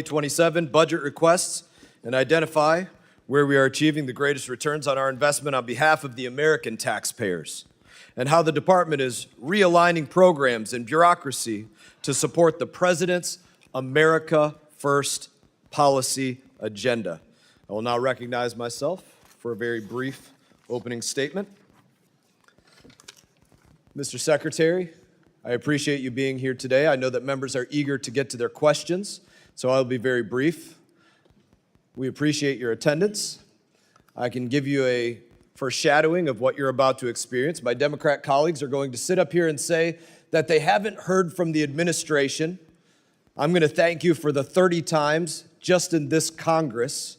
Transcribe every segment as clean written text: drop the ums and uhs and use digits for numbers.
2027 budget requests and identify where we are achieving the greatest returns on our investment on behalf of the American taxpayers, and how the department is realigning programs and bureaucracy to support the President's America First policy agenda. I will now recognize myself for a very brief opening statement. Mr. Secretary, I appreciate you being here today. I know that members are eager to get to their questions, so I'll be very brief. We appreciate your attendance. I can give you a foreshadowing of what you're about to experience. My Democrat colleagues are going to sit up here and say that they haven't heard from the administration. I'm going to thank you for the 30 times just in this Congress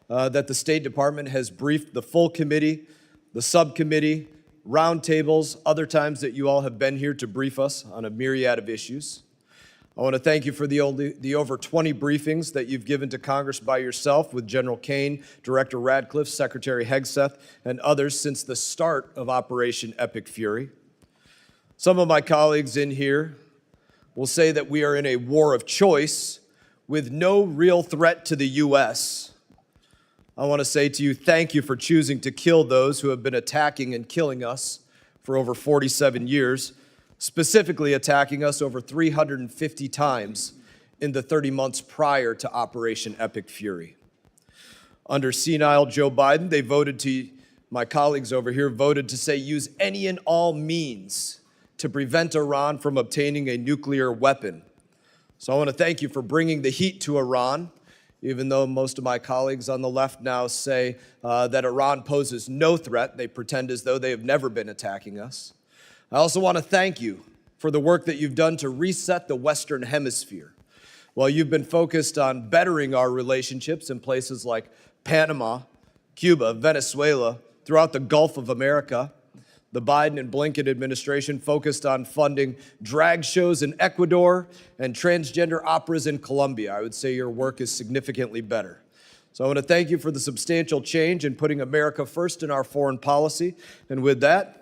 that the State Department has briefed the full committee, the subcommittee, roundtables, other times that you all have been here to brief us on a myriad of issues. I want to thank you for the over 20 briefings that you've given to Congress by yourself with General Kane, Director Radcliffe, Secretary Hegseth, and others since the start of Operation Epic Fury. Some of my colleagues in here will say that we are in a war of choice with no real threat to the U.S. I want to say to you, thank you for choosing to kill those who have been attacking and killing us for over 47 years, specifically attacking us over 350 times in the 30 months prior to Operation Epic Fury. Under senile Joe Biden, my colleagues over here voted to say use any and all means to prevent Iran from obtaining a nuclear weapon. So I want to thank you for bringing the heat to Iran, even though most of my colleagues on the left now say that Iran poses no threat. They pretend as though they have never been attacking us. I also want to thank you for the work that you've done to reset the Western Hemisphere. While you've been focused on bettering our relationships in places like Panama, Cuba, Venezuela, throughout the Gulf of America, the Biden and Blinken administration focused on funding drag shows in Ecuador and transgender operas in Colombia. I would say your work is significantly better. So I want to thank you for the substantial change in putting America first in our foreign policy. And with that,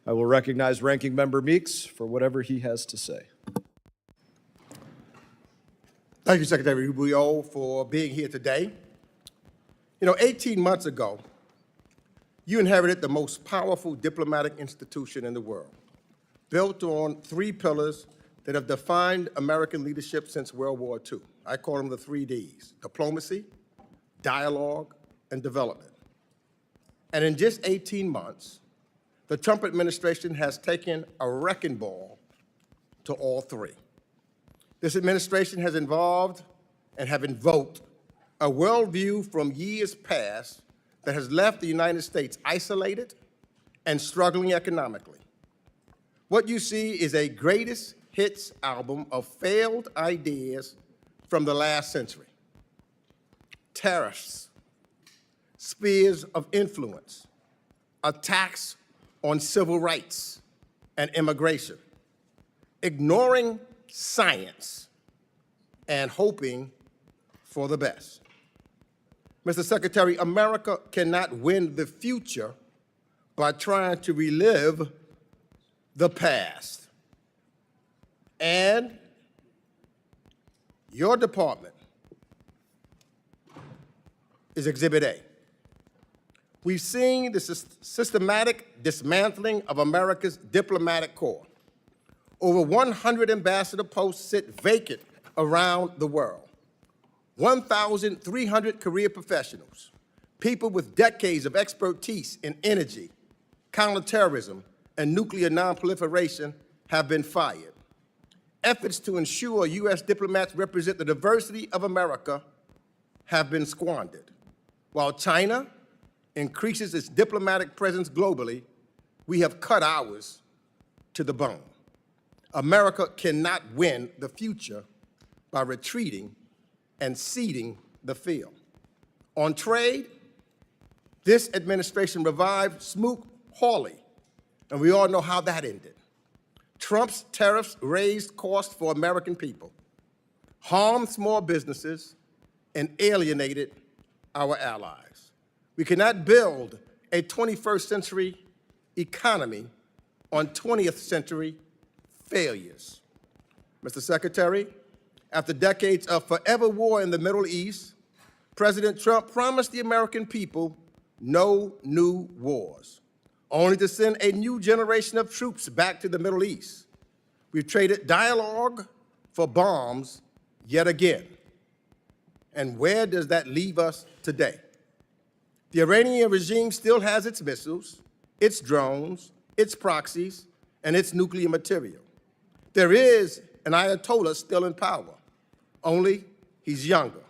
I will recognize Ranking Member Meeks for whatever he has to say. Thank you, Secretary Rubio, for being here today. 18 months ago, you inherited the most powerful diplomatic institution in the world, built on 3 pillars that have defined American leadership since World War II. I call them the 3 Ds: diplomacy, dialogue, and development. And in just 18 months, the Trump administration has taken a wrecking ball to all 3. This administration has involved and have invoked a worldview from years past that has left the United States isolated and struggling economically. What you see is a greatest hits album of failed ideas from the last century. Tariffs, spheres of influence, attacks on civil rights and immigration, ignoring science and hoping for the best. Mr. Secretary, America cannot win the future by trying to relive the past. And your department is Exhibit A. We've seen the systematic dismantling of America's diplomatic corps. Over 100 ambassador posts sit vacant around the world. 1,300 career professionals, people with decades of expertise in energy, counterterrorism, and nuclear nonproliferation have been fired. Efforts to ensure U.S. diplomats represent the diversity of America have been squandered. While China increases its diplomatic presence globally, we have cut ours to the bone. America cannot win the future by retreating and ceding the field. On trade, this administration revived Smoot-Hawley, and we all know how that ended. Trump's tariffs raised costs for American people, harmed small businesses, and alienated our allies. We cannot build a 21st century economy on 20th century failures. Mr. Secretary, After decades of forever war in the Middle East, President Trump promised the American people no new wars, only to send a new generation of troops back to the Middle East. We've traded dialogue for bombs yet again. And where does that leave us today? The Iranian regime still has its missiles, its drones, its proxies, and its nuclear material. There is an Ayatollah still in power, only he's younger,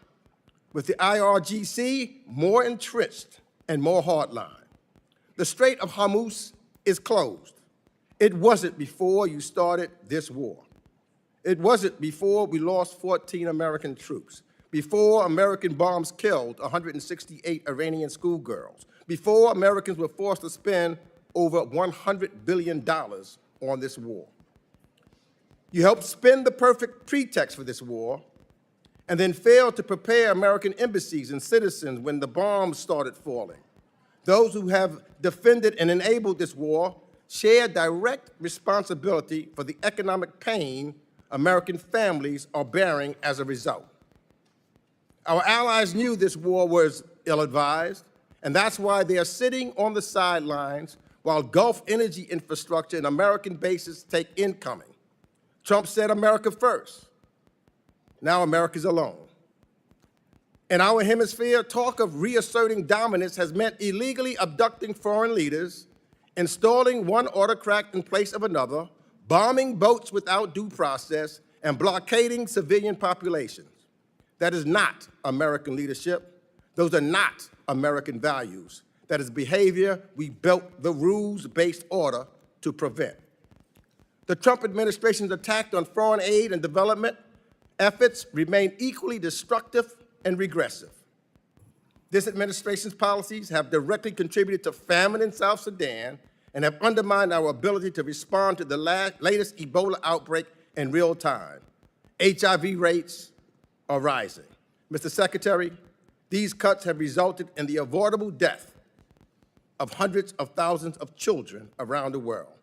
with the IRGC more entrenched and more hardline. The Strait of Hormuz is closed. It wasn't before you started this war. It wasn't before we lost 14 American troops, before American bombs killed 168 Iranian schoolgirls, before Americans were forced to spend over $100 billion on this war. You helped spin the perfect pretext for this war and then failed to prepare American embassies and citizens when the bombs started falling. Those who have defended and enabled this war share direct responsibility for the economic pain American families are bearing as a result. Our allies knew this war was ill-advised, and that's why they are sitting on the sidelines while Gulf energy infrastructure and American bases take incoming. Trump said America first. Now America's alone. In our hemisphere, talk of reasserting dominance has meant illegally abducting foreign leaders, installing one autocrat in place of another, bombing boats without due process, and blockading civilian populations. That is not American leadership. Those are not American values. That is behavior we built the rules-based order to prevent. The Trump administration's attack on foreign aid and development efforts remain equally destructive and regressive. This administration's policies have directly contributed to famine in South Sudan and have undermined our ability to respond to the latest Ebola outbreak in real time. HIV rates are rising. Mr. Secretary, these cuts have resulted in the avoidable death of hundreds of thousands of children around the world.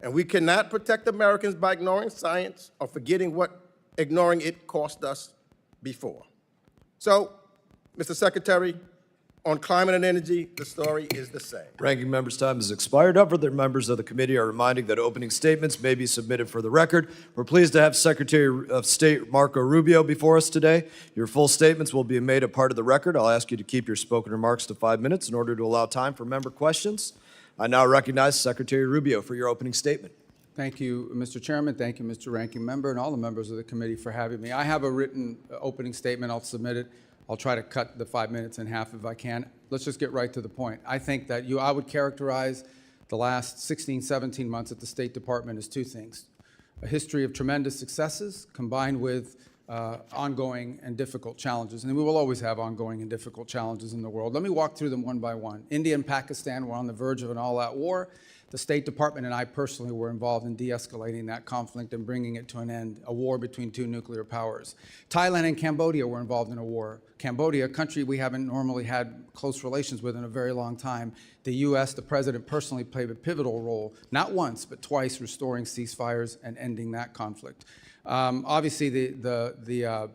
And we cannot protect Americans by ignoring science or forgetting what ignoring it cost us before. So, Mr. Secretary, on climate and energy, the story is the same. Ranking member's time has expired. Other members of the committee are reminding that opening statements may be submitted for the record. We're pleased to have Secretary of State Marco Rubio before us today. Your full statements will be made a part of the record. I'll ask you to keep your spoken remarks to 5 minutes in order to allow time for member questions. I now recognize Secretary Rubio for your opening statement. Thank you, Mr. Chairman. Thank you, Mr. Ranking Member, and all the members of the committee for having me. I have a written opening statement. I'll submit it. I'll try to cut the 5 minutes in half if I can. Let's just get right to the point. I think that I would characterize the last 16, 17 months at the State Department as two things: a history of tremendous successes combined with ongoing and difficult challenges. And we will always have ongoing and difficult challenges in the world. Let me walk through them one by one. India and Pakistan were on the verge of an all-out war. The State Department and I personally were involved in de-escalating that conflict and bringing it to an end, a war between two nuclear powers. Thailand and Cambodia were involved in a war. Cambodia, a country we haven't normally had close relations with in a very long time. The U.S., the president personally played a pivotal role, not once, but twice, restoring ceasefires and ending that conflict. Obviously, the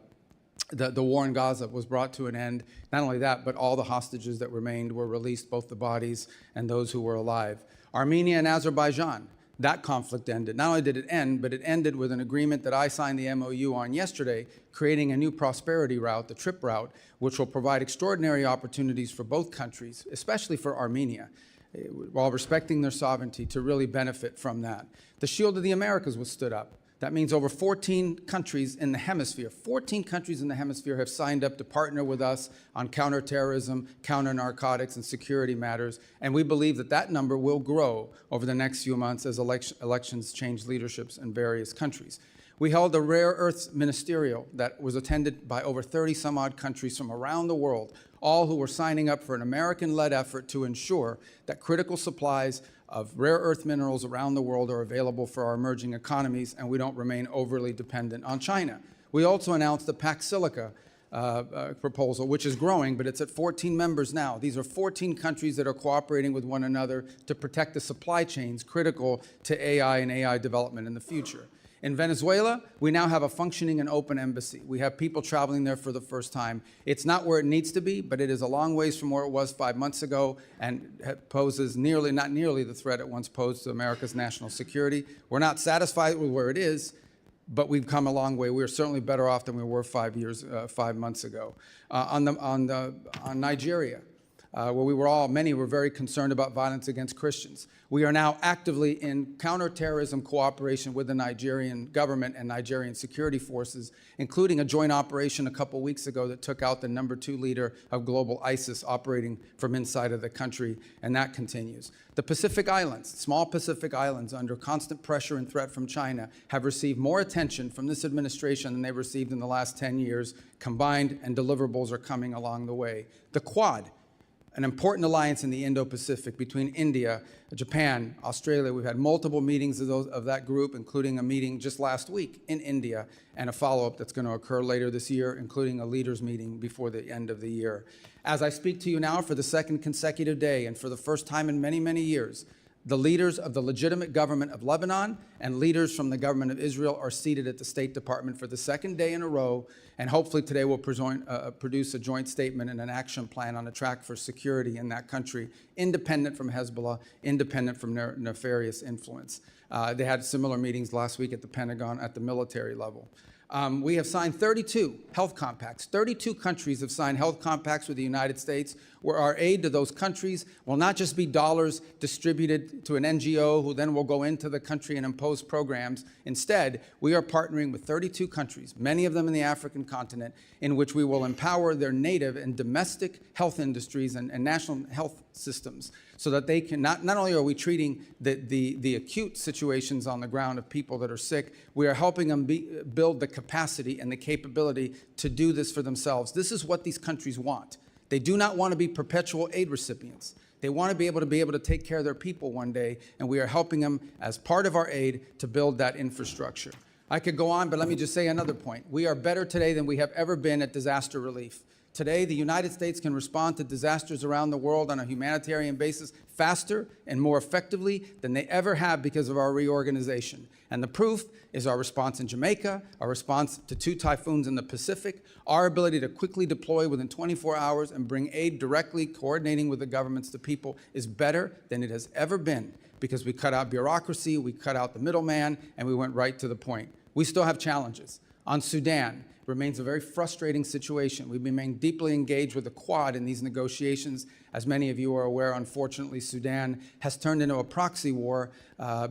war in Gaza was brought to an end. Not only that, but all the hostages that remained were released, both the bodies and those who were alive. Armenia and Azerbaijan, that conflict ended. Not only did it end, but it ended with an agreement that I signed the MOU on yesterday, creating a new prosperity route, the TRIP route, which will provide extraordinary opportunities for both countries, especially for Armenia, while respecting their sovereignty, to really benefit from that. The Shield of the Americas was stood up. That means over 14 countries in the hemisphere, 14 countries in the hemisphere have signed up to partner with us on counterterrorism, counter-narcotics, and security matters. And we believe that that number will grow over the next few months as elections change leaderships in various countries. We held a rare earths ministerial that was attended by over 30 some odd countries from around the world, all who were signing up for an American-led effort to ensure that critical supplies of rare earth minerals around the world are available for our emerging economies, and we don't remain overly dependent on China. We also announced the Pax Silica proposal, which is growing, but it's at 14 members now. These are 14 countries that are cooperating with one another to protect the supply chains critical to AI and AI development in the future. In Venezuela, we now have a functioning and open embassy. We have people traveling there for the first time. It's not where it needs to be, but it is a long ways from where it was 5 months ago and poses not nearly the threat it once posed to America's national security. We're not satisfied with where it is, but we've come a long way. We're certainly better off than we were 5 months ago. On Nigeria, where many were very concerned about violence against Christians. We are now actively in counterterrorism cooperation with the Nigerian government and Nigerian security forces, including a joint operation a couple weeks ago that took out the #2 leader of global ISIS operating from inside of the country, and that continues. The Pacific Islands, small Pacific Islands under constant pressure and threat from China, have received more attention from this administration than they've received in the last 10 years combined, and deliverables are coming along the way. The Quad, an important alliance in the Indo-Pacific between India, Japan, Australia. We've had multiple meetings of that group, including a meeting just last week in India, and a follow-up that's going to occur later this year, including a leaders meeting before the end of the year. As I speak to you now for the second consecutive day, and for the first time in many, many years, the leaders of the legitimate government of Lebanon and leaders from the government of Israel are seated at the State Department for the second day in a row, and hopefully today we'll produce a joint statement and an action plan on a track for security in that country, independent from Hezbollah, independent from nefarious influence. They had similar meetings last week at the Pentagon at the military level. We have signed 32 health compacts. 32 countries have signed health compacts with the United States, where our aid to those countries will not just be dollars distributed to an NGO who then will go into the country and impose programs. Instead, we are partnering with 32 countries, many of them in the African continent, in which we will empower their native and domestic health industries and national health systems, so that they can, not only are we treating the acute situations on the ground of people that are sick, we are helping them build the capacity and the capability to do this for themselves. This is what these countries want. They do not want to be perpetual aid recipients. They want to be able to take care of their people one day, and we are helping them as part of our aid to build that infrastructure. I could go on, but let me just say another point. We are better today than we have ever been at disaster relief. Today, the United States can respond to disasters around the world on a humanitarian basis faster and more effectively than they ever have because of our reorganization. And the proof is our response in Jamaica, our response to 2 typhoons in the Pacific, our ability to quickly deploy within 24 hours and bring aid directly, coordinating with the governments to people, is better than it has ever been, because we cut out bureaucracy, we cut out the middleman, and we went right to the point. We still have challenges. On Sudan, remains a very frustrating situation. We remain deeply engaged with the Quad in these negotiations. As many of you are aware, unfortunately, Sudan has turned into a proxy war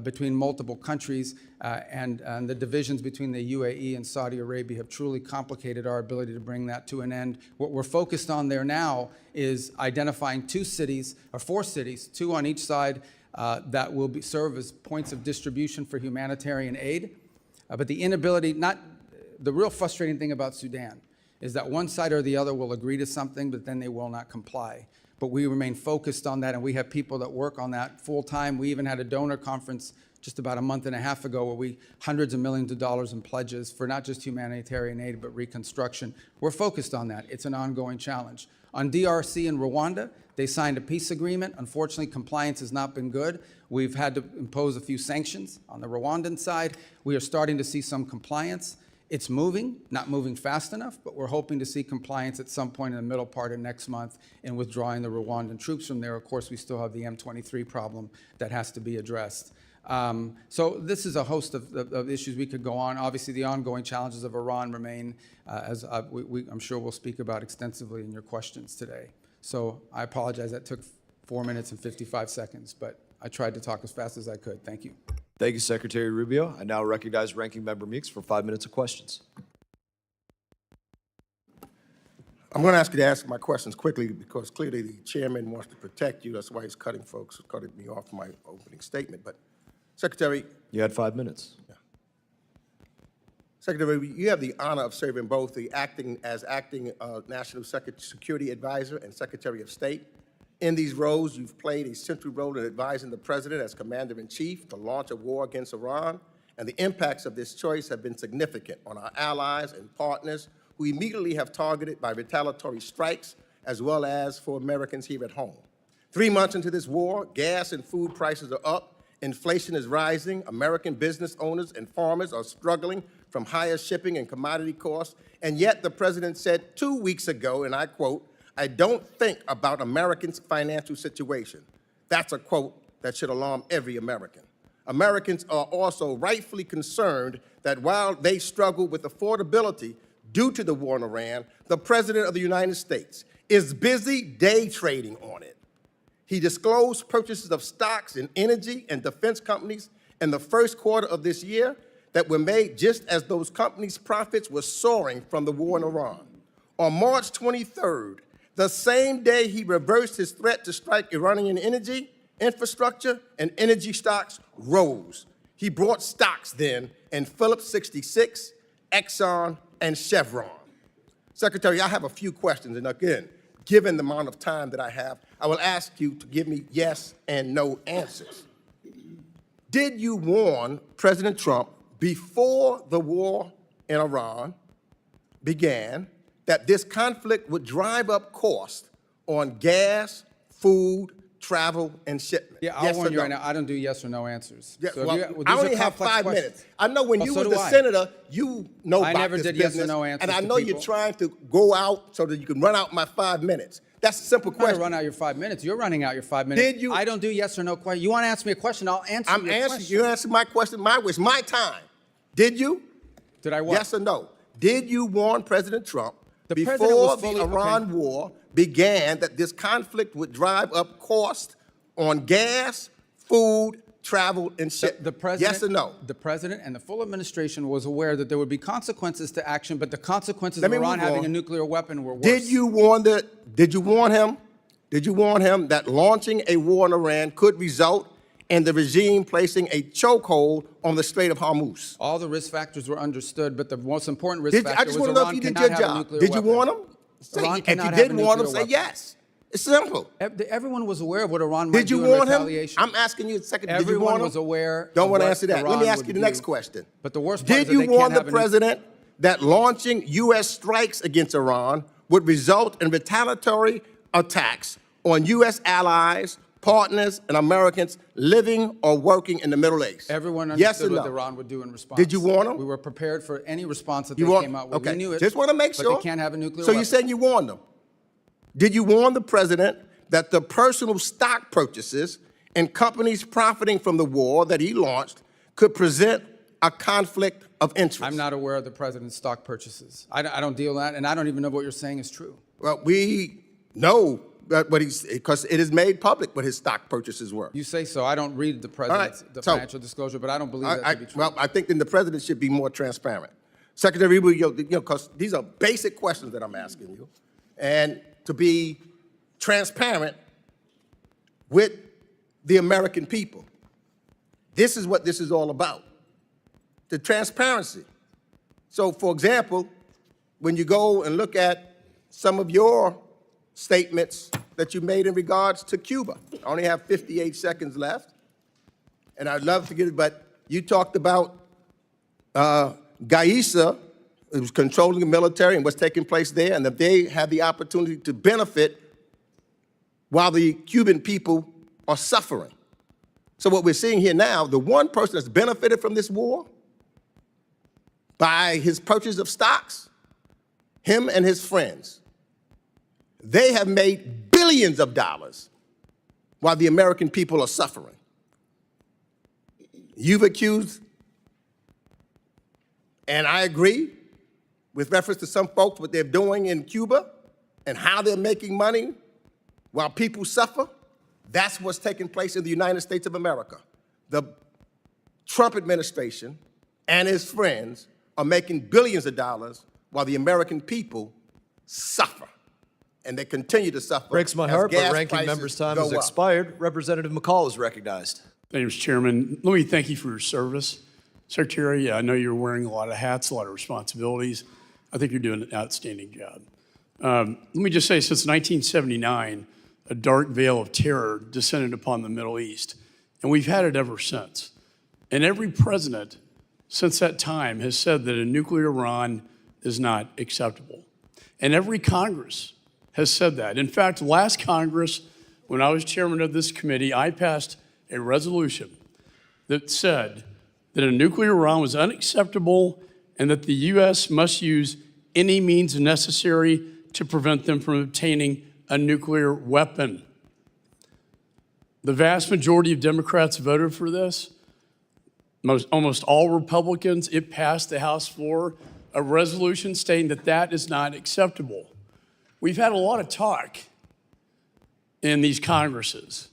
between multiple countries, and the divisions between the UAE and Saudi Arabia have truly complicated our ability to bring that to an end. What we're focused on there now is identifying 2 cities, or 4 cities, 2 on each side, that will serve as points of distribution for humanitarian aid. But the real frustrating thing about Sudan is that one side or the other will agree to something, but then they will not comply. But we remain focused on that, and we have people that work on that full time. We even had a donor conference just about a month and a half ago where hundreds of millions of dollars in pledges for not just humanitarian aid, but reconstruction. We're focused on that. It's an ongoing challenge. On DRC and Rwanda, they signed a peace agreement. Unfortunately, compliance has not been good. We've had to impose a few sanctions on the Rwandan side. We are starting to see some compliance. It's moving, not moving fast enough, but we're hoping to see compliance at some point in the middle part of next month in withdrawing the Rwandan troops from there. Of course, we still have the M23 problem that has to be addressed. So this is a host of issues we could go on. Obviously, the ongoing challenges of Iran remain, as I'm sure we'll speak about extensively in your questions today. So I apologize, that took 4 minutes and 55 seconds, but I tried to talk as fast as I could. Thank you. Thank you, Secretary Rubio. I now recognize Ranking Member Meeks for 5 minutes of questions. I'm going to ask you to ask my questions quickly because clearly the chairman wants to protect you. That's why he's cutting me off my opening statement. But Secretary, You had 5 minutes. Secretary, you have the honor of serving both the acting National Security Advisor and Secretary of State. In these roles, you've played a central role in advising the President as Commander-in-Chief to launch a war against Iran, and the impacts of this choice have been significant on our allies and partners who immediately have targeted by retaliatory strikes, as well as for Americans here at home. 3 months into this war, gas and food prices are up, Inflation is rising. American business owners and farmers are struggling from higher shipping and commodity costs. And yet the president said 2 weeks ago, and I quote, "I don't think about Americans' financial situation." That's a quote that should alarm every American. Americans are also rightfully concerned that while they struggle with affordability due to the war in Iran, the President of the United States is busy day trading on it. He disclosed purchases of stocks in energy and defense companies in the first quarter of this year that were made just as those companies' profits were soaring from the war in Iran. On March 23rd, the same day he reversed his threat to strike Iranian energy, infrastructure, and energy stocks rose. He bought stocks then in Phillips 66, Exxon, and Chevron. Secretary, I have a few questions, and again, given the amount of time that I have, I will ask you to give me yes and no answers. Did you warn President Trump before the war in Iran began that this conflict would drive up costs on gas, food, travel, and shipment? Yeah, I'll Yes warn or you no? right now, I don't do yes or no answers. Yeah, So if well, you- I these only are have complex 5 questions. minutes. I know when Well, you so was do the I. senator, you know I about never this did yes or business, no answers and I to know you're people. trying to go out so that you can run out my 5 minutes. That's a simple I'm trying to question. run out your 5 minutes. You're running out your 5 minutes. Did you- I don't do yes or no question. You want to ask me a question, I'll answer I'm your answering. question. You answer my question my way. It's my time. Did you? Did I what? Yes or no? Did you warn President Trump The president before was the fully- Iran war began that this conflict would drive up costs on gas, food, travel, and shipment? The president, Yes or no? The president and the full administration was aware that there would be consequences to action, but the consequences Let of me Iran move having on. a nuclear weapon were worse. Did you warn him? Did you warn him that launching a war in Iran could result in the regime placing a chokehold on the Strait of Hormuz? All the risk factors were understood, but the most important risk I factor just was want to know Iran if you did cannot your have a job. nuclear Did you weapon. warn him? Iran If cannot you have didn't a warn him, nuclear say weapon. yes. It's simple. Everyone was aware of what Iran might Did you do in warn him? retaliation. I'm asking you a second. Did you Everyone warn him? was aware Don't of want to what answer that. Let Iran me ask would you the next do. question. But the worst part Did is that you they can't warn the have a president that launching U.S. strikes against Iran would result in retaliatory attacks on U.S. allies, partners, and Americans living or working in the Middle East? Everyone Yes or understood what no? Iran would do in response. Did you warn them? We were prepared for any response that You they warn- came out with. Okay. We knew it. Just want to make sure. But they can't have a nuclear So weapon. you're saying you warned them? Did you warn the president that the personal stock purchases and companies profiting from the war that he launched could present a conflict of interest? I'm not aware of the president's stock purchases. I don't deal with that, and I don't even know what you're saying is true. Well, we know that because it is made public what his stock purchases were. You say so. I don't read the president's right. So- financial disclosure, but I don't believe that to be true. Well, I think then the president should be more transparent. Secretary Rubio, because these are basic questions that I'm asking you, and to be transparent with the American people. This is what this is all about, the transparency. So, for example, when you go and look at some of your statements that you made in regards to Cuba, I only have 58 seconds left, and I'd love to get it, but you talked about Gaisa, who was controlling the military and what's taking place there, and that they had the opportunity to benefit while the Cuban people are suffering. So what we're seeing here now, the one person that's benefited from this war by his purchase of stocks, him and his friends, they have made billions of dollars while the American people are suffering. You've accused, and I agree, with reference to some folks, what they're doing in Cuba and how they're making money while people suffer. That's what's taking place in the United States of America. The Trump administration and his friends are making billions of dollars while the American people suffer. And they continue to suffer. Breaks my as heart, but gas ranking prices member's time go has up. expired. Representative McCall is recognized. Thank you, Mr. Chairman. Let me thank you for your service. Secretary, I know you're wearing a lot of hats, a lot of responsibilities. I think you're doing an outstanding job. Let me just say, since 1979, a dark veil of terror descended upon the Middle East, and we've had it ever since. And every president since that time has said that a nuclear Iran is not acceptable. And every Congress has said that. In fact, last Congress, when I was chairman of this committee, I passed a resolution that said that a nuclear Iran was unacceptable and that the U.S. must use any means necessary to prevent them from obtaining a nuclear weapon. The vast majority of Democrats voted for this. Almost all Republicans. It passed the House floor, a resolution stating that that is not acceptable. We've had a lot of talk in these Congresses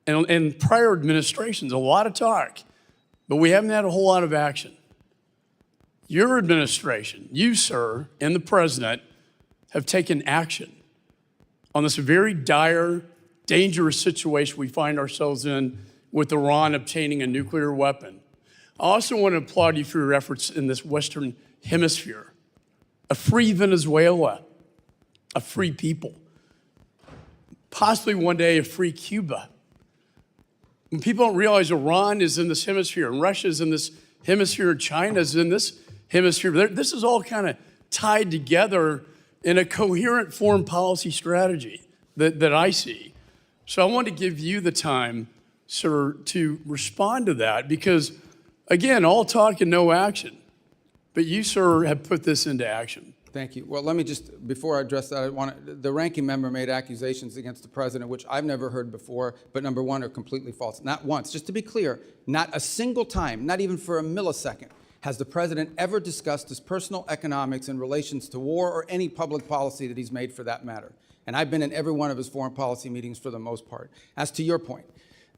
and in prior administrations, a lot of talk, but we haven't had a whole lot of action. Your administration, you, sir, and the president have taken action on this very dire, dangerous situation we find ourselves in with Iran obtaining a nuclear weapon. I also want to applaud you for your efforts in this Western Hemisphere. A free Venezuela, a free people, possibly one day a free Cuba. When people don't realize Iran is in this hemisphere, and Russia is in this hemisphere, and China is in this hemisphere, this is all kind of tied together in a coherent foreign policy strategy that I see. So I want to give you the time, sir, to respond to that because, again, all talk and no action. But you, sir, have put this into action. Thank you. Well, let me just, before I address that, the ranking member made accusations against the president, which I've never heard before, but number one, are completely false. Not once. Just to be clear, not a single time, not even for a millisecond, has the president ever discussed his personal economics in relations to war or any public policy that he's made for that matter. And I've been in every one of his foreign policy meetings for the most part. As to your point,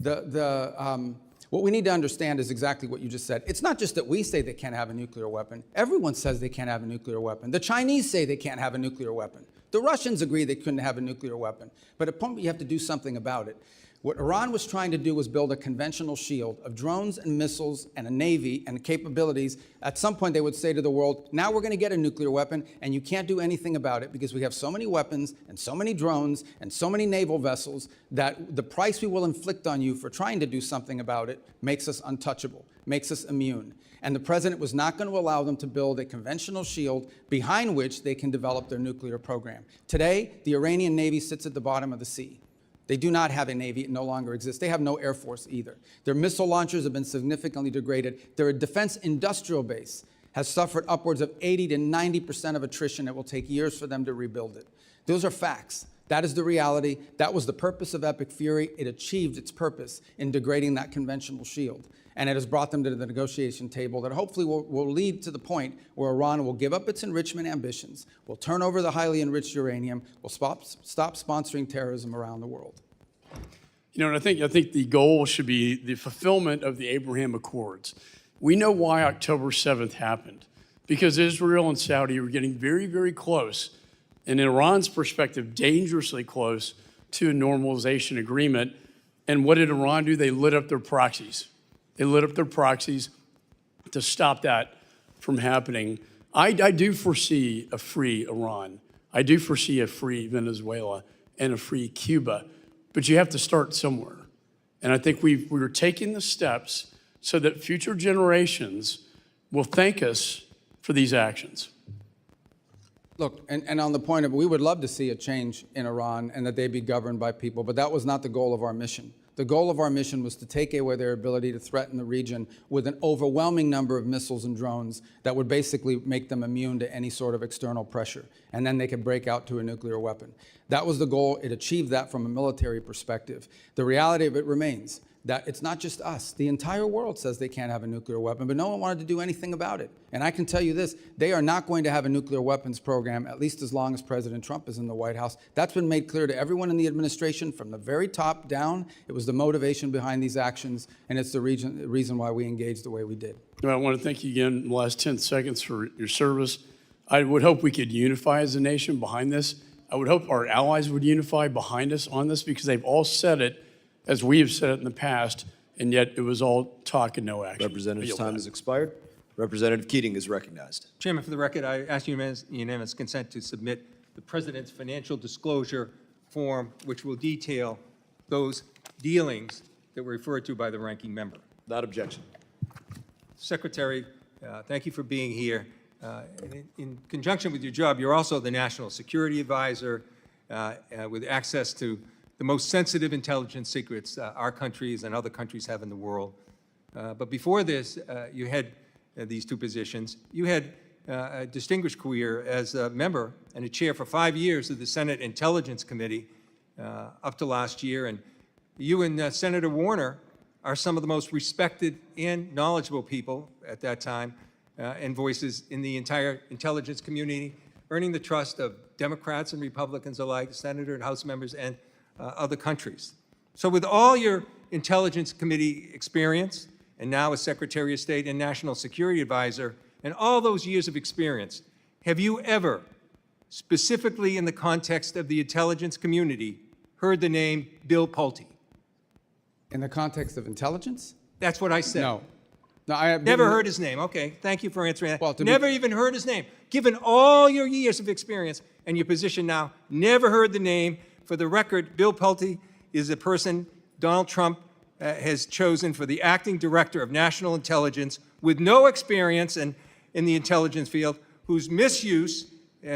what we need to understand is exactly what you just said. It's not just that we say they can't have a nuclear weapon. Everyone says they can't have a nuclear weapon. The Chinese say they can't have a nuclear weapon. The Russians agree they couldn't have a nuclear weapon. But at a point, you have to do something about it. What Iran was trying to do was build a conventional shield of drones and missiles and a navy and capabilities. At some point, they would say to the world, now we're going to get a nuclear weapon, and you can't do anything about it because we have so many weapons and so many drones and so many naval vessels that the price we will inflict on you for trying to do something about it makes us untouchable, makes us immune. And the president was not going to allow them to build a conventional shield behind which they can develop their nuclear program. Today, the Iranian Navy sits at the bottom of the sea. They do not have a Navy. It no longer exists. They have no Air Force either. Their missile launchers have been significantly degraded. Their defense industrial base has suffered upwards of 80 to 90% of attrition. It will take years for them to rebuild it. Those are facts. That is the reality. That was the purpose of Epic Fury. It achieved its purpose in degrading that conventional shield. And it has brought them to the negotiation table that hopefully will lead to the point where Iran will give up its enrichment ambitions, will turn over the highly enriched uranium, will stop sponsoring terrorism around the world. You know, and I think the goal should be the fulfillment of the Abraham Accords. We know why October 7th happened, because Israel and Saudi were getting very, very close, and in Iran's perspective, dangerously close to a normalization agreement. And what did Iran do? They lit up their proxies. They lit up their proxies to stop that from happening. I do foresee a free Iran. I do foresee a free Venezuela and a free Cuba, but you have to start somewhere. And I think we're taking the steps so that future generations will thank us for these actions. Look, and on the point of, we would love to see a change in Iran and that they be governed by people, but that was not the goal of our mission. The goal of our mission was to take away their ability to threaten the region with an overwhelming number of missiles and drones that would basically make them immune to any sort of external pressure. And then they could break out to a nuclear weapon. That was the goal. It achieved that from a military perspective. The reality of it remains that it's not just us. The entire world says they can't have a nuclear weapon, but no one wanted to do anything about it. And I can tell you this, they are not going to have a nuclear weapons program, at least as long as President Trump is in the White House. That's been made clear to everyone in the administration from the very top down. It was the motivation behind these actions, and it's the reason why we engaged the way we did. Well, I want to thank you again in the last 10 seconds for your service. I would hope we could unify as a nation behind this. I would hope our allies would unify behind us on this because they've all said it as we have said it in the past, and yet it was all talk and no action. Representative's time has expired. Representative Keating is recognized. Chairman, for the record, I ask unanimous consent to submit the President's financial disclosure form, which will detail those dealings that were referred to by the ranking member. Without objection. Secretary, thank you for being here. In conjunction with your job, you're also the National Security Advisor with access to the most sensitive intelligence secrets our countries and other countries have in the world. But before this, you had these two positions. You had a distinguished career as a member and a chair for 5 years of the Senate Intelligence Committee up to last year. And you and Senator Warner are some of the most respected and knowledgeable people at that time and voices in the entire intelligence community, earning the trust of Democrats and Republicans alike, Senator and House members, and other countries. So with all your Intelligence Committee experience, and now as Secretary of State and National Security Advisor, and all those years of experience, have you ever, specifically in the context of the intelligence community, heard the name Bill Pulte? In the context of intelligence? That's what I said. No. No, I have Never heard his name. Okay, thank you for answering that. Well, Never even heard his name. Given all your years of experience and your position now, never heard the name. For the record, Bill Pulte is a person Donald Trump has chosen for the acting director of national intelligence with no experience in the intelligence field, whose misuse,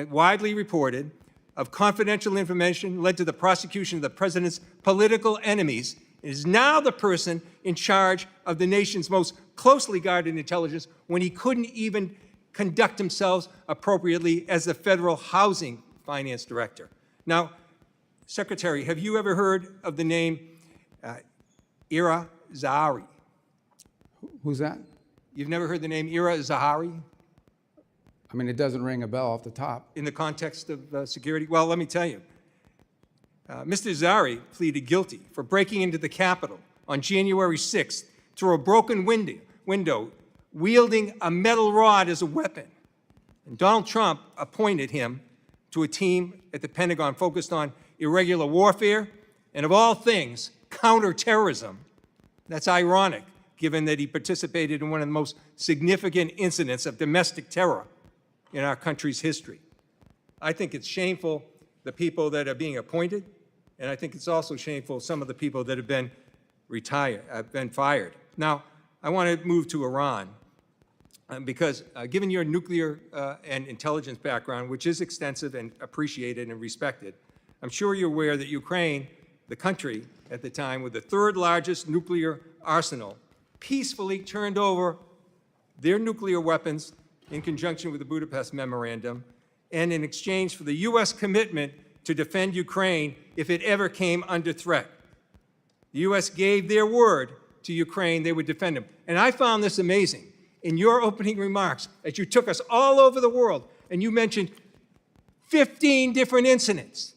widely reported, of confidential information led to the prosecution of the president's political enemies, is now the person in charge of the nation's most closely guarded intelligence when he couldn't even conduct himself appropriately as the federal housing finance director. Now, Secretary, have you ever heard of the name Ira Zahari? Who's that? You've never heard the name Ira Zahari I mean, it doesn't ring a bell off the top. in the context of security? Well, let me tell you. Mr. Zahari pleaded guilty for breaking into the Capitol on January 6th through a broken window, wielding a metal rod as a weapon. And Donald Trump appointed him to a team at the Pentagon focused on irregular warfare and, of all things, counterterrorism. That's ironic, given that he participated in one of the most significant incidents of domestic terror in our country's history. I think it's shameful, the people that are being appointed, and I think it's also shameful some of the people that have been fired. Now, I want to move to Iran because given your nuclear and intelligence background, which is extensive and appreciated and respected, I'm sure you're aware that Ukraine, the country at the time with the third largest nuclear arsenal, peacefully turned over their nuclear weapons in conjunction with the Budapest Memorandum and in exchange for the U.S. commitment to defend Ukraine if it ever came under threat. The U.S. gave their word to Ukraine they would defend them. And I found this amazing. In your opening remarks, as you took us all over the world, and you mentioned 15 different incidents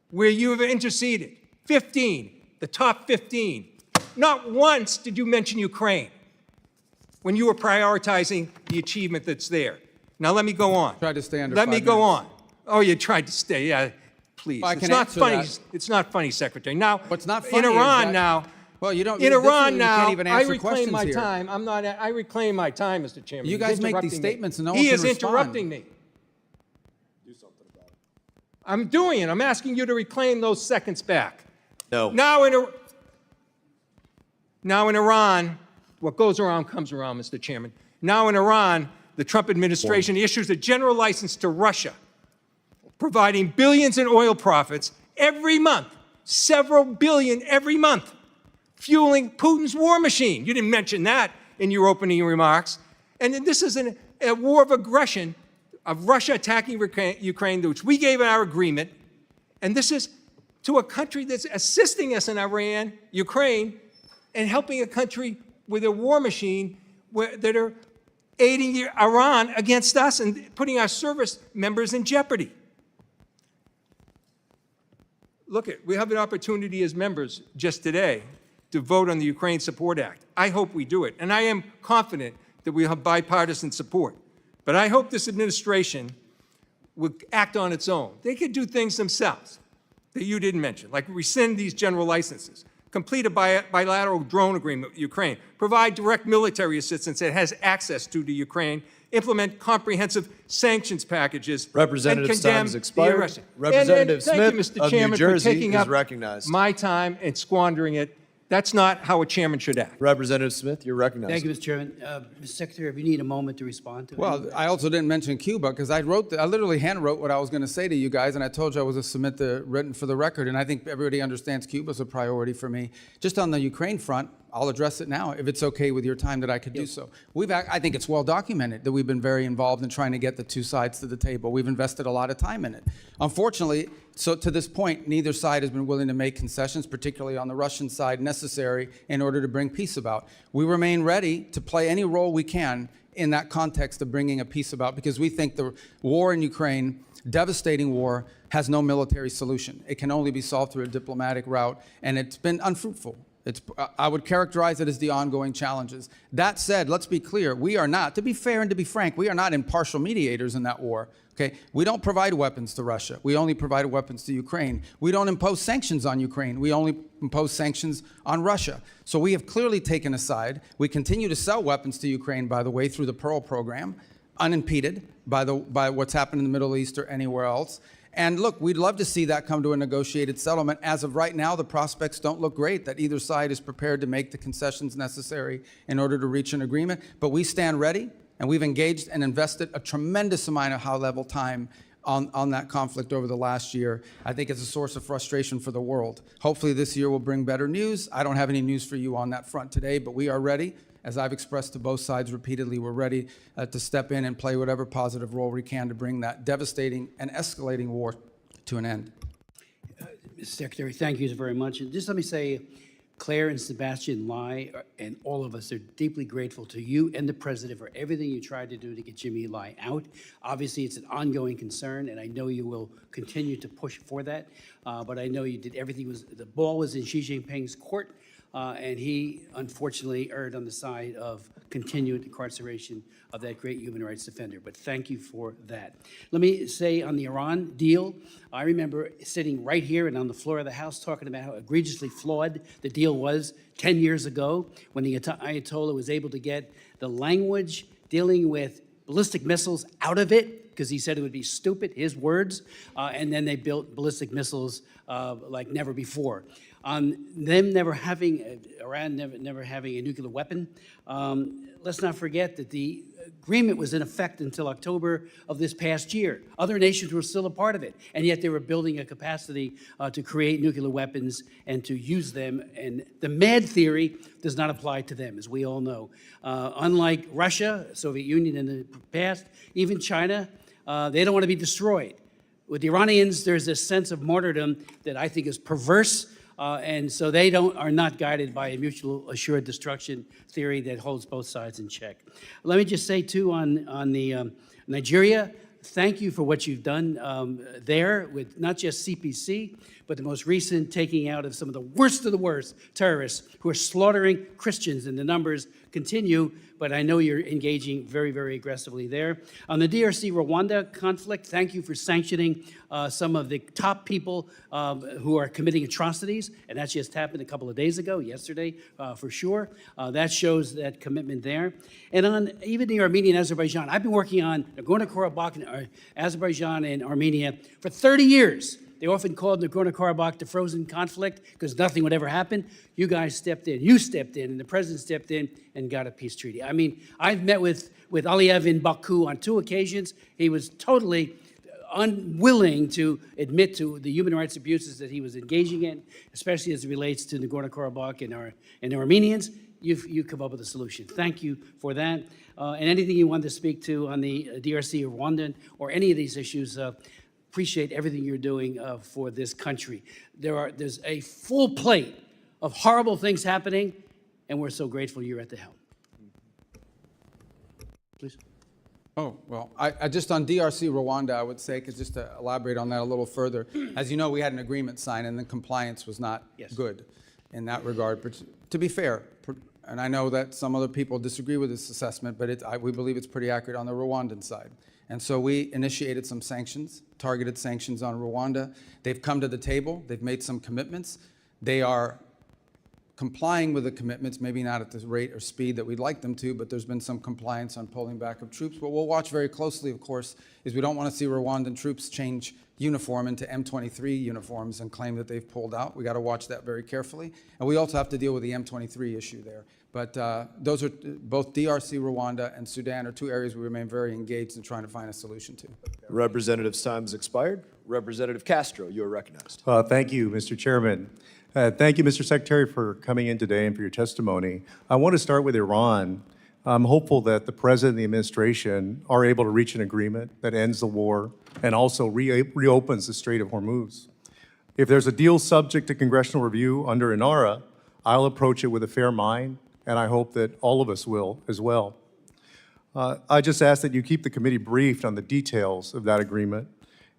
where you have interceded, 15, the top 15. Not once did you mention Ukraine when you were prioritizing the achievement that's there. Now let me go on. Tried to stay under Let 5 me go minutes. on. Oh, you tried to stay, yeah, please. Well, I It's can not answer funny. that. It's not funny, Secretary. Now, What's not funny in is Iran that- now, Well, you don't. in this is- Iran you now, can't even I answer reclaim questions my here. time. I reclaim my time, Mr. Chairman. You He's guys make these interrupting me. statements and no He one can is respond. interrupting me. Do something about it. I'm doing it. I'm asking you to reclaim those seconds back. No. Now in Iran, what goes around comes around, Mr. Chairman. Now in Iran, the Trump administration issues a general license to Russia, providing billions in oil profits every month, several billion every month, fueling Putin's war machine. You didn't mention that in your opening remarks. And then this is a war of aggression of Russia attacking Ukraine, which we gave in our agreement. And this is to a country that's assisting us in Iran, Ukraine, and helping a country with a war machine that are aiding Iran against us and putting our service members in jeopardy. Look, we have an opportunity as members just today to vote on the Ukraine Support Act. I hope we do it, and I am confident that we have bipartisan support. But I hope this administration will act on its own. They could do things themselves that you didn't mention, like rescind these general licenses, complete a bilateral drone agreement with Ukraine, provide direct military assistance that has access to Ukraine, implement comprehensive sanctions packages, Representative's and time condemn has the expired. aggression. Representative Thank you, Smith Mr. of New Chairman, Jersey for taking is up recognized. my time and squandering it. That's not how a chairman should act. Representative Smith, you're recognized. Thank you, Mr. Chairman. Mr. Secretary, if you need a moment to respond to it. Well, I also didn't mention Cuba because I literally handwrote what I was going to say to you guys, and I told you I was going to submit the written for the record, and I think everybody understands Cuba's a priority for me. Just on the Ukraine front, I'll address it now, if it's okay with your time that I could do so. I think it's well documented that we've been very involved in trying to get the two sides to the table. We've invested a lot of time in it. Unfortunately, so to this point, neither side has been willing to make concessions, particularly on the Russian side, necessary in order to bring peace about. We remain ready to play any role we can in that context of bringing a peace about, because we think the war in Ukraine, devastating war, has no military solution. It can only be solved through a diplomatic route, and it's been unfruitful. I would characterize it as the ongoing challenges. That said, let's be clear, we are not, to be fair and to be frank, we are not impartial mediators in that war. Okay? We don't provide weapons to Russia. We only provide weapons to Ukraine. We don't impose sanctions on Ukraine. We only impose sanctions on Russia. So we have clearly taken a side. We continue to sell weapons to Ukraine, by the way, through the Pearl program, unimpeded by what's happened in the Middle East or anywhere else. And look, we'd love to see that come to a negotiated settlement. As of right now, the prospects don't look great that either side is prepared to make the concessions necessary in order to reach an agreement. But we stand ready, and we've engaged and invested a tremendous amount of high-level time on that conflict over the last year. I think it's a source of frustration for the world. Hopefully this year will bring better news. I don't have any news for you on that front today, but we are ready. As I've expressed to both sides repeatedly, we're ready to step in and play whatever positive role we can to bring that devastating and escalating war to an end. Mr. Secretary, thank you very much. And just let me say, Claire and Sebastian Lai and all of us are deeply grateful to you and the President for everything you tried to do to get Jimmy Lai out. Obviously, it's an ongoing concern, and I know you will continue to push for that. But I know you did everything. The ball was in Xi Jinping's court. And he, unfortunately, erred on the side of continued incarceration of that great human rights defender. But thank you for that. Let me say on the Iran deal, I remember sitting right here and on the floor of the House talking about how egregiously flawed the deal was 10 years ago when the Ayatollah was able to get the language dealing with ballistic missiles out of it, because he said it would be stupid, his words, and then they built ballistic missiles like never before. On them never having, Iran never having a nuclear weapon, let's not forget that the agreement was in effect until October of this past year. Other nations were still a part of it, and yet they were building a capacity to create nuclear weapons and to use them. And the MAD theory does not apply to them, as we all know. Unlike Russia, Soviet Union in the past, even China, they don't want to be destroyed. With the Iranians, there's this sense of martyrdom that I think is perverse. And so they are not guided by a mutual assured destruction theory that holds both sides in check. Let me just say, too, on the Nigeria, thank you for what you've done there with not just CPC, but the most recent taking out of some of the worst terrorists who are slaughtering Christians, and the numbers continue, but I know you're engaging very, very aggressively there. On the DRC-Rwanda conflict, thank you for sanctioning some of the top people who are committing atrocities, and that just happened a couple of days ago, yesterday, for sure. That shows that commitment there. And on even the Armenia and Azerbaijan, I've been working on Nagorno-Karabakh, Azerbaijan and Armenia for 30 years. They often called Nagorno-Karabakh the frozen conflict because nothing would ever happen. You guys stepped in, and the president stepped in and got a peace treaty. I mean, I've met with Aliyev in Baku on 2 occasions. He was totally unwilling to admit to the human rights abuses that he was engaging in, especially as it relates to Nagorno-Karabakh and the Armenians. You've come up with a solution. Thank you for that. And anything you want to speak to on the DRC or Rwanda or any of these issues, appreciate everything you're doing for this country. There's a full plate of horrible things happening, and we're so grateful you're at the helm. Please. Oh, well, I just on DRC Rwanda, I would say, because just to elaborate on that a little further, as you know, we had an agreement signed, and the compliance was not good in that regard. But to be fair, and I know that some other people disagree with this assessment, but we believe it's pretty accurate on the Rwandan side. And so we initiated some sanctions, targeted sanctions on Rwanda. They've come to the table. They've made some commitments. They are complying with the commitments, maybe not at the rate or speed that we'd like them to, but there's been some compliance on pulling back of troops. What we'll watch very closely, of course, is we don't want to see Rwandan troops change uniform into M23 uniforms and claim that they've pulled out. We got to watch that very carefully. And we also have to deal with the M23 issue there. But those are both DRC, Rwanda, and Sudan are 2 areas we remain very engaged in trying to find a solution to. Representative's time has expired. Representative Castro, you are recognized. Thank you, Mr. Chairman. Thank you, Mr. Secretary, for coming in today and for your testimony. I want to start with Iran. I'm hopeful that the President and the administration are able to reach an agreement that ends the war and also reopens the Strait of Hormuz. If there's a deal subject to congressional review under INARA, I'll approach it with a fair mind, and I hope that all of us will as well. I just ask that you keep the committee briefed on the details of that agreement,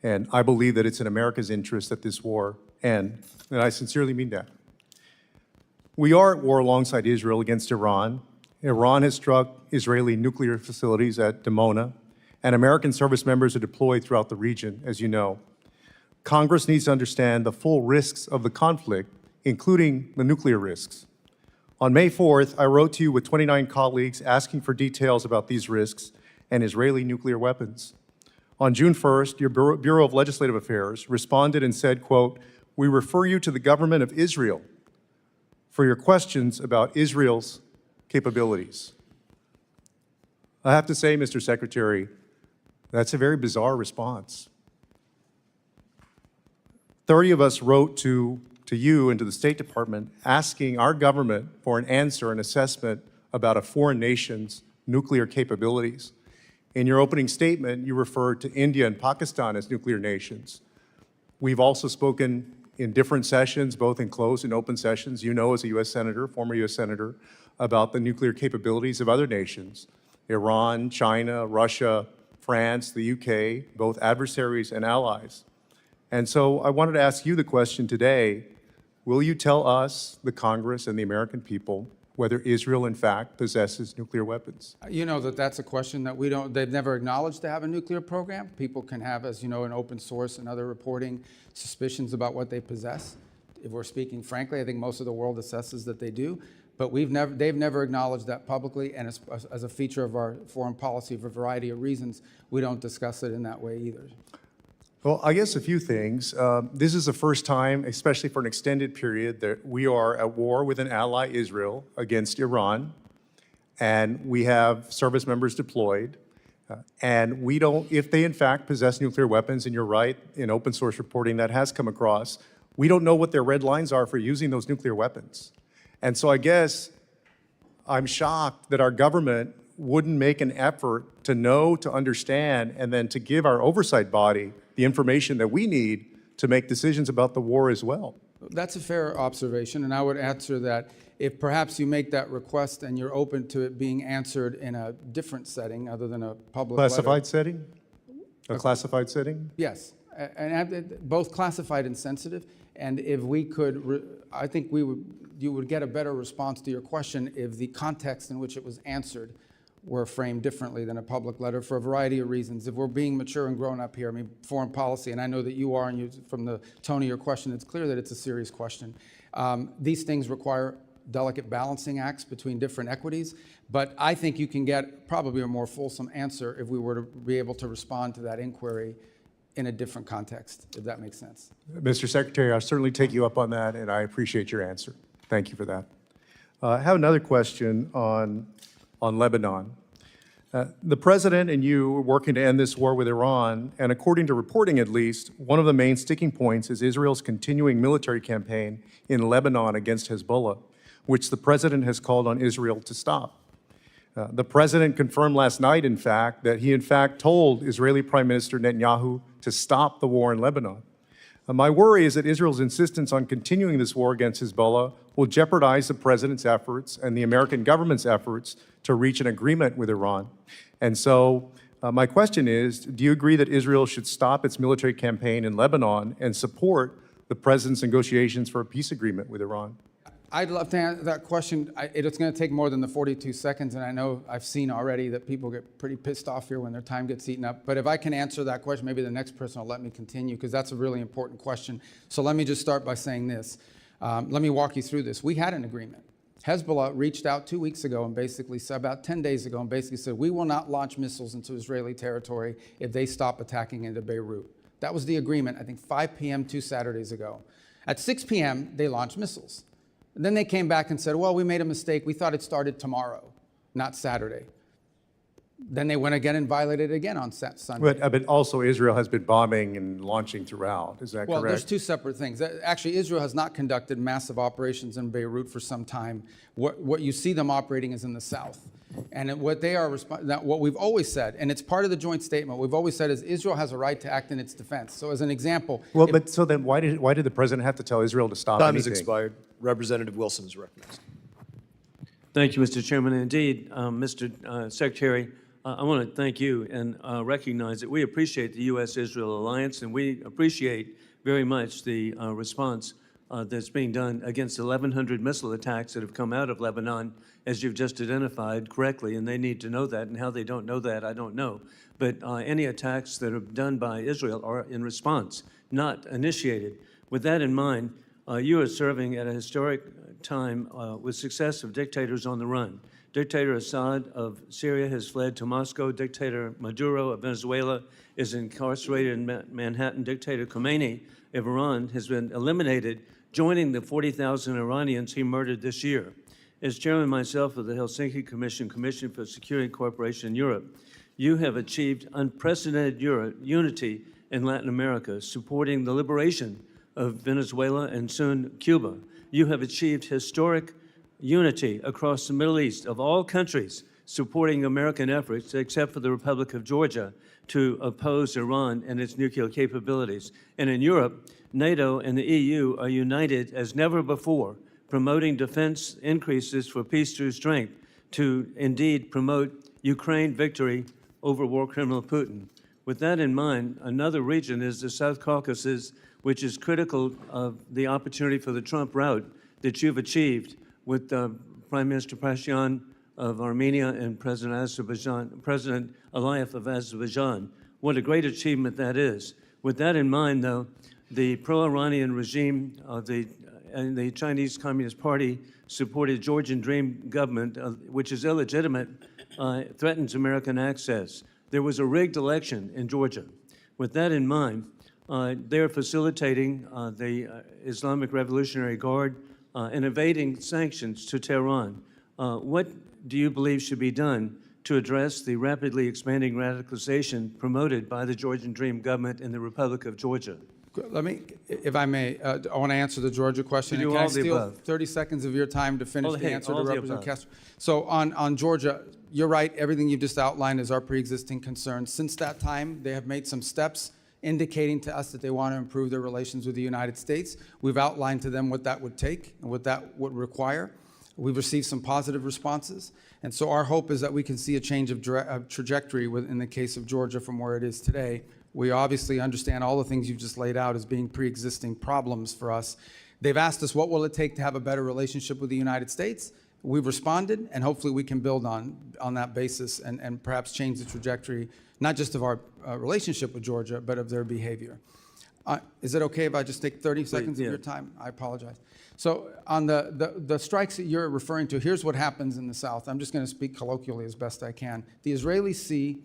and I believe that it's in America's interest that this war end, and I sincerely mean that. We are at war alongside Israel against Iran. Iran has struck Israeli nuclear facilities at Dimona, and American service members are deployed throughout the region, as you know. Congress needs to understand the full risks of the conflict, including the nuclear risks. On May 4th, I wrote to you with 29 colleagues asking for details about these risks and Israeli nuclear weapons. On June 1st, your Bureau of Legislative Affairs responded and said, quote, "We refer you to the government of Israel for your questions about Israel's capabilities." I have to say, Mr. Secretary, that's a very bizarre response. 30 of us wrote to you and to the State Department asking our government for an answer, an assessment about a foreign nation's nuclear capabilities. In your opening statement, you referred to India and Pakistan as nuclear nations. We've also spoken in different sessions, both in closed and open sessions, you know, as a U.S. Senator, former U.S. Senator, about the nuclear capabilities of other nations, Iran, China, Russia, France, the UK, both adversaries and allies. And so I wanted to ask you the question today, will you tell us, the Congress and the American people, whether Israel in fact possesses nuclear weapons? You know that that's a question that they've never acknowledged to have a nuclear program. People can have, as you know, in open source and other reporting, suspicions about what they possess. If we're speaking frankly, I think most of the world assesses that they do, but they've never acknowledged that publicly, and as a feature of our foreign policy for a variety of reasons, we don't discuss it in that way either. Well, I guess a few things. This is the first time, especially for an extended period, that we are at war with an ally, Israel, against Iran, and we have service members deployed. And we don't, if they in fact possess nuclear weapons, and you're right, in open source reporting that has come across, we don't know what their red lines are for using those nuclear weapons. And so I guess I'm shocked that our government wouldn't make an effort to know, to understand, and then to give our oversight body the information that we need to make decisions about the war as well. That's a fair observation, and I would answer that if perhaps you make that request and you're open to it being answered in a different setting other than a public Classified letter. setting? A classified setting? Yes, and both classified and sensitive. And if we could, I think you would get a better response to your question if the context in which it was answered were framed differently than a public letter for a variety of reasons. If we're being mature and grown up here, I mean, foreign policy, and I know that you are, and from the tone of your question, it's clear that it's a serious question. These things require delicate balancing acts between different equities, but I think you can get probably a more fulsome answer if we were to be able to respond to that inquiry in a different context, if that makes sense. Mr. Secretary, I'll certainly take you up on that, and I appreciate your answer. Thank you for that. I have another question on Lebanon. The President and you are working to end this war with Iran, and according to reporting at least, one of the main sticking points is Israel's continuing military campaign in Lebanon against Hezbollah, which the President has called on Israel to stop. The President confirmed last night, in fact, that he in fact told Israeli Prime Minister Netanyahu to stop the war in Lebanon. My worry is that Israel's insistence on continuing this war against Hezbollah will jeopardize the President's efforts and the American government's efforts to reach an agreement with Iran. And so my question is, do you agree that Israel should stop its military campaign in Lebanon and support the President's negotiations for a peace agreement with Iran? I'd love to answer that question. It's going to take more than the 42 seconds, and I know I've seen already that people get pretty pissed off here when their time gets eaten up. But if I can answer that question, maybe the next person will let me continue, because that's a really important question. So let me just start by saying this. Let me walk you through this. We had an agreement. Hezbollah reached out 2 weeks ago and basically said, about 10 days ago, and basically said, we will not launch missiles into Israeli territory if they stop attacking into Beirut. That was the agreement, I think 5 p.m. 2 Saturdays ago. At 6 p.m., they launched missiles. And then they came back and said, well, we made a mistake. We thought it started tomorrow, not Saturday. Then they went again and violated it again on Sunday. But also Israel has been bombing and launching throughout. Is that Well, there's correct? two separate things. Actually, Israel has not conducted massive operations in Beirut for some time. What you see them operating is in the south. And what they are, what we've always said, and it's part of the joint statement, we've always said is Israel has a right to act in its defense. So as an example, Well, but so then why did the president have to tell Israel to stop Time has anything? expired. Representative Wilson is recognized. Thank you, Mr. Chairman. Indeed, Mr. Secretary, I want to thank you and recognize that we appreciate the U.S.-Israel alliance, and we appreciate very much the response that's being done against 1,100 missile attacks that have come out of Lebanon, as you've just identified correctly, and they need to know that, and how they don't know that, I don't know. But any attacks that are done by Israel are in response, not initiated. With that in mind, you are serving at a historic time with success of dictators on the run. Dictator Assad of Syria has fled to Moscow. Dictator Maduro of Venezuela is incarcerated in Manhattan. Dictator Khomeini of Iran has been eliminated, joining the 40,000 Iranians he murdered this year. As chairman myself of the Helsinki Commission for Security and Cooperation in Europe, you have achieved unprecedented unity in Latin America, supporting the liberation of Venezuela and soon Cuba. You have achieved historic unity across the Middle East of all countries supporting American efforts, except for the Republic of Georgia, to oppose Iran and its nuclear capabilities. And in Europe, NATO and the EU are united as never before, promoting defense increases for peace through strength to indeed promote Ukraine victory over war criminal Putin. With that in mind, another region is the South Caucasus, which is critical of the opportunity for the Trump route that you've achieved with Prime Minister Pashinyan of Armenia and President Aliyev of Azerbaijan. What a great achievement that is. With that in mind, though, the pro-Iranian regime and the Chinese Communist Party supported Georgian Dream government, which is illegitimate, threatens American access. There was a rigged election in Georgia. With that in mind, they're facilitating the Islamic Revolutionary Guard and evading sanctions to Tehran. What do you believe should be done to address the rapidly expanding radicalization promoted by the Georgian Dream government in the Republic of Georgia? Let me, if I may, I want to answer the Georgia question. You do Can I all the steal above. 30 seconds of your time to finish the answer to all the Representative above. Castro? So on Georgia, you're right. Everything you've just outlined is our pre-existing concerns. Since that time, they have made some steps indicating to us that they want to improve their relations with the United States. We've outlined to them what that would take and what that would require. We've received some positive responses. And so our hope is that we can see a change of trajectory in the case of Georgia from where it is today. We obviously understand all the things you've just laid out as being pre-existing problems for us. They've asked us, what will it take to have a better relationship with the United States? We've responded, and hopefully we can build on that basis and perhaps change the trajectory, not just of our relationship with Georgia, but of their behavior. Is it okay if I just take 30 seconds of your time? I apologize. So on the strikes that you're referring to, here's what happens in the South. I'm just going to speak colloquially as best I can. The Israelis see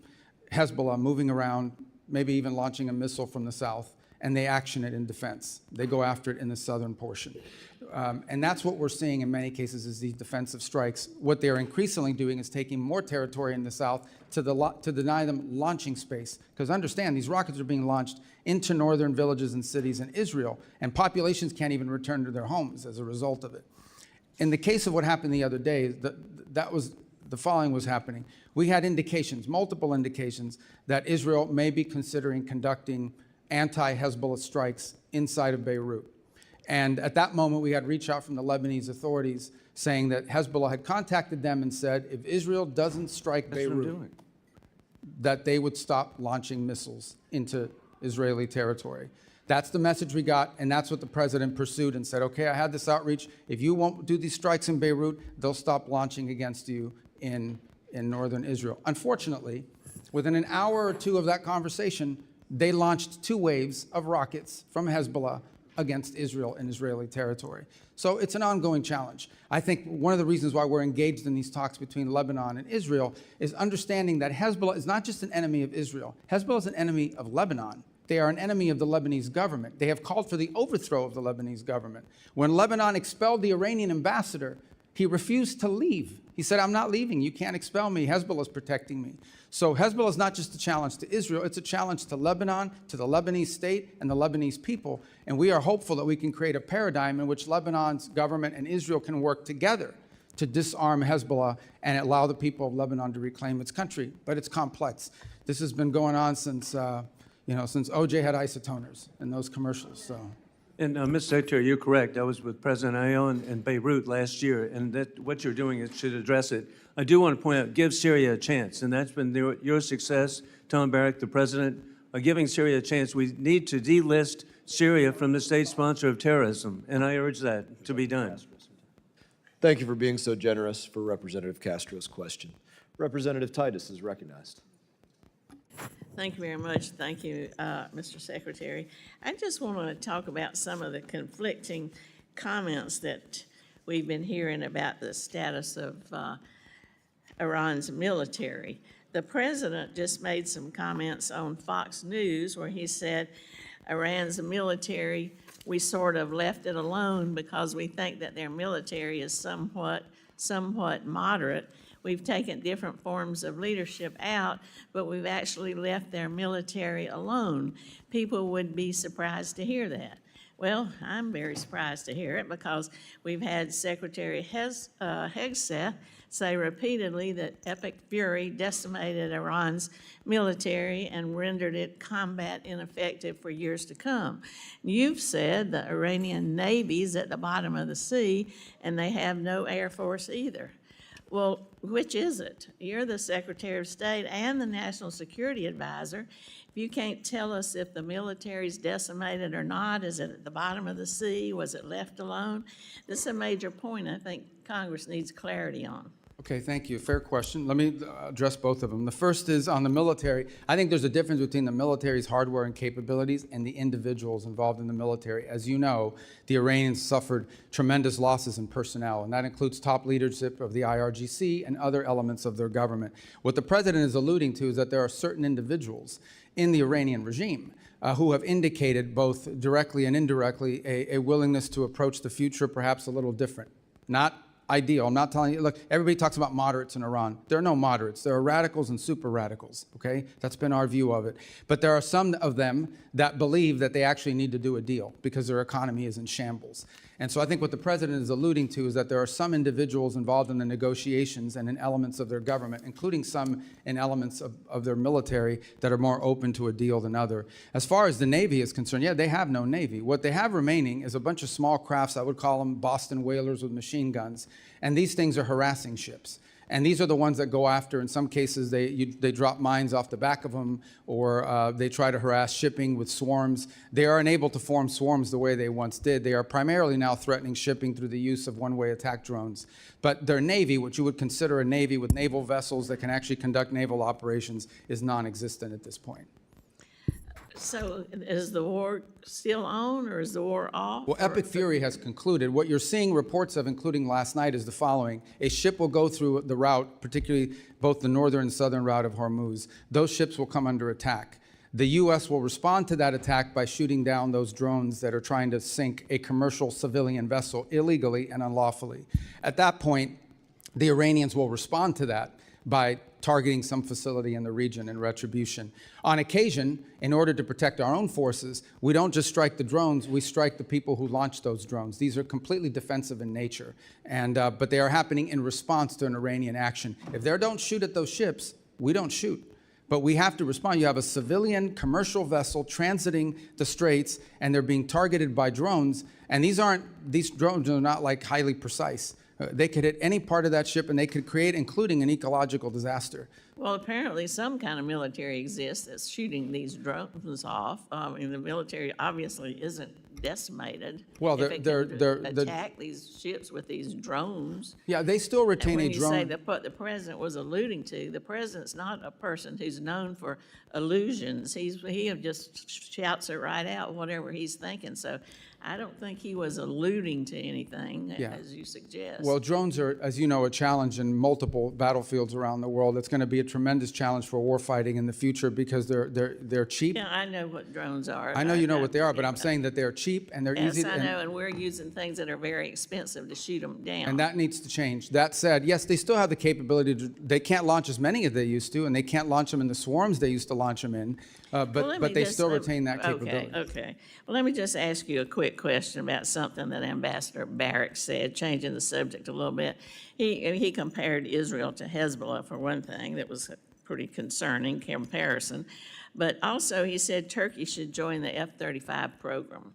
Hezbollah moving around, maybe even launching a missile from the south, and they action it in defense. They go after it in the southern portion. And that's what we're seeing in many cases is these defensive strikes. What they're increasingly doing is taking more territory in the south to deny them launching space. Because understand, these rockets are being launched into northern villages and cities in Israel, and populations can't even return to their homes as a result of it. In the case of what happened the other day, the following was happening. We had indications, multiple indications, that Israel may be considering conducting anti-Hezbollah strikes inside of Beirut. And at that moment, we had reach out from the Lebanese authorities saying that Hezbollah had contacted them and said, if Israel doesn't strike Beirut, that they would stop launching missiles into Israeli territory. That's the message we got, and that's what the president pursued and said, okay, I had this outreach. If you won't do these strikes in Beirut, they'll stop launching against you in northern Israel. Unfortunately, within an hour or two of that conversation, they launched 2 waves of rockets from Hezbollah against Israel in Israeli territory. So it's an ongoing challenge. I think one of the reasons why we're engaged in these talks between Lebanon and Israel is understanding that Hezbollah is not just an enemy of Israel. Hezbollah is an enemy of Lebanon. They are an enemy of the Lebanese government. They have called for the overthrow of the Lebanese government. When Lebanon expelled the Iranian ambassador, He refused to leave. He said, I'm not leaving. You can't expel me. Hezbollah's protecting me. So Hezbollah is not just a challenge to Israel, it's a challenge to Lebanon, to the Lebanese state and the Lebanese people. And we are hopeful that we can create a paradigm in which Lebanon's government and Israel can work together to disarm Hezbollah and allow the people of Lebanon to reclaim its country. But it's complex. This has been going on since, since OJ had isotoners and those commercials. So. And Mr. Secretary, you're correct. I was with President Aoun in Beirut last year, and that what you're doing is should address it. I do want to point out, give Syria a chance, and that's been your success, Tom Barrack, the president, giving Syria a chance. We need to delist Syria from the state sponsor of terrorism, and I urge that to be done. Thank you for being so generous for Representative Castro's question. Representative Titus is recognized. Thank you very much. Thank you, Mr. Secretary. I just want to talk about some of the conflicting comments that we've been hearing about the status of Iran's military. The president just made some comments on Fox News where he said Iran's military, we sort of left it alone because we think that their military is somewhat moderate. We've taken different forms of leadership out, but we've actually left their military alone. People would be surprised to hear that. Well, I'm very surprised to hear it because we've had Secretary Hegseth say repeatedly that Epic Fury decimated Iran's military and rendered it combat ineffective for years to come. You've said the Iranian Navy's at the bottom of the sea and they have no Air Force either. Well, which is it? You're the Secretary of State and the National Security Advisor. If you can't tell us if the military's decimated or not, is it at the bottom of the sea? Was it left alone? This is a major point I think Congress needs clarity on. Okay, thank you. Fair question. Let me address both of them. The first is on the military. I think there's a difference between the military's hardware and capabilities and the individuals involved in the military. As you know, the Iranians suffered tremendous losses in personnel, and that includes top leadership of the IRGC and other elements of their government. What the president is alluding to is that there are certain individuals in the Iranian regime who have indicated both directly and indirectly a willingness to approach the future perhaps a little different. Not ideal. I'm not telling you, look, everybody talks about moderates in Iran. There are no moderates. There are radicals and super radicals, okay? That's been our view of it. But there are some of them that believe that they actually need to do a deal because their economy is in shambles. And so I think what the president is alluding to is that there are some individuals involved in the negotiations and in elements of their government, including some in elements of their military that are more open to a deal than other. As far as the Navy is concerned, yeah, they have no Navy. What they have remaining is a bunch of small crafts, I would call them Boston whalers with machine guns. And these things are harassing ships. And these are the ones that go after, in some cases, they drop mines off the back of them, or they try to harass shipping with swarms. They are unable to form swarms the way they once did. They are primarily now threatening shipping through the use of one-way attack drones. But their Navy, which you would consider a Navy with naval vessels that can actually conduct naval operations, is non-existent at this point. So is the war still on or is the war off? Well, Epic Fury has concluded. What you're seeing reports of, including last night, is the following. A ship will go through the route, particularly both the northern and southern route of Hormuz. Those ships will come under attack. The U.S. will respond to that attack by shooting down those drones that are trying to sink a commercial civilian vessel illegally and unlawfully. At that point, the Iranians will respond to that by targeting some facility in the region in retribution. On occasion, in order to protect our own forces, we don't just strike the drones, we strike the people who launch those drones. These are completely defensive in nature, but they are happening in response to an Iranian action. If they don't shoot at those ships, we don't shoot. But we have to respond. You have a civilian commercial vessel transiting the straits, and they're being targeted by drones, and these drones are not like highly precise. They could hit any part of that ship and they could create, including an ecological disaster. Well, apparently some kind of military exists that's shooting these drones off. The military obviously isn't decimated. Well, if it can attack these ships with these drones. Yeah, they still retain a And drone. when you say that what the president was alluding to, the president's not a person who's known for illusions. He just shouts it right out, whatever he's thinking. So I don't think he was alluding to anything, as you suggest. Well, drones are, as you know, a challenge in multiple battlefields around the world. It's going to be a tremendous challenge for warfighting in the future because they're cheap. Yeah, I know what drones are. I know you know what they are, but I'm saying that they're cheap. cheap and they're Yes, easy. I know, and we're using things that are very expensive to shoot them down. And that needs to change. That said, yes, they still have the capability to, they can't launch as many as they used to, and they can't launch them in the swarms they used to launch them in, Well, let me but they just- still retain that capability. Okay. Well, let me just ask you a quick question about something that Ambassador Barrack said, changing the subject a little bit. He compared Israel to Hezbollah, for one thing. That was a pretty concerning comparison. But also, he said Turkey should join the F-35 program.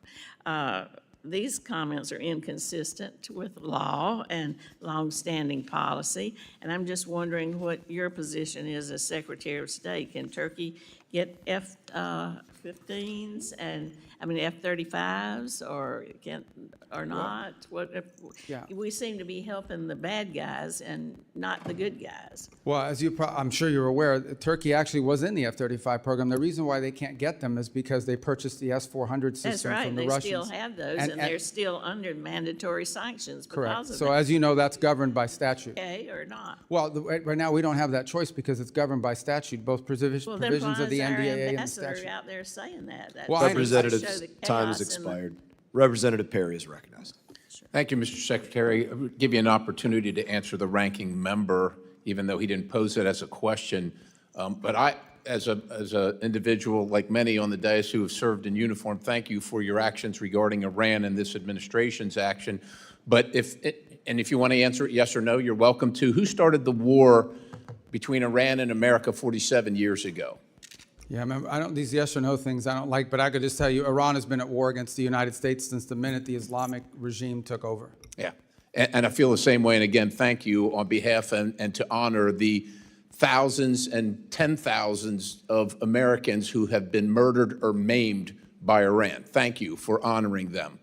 These comments are inconsistent with law and longstanding policy, and I'm just wondering what your position is as Secretary of State. Can Turkey get F-15s and, F-35s, or not? What if, Yeah. we seem to be helping the bad guys and not the good guys. Well, as I'm sure you're aware, Turkey actually was in the F-35 program. The reason why they can't get them is because they purchased the S-400 system That's right, from the they Russians. still have those, and they're still under mandatory sanctions Correct. because of So that. as you know, that's governed by statute. Okay, or not? Well, right now, we don't have that choice because it's governed by statute, both Well, then provisions why of the is our NDAA and the ambassador statute. out there saying that? That Well, I- seems to show Representative's the time has chaos in the- expired. Representative Perry is recognized. Thank you, Mr. Secretary. I would give you an opportunity to answer the ranking member, even though he didn't pose it as a question. But I, as a individual like many on the dais who have served in uniform, thank you for your actions regarding Iran and this administration's action. But if you want to answer it yes or no, you're welcome to. Who started the war between Iran and America 47 years ago? Yeah, I don't, these yes or no things I don't like, but I could just tell you, Iran has been at war against the United States since the minute the Islamic regime took over. Yeah, and I feel the same way. And again, thank you on behalf and to honor the thousands and 10,000s of Americans who have been murdered or maimed by Iran. Thank you for honoring them.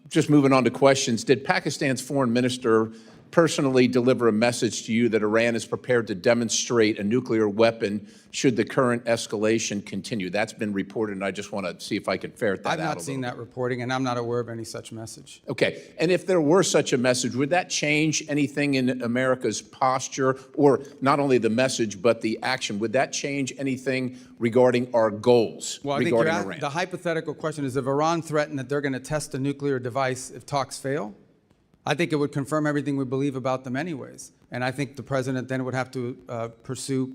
Just moving on to questions, did Pakistan's foreign minister personally deliver a message to you that Iran is prepared to demonstrate a nuclear weapon should the current escalation continue? That's been reported, and I just want to see if I can ferret that out I've a not little seen bit. that reporting, and I'm not aware of any such message. Okay, and if there were such a message, would that change anything in America's posture, or not only the message, but the action? Would that change anything regarding our goals Well, I think regarding Iran? the hypothetical question is if Iran threatened that they're going to test a nuclear device if talks fail, I think it would confirm everything we believe about them anyways. And I think the president then would have to pursue,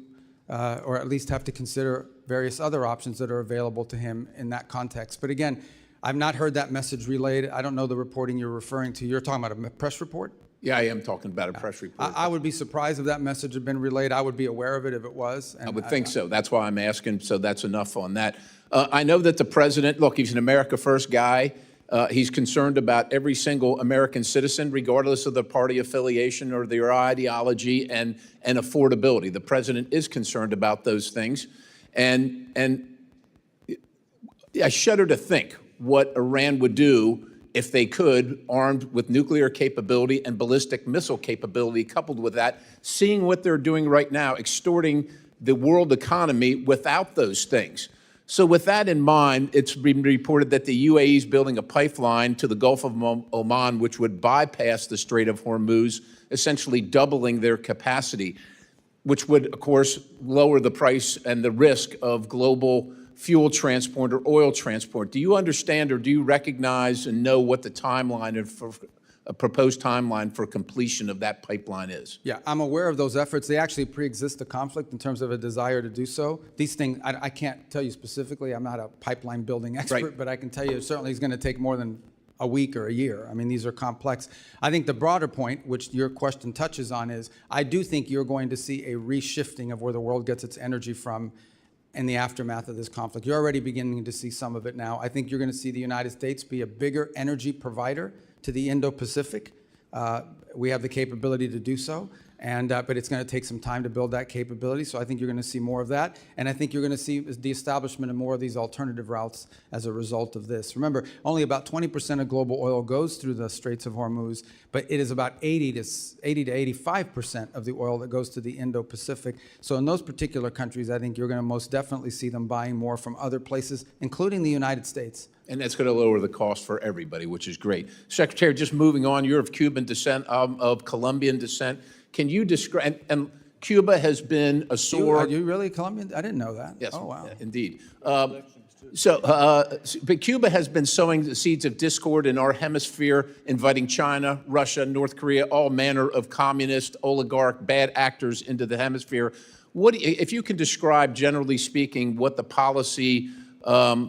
or at least have to consider various other options that are available to him in that context. But again, I've not heard that message relayed. I don't know the reporting you're referring to. You're talking about a press report? Yeah, I am talking about a press report. I would be surprised if that message had been relayed. I would be aware of it if it was. I would think so. That's why I'm asking, so that's enough on that. I know that the president, look, he's an America First guy. He's concerned about every single American citizen, regardless of their party affiliation or their ideology and affordability. The president is concerned about those things. And I shudder to think what Iran would do if they could, armed with nuclear capability and ballistic missile capability, coupled with that, seeing what they're doing right now, extorting the world economy without those things. So with that in mind, it's been reported that the UAE is building a pipeline to the Gulf of Oman, which would bypass the Strait of Hormuz, essentially doubling their capacity, which would, of course, lower the price and the risk of global fuel transport or oil transport. Do you understand or do you recognize and know what the timeline for a proposed timeline for completion of that pipeline is? Yeah, I'm aware of those efforts. They actually pre-exist the conflict in terms of a desire to do so. These things, I can't tell you specifically. I'm not a pipeline building expert, Right. but I can tell you it certainly is going to take more than a week or a year. I mean, these are complex. I think the broader point, which your question touches on, is I do think you're going to see a reshifting of where the world gets its energy from in the aftermath of this conflict. You're already beginning to see some of it now. I think you're going to see the United States be a bigger energy provider to the Indo-Pacific. We have the capability to do so, but it's going to take some time to build that capability. So I think you're going to see more of that. And I think you're going to see the establishment of more of these alternative routes as a result of this. Remember, only about 20% of global oil goes through the Straits of Hormuz, but it is about 80 to 85% of the oil that goes to the Indo-Pacific. So in those particular countries, I think you're going to most definitely see them buying more from other places, including the United States. And that's going to lower the cost for everybody, which is great. Secretary, just moving on, you're of Cuban descent, of Colombian descent. Can you describe, and Cuba has been a sore... Are you really Colombian? I didn't know that. Yes, Oh, wow. indeed. But Cuba has been sowing the seeds of discord in our hemisphere, inviting China, Russia, North Korea, all manner of communist, oligarch, bad actors into the hemisphere. If you can describe, generally speaking, what the policy where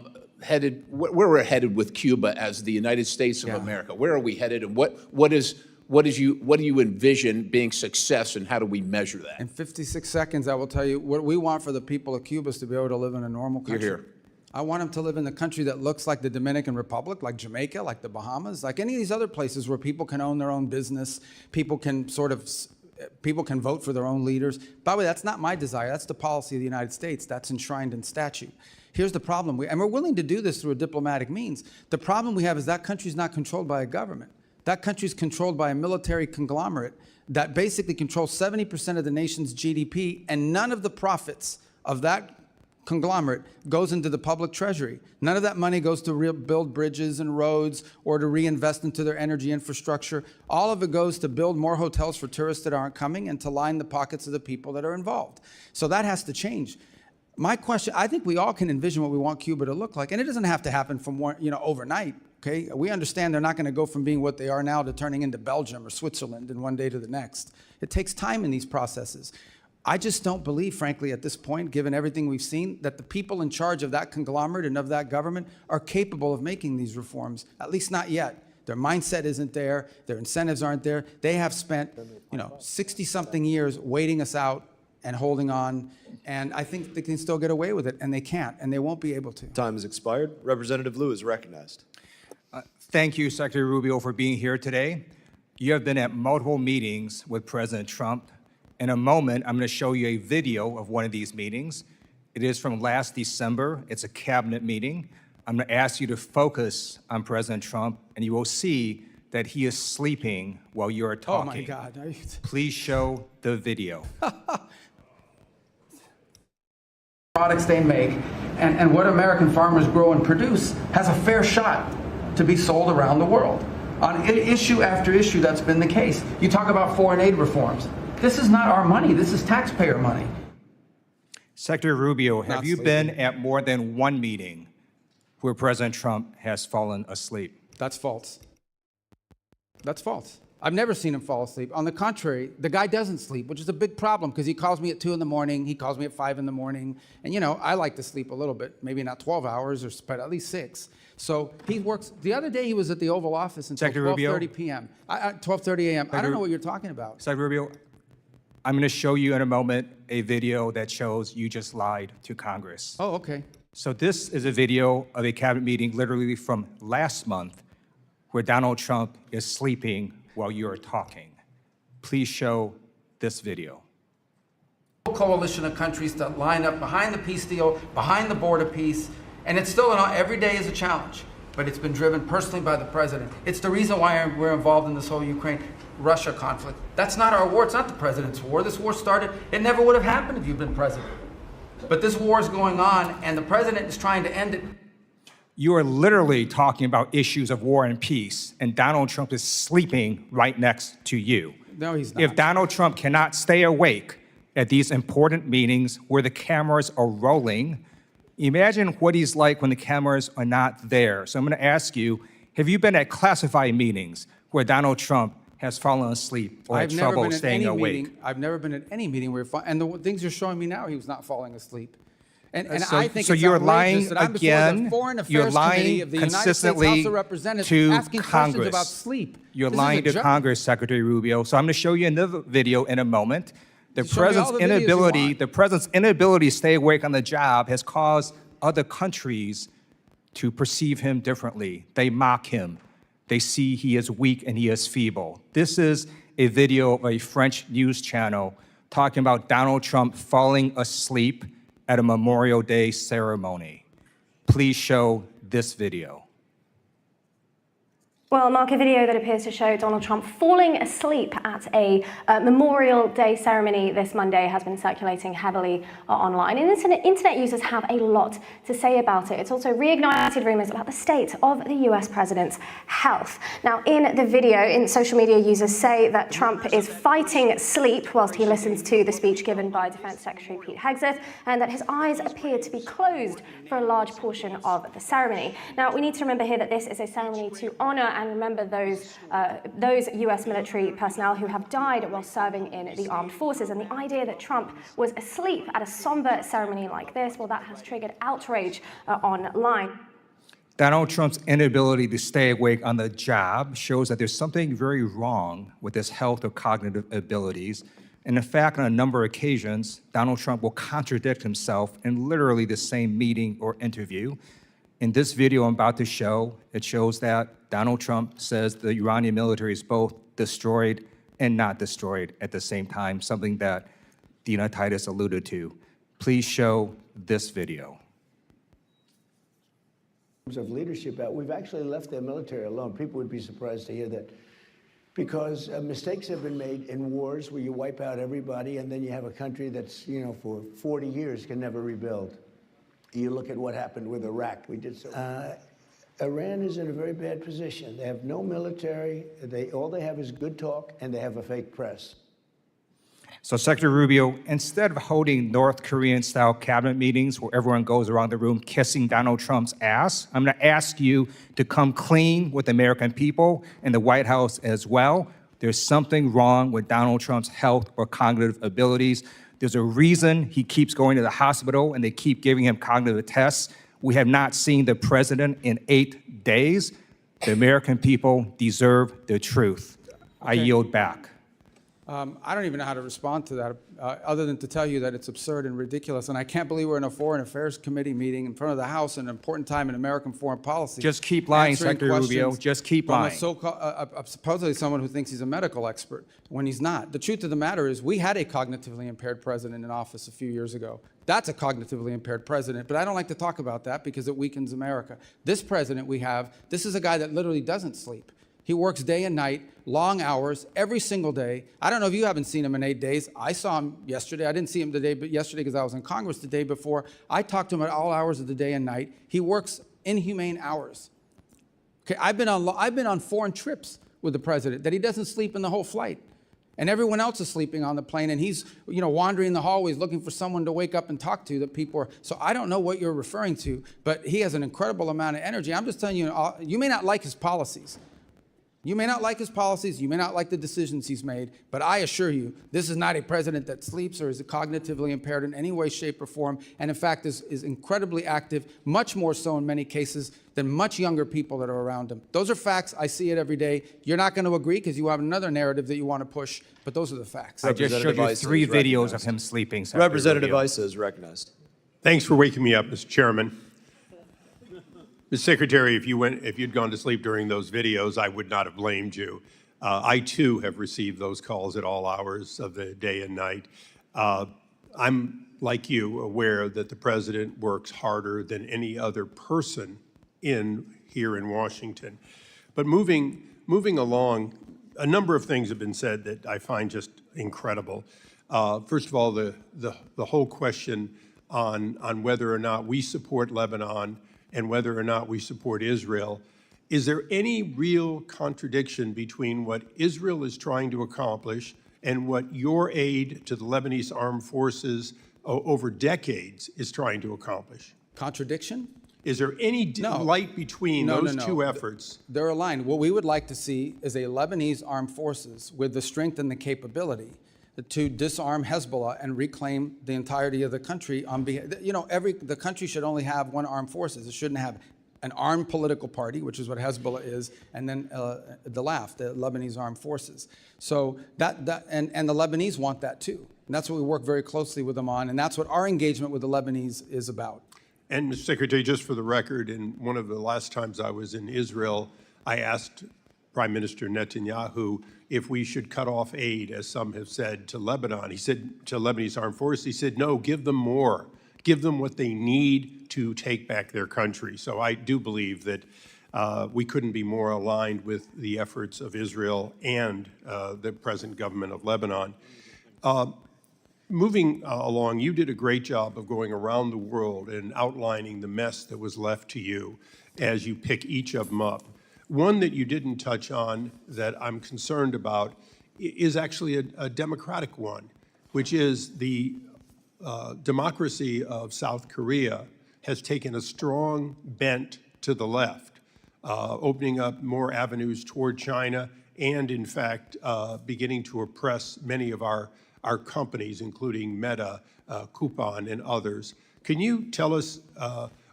we're headed with Cuba as the United States of America, where are we headed, and what do you envision being success, and how do we measure that? In 56 seconds, I will tell you what we want for the people of Cuba is to be able to live in a normal country. You're here. I want them to live in a country that looks like the Dominican Republic, like Jamaica, like the Bahamas, like any of these other places where people can own their own business, people can vote for their own leaders. By the way, that's not my desire. That's the policy of the United States. That's enshrined in statute. Here's the problem, and we're willing to do this through a diplomatic means. The problem we have is that country's not controlled by a government. That country's controlled by a military conglomerate that basically controls 70% of the nation's GDP, and none of the profits of that conglomerate goes into the public treasury. None of that money goes to build bridges and roads or to reinvest into their energy infrastructure. All of it goes to build more hotels for tourists that aren't coming and to line the pockets of the people that are involved. So that has to change. My question, I think we all can envision what we want Cuba to look like, and it doesn't have to happen from overnight. Okay, we understand they're not going to go from being what they are now to turning into Belgium or Switzerland in one day to the next. It takes time in these processes. I just don't believe, frankly, at this point, given everything we've seen, that the people in charge of that conglomerate and of that government are capable of making these reforms, at least not yet. Their mindset isn't there. Their incentives aren't there. They have spent, 60-something years waiting us out and holding on, and I think they can still get away with it, and they can't, and they won't be able to. Time has expired. Representative Lieu is recognized. Thank you, Secretary Rubio, for being here today. You have been at multiple meetings with President Trump. In a moment, I'm going to show you a video of one of these meetings. It is from last December. It's a cabinet meeting. I'm going to ask you to focus on President Trump, and you will see that he is sleeping while you are talking. Oh, my God. Please show the video. Products they make and what American farmers grow and produce has a fair shot to be sold around the world. On issue after issue, that's been the case. You talk about foreign aid reforms. This is not our money. This is taxpayer money. Secretary Rubio, have you been at more than one meeting where President Trump has fallen asleep? That's false. That's false. I've never seen him fall asleep. On the contrary, the guy doesn't sleep, which is a big problem because he calls me at 2 in the morning, he calls me at 5 in the morning, and I like to sleep a little bit, maybe not 12 hours, but at least 6. So he works. The other day he was at the Oval Office until 12:30 p.m. 12:30 a.m. I don't know what you're talking about. Secretary Rubio, I'm going to show you in a moment a video that shows you just lied to Congress. Oh, okay. So this is a video of a cabinet meeting literally from last month where Donald Trump is sleeping while you're talking. Please show this video. Coalition of countries that line up behind the peace deal, behind the border peace, and it's still every day is a challenge, but it's been driven personally by the president. It's the reason why we're involved in this whole Ukraine-Russia conflict. That's not our war. It's not the president's war. This war started. It never would have happened if you'd been president. But this war is going on, and the president is trying to end it. You are literally talking about issues of war and peace, and Donald Trump is sleeping right next to you. No, he's not. If Donald Trump cannot stay awake at these important meetings where the cameras are rolling, imagine what he's like when the cameras are not there. So I'm going to ask you, have you been at classified meetings where Donald Trump has fallen asleep or had trouble staying awake? I've never been at any meeting where, and the things you're showing me now, he was not falling asleep. And So- I think so it's you're outrageous lying that I'm before again. the Foreign Affairs You're lying Committee of the United States consistently House of Representatives to asking Congress. questions about sleep. You're This is a lying to joke. Congress, Secretary Rubio. So I'm going to show you another video in a moment. The Show me all president's the videos you inability, want. the president's inability to stay awake on the job has caused other countries to perceive him differently. They mock him. They see he is weak and he is feeble. This is a video of a French news channel talking about Donald Trump falling asleep at a Memorial Day ceremony. Please show this video. Well, Mark, a video that appears to show Donald Trump falling asleep at a Memorial Day ceremony this Monday has been circulating heavily online. And internet users have a lot to say about it. It's also reignited rumors about the state of the US president's health. Now, in the video, social media users say that Trump is fighting sleep whilst he listens to the speech given by Defense Secretary Pete Hegseth, and that his eyes appear to be closed for a large portion of the ceremony. Now, we need to remember here that this is a ceremony to honor and remember those US military personnel who have died while serving in the armed forces. And the idea that Trump was asleep at a somber ceremony like this, well, that has triggered outrage online. Donald Trump's inability to stay awake on the job shows that there's something very wrong with his health or cognitive abilities. And in fact, on a number of occasions, Donald Trump will contradict himself in literally the same meeting or interview. In this video I'm about to show, it shows that Donald Trump says the Iranian military is both destroyed and not destroyed at the same time, something that Dina Titus alluded to. Please show this video. Of leadership out, we've actually left their military alone. People would be surprised to hear that, because mistakes have been made in wars where you wipe out everybody and then you have a country that's, for 40 years can never rebuild. You look at what happened with Iraq. We did so. Iran is in a very bad position. They have no military. All they have is good talk, and they have a fake press. So Secretary Rubio, instead of holding North Korean-style cabinet meetings where everyone goes around the room kissing Donald Trump's ass, I'm going to ask you to come clean with the American people and the White House as well. There's something wrong with Donald Trump's health or cognitive abilities. There's a reason he keeps going to the hospital and they keep giving him cognitive tests. We have not seen the president in 8 days. The American people deserve the truth. I yield back. I don't even know how to respond to that, other than to tell you that it's absurd and ridiculous. And I can't believe we're in a Foreign Affairs Committee meeting in front of the House at an important time in American foreign policy. Just keep lying, answering Secretary Rubio. questions Just keep from lying. Supposedly someone who thinks he's a medical expert when he's not. The truth of the matter is we had a cognitively impaired president in office a few years ago. That's a cognitively impaired president, but I don't like to talk about that because it weakens America. This president we have, this is a guy that literally doesn't sleep. He works day and night, long hours, every single day. I don't know if you haven't seen him in 8 days. I saw him yesterday. I didn't see him today, but yesterday because I was in Congress the day before. I talked to him at all hours of the day and night. He works inhumane hours. Okay, I've been on foreign trips with the president that he doesn't sleep in the whole flight. And everyone else is sleeping on the plane, and he's wandering the hallways looking for someone to wake up and talk to that people are. So I don't know what you're referring to, but he has an incredible amount of energy. I'm just telling you, you may not like his policies. You may not like his policies, you may not like the decisions he's made, but I assure you, this is not a president that sleeps or is cognitively impaired in any way, shape, or form, and in fact is incredibly active, much more so in many cases than much younger people that are around him. Those are facts. I see it every day. You're not going to agree because you have another narrative that you want to push, but those are the facts. I just showed you 3 videos of him sleeping, Secretary Representative Rubio. Issa is recognized. Thanks for waking me up, Mr. Chairman. Mr. Secretary, if you'd gone to sleep during those videos, I would not have blamed you. I too have received those calls at all hours of the day and night. I'm, like you, aware that the president works harder than any other person here in Washington. But moving along, a number of things have been said that I find just incredible. First of all, the whole question on whether or not we support Lebanon and whether or not we support Israel. Is there any real contradiction between what Israel is trying to accomplish and what your aid to the Lebanese armed forces over decades is trying to accomplish? Contradiction? Is there any light between those two efforts? They're aligned. What we would like to see is a Lebanese armed forces with the strength and the capability to disarm Hezbollah and reclaim the entirety of the country on behalf. The country should only have one armed forces. It shouldn't have an armed political party, which is what Hezbollah is, and then the LAF, the Lebanese Armed Forces. So and the Lebanese want that too. And that's what we work very closely with them on, and that's what our engagement with the Lebanese is about. And Mr. Secretary, just for the record, in one of the last times I was in Israel, I asked Prime Minister Netanyahu if we should cut off aid, as some have said, to Lebanon. He said, to Lebanese armed forces, he said, no, give them more. Give them what they need to take back their country. So I do believe that We couldn't be more aligned with the efforts of Israel and the present government of Lebanon. Moving along, you did a great job of going around the world and outlining the mess that was left to you as you pick each of them up. One that you didn't touch on that I'm concerned about is actually a democratic one, which is the democracy of South Korea has taken a strong bent to the left, opening up more avenues toward China and, in fact, beginning to oppress many of our companies, including Meta, Coupon, and others. Can you tell us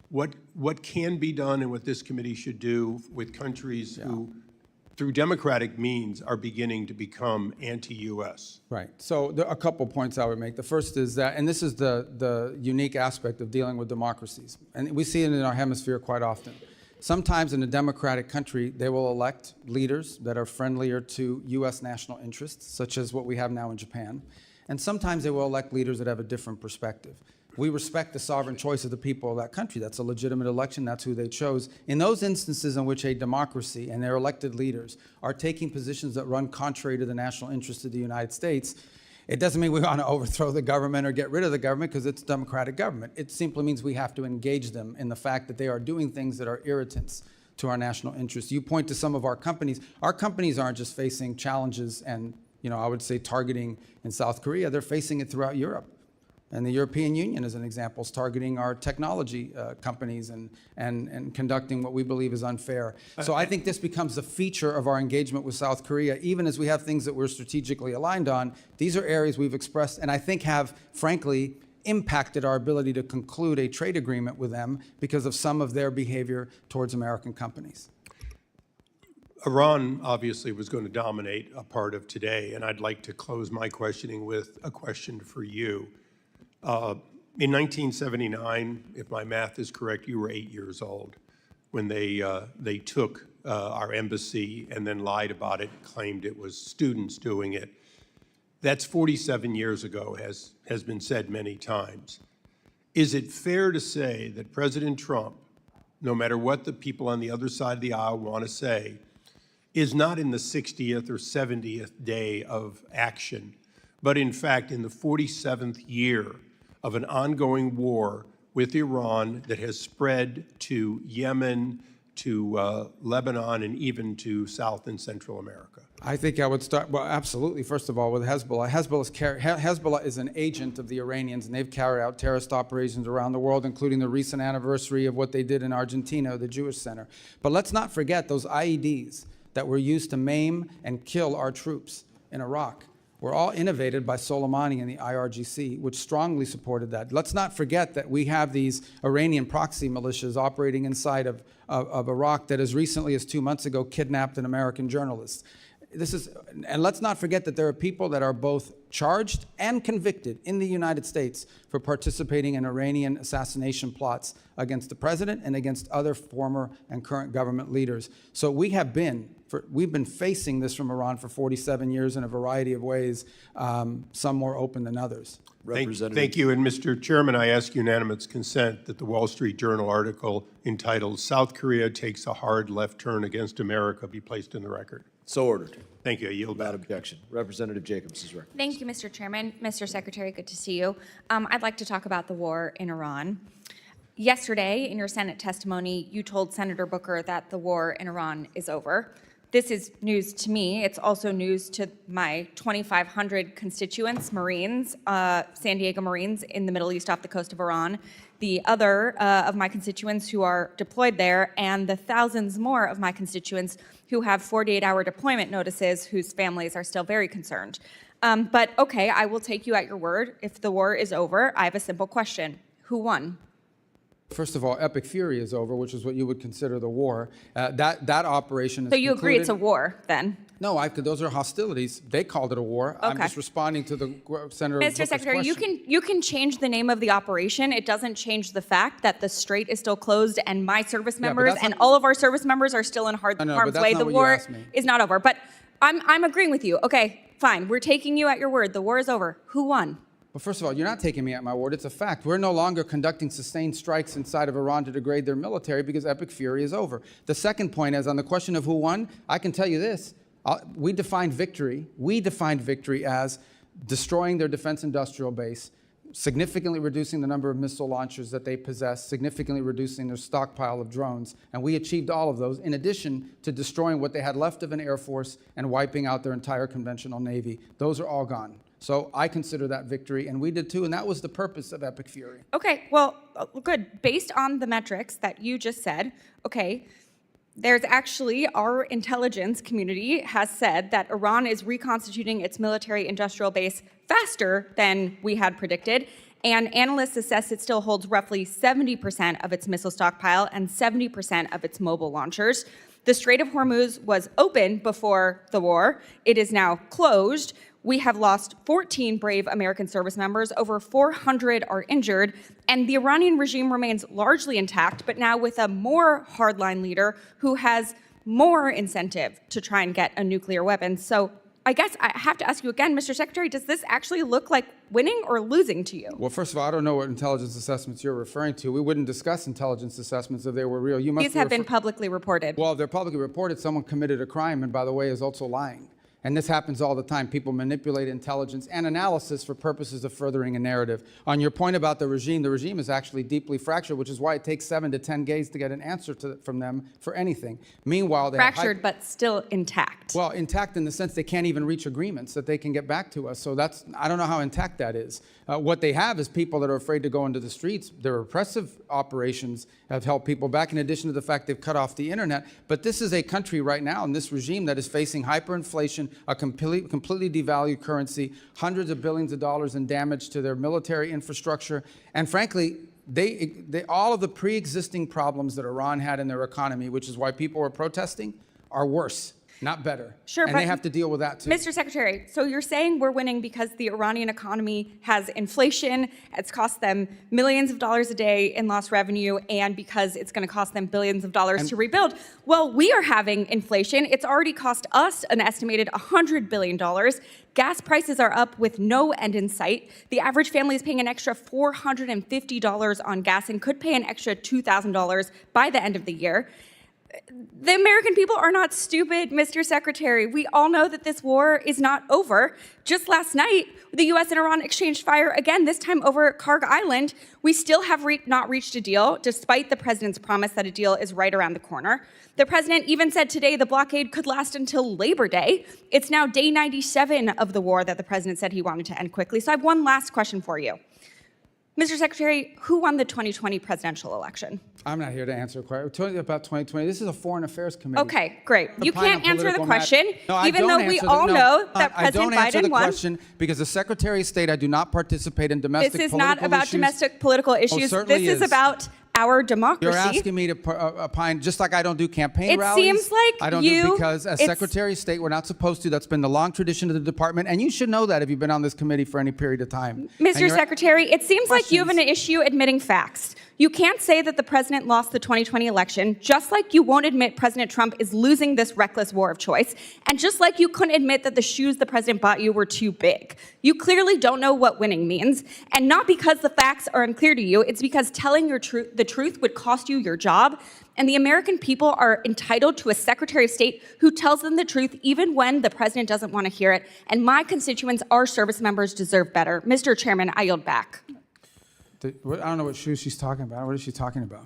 what can be done and what this committee should do with countries who, through democratic means, are beginning to become anti-U.S.? Right. So there are a couple points I would make. The first is that, and this is the unique aspect of dealing with democracies, and we see it in our hemisphere quite often. Sometimes in a democratic country, they will elect leaders that are friendlier to U.S. national interests, such as what we have now in Japan. And sometimes they will elect leaders that have a different perspective. We respect the sovereign choice of the people of that country. That's a legitimate election. That's who they chose. In those instances in which a democracy and their elected leaders are taking positions that run contrary to the national interests of the United States, it doesn't mean we want to overthrow the government or get rid of the government because it's a democratic government. It simply means we have to engage them in the fact that they are doing things that are irritants to our national interests. You point to some of our companies. Our companies aren't just facing challenges and, I would say targeting in South Korea. They're facing it throughout Europe. And the European Union, as an example, is targeting our technology companies and conducting what we believe is unfair. So I think this becomes a feature of our engagement with South Korea, even as we have things that we're strategically aligned on. These are areas we've expressed and I think have, frankly, impacted our ability to conclude a trade agreement with them because of some of their behavior towards American companies. Iran obviously was going to dominate a part of today, and I'd like to close my questioning with a question for you. In 1979, if my math is correct, you were 8 years old when they took our embassy and then lied about it, claimed it was students doing it. That's 47 years ago, has been said many times. Is it fair to say that President Trump, no matter what the people on the other side of the aisle want to say, is not in the 60th or 70th day of action, but in fact in the 47th year of an ongoing war with Iran that has spread to Yemen, to Lebanon, and even to South and Central America? I think I would start, well, absolutely, first of all, with Hezbollah. Hezbollah is an agent of the Iranians, and they've carried out terrorist operations around the world, including the recent anniversary of what they did in Argentina, the Jewish Center. But let's not forget those IEDs that were used to maim and kill our troops in Iraq were all innovated by Soleimani and the IRGC, which strongly supported that. Let's not forget that we have these Iranian proxy militias operating inside of Iraq that as recently as 2 months ago kidnapped an American journalist. And let's not forget that there are people that are both charged and convicted in the United States for participating in Iranian assassination plots against the president and against other former and current government leaders. So we've been facing this from Iran for 47 years in a variety of ways, some more open than others. Thank you. And Mr. Chairman, I ask unanimous consent that the Wall Street Journal article entitled "South Korea Takes a Hard Left Turn Against America" be placed in the record. So ordered. Thank you. I yield back. Without objection. Representative Jacobs is recognized. Thank you, Mr. Chairman. Mr. Secretary, good to see you. I'd like to talk about the war in Iran. Yesterday, in your Senate testimony, you told Senator Booker that the war in Iran is over. This is news to me. It's also news to my 2,500 constituents, Marines, San Diego Marines in the Middle East off the coast of Iran, the other of my constituents who are deployed there, and the thousands more of my constituents who have 48-hour deployment notices whose families are still very concerned. But okay, I will take you at your word. If the war is over, I have a simple question. Who won? First of all, Epic Fury is over, which is what you would consider the war. That operation is So you agree concluded. it's a war, then? No, those are hostilities. They called it a war. I'm Okay. just responding to the Senator Mr. Booker's Secretary, question. you can change the name of the operation. It doesn't change the fact that the Strait is still closed and my service but members that's and not- all of our service members are still in No, but harm's that's way. not The what you war asked me. is not over. But I'm agreeing with you. Okay, fine. We're taking you at your word. The war is over. Who won? Well, first of all, you're not taking me at my word. It's a fact. We're no longer conducting sustained strikes inside of Iran to degrade their military because epic fury is over. The second point is on the question of who won, I can tell you this. We defined victory as destroying their defense industrial base, significantly reducing the number of missile launchers that they possess, significantly reducing their stockpile of drones. And we achieved all of those in addition to destroying what they had left of an Air Force and wiping out their entire conventional Navy. Those are all gone. So I consider that victory, and we did too, and that was the purpose of Epic Fury. Okay, well, good. Based on the metrics that you just said, okay, there's actually, our intelligence community has said that Iran is reconstituting its military industrial base faster than we had predicted. And analysts assess it still holds roughly 70% of its missile stockpile and 70% of its mobile launchers. The Strait of Hormuz was open before the war. It is now closed. We have lost 14 brave American service members, over 400 are injured, and the Iranian regime remains largely intact, but now with a more hardline leader who has more incentive to try and get a nuclear weapon. So I guess I have to ask you again, Mr. Secretary, does this actually look like winning or losing to you? Well, first of all, I don't know what intelligence assessments you're referring to. We wouldn't discuss intelligence assessments if they were real. These have been publicly reported. Well, they're publicly reported. Someone committed a crime, and by the way, is also lying. And this happens all the time. People manipulate intelligence and analysis for purposes of furthering a narrative. On your point about the regime is actually deeply fractured, which is why it takes 7 to 10 days to get an answer from them for anything. Meanwhile, they fractured, but still intact. Well, intact in the sense they can't even reach agreements that they can get back to us. So I don't know how intact that is. What they have is people that are afraid to go into the streets. Their repressive operations have held people back, in addition to the fact they've cut off the internet. But this is a country right now, in this regime, that is facing hyperinflation, a completely devalued currency, hundreds of billions of dollars in damage to their military infrastructure. And frankly, all of the pre-existing problems that Iran had in their economy, which is why people were protesting, are worse, not better. Sure, and they have to deal with that too. Mr. Secretary, so you're saying we're winning because the Iranian economy has inflation, it's cost them millions of dollars a day in lost revenue, and because it's going to cost them billions of dollars to rebuild. Well, we are having inflation. It's already cost us an estimated $100 billion. Gas prices are up with no end in sight. The average family is paying an extra $450 on gas and could pay an extra $2,000 by the end of the year. The American people are not stupid, Mr. Secretary. We all know that this war is not over. Just last night, the U.S. and Iran exchanged fire again, this time over Karg Island. We still have not reached a deal, despite the president's promise that a deal is right around the corner. The president even said today the blockade could last until Labor Day. It's now day 97 of the war that the president said he wanted to end quickly. So I have one last question for you. Mr. Secretary, who won the 2020 presidential election? I'm not here to answer a question. We're talking about 2020. This is a Foreign Affairs Committee. Okay, great. You can't answer the question, No, I even don't though we answer all know that I don't President answer the Biden won. question because the Secretary of State, I do not participate in domestic This is political not about issues. domestic political issues. certainly This is is. about our democracy. You're asking me to opine, just like I don't do campaign It rallies. seems like I don't you- do because as it's- Secretary of State, we're not supposed to. That's been the long tradition of the department, and you should know that if you've been on this committee for any period of time. And Mr. Secretary, it seems like you have an issue admitting facts. You can't say that the president lost the 2020 election, just like you won't admit President Trump is losing this reckless war of choice, and just like you couldn't admit that the shoes the president bought you were too big. You clearly don't know what winning means, and not because the facts are unclear to you, it's because telling the truth would cost you your job, and the American people are entitled to a Secretary of State who tells them the truth even when the president doesn't want to hear it, and my constituents, our service members, deserve better. Mr. Chairman, I yield back. I don't know what shoes she's talking about. What is she talking about?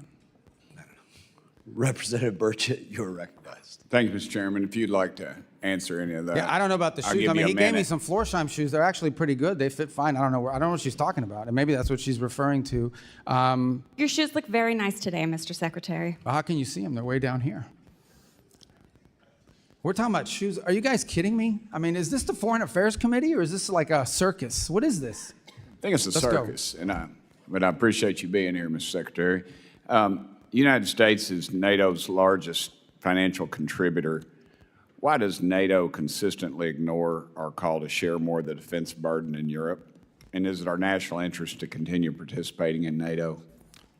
Representative Burchett, you are recognized. Thank you, Mr. Chairman. If you'd like to answer any of that. Yeah, I don't know about the I'll shoes. give I mean, you a he gave me minute. some Florsheim shoes. They're actually pretty good. They fit fine. I don't know what she's talking about, and maybe that's what she's referring to. Your shoes look very nice today, Mr. Secretary. Well, how can you see them? They're way down here. We're talking about shoes. Are you guys kidding me? I mean, is this the Foreign Affairs Committee, or is this like a circus? What is this? I think it's a Let's go. circus, but I appreciate you being here, Mr. Secretary. The United States is NATO's largest financial contributor. Why does NATO consistently ignore our call to share more of the defense burden in Europe? And is it our national interest to continue participating in NATO?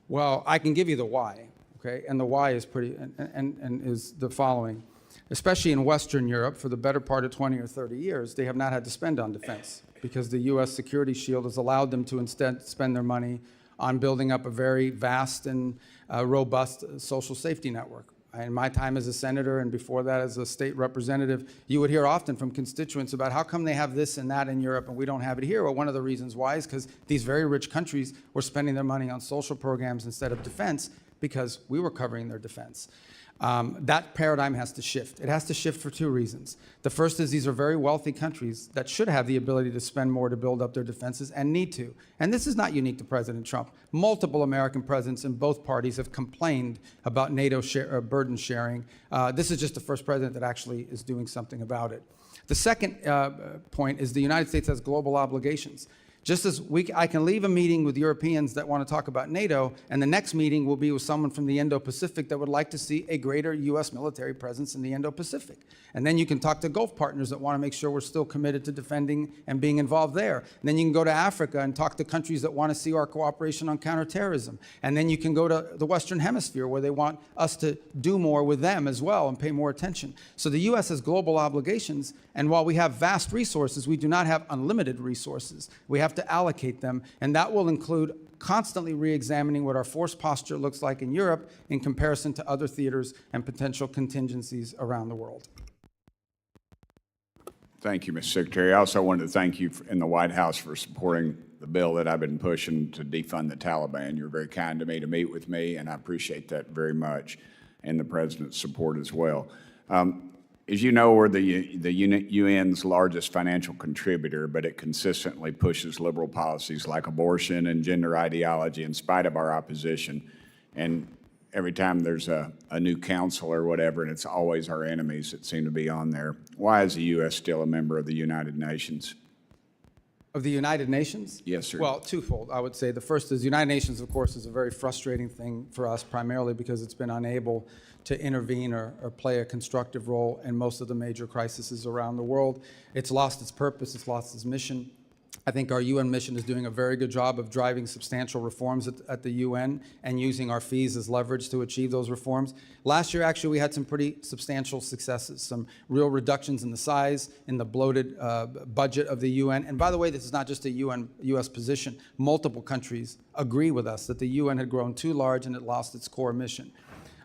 Well, I can give you the why, okay? And the why is pretty, and is the following. especially in Western Europe, for the better part of 20 or 30 years, they have not had to spend on defense because the U.S. security shield has allowed them to instead spend their money on building up a very vast and robust social safety network. In my time as a senator and before that as a state representative, you would hear often from constituents about how come they have this and that in Europe and we don't have it here. Well, one of the reasons why is because these very rich countries were spending their money on social programs instead of defense because we were covering their defense. That paradigm has to shift. It has to shift for two reasons. The first is these are very wealthy countries that should have the ability to spend more to build up their defenses and need to. And this is not unique to President Trump. Multiple American presidents in both parties have complained about NATO burden sharing. This is just the first president that actually is doing something about it. The second point is the United States has global obligations. Just as I can leave a meeting with Europeans that want to talk about NATO, and the next meeting will be with someone from the Indo-Pacific that would like to see a greater U.S. military presence in the Indo-Pacific. And then you can talk to Gulf partners that want to make sure we're still committed to defending and being involved there. And then you can go to Africa and talk to countries that want to see our cooperation on counterterrorism. And then you can go to the Western Hemisphere where they want us to do more with them as well and pay more attention. So the U.S. has global obligations, and while we have vast resources, we do not have unlimited resources. We have to allocate them, and that will include constantly re-examining what our force posture looks like in Europe in comparison to other theaters and potential contingencies around the world. Thank you, Mr. Secretary. I also wanted to thank you in the White House for supporting the bill that I've been pushing to defund the Taliban. You're very kind to me to meet with me, and I appreciate that very much, and the President's support as well. As you know, we're the UN's largest financial contributor, but it consistently pushes liberal policies like abortion and gender ideology in spite of our opposition. And every time there's a new council or whatever, and it's always our enemies that seem to be on there. Why is the U.S. still a member of the United Nations? Of the United Nations? Yes, sir. Well, twofold, I would say. The first is the United Nations, of course, is a very frustrating thing for us, primarily because it's been unable to intervene or play a constructive role in most of the major crises around the world. It's lost its purpose, it's lost its mission. I think our UN mission is doing a very good job of driving substantial reforms at the UN and using our fees as leverage to achieve those reforms. Last year, actually, we had some pretty substantial successes, some real reductions in the size, in the bloated budget of the UN. And by the way, this is not just a US position. Multiple countries agree with us that the UN had grown too large and it lost its core mission.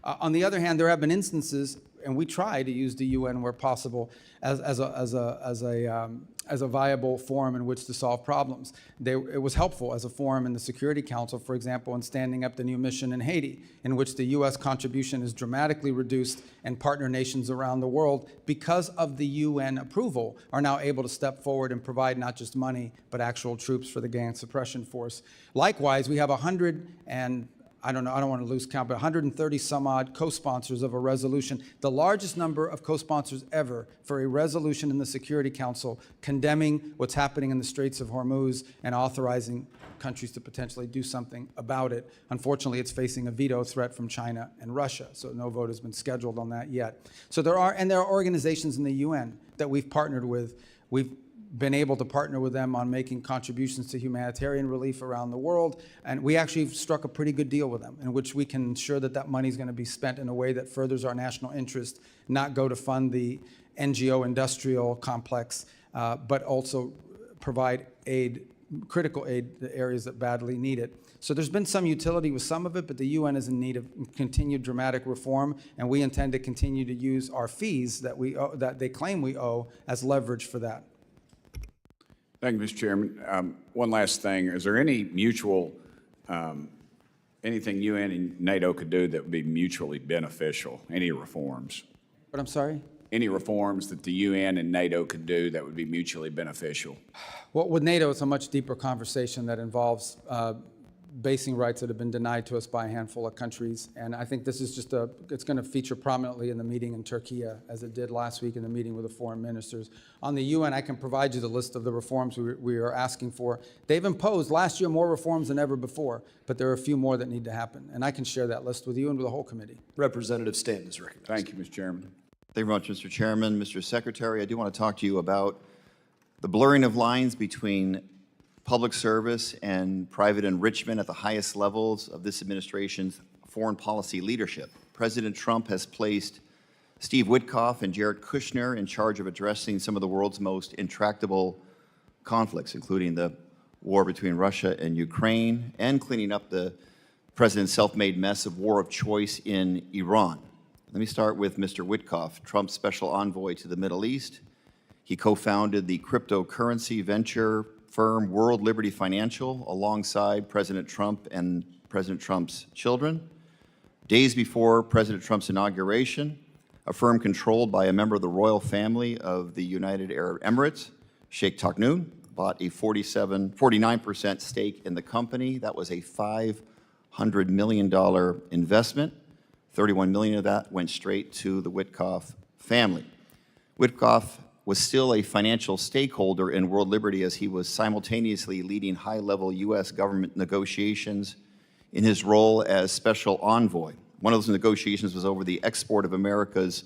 On the other hand, there have been instances, and we try to use the UN where possible as a viable forum in which to solve problems. It was helpful as a forum in the Security Council, for example, in standing up the new mission in Haiti, in which the U.S. contribution is dramatically reduced and partner nations around the world, because of the UN approval, are now able to step forward and provide not just money, but actual troops for the gang suppression force. Likewise, we have 130 some odd co-sponsors of a resolution, the largest number of co-sponsors ever for a resolution in the Security Council condemning what's happening in the Straits of Hormuz and authorizing countries to potentially do something about it. Unfortunately, it's facing a veto threat from China and Russia, so no vote has been scheduled on that yet. So there are organizations in the UN that we've partnered with. We've been able to partner with them on making contributions to humanitarian relief around the world. And we actually struck a pretty good deal with them in which we can ensure that that money is going to be spent in a way that furthers our national interest, not go to fund the NGO industrial complex, but also provide aid, critical aid to areas that badly need it. So there's been some utility with some of it, but the UN is in need of continued dramatic reform, and we intend to continue to use our fees that they claim we owe as leverage for that. Thank you, Mr. Chairman. One last thing. Is there any mutual, anything UN and NATO could do that would be mutually beneficial? Any reforms? But I'm sorry? Any reforms that the UN and NATO could do that would be mutually beneficial? Well, with NATO, it's a much deeper conversation that involves basing rights that have been denied to us by a handful of countries. And I think this is it's going to feature prominently in the meeting in Turkey, as it did last week in the meeting with the foreign ministers. On the UN, I can provide you the list of the reforms we are asking for. They've imposed last year more reforms than ever before, but there are a few more that need to happen. And I can share that list with you and with the whole committee. Representative Stanton is recognized. Thank you, Mr. Chairman. Thank you very much, Mr. Chairman. Mr. Secretary, I do want to talk to you about the blurring of lines between public service and private enrichment at the highest levels of this administration's foreign policy leadership. President Trump has placed Steve Witkoff and Jared Kushner in charge of addressing some of the world's most intractable conflicts, including the war between Russia and Ukraine and cleaning up the president's self-made mess of war of choice in Iran. Let me start with Mr. Witkoff, Trump's special envoy to the Middle East. He co-founded the cryptocurrency venture firm World Liberty Financial alongside President Trump and President Trump's children. Days before President Trump's inauguration, a firm controlled by a member of the royal family of the United Arab Emirates, Sheikh Ted bought a 49% stake in the company. That was a $500 million investment. 31 million of that went straight to the Witkoff family. Witkoff was still a financial stakeholder in World Liberty as he was simultaneously leading high-level U.S. government negotiations in his role as special envoy. One of those negotiations was over the export of America's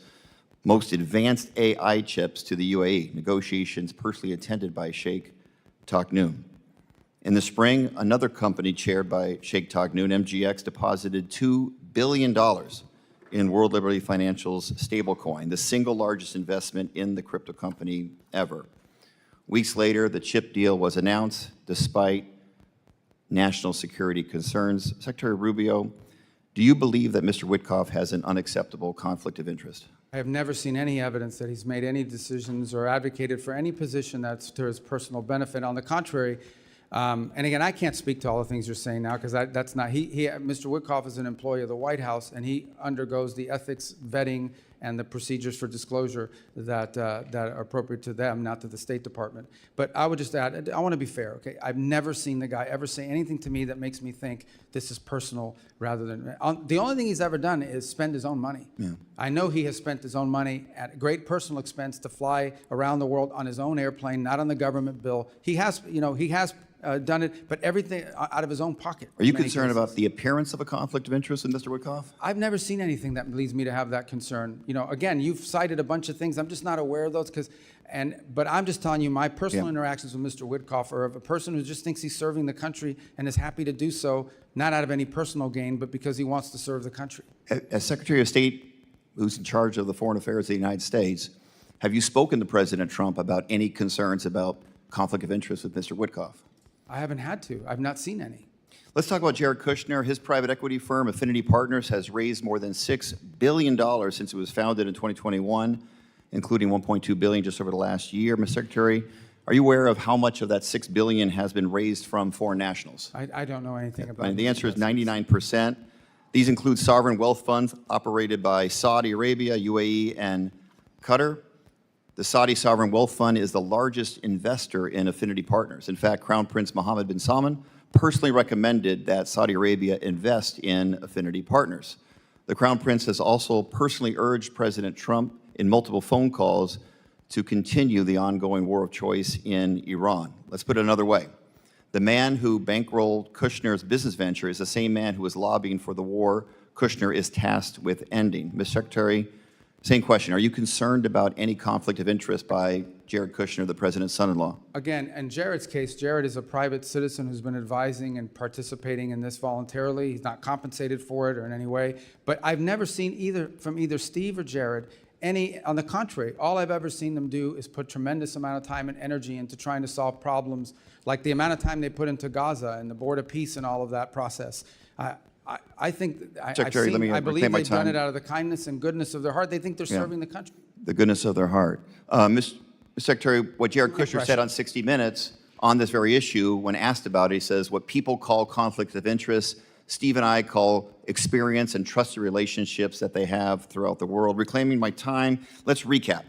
most advanced AI chips to the UAE, negotiations personally attended by Sheikh Ted. In the spring, another company chaired by Sheikh Ted, MGX, deposited $2 billion in World Liberty Financial's stablecoin, the single largest investment in the crypto company ever. Weeks later, the chip deal was announced despite national security concerns. Secretary Rubio, do you believe that Mr. Witkoff has an unacceptable conflict of interest? I have never seen any evidence that he's made any decisions or advocated for any position that's to his personal benefit. On the contrary, and again, I can't speak to all the things you're saying now because that's not, Mr. Witkoff is an employee of the White House and he undergoes the ethics vetting and the procedures for disclosure that are appropriate to them, not to the State Department. But I would just add, I want to be fair, okay? I've never seen the guy ever say anything to me that makes me think this is personal rather than, the only thing he's ever done is spend his own money. Yeah. I know he has spent his own money at great personal expense to fly around the world on his own airplane, not on the government bill. He has, done it, but everything out of his own pocket. Are you concerned about the appearance of a conflict of interest with Mr. Witkoff? I've never seen anything that leads me to have that concern. Again, you've cited a bunch of things. I'm just not aware of those but I'm just telling you my personal interactions with Mr. Witkoff are of a person who just thinks he's serving the country and is happy to do so, not out of any personal gain, but because he wants to serve the country. As Secretary of State, who's in charge of the foreign affairs of the United States, have you spoken to President Trump about any concerns about conflict of interest with Mr. Witkoff? I haven't had to. I've not seen any. Let's talk about Jared Kushner. His private equity firm, Affinity Partners, has raised more than $6 billion since it was founded in 2021, including $1.2 billion just over the last year. Mr. Secretary, are you aware of how much of that $6 billion has been raised from foreign nationals? I don't know anything about it. The answer is 99%. These include sovereign wealth funds operated by Saudi Arabia, UAE, and Qatar. The Saudi Sovereign Wealth Fund is the largest investor in Affinity Partners. In fact, Crown Prince Mohammed bin Salman personally recommended that Saudi Arabia invest in Affinity Partners. The Crown Prince has also personally urged President Trump in multiple phone calls to continue the ongoing war of choice in Iran. Let's put it another way. The man who bankrolled Kushner's business venture is the same man who is lobbying for the war Kushner is tasked with ending. Mr. Secretary, same question. Are you concerned about any conflict of interest by Jared Kushner, the president's son-in-law? Again, in Jared's case, Jared is a private citizen who's been advising and participating in this voluntarily. He's not compensated for it or in any way. But I've never seen from either Steve or Jared on the contrary, all I've ever seen them do is put tremendous amount of time and energy into trying to solve problems, like the amount of time they put into Gaza and the Board of Peace and all of that process. I think, Secretary, let me I believe reclaim my they've done time. it out of the kindness and goodness of their heart. They think they're serving the country. The goodness of their heart. Mr. Secretary, what Jared Kushner said on 60 Minutes on this very issue, when asked about it, he says, what people call conflict of interest, Steve and I call experience and trusted relationships that they have throughout the world. Reclaiming my time, let's recap.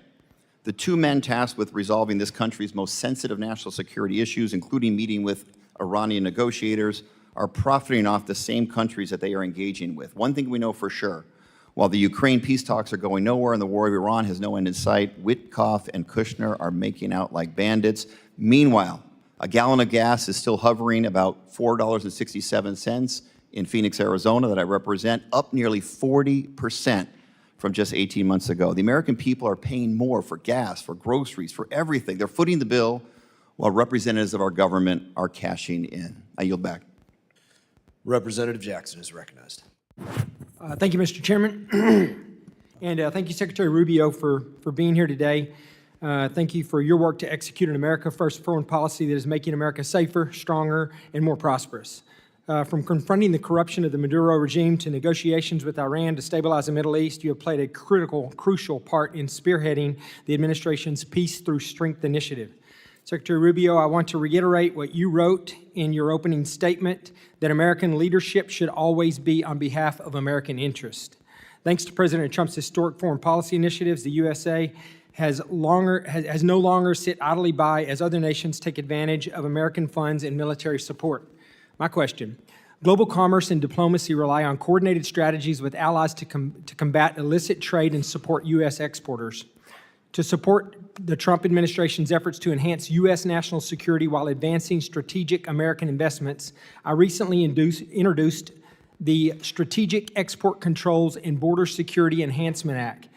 The two men tasked with resolving this country's most sensitive national security issues, including meeting with Iranian negotiators, are profiting off the same countries that they are engaging with. One thing we know for sure, while the Ukraine peace talks are going nowhere and the war of Iran has no end in sight, Witkoff and Kushner are making out like bandits. Meanwhile, a gallon of gas is still hovering about $4.67 in Phoenix, Arizona, that I represent, up nearly 40% from just 18 months ago. The American people are paying more for gas, for groceries, for everything. They're footing the bill while representatives of our government are cashing in. I yield back. Representative Jackson is recognized. Thank you, Mr. Chairman. And thank you, Secretary Rubio, for being here today. Thank you for your work to execute an America First foreign policy that is making America safer, stronger, and more prosperous. From confronting the corruption of the Maduro regime to negotiations with Iran to stabilize the Middle East, you have played a crucial part in spearheading the administration's Peace Through Strength initiative. Secretary Rubio, I want to reiterate what you wrote in your opening statement, that American leadership should always be on behalf of American interest. Thanks to President Trump's historic foreign policy initiatives, the USA has no longer sit idly by as other nations take advantage of American funds and military support. My question: global commerce and diplomacy rely on coordinated strategies with allies to combat illicit trade and support U.S. exporters. To support the Trump administration's efforts to enhance U.S. national security while advancing strategic American investments, I recently introduced the Strategic Export Controls and Border Security Enhancement Act.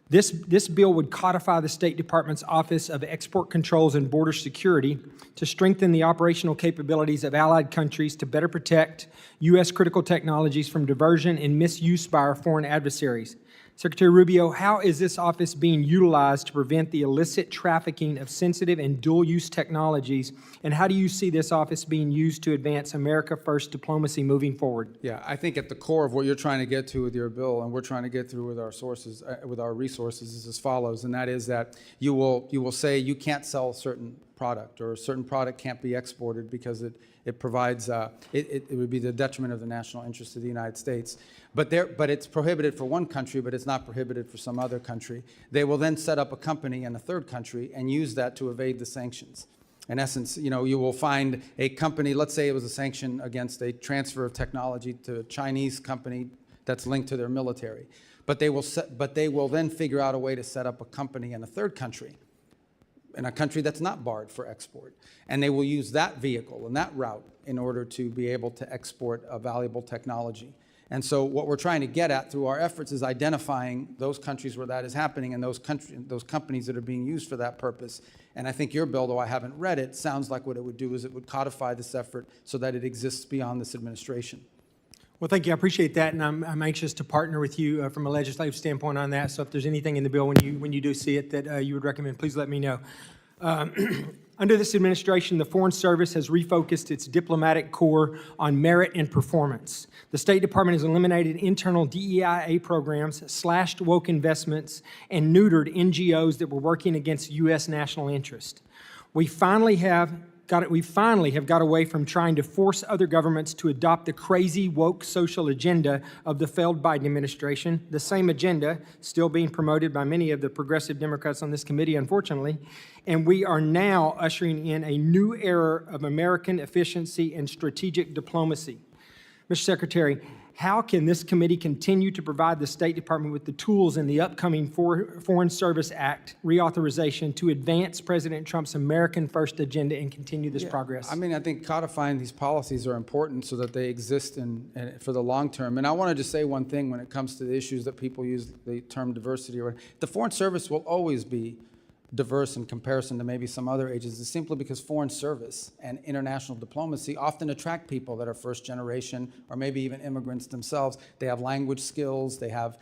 This bill would codify the State Department's Office of Export Controls and Border Security to strengthen the operational capabilities of allied countries to better protect U.S. critical technologies from diversion and misuse by our foreign adversaries. Secretary Rubio, how is this office being utilized to prevent the illicit trafficking of sensitive and dual-use technologies, and how do you see this office being used to advance America First diplomacy moving forward? Yeah, I think at the core of what you're trying to get to with your bill, and we're trying to get through with our sources, with our resources, is as follows, and that is that you will say you can't sell a certain product, or a certain product can't be exported because it provides, it would be the detriment of the national interest of the United States. But it's prohibited for one country, but it's not prohibited for some other country. They will then set up a company in a third country and use that to evade the sanctions. In essence, you will find a company, let's say it was a sanction against a transfer of technology to a Chinese company that's linked to their military. But they will then figure out a way to set up a company in a third country, in a country that's not barred for export. And they will use that vehicle and that route in order to be able to export a valuable technology. And so what we're trying to get at through our efforts is identifying those countries where that is happening and those companies that are being used for that purpose. And I think your bill, though I haven't read it, sounds like what it would do is it would codify this effort so that it exists beyond this administration. Well, thank you. I appreciate that, and I'm anxious to partner with you from a legislative standpoint on that. So if there's anything in the bill when you do see it that you would recommend, please let me know. Under this administration, the Foreign Service has refocused its diplomatic corps on merit and performance. The State Department has eliminated internal DEIA programs, slashed woke investments, and neutered NGOs that were working against U.S. national interest. We finally have got away from trying to force other governments to adopt the crazy woke social agenda of the failed Biden administration, the same agenda still being promoted by many of the progressive Democrats on this committee, unfortunately. And we are now ushering in a new era of American efficiency and strategic diplomacy. Mr. Secretary, how can this committee continue to provide the State Department with the tools in the upcoming Foreign Service Act reauthorization to advance President Trump's American First agenda and continue this progress? I mean, I think codifying these policies are important so that they exist for the long term. And I want to just say one thing when it comes to the issues that people use the term diversity. The Foreign Service will always be diverse in comparison to maybe some other agencies, simply because foreign service and international diplomacy often attract people that are first generation or maybe even immigrants themselves. They have language skills, they have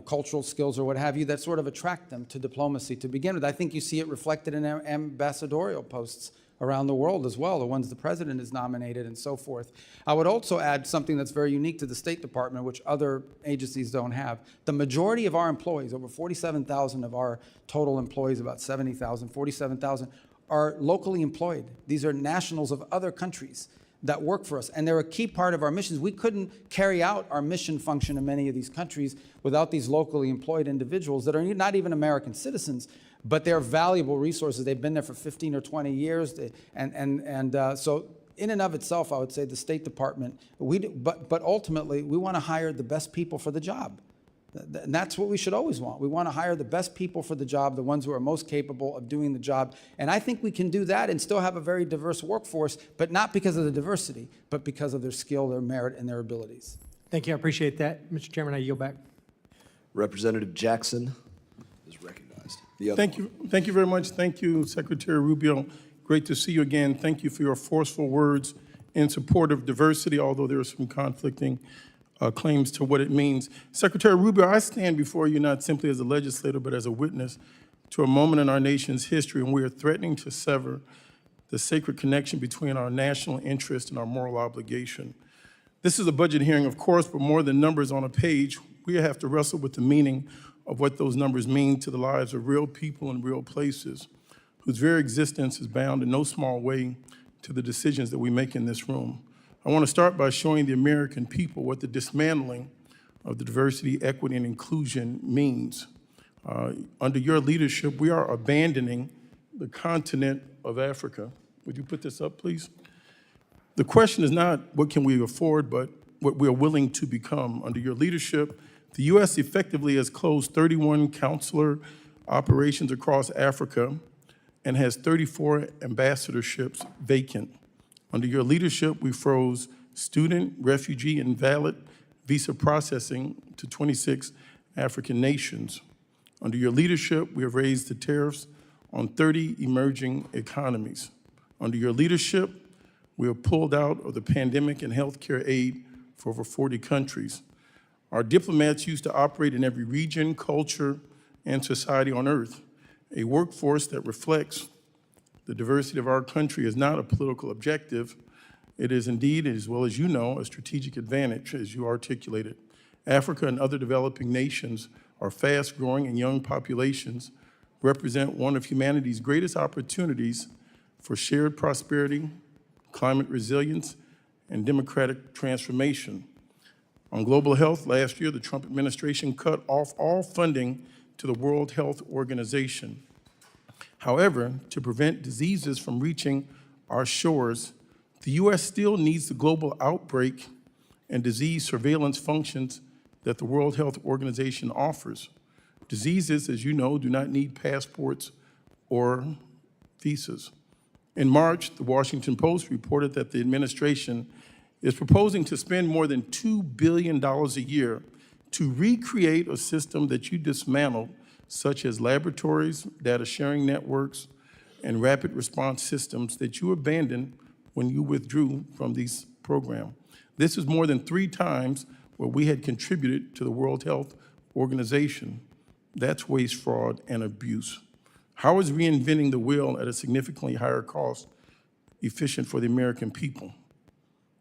cultural skills or what have you that sort of attract them to diplomacy to begin with. I think you see it reflected in ambassadorial posts around the world as well, the ones the president has nominated and so forth. I would also add something that's very unique to the State Department, which other agencies don't have. The majority of our employees, over 47,000 of our total employees, about 70,000, 47,000, are locally employed. These are nationals of other countries that work for us, and they're a key part of our missions. We couldn't carry out our mission function in many of these countries without these locally employed individuals that are not even American citizens, but they're valuable resources. They've been there for 15 or 20 years, so in and of itself, I would say the State Department, but ultimately, we want to hire the best people for the job. And that's what we should always want. We want to hire the best people for the job, the ones who are most capable of doing the job. And I think we can do that and still have a very diverse workforce, but not because of the diversity, but because of their skill, their merit, and their abilities. Thank you. I appreciate that. Mr. Chairman, I yield back. Representative Jackson is recognized. Thank you very much. Thank you, Secretary Rubio. Great to see you again. Thank you for your forceful words in support of diversity, although there are some conflicting claims to what it means. Secretary Rubio, I stand before you not simply as a legislator, but as a witness to a moment in our nation's history, and we are threatening to sever the sacred connection between our national interest and our moral obligation. This is a budget hearing, of course, but more than numbers on a page, we have to wrestle with the meaning of what those numbers mean to the lives of real people in real places, whose very existence is bound in no small way to the decisions that we make in this room. I want to start by showing the American people what the dismantling of the diversity, equity, and inclusion means. Under your leadership, we are abandoning the continent of Africa. Would you put this up, please? The question is not what can we afford, but what we are willing to become. Under your leadership, the U.S. effectively has closed 31 consular operations across Africa and has 34 ambassadorships vacant. Under your leadership, we froze student, refugee, and valid visa processing to 26 African nations. Under your leadership, we have raised the tariffs on 30 emerging economies. Under your leadership, we have pulled out of the pandemic and healthcare aid for over 40 countries. Our diplomats used to operate in every region, culture, and society on earth. A workforce that reflects the diversity of our country is not a political objective. It is indeed, as well as you know, a strategic advantage, as you articulated. Africa and other developing nations are fast-growing and young populations represent one of humanity's greatest opportunities for shared prosperity, climate resilience, and democratic transformation. On global health, last year, the Trump administration cut off all funding to the World Health Organization. However, to prevent diseases from reaching our shores, the U.S. still needs the global outbreak and disease surveillance functions that the World Health Organization offers. Diseases, as you know, do not need passports or visas. In March, the Washington Post reported that the administration is proposing to spend more than $2 billion a year to recreate a system that you dismantled, such as laboratories, data sharing networks, and rapid response systems that you abandoned when you withdrew from these programs. This is more than 3 times what we had contributed to the World Health Organization. That's waste, fraud, and abuse. How is reinventing the wheel at a significantly higher cost efficient for the American people?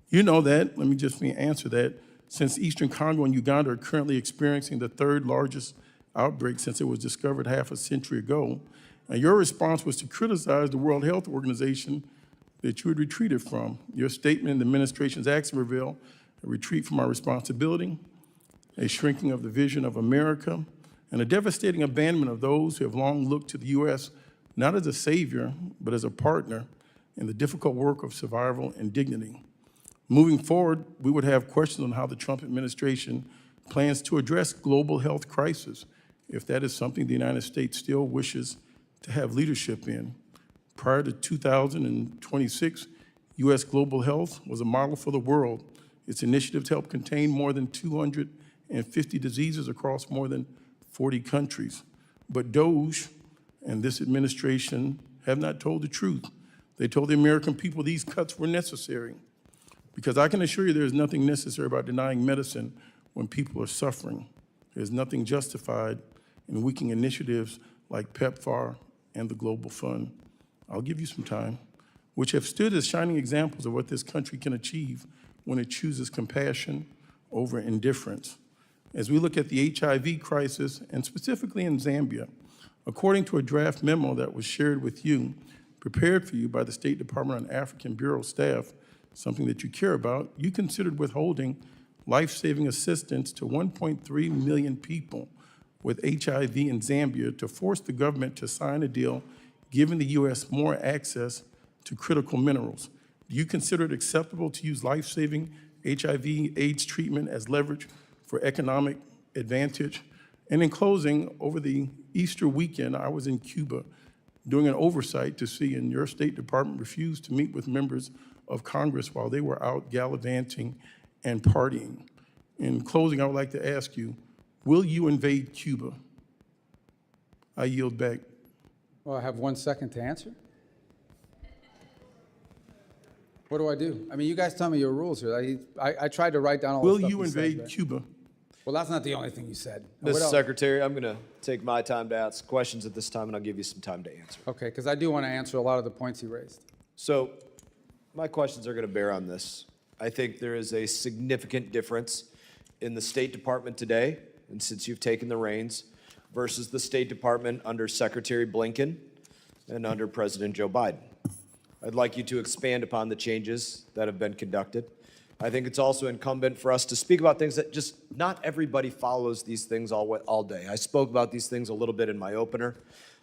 You know that, let me just answer that. Since Eastern Congo and Uganda are currently experiencing the 3rd largest outbreak since it was discovered half a century ago, and your response was to criticize the World Health Organization that you had retreated from. Your statement in the administration's action revealed a retreat from our responsibility, a shrinking of the vision of America, and a devastating abandonment of those who have long looked to the U.S. not as a savior, but as a partner in the difficult work of survival and dignity. Moving forward, we would have questions on how the Trump administration plans to address global health crisis, if that is something the United States still wishes to have leadership in. Prior to 2026, U.S. global health was a model for the world. Its initiatives helped contain more than 250 diseases across more than 40 countries. But DOGE and this administration have not told the truth. They told the American people these cuts were necessary. Because I can assure you there's nothing necessary about denying medicine when people are suffering. There's nothing justified in weakening initiatives like PEPFAR and the Global Fund. I'll give you some time, which have stood as shining examples of what this country can achieve when it chooses compassion over indifference. As we look at the HIV crisis, and specifically in Zambia, according to a draft memo that was shared with you, prepared for you by the State Department on African Bureau staff, something that you care about, you considered withholding life-saving assistance to 1.3 million people with HIV in Zambia to force the government to sign a deal giving the U.S. more access to critical minerals. Do you consider it acceptable to use life-saving HIV/AIDS treatment as leverage for economic advantage? And in closing, over the Easter weekend, I was in Cuba doing an oversight to see, and your State Department refused to meet with members of Congress while they were out gallivanting and partying. In closing, I would like to ask you, will you invade Cuba? I yield back. Well, I have 1 second to answer. What do I do? I mean, you guys tell me your rules here. I tried to write down all the Will stuff you said, invade but- Cuba? Well, that's not the only thing you said. What Mr. else? Secretary, I'm going to take my time to ask questions at this time, and I'll give you some time to answer. Okay, because I do want to answer a lot of the points he raised. So my questions are going to bear on this. I think there is a significant difference in the State Department today, and since you've taken the reins, versus the State Department under Secretary Blinken and under President Joe Biden. I'd like you to expand upon the changes that have been conducted. I think it's also incumbent for us to speak about things that just not everybody follows these things all day. I spoke about these things a little bit in my opener.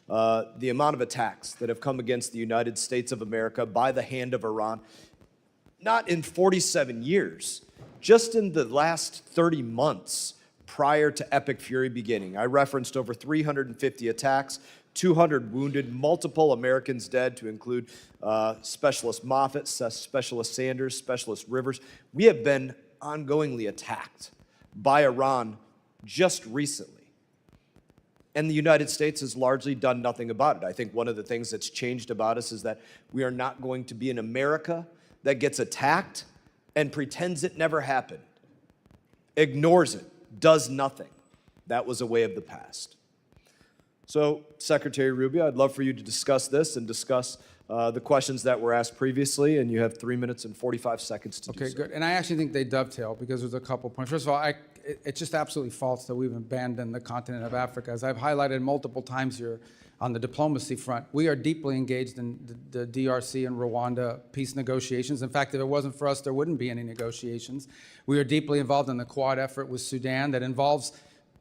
The amount of attacks that have come against the United States of America by the hand of Iran, not in 47 years, just in the last 30 months prior to Epic Fury beginning. I referenced over 350 attacks, 200 wounded, multiple Americans dead, to include Specialist Moffett, Specialist Sanders, Specialist Rivers. We have been ongoingly attacked by Iran just recently. And the United States has largely done nothing about it. I think one of the things that's changed about us is that we are not going to be an America that gets attacked and pretends it never happened, ignores it, does nothing. That was a way of the past. So, Secretary Rubio, I'd love for you to discuss this and discuss the questions that were asked previously, and you have 3 minutes and 45 seconds to do so. Okay, good. And I actually think they dovetail because there's a couple points. First of all, it's just absolutely false that we've abandoned the continent of Africa. As I've highlighted multiple times here on the diplomacy front, we are deeply engaged in the DRC and Rwanda peace negotiations. In fact, if it wasn't for us, there wouldn't be any negotiations. We are deeply involved in the Quad effort with Sudan that involves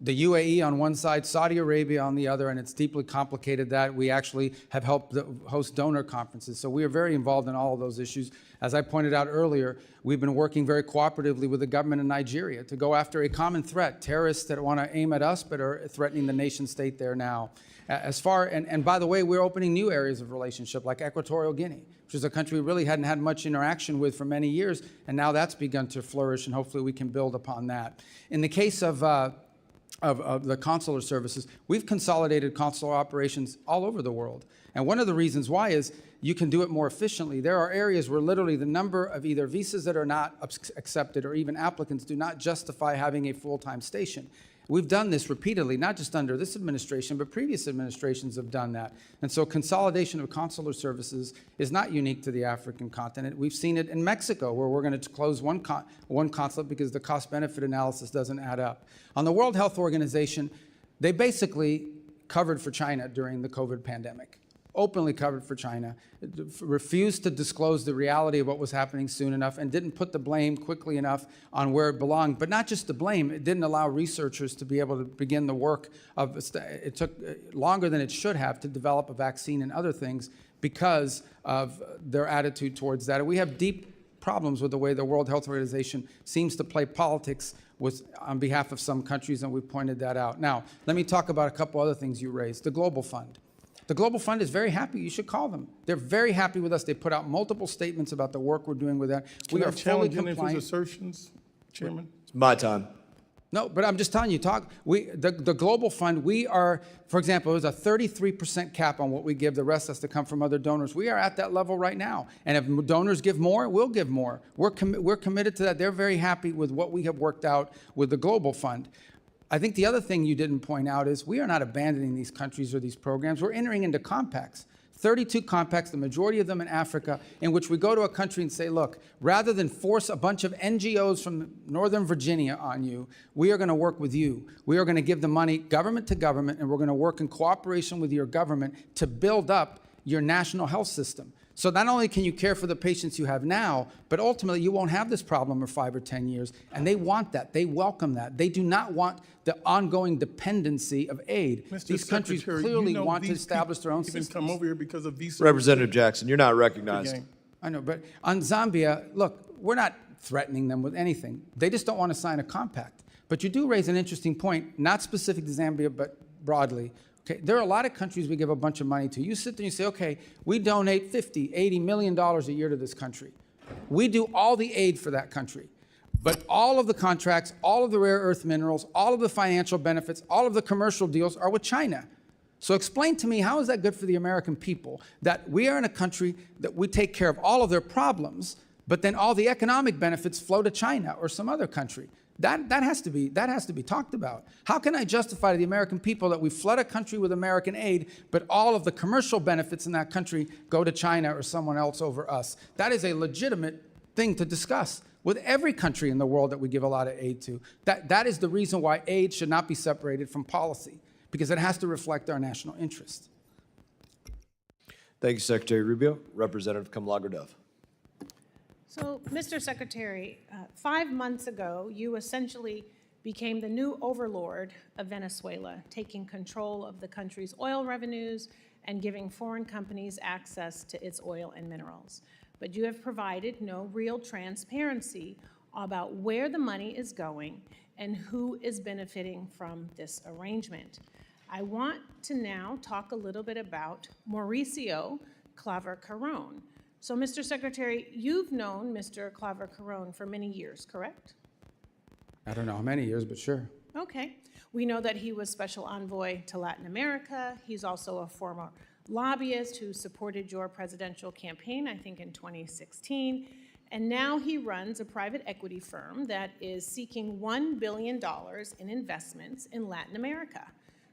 the UAE on one side, Saudi Arabia on the other, and it's deeply complicated that we actually have helped host donor conferences. So we are very involved in all of those issues. As I pointed out earlier, we've been working very cooperatively with the government of Nigeria to go after a common threat, terrorists that want to aim at us but are threatening the nation state there now. And by the way, we're opening new areas of relationship like Equatorial Guinea, which is a country we really hadn't had much interaction with for many years, and now that's begun to flourish, and hopefully we can build upon that. In the case of the consular services, we've consolidated consular operations all over the world. And one of the reasons why is you can do it more efficiently. There are areas where literally the number of either visas that are not accepted or even applicants do not justify having a full-time station. We've done this repeatedly, not just under this administration, but previous administrations have done that. And so consolidation of consular services is not unique to the African continent. We've seen it in Mexico, where we're going to close one consulate because the cost-benefit analysis doesn't add up. On the World Health Organization, they basically covered for China during the COVID pandemic. Openly covered for China, refused to disclose the reality of what was happening soon enough, and didn't put the blame quickly enough on where it belonged. But not just the blame, it didn't allow researchers to be able to begin the work of, it took longer than it should have to develop a vaccine and other things because of their attitude towards that. And we have deep problems with the way the World Health Organization seems to play politics on behalf of some countries, and we've pointed that out. Now, let me talk about a couple other things you raised. The Global Fund. The Global Fund is very happy. You should call them. They're very happy with us. They put out multiple statements about the work we're doing with that. We are fully compliant. Can I challenge any of his assertions, Chairman? It's my time. No, but I'm just telling you, the Global Fund, we are, for example, there's a 33% cap on what we give. The rest has to come from other donors. We are at that level right now. And if donors give more, we'll give more. We're committed to that. They're very happy with what we have worked out with the Global Fund. I think the other thing you didn't point out is we are not abandoning these countries or these programs. We're entering into compacts, 32 compacts, the majority of them in Africa, in which we go to a country and say, look, rather than force a bunch of NGOs from Northern Virginia on you, we are going to work with you. We are going to give the money government to government, and we're going to work in cooperation with your government to build up your national health system. So not only can you care for the patients you have now, but ultimately you won't have this problem for 5 or 10 years. And they want that. They welcome that. They do not want the ongoing dependency of aid. These countries clearly want to establish their own systems. Come over here because of visa. Representative Jackson, you're not recognized. I know, but on Zambia, look, we're not threatening them with anything. They just don't want to sign a compact. But you do raise an interesting point, not specific to Zambia, but broadly. Okay, there are a lot of countries we give a bunch of money to. You sit there and you say, okay, we donate $50, $80 million a year to this country. We do all the aid for that country. But all of the contracts, all of the rare earth minerals, all of the financial benefits, all of the commercial deals are with China. So explain to me, how is that good for the American people that we are in a country that we take care of all of their problems, but then all the economic benefits flow to China or some other country. That has to be talked about. How can I justify to the American people that we flood a country with American aid, but all of the commercial benefits in that country go to China or someone else over us? That is a legitimate thing to discuss with every country in the world that we give a lot of aid to. That is the reason why aid should not be separated from policy, because it has to reflect our national interest. Thank you, Secretary Rubio. Representative Kamlager-Dove. So, Mr. Secretary, 5 months ago, you essentially became the new overlord of Venezuela, taking control of the country's oil revenues and giving foreign companies access to its oil and minerals. But you have provided no real transparency about where the money is going and who is benefiting from this arrangement. I want to now talk a little bit about Mauricio Claver-Carrón. So, Mr. Secretary, you've known Mr. Claver-Carrón for many years, correct? I don't know how many years, but sure. Okay. We know that he was special envoy to Latin America. He's also a former lobbyist who supported your presidential campaign, I think in 2016. And now he runs a private equity firm that is seeking $1 billion in investments in Latin America.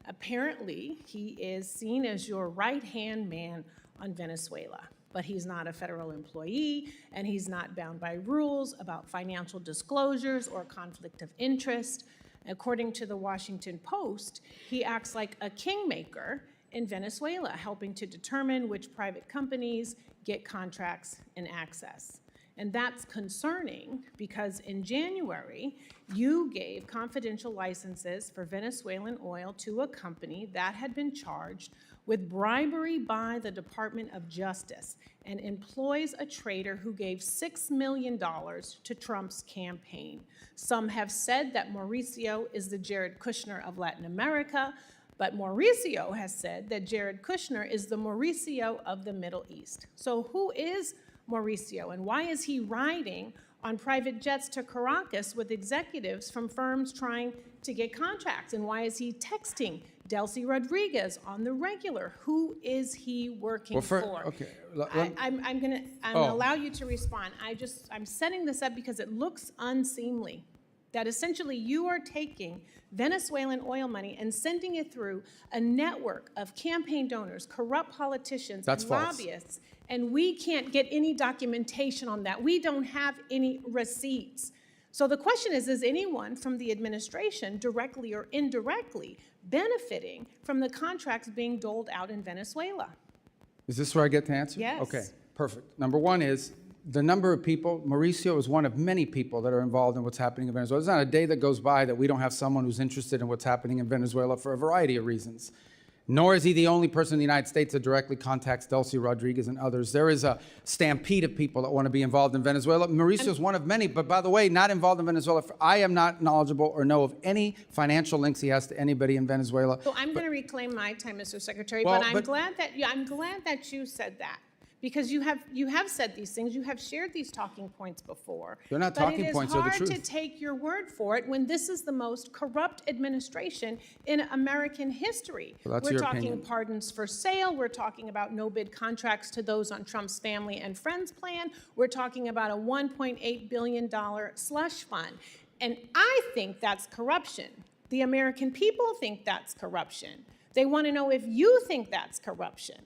Apparently, he is seen as your right-hand man on Venezuela. But he's not a federal employee, and he's not bound by rules about financial disclosures or conflict of interest. According to the Washington Post, he acts like a kingmaker in Venezuela, helping to determine which private companies get contracts and access. And that's concerning because in January, you gave confidential licenses for Venezuelan oil to a company that had been charged with bribery by the Department of Justice and employs a trader who gave $6 million to Trump's campaign. Some have said that Mauricio is the Jared Kushner of Latin America, but Mauricio has said that Jared Kushner is the Mauricio of the Middle East. So who is Mauricio, and why is he riding on private jets to Caracas with executives from firms trying to get contracts? And why is he texting Delcy Rodriguez on the regular? Who is he working for? Okay. I'm gonna allow you to respond. I'm setting this up because it looks unseemly that essentially you are taking Venezuelan oil money and sending it through a network of campaign donors, corrupt politicians, and lobbyists, and we can't get any documentation on that. We don't have any receipts. So the question is anyone from the administration, directly or indirectly, benefiting from the contracts being doled out in Venezuela? Is this where I get to answer? Yes. Okay, perfect. Number one is the number of people. Mauricio is one of many people that are involved in what's happening in Venezuela. There's not a day that goes by that we don't have someone who's interested in what's happening in Venezuela for a variety of reasons. Nor is he the only person in the United States that directly contacts Delcy Rodriguez and others. There is a stampede of people that want to be involved in Venezuela. Mauricio is one of many, but by the way, not involved in Venezuela. I am not knowledgeable or know of any financial links he has to anybody in Venezuela. So I'm going to reclaim my time, Mr. Secretary, Well, but I'm glad that you said that. Because you have said these things, you have shared these talking points before. They're not talking points, they're the truth. But it is hard to take your word for it when this is the most corrupt administration in American history. Well, that's we're your talking opinion. pardons for sale, we're talking about no-bid contracts to those on Trump's family and friends plan, we're talking about a $1.8 billion slush fund. And I think that's corruption. The American people think that's corruption. They want to know if you think that's corruption.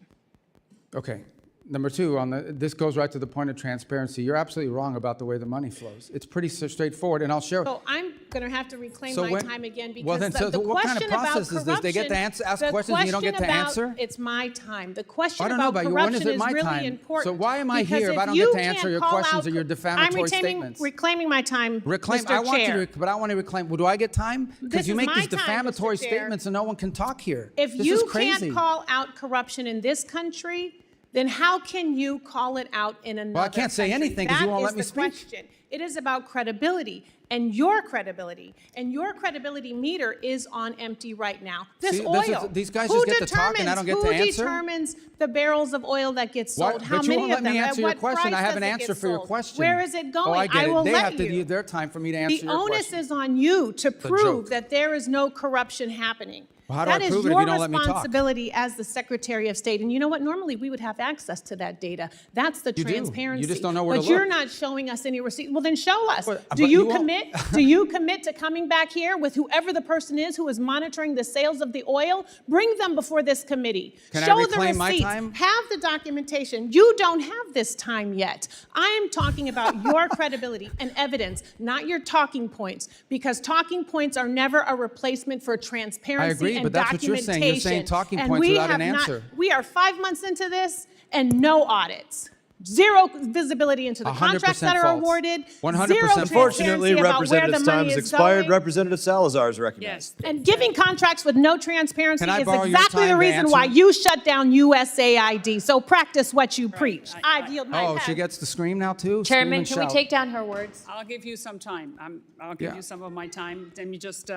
Okay. Number two, this goes right to the point of transparency. You're absolutely wrong about the way the money flows. It's pretty straightforward, and I'll share. So I'm going to have to reclaim my time again because the question what kind of process about is this? They get to ask questions and you don't get to answer? It's my time. The question I don't know about about you. When corruption is it my really time? important. So why am I because here if I don't get to answer your questions or your defamatory statements? I'm reclaiming my time, Reclaim. Mr. I want Chair. you to, but I want to reclaim. Well, do I get time? Because you make these defamatory statements and no one can talk here. If This you is crazy. can't call out corruption in this country, then how can you call it out in another Well, I can't say country? anything because you won't let me That is the speak. question. It is about credibility and your credibility meter is on empty right now. This See, oil. these guys just get to talk and I don't get to answer? Who determines the barrels of oil that get sold? How But you many won't let of them? me At answer your what question. price I have an does it answer get for your sold? question. Where is it going? Oh, I get it. will They let have to you. use their time for me to answer The your onus question. is on you to a prove joke. that there is no corruption happening. Well, how do I That is prove it if your you don't let me talk? responsibility as the Secretary of State. And you know what? Normally, we would have access to that data. That's the You do. You transparency. just don't know where to But you're look. not showing us any receipt. Well, then show us. But Do you you won't. commit? Do you commit to coming back here with whoever the person is who is monitoring the sales of the oil? Bring them before this committee. Can I Show the reclaim my receipts. time? Have the documentation. You don't have this time yet. I am talking about your credibility and evidence, not your talking points, because talking points are never a replacement for transparency I agree, and but that's what you're saying. You're saying talking and points we without have an answer. we are 5 months into this and no audits. Zero visibility into the 100% contracts that are false. awarded. 100% Zero false. Unfortunately, transparency about where the Representative's money time has is expired. going. Representative Salazar is recognized. And giving contracts with no transparency Can I is borrow your exactly time the to reason why answer? you shut down USAID. So practice what you preach. I yield my Oh, time. she gets to scream now too? Scream Chairman, and can we shout. take down her words? I'll give you some time. I'll give Yeah. you some of my time. Let me just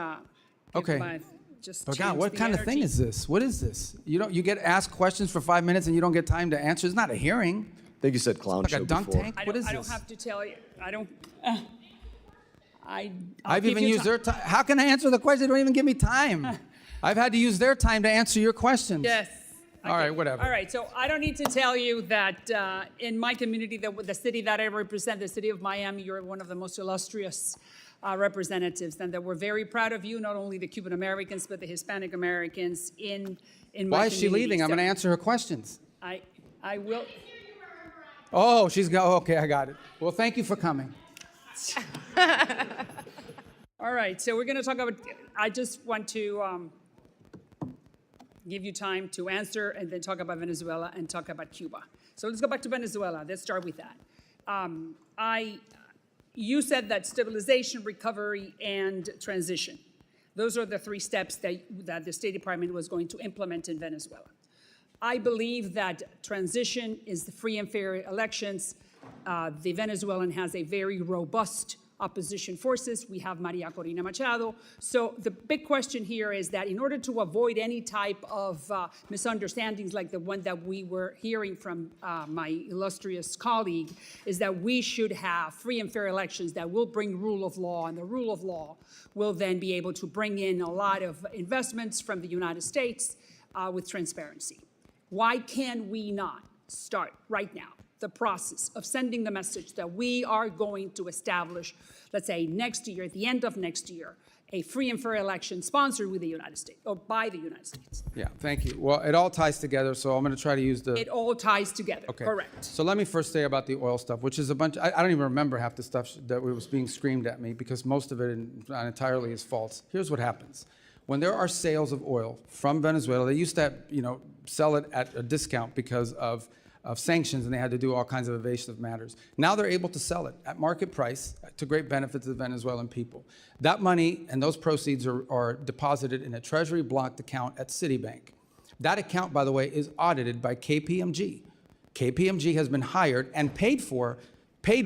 Okay. just But change God, what the kind of thing energy. is this? What is this? You get asked questions for 5 minutes and you don't get time to answer. It's not a hearing. I think you said clown Like show a dunk before. tank? I What don't, is I don't this? have to tell you. I don't. I'll I've give even you used ti- their time. How can I answer the question? They don't even give me time. I've had to use their time to answer your questions. Yes. All right, whatever. All right, so I don't need to tell you that in my community, the city that I represent, the city of Miami, you're one of the most illustrious representatives, and that we're very proud of you, not only the Cuban Americans, but the Hispanic Americans in my Why is she community. leaving? I'm So going to answer her questions. I will. Oh, she's go. Okay, I got it. Well, thank you for coming. All right, so we're going to talk about, I just want to give you time to answer and then talk about Venezuela and talk about Cuba. So let's go back to Venezuela. Let's start with that. You said that stabilization, recovery, and transition. Those are the 3 steps that the State Department was going to implement in Venezuela. I believe that transition is the free and fair elections. The Venezuelan has a very robust opposition forces. We have Maria Corina Machado. So the big question here is that in order to avoid any type of misunderstandings like the one that we were hearing from my illustrious colleague, is that we should have free and fair elections that will bring rule of law, and the rule of law will then be able to bring in a lot of investments from the United States with transparency. Why can we not start right now the process of sending the message that we are going to establish, let's say next year, at the end of next year, a free and fair election sponsored with the United States, or by the United States? Yeah, thank you. Well, it all ties together, so I'm going to try to use the... It all ties together, Okay. correct. So let me first say about the oil stuff, which is a bunch... I don't even remember half the stuff that was being screamed at me, because most of it entirely is false. Here's what happens. When there are sales of oil from Venezuela, they used to, sell it at a discount because of sanctions, and they had to do all kinds of evasive matters. Now they're able to sell it at market price to great benefit to the Venezuelan people. That money and those proceeds are deposited in a treasury blocked account at Citibank. That account, by the way, is audited by KPMG. KPMG has been hired and paid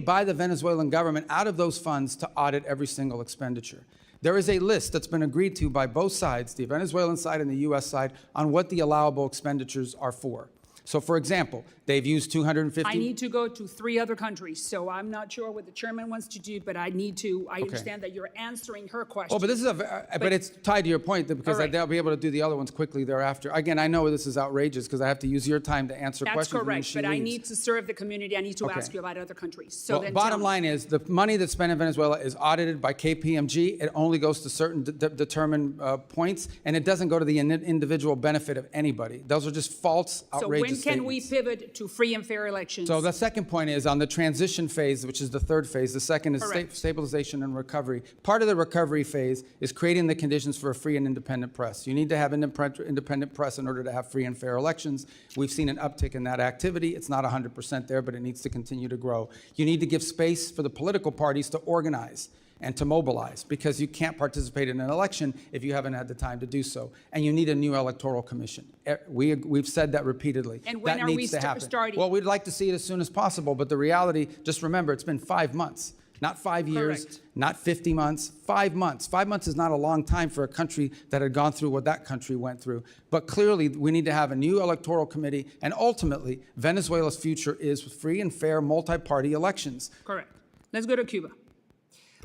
by the Venezuelan government out of those funds to audit every single expenditure. There is a list that's been agreed to by both sides, the Venezuelan side and the U.S. side, on what the allowable expenditures are for. So, for example, they've used 250... I need to go to 3 other countries, so I'm not sure what the chairman wants to do, but I understand that you're answering her question. Oh, but this is but it's tied to your point, because All right. they'll be able to do the other ones quickly thereafter. Again, I know this is outrageous because I have to use your time to answer That's questions when correct, she but I leaves. need to serve the community. I need to Okay. ask you about other countries. So Well, then bottom tell me. line is the money that's spent in Venezuela is audited by KPMG. It only goes to certain determined points, and it doesn't go to the individual benefit of anybody. Those are just false, So outrageous when can we statements. pivot to free and fair elections? So the second point is on the transition phase, which is the 3rd phase. The second is Correct. stabilization and recovery. Part of the recovery phase is creating the conditions for a free and independent press. You need to have independent press in order to have free and fair elections. We've seen an uptick in that activity. It's not 100% there, but it needs to continue to grow. You need to give space for the political parties to organize and to mobilize, because you can't participate in an election if you haven't had the time to do so. And you need a new electoral commission. We've said that repeatedly. And when that are we needs to happen. starting? Well, we'd like to see it as soon as possible, but the reality, just remember, it's been 5 months, not 5 years, Correct. not 50 months, 5 months. 5 months is not a long time for a country that had gone through what that country went through. But clearly, we need to have a new electoral committee, and ultimately, Venezuela's future is free and fair multi-party elections. Correct. Let's go to Cuba.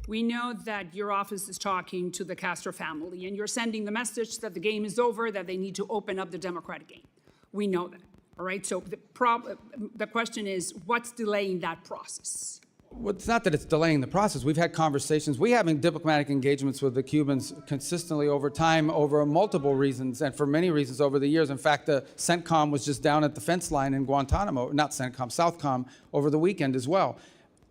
We know that your office is talking to the Castro family, and you're sending the message that the game is over, that they need to open up the democratic game. We know that, all right? So the question is, what's delaying that process? Well, it's not that it's delaying the process. We've had conversations. We're having diplomatic engagements with the Cubans consistently over time, over multiple reasons, and for many reasons over the years. In fact, the CENTCOM was just down at the fence line in Guantanamo, not CENTCOM, SOUTHCOM, over the weekend as well.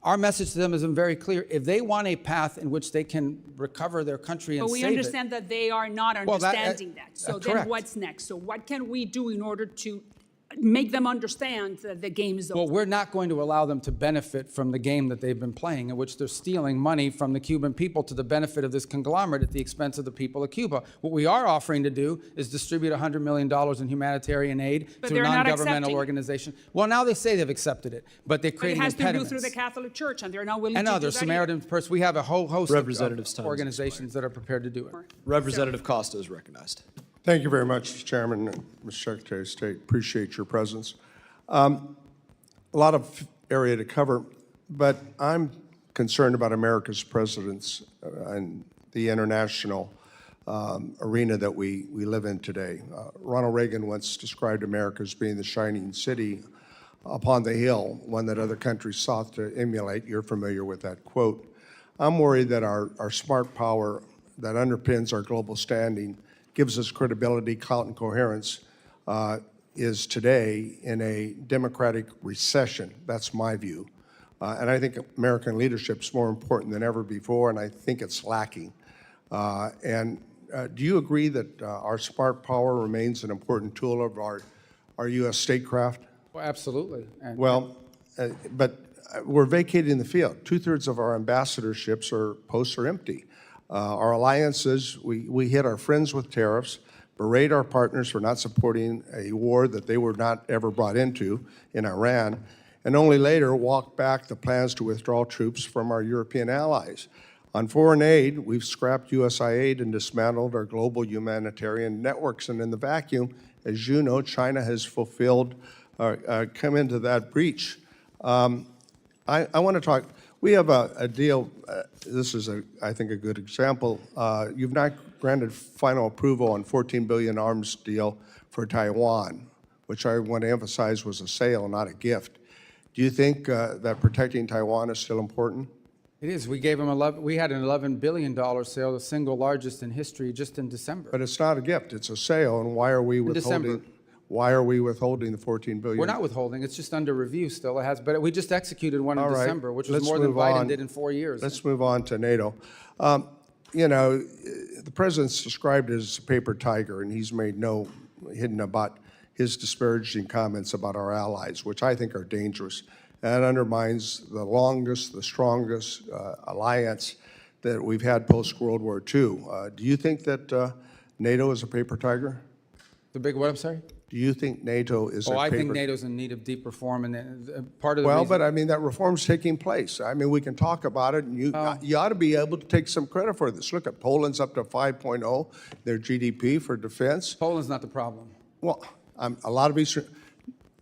Our message to them has been very clear. If they want a path in which they can recover their country and But we save understand that they are not Well, understanding that. So then correct. what's next? So what can we do in order to make them understand that the game is over? Well, we're not going to allow them to benefit from the game that they've been playing, in which they're stealing money from the Cuban people to the benefit of this conglomerate at the expense of the people of Cuba. What we are offering to do is distribute $100 million in humanitarian aid But to a they're not non-governmental accepting. organization. Well, now they say they've accepted it, but they're But it creating has to do impediments. through the Catholic Church, and they're not willing And to do others, that Samaritan Purse. We have a whole host Representative's of time has organizations that are prepared to do it. Representative Costa is recognized. Thank you very much, Mr. Chairman and Mr. Secretary of State. Appreciate your presence. A lot of area to cover, but I'm concerned about America's presence and the international arena that we live in today. Ronald Reagan once described America as being the shining city upon the hill, one that other countries sought to emulate. You're familiar with that quote. I'm worried that our smart power that underpins our global standing, gives us credibility, clout, and coherence, is today in a democratic recession. That's my view. And I think American leadership is more important than ever before, and I think it's lacking. Do you agree that our smart power remains an important tool of our U.S. statecraft? Well, absolutely. But we're vacating the field. 2/3 of our ambassadorships posts are empty. Our alliances, we hit our friends with tariffs, berate our partners for not supporting a war that they were not ever brought into in Iran, and only later walk back the plans to withdraw troops from our European allies. On foreign aid, we've scrapped USAID and dismantled our global humanitarian networks. And in the vacuum, as you know, China has come into that breach. I want to talk, we have a deal, this is, I think, a good example. You've not granted final approval on $14 billion arms deal for Taiwan, which I want to emphasize was a sale, not a gift. Do you think that protecting Taiwan is still important? It is. We gave them we had an $11 billion sale, the single largest in history, just in December. But it's not a gift, it's a sale, and why are we withholding? Why are we withholding the $14 billion? We're not withholding. It's just under review still. It has, but we just executed one in All right. December, which was Let's more than move Biden on. did in 4 years. Let's move on to NATO. You know, the president's described as a paper tiger, and he's made no hidden about his disparaging comments about our allies, which I think are dangerous. That undermines the longest, the strongest alliance that we've had post-World War II. Do you think that NATO is a paper tiger? The big what, I'm sorry? Do you think NATO is a paper? I think NATO's in need of deep reform, and part of the Well, reason, but I mean, that reform's taking place. I mean, we can talk about it, and you ought to be able to take some credit for this. Look at Poland's up to 5.0, their GDP for defense. Poland's not the problem. Well, a lot of Eastern,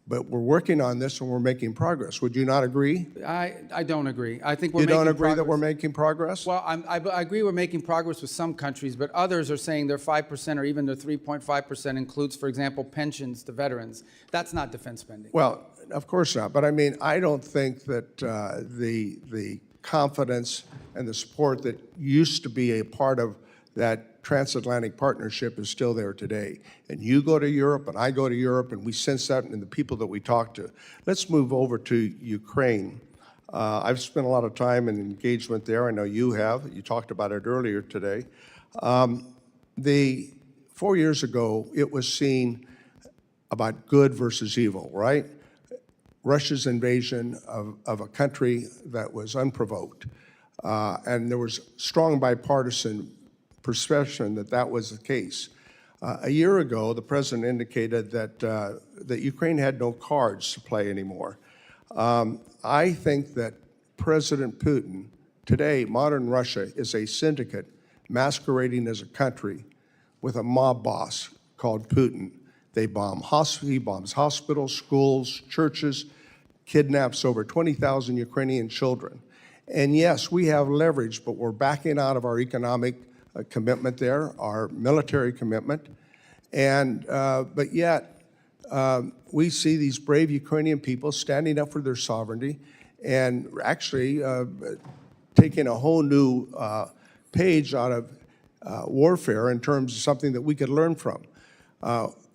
but we're working on this and we're making progress. Would you not agree? I don't agree. I think we're You making don't agree that progress. we're making progress? Well, I agree we're making progress with some countries, but others are saying their 5% or even their 3.5% includes, for example, pensions to veterans. That's not defense spending. Well, of course not. But I mean, I don't think that the confidence and the support that used to be a part of that transatlantic partnership is still there today. And you go to Europe and I go to Europe and we sense that in the people that we talk to. Let's move over to Ukraine. I've spent a lot of time and engagement there. I know you have. You talked about it earlier today. 4 years ago, it was seen about good versus evil, right? Russia's invasion of a country that was unprovoked. And there was strong bipartisan perception that that was the case. A year ago, the president indicated that Ukraine had no cards to play anymore. I think that President Putin, today, modern Russia is a syndicate masquerading as a country with a mob boss called Putin. He bombs hospitals, schools, churches, kidnaps over 20,000 Ukrainian children. And yes, we have leverage, but we're backing out of our economic commitment there, our military commitment. And, but yet, we see these brave Ukrainian people standing up for their sovereignty and actually taking a whole new page out of warfare in terms of something that we could learn from.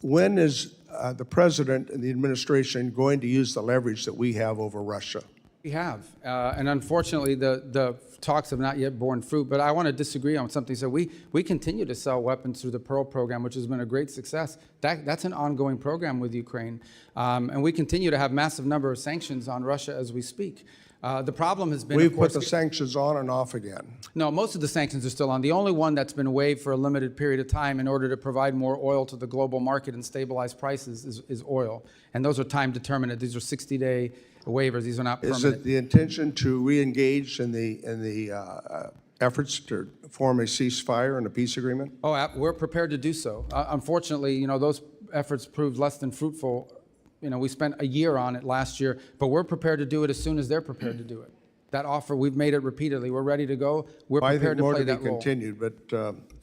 When is the president and the administration going to use the leverage that we have over Russia? We have, and unfortunately, the talks have not yet borne fruit, but I want to disagree on something. So we continue to sell weapons through the Pearl program, which has been a great success. That's an ongoing program with Ukraine, and we continue to have massive number of sanctions on Russia as we speak. The problem has been, We've put the sanctions on and off again. No, most of the sanctions are still on. The only one that's been waived for a limited period of time in order to provide more oil to the global market and stabilize prices is oil. And those are time determinate. These are 60-day waivers. These are not permanent. Is it the intention to re-engage in the efforts to form a ceasefire and a peace agreement? Oh, we're prepared to do so. Unfortunately, those efforts proved less than fruitful. We spent a year on it last year, but we're prepared to do it as soon as they're prepared to do it. That offer, we've made it repeatedly. We're ready to go. We're prepared to play that role. I think more to be continued, but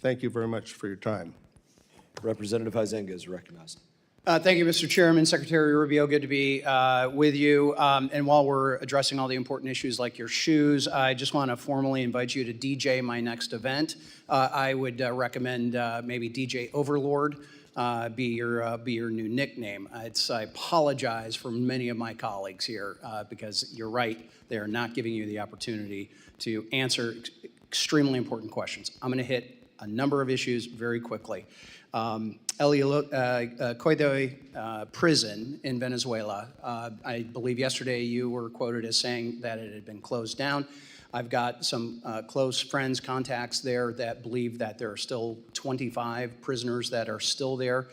thank you very much for your time. Representative Huizenga is recognized. Thank you, Mr. Chairman. Secretary Rubio, good to be with you. And while we're addressing all the important issues like your shoes, I just want to formally invite you to DJ my next event. I would recommend maybe DJ Overlord. Be your new nickname. I apologize for many of my colleagues here because you're right, they are not giving you the opportunity to answer extremely important questions. I'm going to hit a number of issues very quickly. Coidoy prison in Venezuela. I believe yesterday you were quoted as saying that it had been closed down. I've got some close friends, contacts there that believe that there are still 25 prisoners that are still there.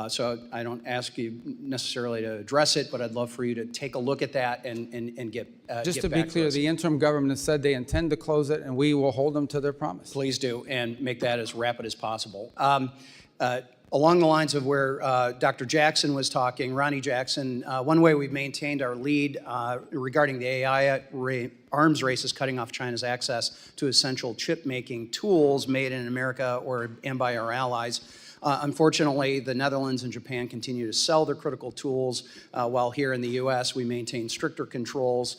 So I don't ask you necessarily to address it, but I'd love for you to take a look at that and get Just get to be back clear, us. the interim government has said they intend to close it, and we will hold them to their promise. Please do, and make that as rapid as possible. Along the lines of where Dr. Jackson was talking, Ronnie Jackson, one way we've maintained our lead regarding the AI arms race is cutting off China's access to essential chip-making tools made in America and by our allies. Unfortunately, the Netherlands and Japan continue to sell their critical tools, while here in the U.S. we maintain stricter controls.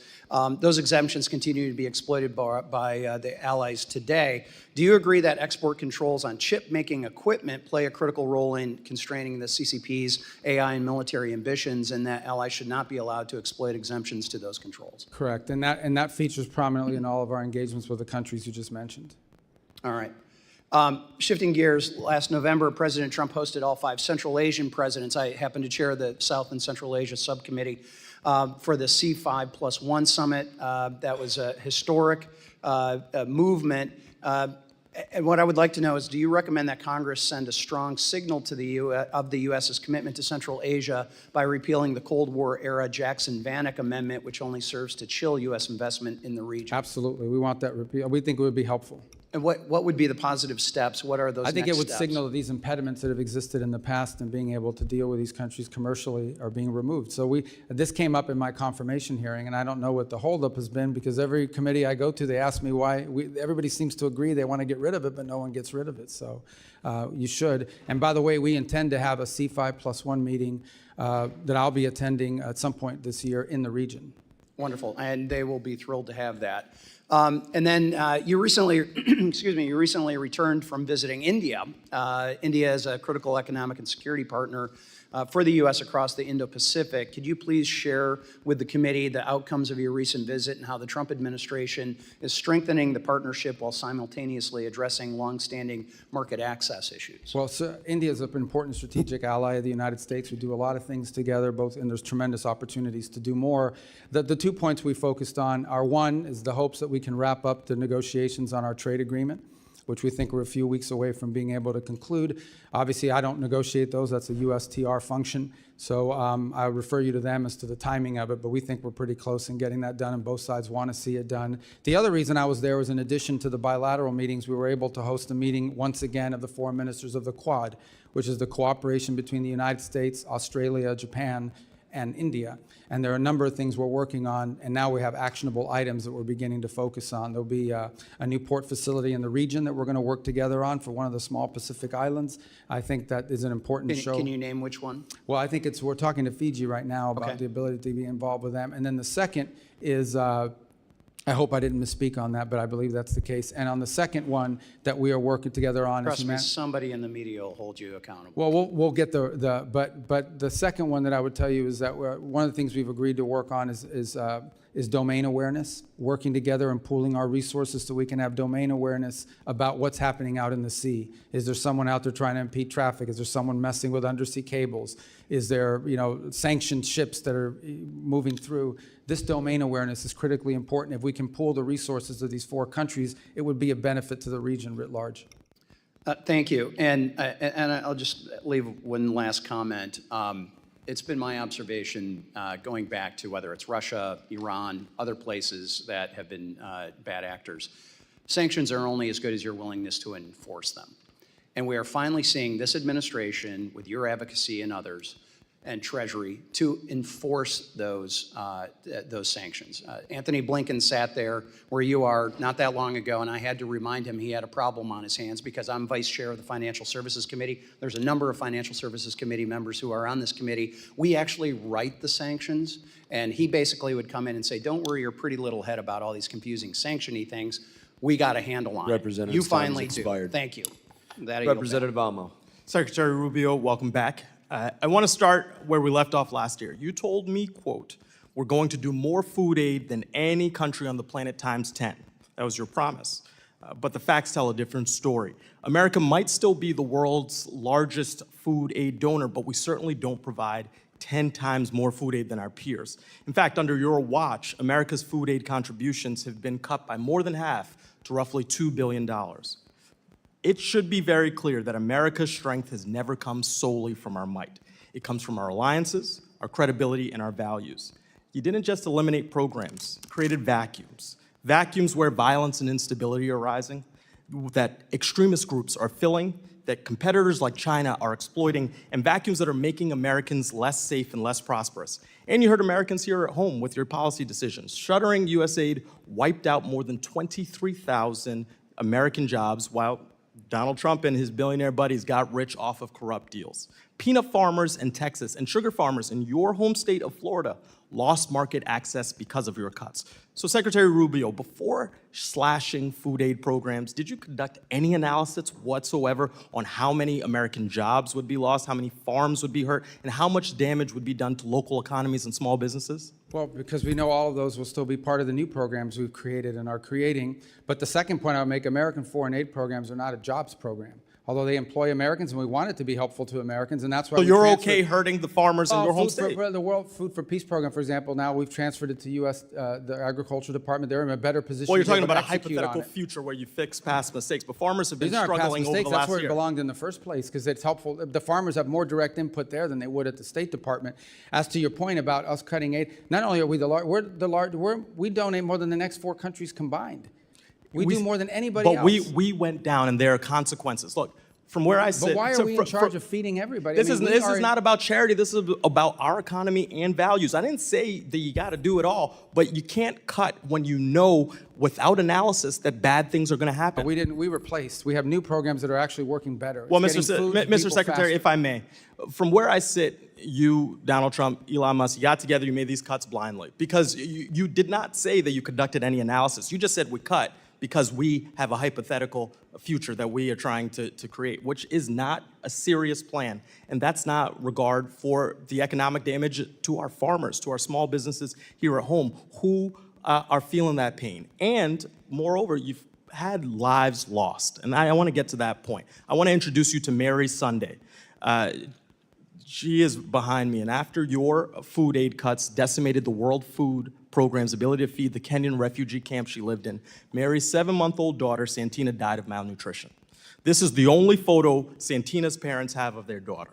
Those exemptions continue to be exploited by the allies today. Do you agree that export controls on chip-making equipment play a critical role in constraining the CCP's AI and military ambitions, and that allies should not be allowed to exploit exemptions to those controls? Correct, and that features prominently in all of our engagements with the countries you just mentioned. All right. Shifting gears, last November, President Trump hosted all 5 Central Asian presidents. I happen to chair the South and Central Asia Subcommittee for the C5+1 Summit. That was a historic movement. And what I would like to know is, do you recommend that Congress send a strong signal to the of the U.S.'s commitment to Central Asia by repealing the Cold War-era Jackson-Vanik Amendment, which only serves to chill U.S. investment in the region? Absolutely, we want that repeal. We think it would be helpful. And what would be the positive steps? What are those I think next it would steps? signal that these impediments that have existed in the past and being able to deal with these countries commercially are being removed. So this came up in my confirmation hearing, and I don't know what the holdup has been, because every committee I go to, they ask me why. Everybody seems to agree they want to get rid of it, but no one gets rid of it. So you should. And by the way, we intend to have a C5+1 meeting that I'll be attending at some point this year in the region. Wonderful, and they will be thrilled to have that. And then you recently, you recently returned from visiting India. India is a critical economic and security partner for the U.S. across the Indo-Pacific. Could you please share with the committee the outcomes of your recent visit and how the Trump administration is strengthening the partnership while simultaneously addressing longstanding market access issues? Well, so India is an important strategic ally of the United States. We do a lot of things together, and there's tremendous opportunities to do more. The 2 points we focused on are, one, is the hopes that we can wrap up the negotiations on our trade agreement, which we think we're a few weeks away from being able to conclude. Obviously, I don't negotiate those. That's a USTR function. So I refer you to them as to the timing of it, but we think we're pretty close in getting that done, and both sides want to see it done. The other reason I was there was, in addition to the bilateral meetings, we were able to host a meeting once again of the foreign ministers of the Quad, which is the cooperation between the United States, Australia, Japan, and India. And there are a number of things we're working on, and now we have actionable items that we're beginning to focus on. There'll be a new port facility in the region that we're going to work together on for one of the small Pacific islands. I think that is an important show. Can you name which one? Well, I think we're talking to Fiji right now about Okay. the ability to be involved with them. And then the second is, I hope I didn't misspeak on that, but I believe that's the case. And on the second one that we are working together on is Trust me, somebody in the media will hold you accountable. well, we'll get but the second one that I would tell you is that one of the things we've agreed to work on is domain awareness, working together and pooling our resources so we can have domain awareness about what's happening out in the sea. Is there someone out there trying to impede traffic? Is there someone messing with undersea cables? Is there, sanctioned ships that are moving through? This domain awareness is critically important. If we can pool the resources of these 4 countries, it would be a benefit to the region writ large. Thank you. And I'll just leave one last comment. It's been my observation going back to whether it's Russia, Iran, other places that have been bad actors. Sanctions are only as good as your willingness to enforce them. And we are finally seeing this administration, with your advocacy and others, and Treasury, to enforce those sanctions. Anthony Blinken sat there where you are not that long ago, and I had to remind him he had a problem on his hands because I'm vice chair of the Financial Services Committee. There's a number of Financial Services Committee members who are on this committee. We actually write the sanctions, and he basically would come in and say, don't worry your pretty little head about all these confusing sanction-y things. We got a handle on it. You finally do. Thank you. Representative Almo. Secretary Rubio, welcome back. I want to start where we left off last year. You told me, quote, we're going to do more food aid than any country on the planet times 10. That was your promise. But the facts tell a different story. America might still be the world's largest food aid donor, but we certainly don't provide 10 times more food aid than our peers. In fact, under your watch, America's food aid contributions have been cut by more than half to roughly $2 billion. It should be very clear that America's strength has never come solely from our might. It comes from our alliances, our credibility, and our values. You didn't just eliminate programs, you created vacuums. Vacuums where violence and instability are rising, that extremist groups are filling, that competitors like China are exploiting, and vacuums that are making Americans less safe and less prosperous. And you heard Americans here at home with your policy decisions. Shuttering USAID wiped out more than 23,000 American jobs, while Donald Trump and his billionaire buddies got rich off of corrupt deals. Peanut farmers in Texas and sugar farmers in your home state of Florida lost market access because of your cuts. So Secretary Rubio, before slashing food aid programs, did you conduct any analysis whatsoever on how many American jobs would be lost, how many farms would be hurt, and how much damage would be done to local economies and small businesses? Well, because we know all of those will still be part of the new programs we've created and are creating. But the second point I would make, American foreign aid programs are not a jobs program. Although they employ Americans, and we want it to be helpful to Americans, and that's why. So you're okay hurting the farmers in your home state? The World Food for Peace program, for example, now we've transferred it to U.S. The Agriculture Department. They're in a better position. Well, you're to be talking able about to a execute hypothetical on it. future where you fix past mistakes, but farmers have been These aren't past struggling over mistakes. the That's last where it year. belonged in the first place because it's helpful. The farmers have more direct input there than they would at the State Department. As to your point about us cutting aid, not only are we we donate more than the next 4 countries combined. We do more than anybody else. But we went down, and there are consequences. Look, from where I sit. But why are we in charge of feeding everybody? This is not about charity. This is about our economy and values. I didn't say that you got to do it all, but you can't cut when you know without analysis that bad things are going to happen. But we didn't. We replaced. We have new programs that are actually working better. Well, It's getting food to Mr. people Secretary, faster. if I may, from where I sit, you, Donald Trump, Elon Musk, you got together, you made these cuts blindly because you did not say that you conducted any analysis. You just said we cut because we have a hypothetical future that we are trying to create, which is not a serious plan. And that's not regard for the economic damage to our farmers, to our small businesses here at home who are feeling that pain. And moreover, you've had lives lost. And I want to get to that point. I want to introduce you to Mary Sunday. She is behind me. And after your food aid cuts decimated the World Food Program's ability to feed the Kenyan refugee camp she lived in, Mary's 7-month-old daughter, Santina, died of malnutrition. This is the only photo Santina's parents have of their daughter.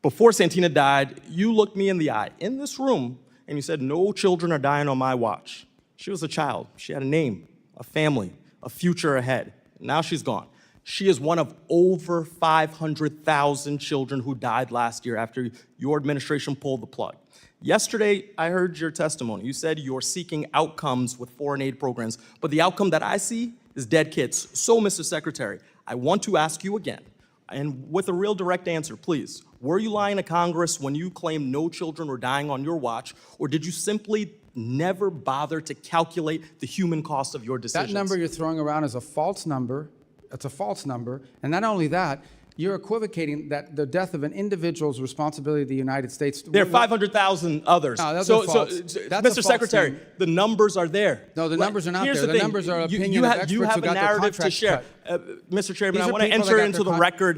Before Santina died, you looked me in the eye in this room and you said, no children are dying on my watch. She was a child. She had a name, a family, a future ahead. Now she's gone. She is one of over 500,000 children who died last year after your administration pulled the plug. Yesterday, I heard your testimony. You said you're seeking outcomes with foreign aid programs, but the outcome that I see is dead kids. So, Mr. Secretary, I want to ask you again, and with a real direct answer, please. Were you lying to Congress when you claimed no children were dying on your watch, or did you simply never bother to calculate the human cost of your decisions? That number you're throwing around is a false number. It's a false number. And not only that, you're equivocating that the death of an individual's responsibility of the United States. There are 500,000 others. No, that's a false. That's a Mr. false Secretary, thing. the numbers are there. No, the numbers are not Here's there. The thing. numbers are You- opinion you of have- experts you who have a got their narrative to contracts share. cut. Mr. Chairman, These I are want to people that enter got into their the record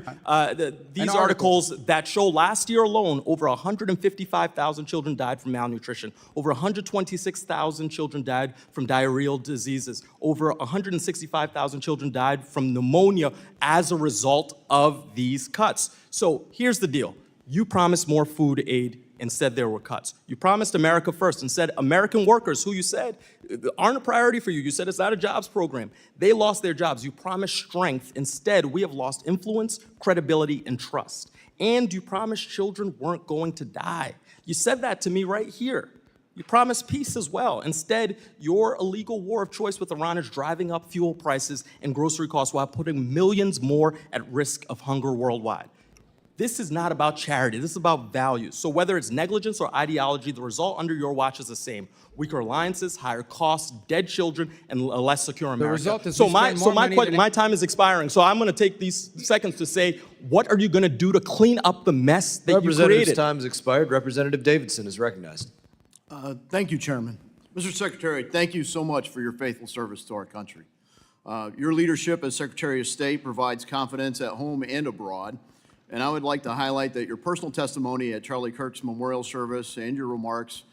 these An articles that show last year alone, over 155,000 children died from malnutrition. Over 126,000 children died from diarrheal diseases. Over 165,000 children died from pneumonia as a result of these cuts. So here's the deal. You promised more food aid. Instead, there were cuts. You promised America first and said American workers, who you said aren't a priority for you. You said it's not a jobs program. They lost their jobs. You promised strength. Instead, we have lost influence, credibility, and trust. And you promised children weren't going to die. You said that to me right here. You promised peace as well. Instead, your illegal war of choice with Iran is driving up fuel prices and grocery costs while putting millions more at risk of hunger worldwide. This is not about charity. This is about values. So whether it's negligence or ideology, the result under your watch is the same. Weaker alliances, higher costs, dead children, and a less secure America. result is so we my spend so more my money que- than- my time is expiring. So I'm going to take these seconds to say, what are you going to do to clean up the mess that you Representative's created? time has expired. Representative Davidson is recognized. Thank you, Chairman. Mr. Secretary, thank you so much for your faithful service to our country. Your leadership as Secretary of State provides confidence at home and abroad. And I would like to highlight that your personal testimony at Charlie Kirk's memorial service and your remarks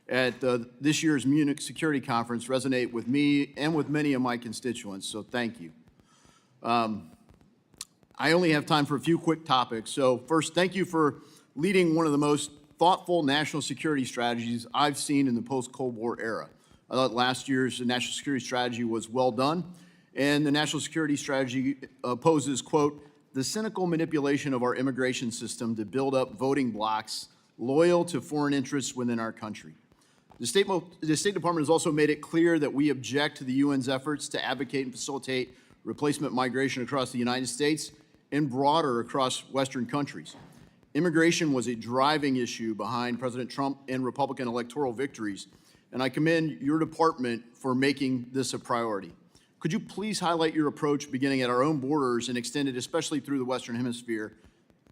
at this year's Munich Security Conference resonate with me and with many of my constituents, so thank you. I only have time for a few quick topics. So first, thank you for leading one of the most thoughtful national security strategies I've seen in the post-Cold War era. I thought last year's national security strategy was well done, and the national security strategy opposes, quote, the cynical manipulation of our immigration system to build up voting blocs loyal to foreign interests within our country. The State Department has also made it clear that we object to the UN's efforts to advocate and facilitate replacement migration across the United States and broader across Western countries. Immigration was a driving issue behind President Trump and Republican electoral victories, and I commend your department for making this a priority. Could you please highlight your approach beginning at our own borders and extended especially through the Western Hemisphere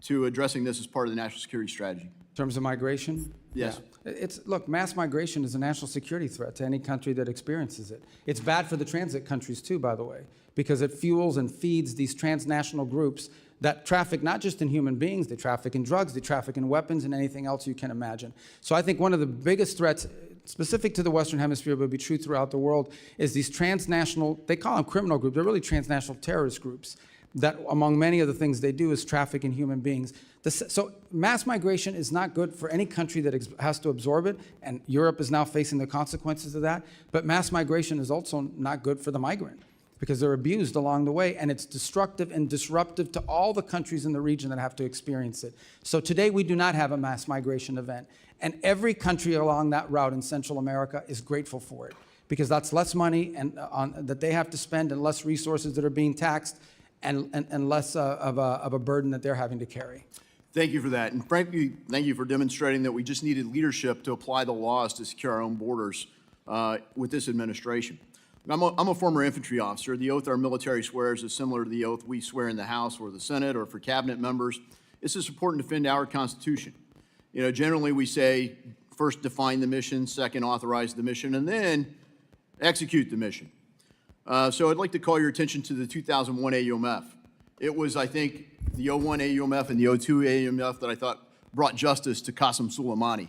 to addressing this as part of the national security strategy? In terms of migration? Yes. Yeah. Look, mass migration is a national security threat to any country that experiences it. It's bad for the transit countries too, by the way, because it fuels and feeds these transnational groups that traffic not just in human beings, they traffic in drugs, they traffic in weapons and anything else you can imagine. So I think one of the biggest threats specific to the Western Hemisphere, but be true throughout the world, is these transnational, they call them criminal groups, they're really transnational terrorist groups, that among many of the things they do is traffic in human beings. So mass migration is not good for any country that has to absorb it, and Europe is now facing the consequences of that, but mass migration is also not good for the migrant, because they're abused along the way, and it's destructive and disruptive to all the countries in the region that have to experience it. So today we do not have a mass migration event, and every country along that route in Central America is grateful for it, because that's less money that they have to spend and less resources that are being taxed and less of a burden that they're having to carry. Thank you for that. And frankly, thank you for demonstrating that we just needed leadership to apply the laws to secure our own borders with this administration. I'm a former infantry officer. The oath our military swears is similar to the oath we swear in the House or the Senate or for cabinet members. It's to support and defend our Constitution. You know, generally we say, first define the mission, second authorize the mission, and then execute the mission. So I'd like to call your attention to the 2001 AUMF. It was, I think, the 01 AUMF and the 02 AUMF that I thought brought justice to Qasem Soleimani.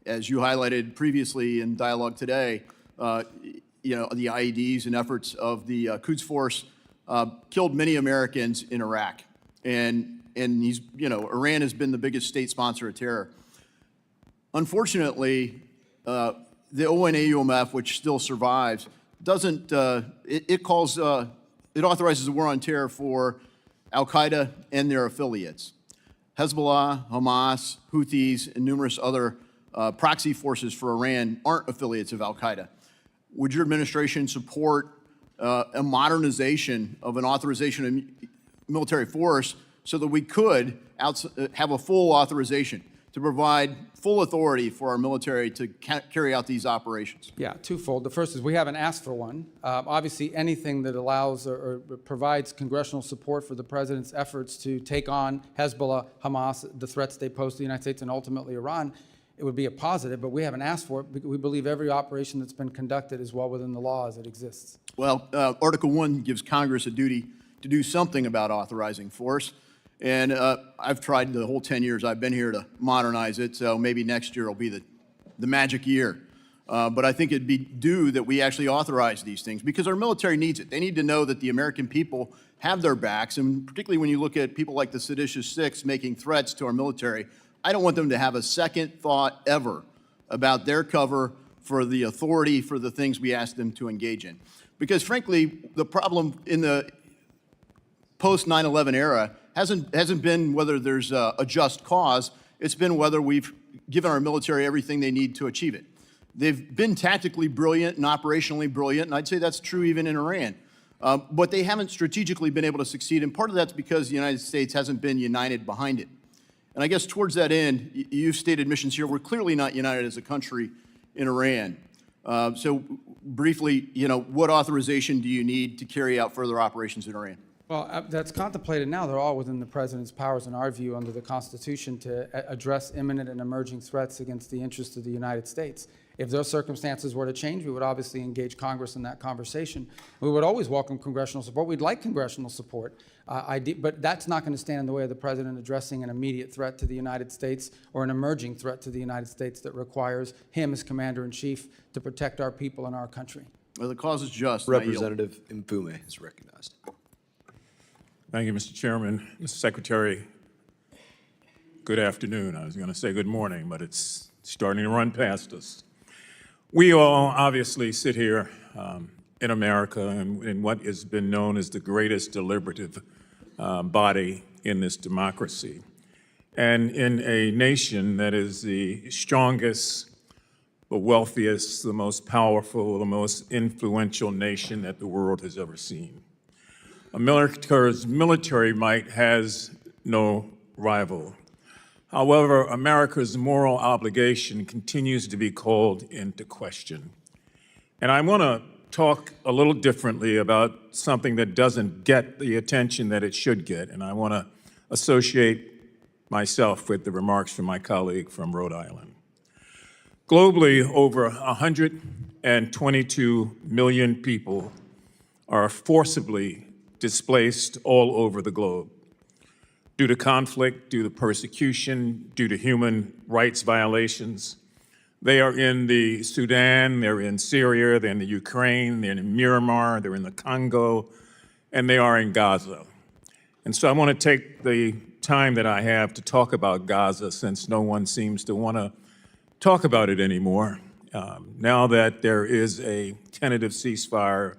As you highlighted previously in dialogue today, you know, the IEDs and efforts of the Quds Force killed many Americans in Iraq. And he's, you know, Iran has been the biggest state sponsor of terror. Unfortunately, the 01 AUMF, which still survives, doesn't, it authorizes a war on terror for al-Qaeda and their affiliates. Hezbollah, Hamas, Houthis, and numerous other proxy forces for Iran aren't affiliates of al-Qaeda. Would your administration support a modernization of an authorization of military force so that we could have a full authorization to provide full authority for our military to carry out these operations? Yeah, twofold. The first is we haven't asked for one. Obviously, anything that allows or provides congressional support for the president's efforts to take on Hezbollah, Hamas, the threats they pose to the United States and ultimately Iran, it would be a positive, but we haven't asked for it because we believe every operation that's been conducted is well within the law as it exists. Well, Article 1 gives Congress a duty to do something about authorizing force. And I've tried the whole 10 years I've been here to modernize it, so maybe next year will be the magic year. But I think it'd be due that we actually authorize these things because our military needs it. They need to know that the American people have their backs, and particularly when you look at people like the seditious six making threats to our military, I don't want them to have a second thought ever about their cover for the authority for the things we ask them to engage in. Because frankly, the problem in the post 9/11 era hasn't been whether there's a just cause, it's been whether we've given our military everything they need to achieve it. They've been tactically brilliant and operationally brilliant, and I'd say that's true even in Iran. But they haven't strategically been able to succeed, and part of that's because the United States hasn't been united behind it. And I guess towards that end, you've stated missions here, we're clearly not united as a country in Iran. So briefly, what authorization do you need to carry out further operations in Iran? Well, that's contemplated now. They're all within the president's powers, in our view, under the Constitution to address imminent and emerging threats against the interests of the United States. If those circumstances were to change, we would obviously engage Congress in that conversation. We would always welcome congressional support. We'd like congressional support, but that's not going to stand in the way of the president addressing an immediate threat to the United States or an emerging threat to the United States that requires him as commander-in-chief to protect our people and our country. Well, the cause is just. Representative Mfume is recognized. Thank you, Mr. Chairman. Mr. Secretary, good afternoon. I was going to say good morning, but it's starting to run past us. We all obviously sit here in America in what has been known as the greatest deliberative body in this democracy, and in a nation that is the strongest, the wealthiest, the most powerful, the most influential nation that the world has ever seen. America's military might has no rival. However, America's moral obligation continues to be called into question. And I want to talk a little differently about something that doesn't get the attention that it should get, and I want to associate myself with the remarks from my colleague from Rhode Island. Globally, over 122 million people are forcibly displaced all over the globe due to conflict, due to persecution, due to human rights violations. They are in the Sudan, they're in Syria, they're in the Ukraine, they're in Myanmar, they're in the Congo, and they are in Gaza. And so I want to take the time that I have to talk about Gaza, since no one seems to want to talk about it anymore, now that there is a tentative ceasefire.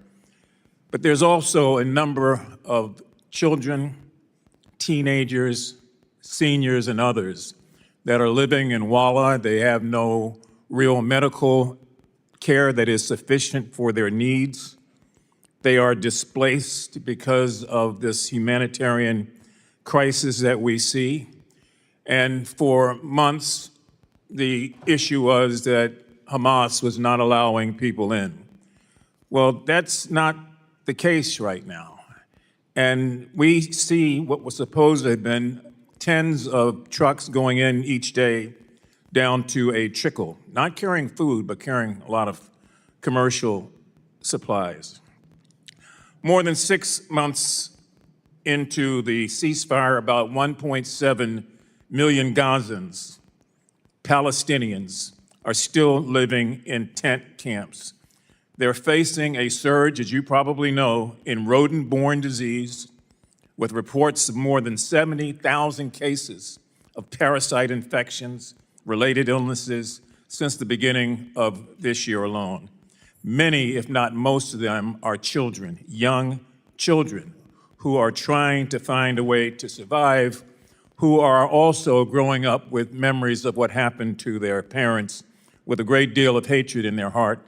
But there's also a number of children, teenagers, seniors, and others that are living in Walla. They have no real medical care that is sufficient for their needs. They are displaced because of this humanitarian crisis that we see. And for months, the issue was that Hamas was not allowing people in. Well, that's not the case right now. And we see what was supposed to have been tens of trucks going in each day down to a trickle, not carrying food, but carrying a lot of commercial supplies. More than 6 months into the ceasefire, about 1.7 million Gazans, Palestinians, are still living in tent camps. They're facing a surge, as you probably know, in rodent-borne disease, with reports of more than 70,000 cases of parasite infections, related illnesses, since the beginning of this year alone. Many, if not most of them, are children, young children, who are trying to find a way to survive, who are also growing up with memories of what happened to their parents, with a great deal of hatred in their heart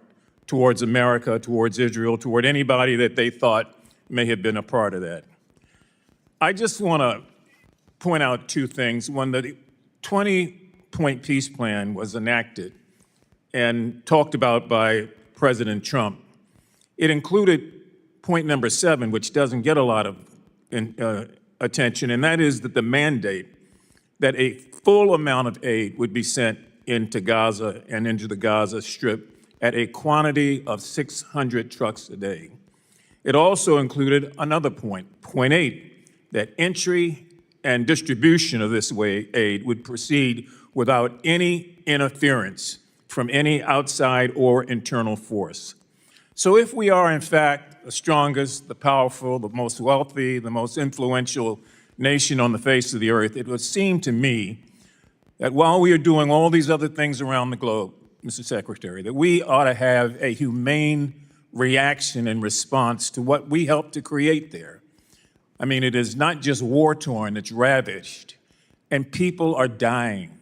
towards America, towards Israel, toward anybody that they thought may have been a part of that. I just want to point out two things. When the 20-point peace plan was enacted and talked about by President Trump, it included point number 7, which doesn't get a lot of attention, and that is that the mandate that a full amount of aid would be sent into Gaza and into the Gaza Strip at a quantity of 600 trucks a day. It also included another point, point 8, that entry and distribution of this aid would proceed without any interference from any outside or internal force. So if we are, in fact, the strongest, the powerful, the most wealthy, the most influential nation on the face of the earth, it would seem to me that while we are doing all these other things around the globe, Mr. Secretary, that we ought to have a humane reaction and response to what we helped to create there. I mean, it is not just war-torn, it's ravaged, and people are dying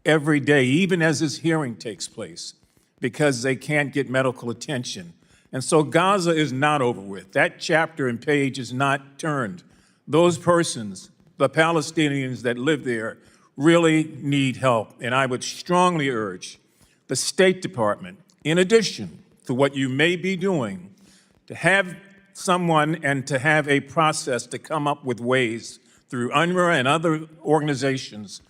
every day, even as this hearing takes place, because they can't get medical attention. And so Gaza is not over with. That chapter and page is not turned. Those persons, the Palestinians that live there, really need help. And I would strongly urge the State Department, in addition to what you may be doing, to have someone and to have a process to come up with ways through UNRWA and other organizations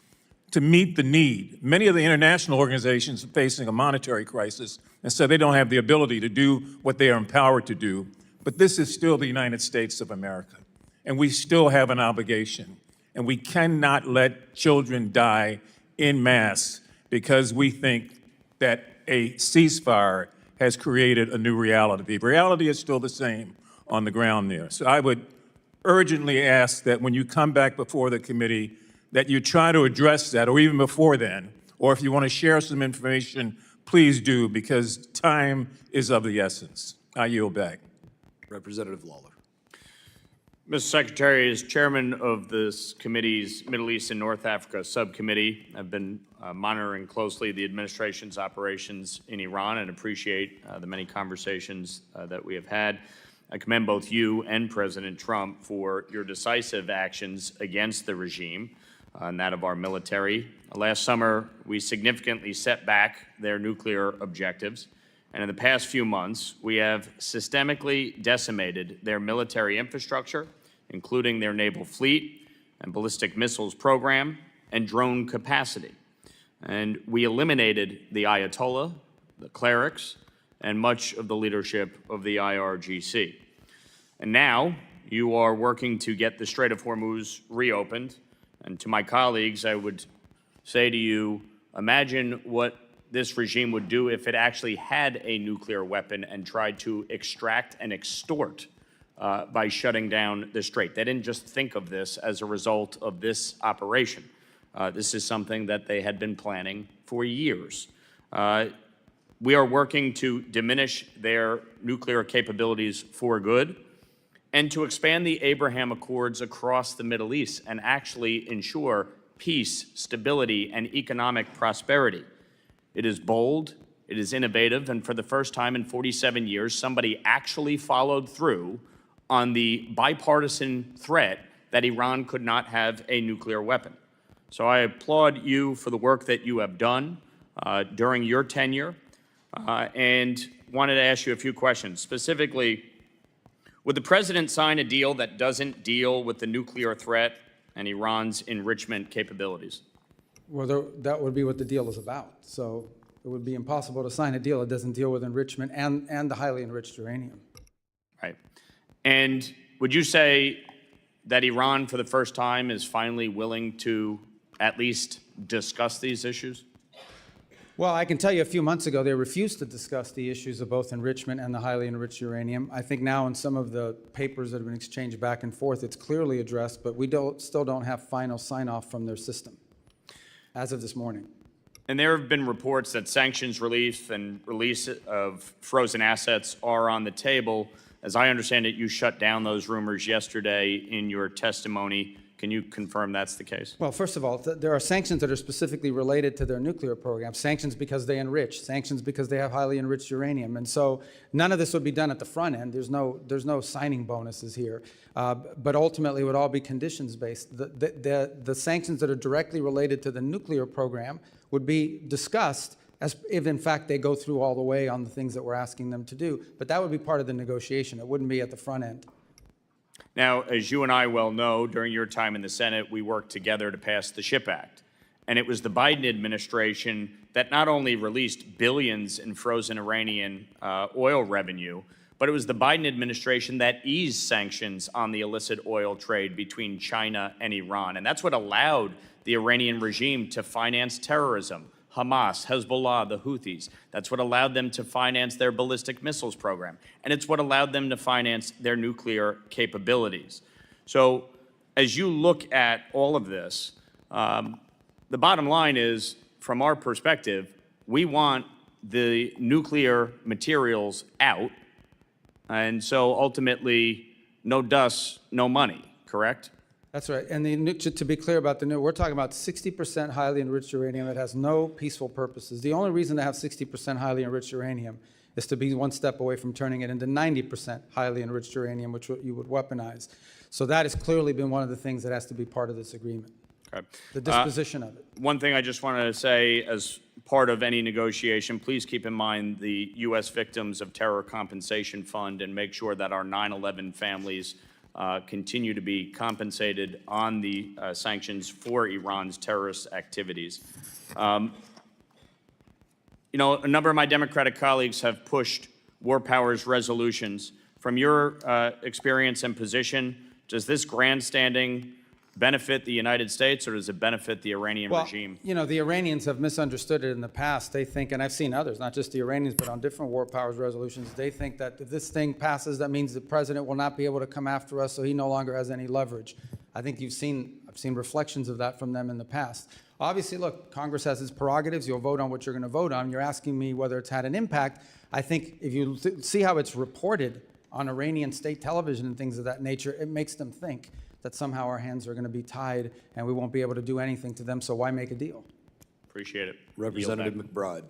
to meet the need. Many of the international organizations are facing a monetary crisis, and so they don't have the ability to do what they are empowered to do. But this is still the United States of America, and we still have an obligation. And we cannot let children die en masse because we think that a ceasefire has created a new reality. The reality is still the same on the ground there. So I would urgently ask that when you come back before the committee, that you try to address that, or even before then, or if you want to share some information, please do, because time is of the essence. I yield back. Representative Lawler. Mr. Secretary, as chairman of this committee's Middle East and North Africa subcommittee, I've been monitoring closely the administration's operations in Iran and appreciate the many conversations that we have had. I commend both you and President Trump for your decisive actions against the regime and that of our military. Last summer, we significantly set back their nuclear objectives. And in the past few months, we have systemically decimated their military infrastructure, including their naval fleet and ballistic missiles program and drone capacity. And we eliminated the Ayatollah, the clerics, and much of the leadership of the IRGC. And now you are working to get the Strait of Hormuz reopened. And to my colleagues, I would say to you, imagine what this regime would do if it actually had a nuclear weapon and tried to extract and extort by shutting down the strait. They didn't just think of this as a result of this operation. This is something that they had been planning for years. We are working to diminish their nuclear capabilities for good and to expand the Abraham Accords across the Middle East and actually ensure peace, stability, and economic prosperity. It is bold, it is innovative, and for the first time in 47 years, somebody actually followed through on the bipartisan threat that Iran could not have a nuclear weapon. So I applaud you for the work that you have done during your tenure and wanted to ask you a few questions. Specifically, would the president sign a deal that doesn't deal with the nuclear threat and Iran's enrichment capabilities? Well, that would be what the deal is about. So it would be impossible to sign a deal that doesn't deal with enrichment and the highly enriched uranium. Right. And would you say that Iran, for the first time, is finally willing to at least discuss these issues? Well, I can tell you a few months ago, they refused to discuss the issues of both enrichment and the highly enriched uranium. I think now in some of the papers that have been exchanged back and forth, it's clearly addressed, but we still don't have final sign-off from their system as of this morning. And there have been reports that sanctions relief and release of frozen assets are on the table. As I understand it, you shut down those rumors yesterday in your testimony. Can you confirm that's the case? Well, first of all, there are sanctions that are specifically related to their nuclear program. Sanctions because they enrich, sanctions because they have highly enriched uranium. And so none of this would be done at the front end. There's no signing bonuses here. But ultimately, it would all be conditions-based. The sanctions that are directly related to the nuclear program would be discussed as if, in fact, they go through all the way on the things that we're asking them to do. But that would be part of the negotiation. It wouldn't be at the front end. Now, as you and I well know, during your time in the Senate, we worked together to pass the SHIP Act. And it was the Biden administration that not only released billions in frozen Iranian oil revenue, but it was the Biden administration that eased sanctions on the illicit oil trade between China and Iran. And that's what allowed the Iranian regime to finance terrorism. Hamas, Hezbollah, the Houthis. That's what allowed them to finance their ballistic missiles program. And it's what allowed them to finance their nuclear capabilities. So as you look at all of this, the bottom line is, from our perspective, we want the nuclear materials out. And so ultimately, no dust, no money, correct? That's right. And to be clear about we're talking about 60% highly enriched uranium that has no peaceful purposes. The only reason to have 60% highly enriched uranium is to be one step away from turning it into 90% highly enriched uranium, which you would weaponize. So that has clearly been one of the things that has to be part of this agreement, Okay. the disposition of it. One thing I just wanted to say as part of any negotiation, please keep in mind the U.S. Victims of Terror Compensation Fund and make sure that our 9/11 families continue to be compensated on the sanctions for Iran's terrorist activities. You know, a number of my Democratic colleagues have pushed war powers resolutions. From your experience and position, does this grandstanding benefit the United States, or does it benefit the Iranian regime? You know, the Iranians have misunderstood it in the past. They think, and I've seen others, not just the Iranians, but on different war powers resolutions, they think that if this thing passes, that means the president will not be able to come after us, so he no longer has any leverage. I think I've seen reflections of that from them in the past. Obviously, look, Congress has its prerogatives. You'll vote on what you're going to vote on. You're asking me whether it's had an impact. I think if you see how it's reported on Iranian state television and things of that nature, it makes them think that somehow our hands are going to be tied and we won't be able to do anything to them, so why make a deal? Appreciate it. Representative McBride.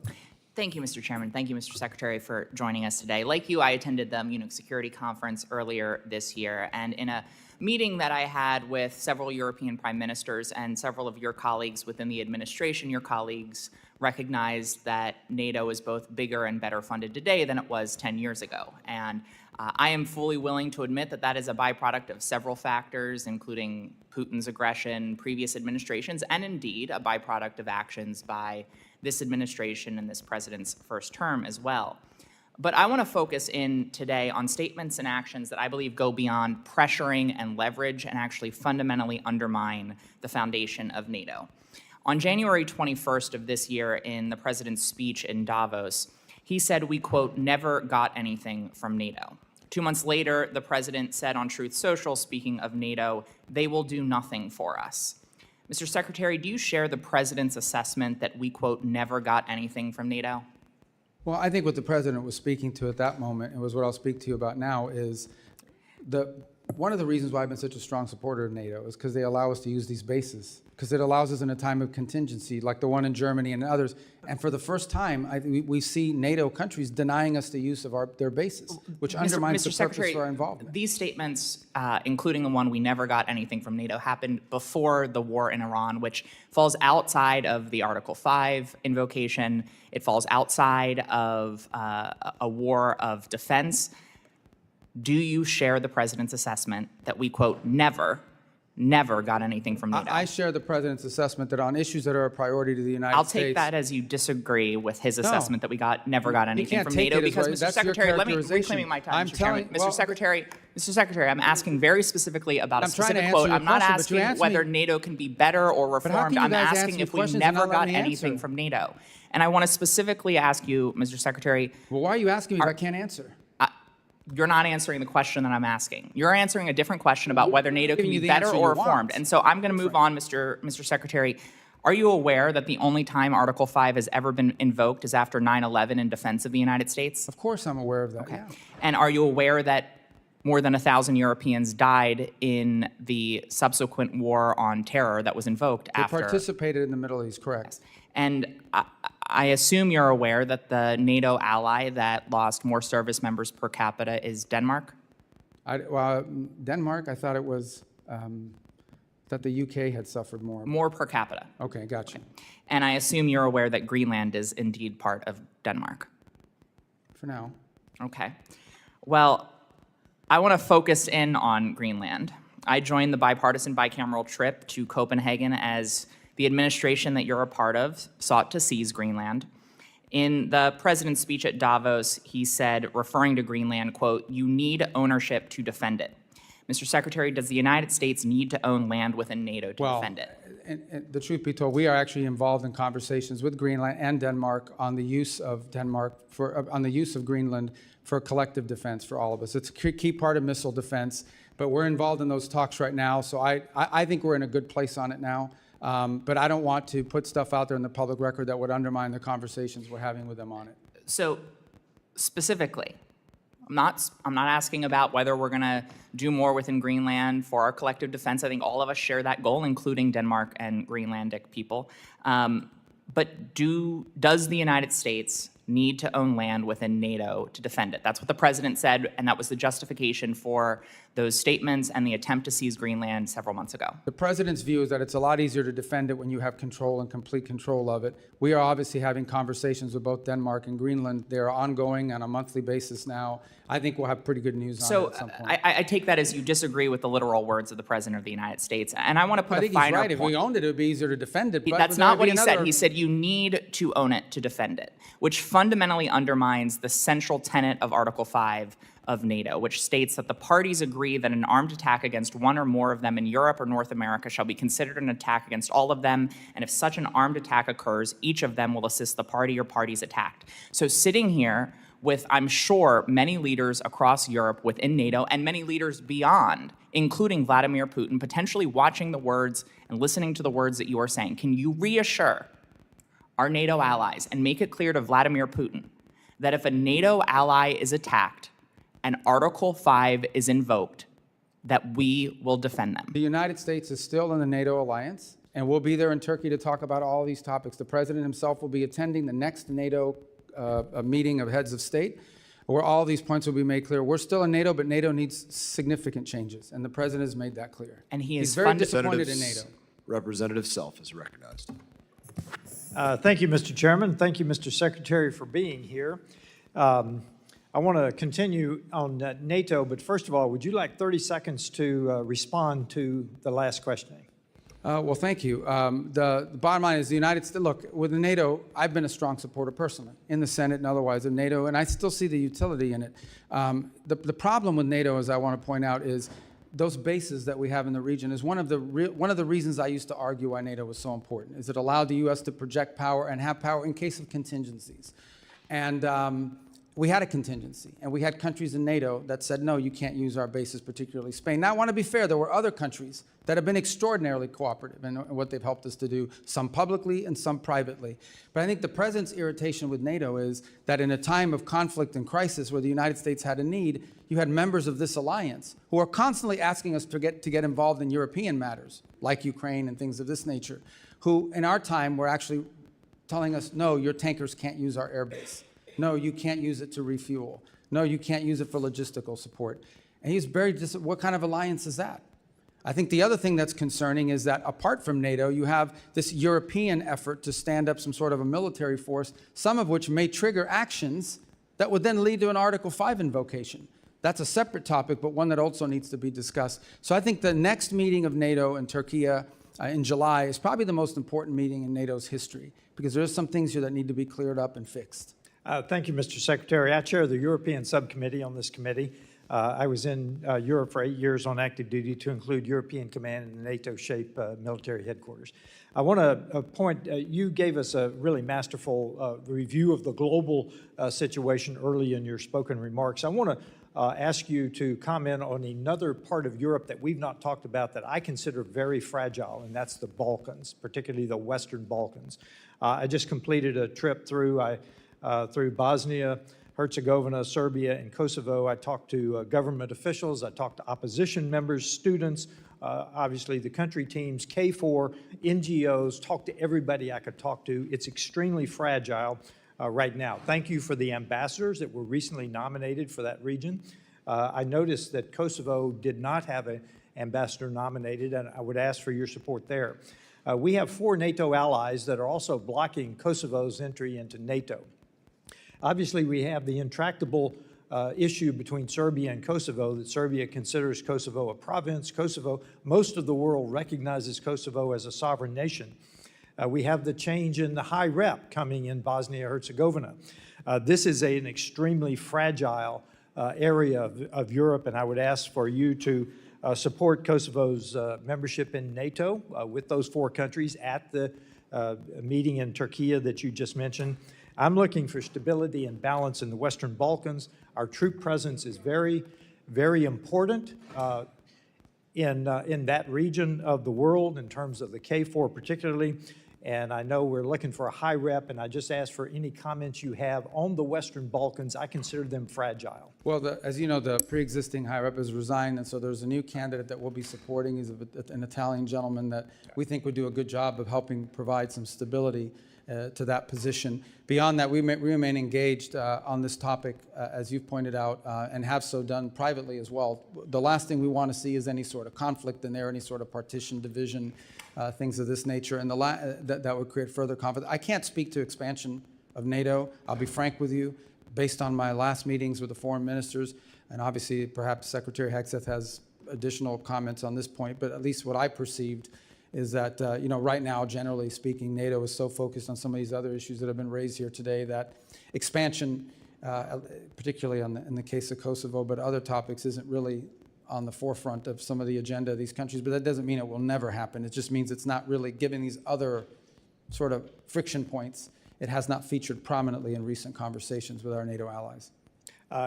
Thank you, Mr. Chairman. Thank you, Mr. Secretary, for joining us today. Like you, I attended the Munich Security Conference earlier this year, and in a meeting that I had with several European prime ministers and several of your colleagues within the administration, your colleagues recognized that NATO is both bigger and better funded today than it was 10 years ago. And I am fully willing to admit that that is a byproduct of several factors, including Putin's aggression, previous administrations, and indeed a byproduct of actions by this administration and this president's first term as well. But I want to focus in today on statements and actions that I believe go beyond pressuring and leverage and actually fundamentally undermine the foundation of NATO. On January 21st of this year, in the president's speech in Davos, he said, we, quote, never got anything from NATO. 2 months later, the president said on Truth Social, speaking of NATO, they will do nothing for us. Mr. Secretary, do you share the president's assessment that we, quote, never got anything from NATO? Well, I think what the president was speaking to at that moment, and was what I'll speak to you about now, is one of the reasons why I've been such a strong supporter of NATO is because they allow us to use these bases, because it allows us in a time of contingency, like the one in Germany and others. And for the first time, we see NATO countries denying us the use of their bases, which undermines the purpose for our involvement. These statements, including the one we never got anything from NATO, happened before the war in Iran, which falls outside of the Article 5 invocation. It falls outside of a war of defense. Do you share the president's assessment that we, quote, never got anything from NATO? I share the president's assessment that on issues that are a priority to the United States. I'll take that as you disagree with his assessment that we never got anything from NATO, because, Mr. Secretary, let me reclaiming my time, Mr. Chairman. Mr. Secretary, I'm asking very specifically about a specific quote. I'm not asking whether NATO can be better or reformed. I'm asking if we never got anything from NATO. And I want to specifically ask you, Mr. Secretary. Well, why are you asking me if I can't answer? You're not answering the question that I'm asking. You're answering a different question about whether NATO can be better or reformed. And so I'm going to move on, Mr. Secretary. Are you aware that the only time Article 5 has ever been invoked is after 9/11 in defense of the United States? Of course I'm aware of that, Okay. yeah. And are you aware that more than 1,000 Europeans died in the subsequent war on terror that was invoked They after. participated in the Middle East, correct? And I assume you're aware that the NATO ally that lost more service members per capita is Denmark? Well, Denmark, I thought it was that the UK had suffered more. More per capita. Okay, gotcha. And I assume you're aware that Greenland is indeed part of Denmark? For now. Okay. Well, I want to focus in on Greenland. I joined the bipartisan bicameral trip to Copenhagen as the administration that you're a part of sought to seize Greenland. In the president's speech at Davos, he said, referring to Greenland, quote, "You need ownership to defend it." Mr. Secretary, does the United States need to own land within NATO to defend it? And the truth be told, we are actually involved in conversations with Greenland and Denmark on the use of Greenland for collective defense for all of us. It's a key part of missile defense, but we're involved in those talks right now. So I think we're in a good place on it now. But I don't want to put stuff out there in the public record that would undermine the conversations we're having with them on it. So specifically, I'm not asking about whether we're going to do more within Greenland for our collective defense. I think all of us share that goal, including Denmark and Greenlandic people. But does the United States need to own land within NATO to defend it? That's what the president said, and that was the justification for those statements and the attempt to seize Greenland several months ago. The president's view is that it's a lot easier to defend it when you have control and complete control of it. We are obviously having conversations with both Denmark and Greenland. They are ongoing on a monthly basis now. I think we'll have pretty good news on it at some point. I take that as you disagree with the literal words of the president of the United States, and I want to put I think a finer he's right. If point. we owned it, it would be easier to defend it. But That's there not would what be he said. another- He said you need to own it to defend it, which fundamentally undermines the central tenet of Article 5 of NATO, which states that the parties agree that an armed attack against one or more of them in Europe or North America shall be considered an attack against all of them, and if such an armed attack occurs, each of them will assist the party or parties attacked. So sitting here with, I'm sure, many leaders across Europe within NATO and many leaders beyond, including Vladimir Putin, potentially watching the words and listening to the words that you are saying, can you reassure our NATO allies and make it clear to Vladimir Putin that if a NATO ally is attacked and Article 5 is invoked, that we will defend them? The United States is still in the NATO alliance, and we'll be there in Turkey to talk about all these topics. The president himself will be attending the next NATO meeting of heads of state, where all these points will be made clear. We're still in NATO, but NATO needs significant changes, and the president has made that clear. And he's very disappointed in NATO. Representative Self is recognized. Thank you, Mr. Chairman. Thank you, Mr. Secretary, for being here. I want to continue on NATO, but first of all, would you like 30 seconds to respond to the last questioning? Well, thank you. The bottom line is the United States, look, with NATO, I've been a strong supporter personally in the Senate and otherwise of NATO, and I still see the utility in it. The problem with NATO, as I want to point out, is those bases that we have in the region is one of the reasons I used to argue why NATO was so important, is it allowed the U.S. to project power and have power in case of contingencies. And we had a contingency, and we had countries in NATO that said, no, you can't use our bases, particularly Spain. Now, I want to be fair. There were other countries that have been extraordinarily cooperative in what they've helped us to do, some publicly and some privately. But I think the president's irritation with NATO is that in a time of conflict and crisis where the United States had a need, you had members of this alliance who are constantly asking us to get involved in European matters, like Ukraine and things of this nature, who in our time were actually telling us, no, your tankers can't use our airbase. No, you can't use it to refuel. No, you can't use it for logistical support. And he's very what kind of alliance is that? I think the other thing that's concerning is that apart from NATO, you have this European effort to stand up some sort of a military force, some of which may trigger actions that would then lead to an Article 5 invocation. That's a separate topic, but one that also needs to be discussed. So I think the next meeting of NATO in Turkey in July is probably the most important meeting in NATO's history, because there are some things here that need to be cleared up and fixed. Thank you, Mr. Secretary. I chair the European subcommittee on this committee. I was in Europe for 8 years on active duty, to include European Command and the NATO-shaped military headquarters. I want to point, you gave us a really masterful review of the global situation early in your spoken remarks. I want to ask you to comment on another part of Europe that we've not talked about that I consider very fragile, and that's the Balkans, particularly the Western Balkans. I just completed a trip through Bosnia, Herzegovina, Serbia, and Kosovo. I talked to government officials. I talked to opposition members, students, obviously the country teams, KFOR, NGOs, talked to everybody I could talk to. It's extremely fragile right now. Thank you for the ambassadors that were recently nominated for that region. I noticed that Kosovo did not have an ambassador nominated, and I would ask for your support there. We have 4 NATO allies that are also blocking Kosovo's entry into NATO. Obviously, we have the intractable issue between Serbia and Kosovo, that Serbia considers Kosovo a province. Most of the world recognizes Kosovo as a sovereign nation. We have the change in the high rep coming in Bosnia-Herzegovina. This is an extremely fragile area of Europe, and I would ask for you to support Kosovo's membership in NATO with those 4 countries at the meeting in Turkey that you just mentioned. I'm looking for stability and balance in the Western Balkans. Our troop presence is very, very important in that region of the world in terms of the KFOR particularly. And I know we're looking for a high rep, and I just ask for any comments you have on the Western Balkans. I consider them fragile. Well, as you know, the pre-existing high rep has resigned, and so there's a new candidate that we'll be supporting. He's an Italian gentleman that we think would do a good job of helping provide some stability to that position. Beyond that, we remain engaged on this topic, as you've pointed out, and have so done privately as well. The last thing we want to see is any sort of conflict in there, any sort of partition, division, things of this nature, and that would create further conflict. I can't speak to expansion of NATO. I'll be frank with you. Based on my last meetings with the foreign ministers, and obviously perhaps Secretary Hegseth has additional comments on this point, but at least what I perceived is that, right now, generally speaking, NATO is so focused on some of these other issues that have been raised here today that expansion, particularly in the case of Kosovo, but other topics, isn't really on the forefront of some of the agenda of these countries. But that doesn't mean it will never happen. It just means it's not really given these other sort of friction points. It has not featured prominently in recent conversations with our NATO allies.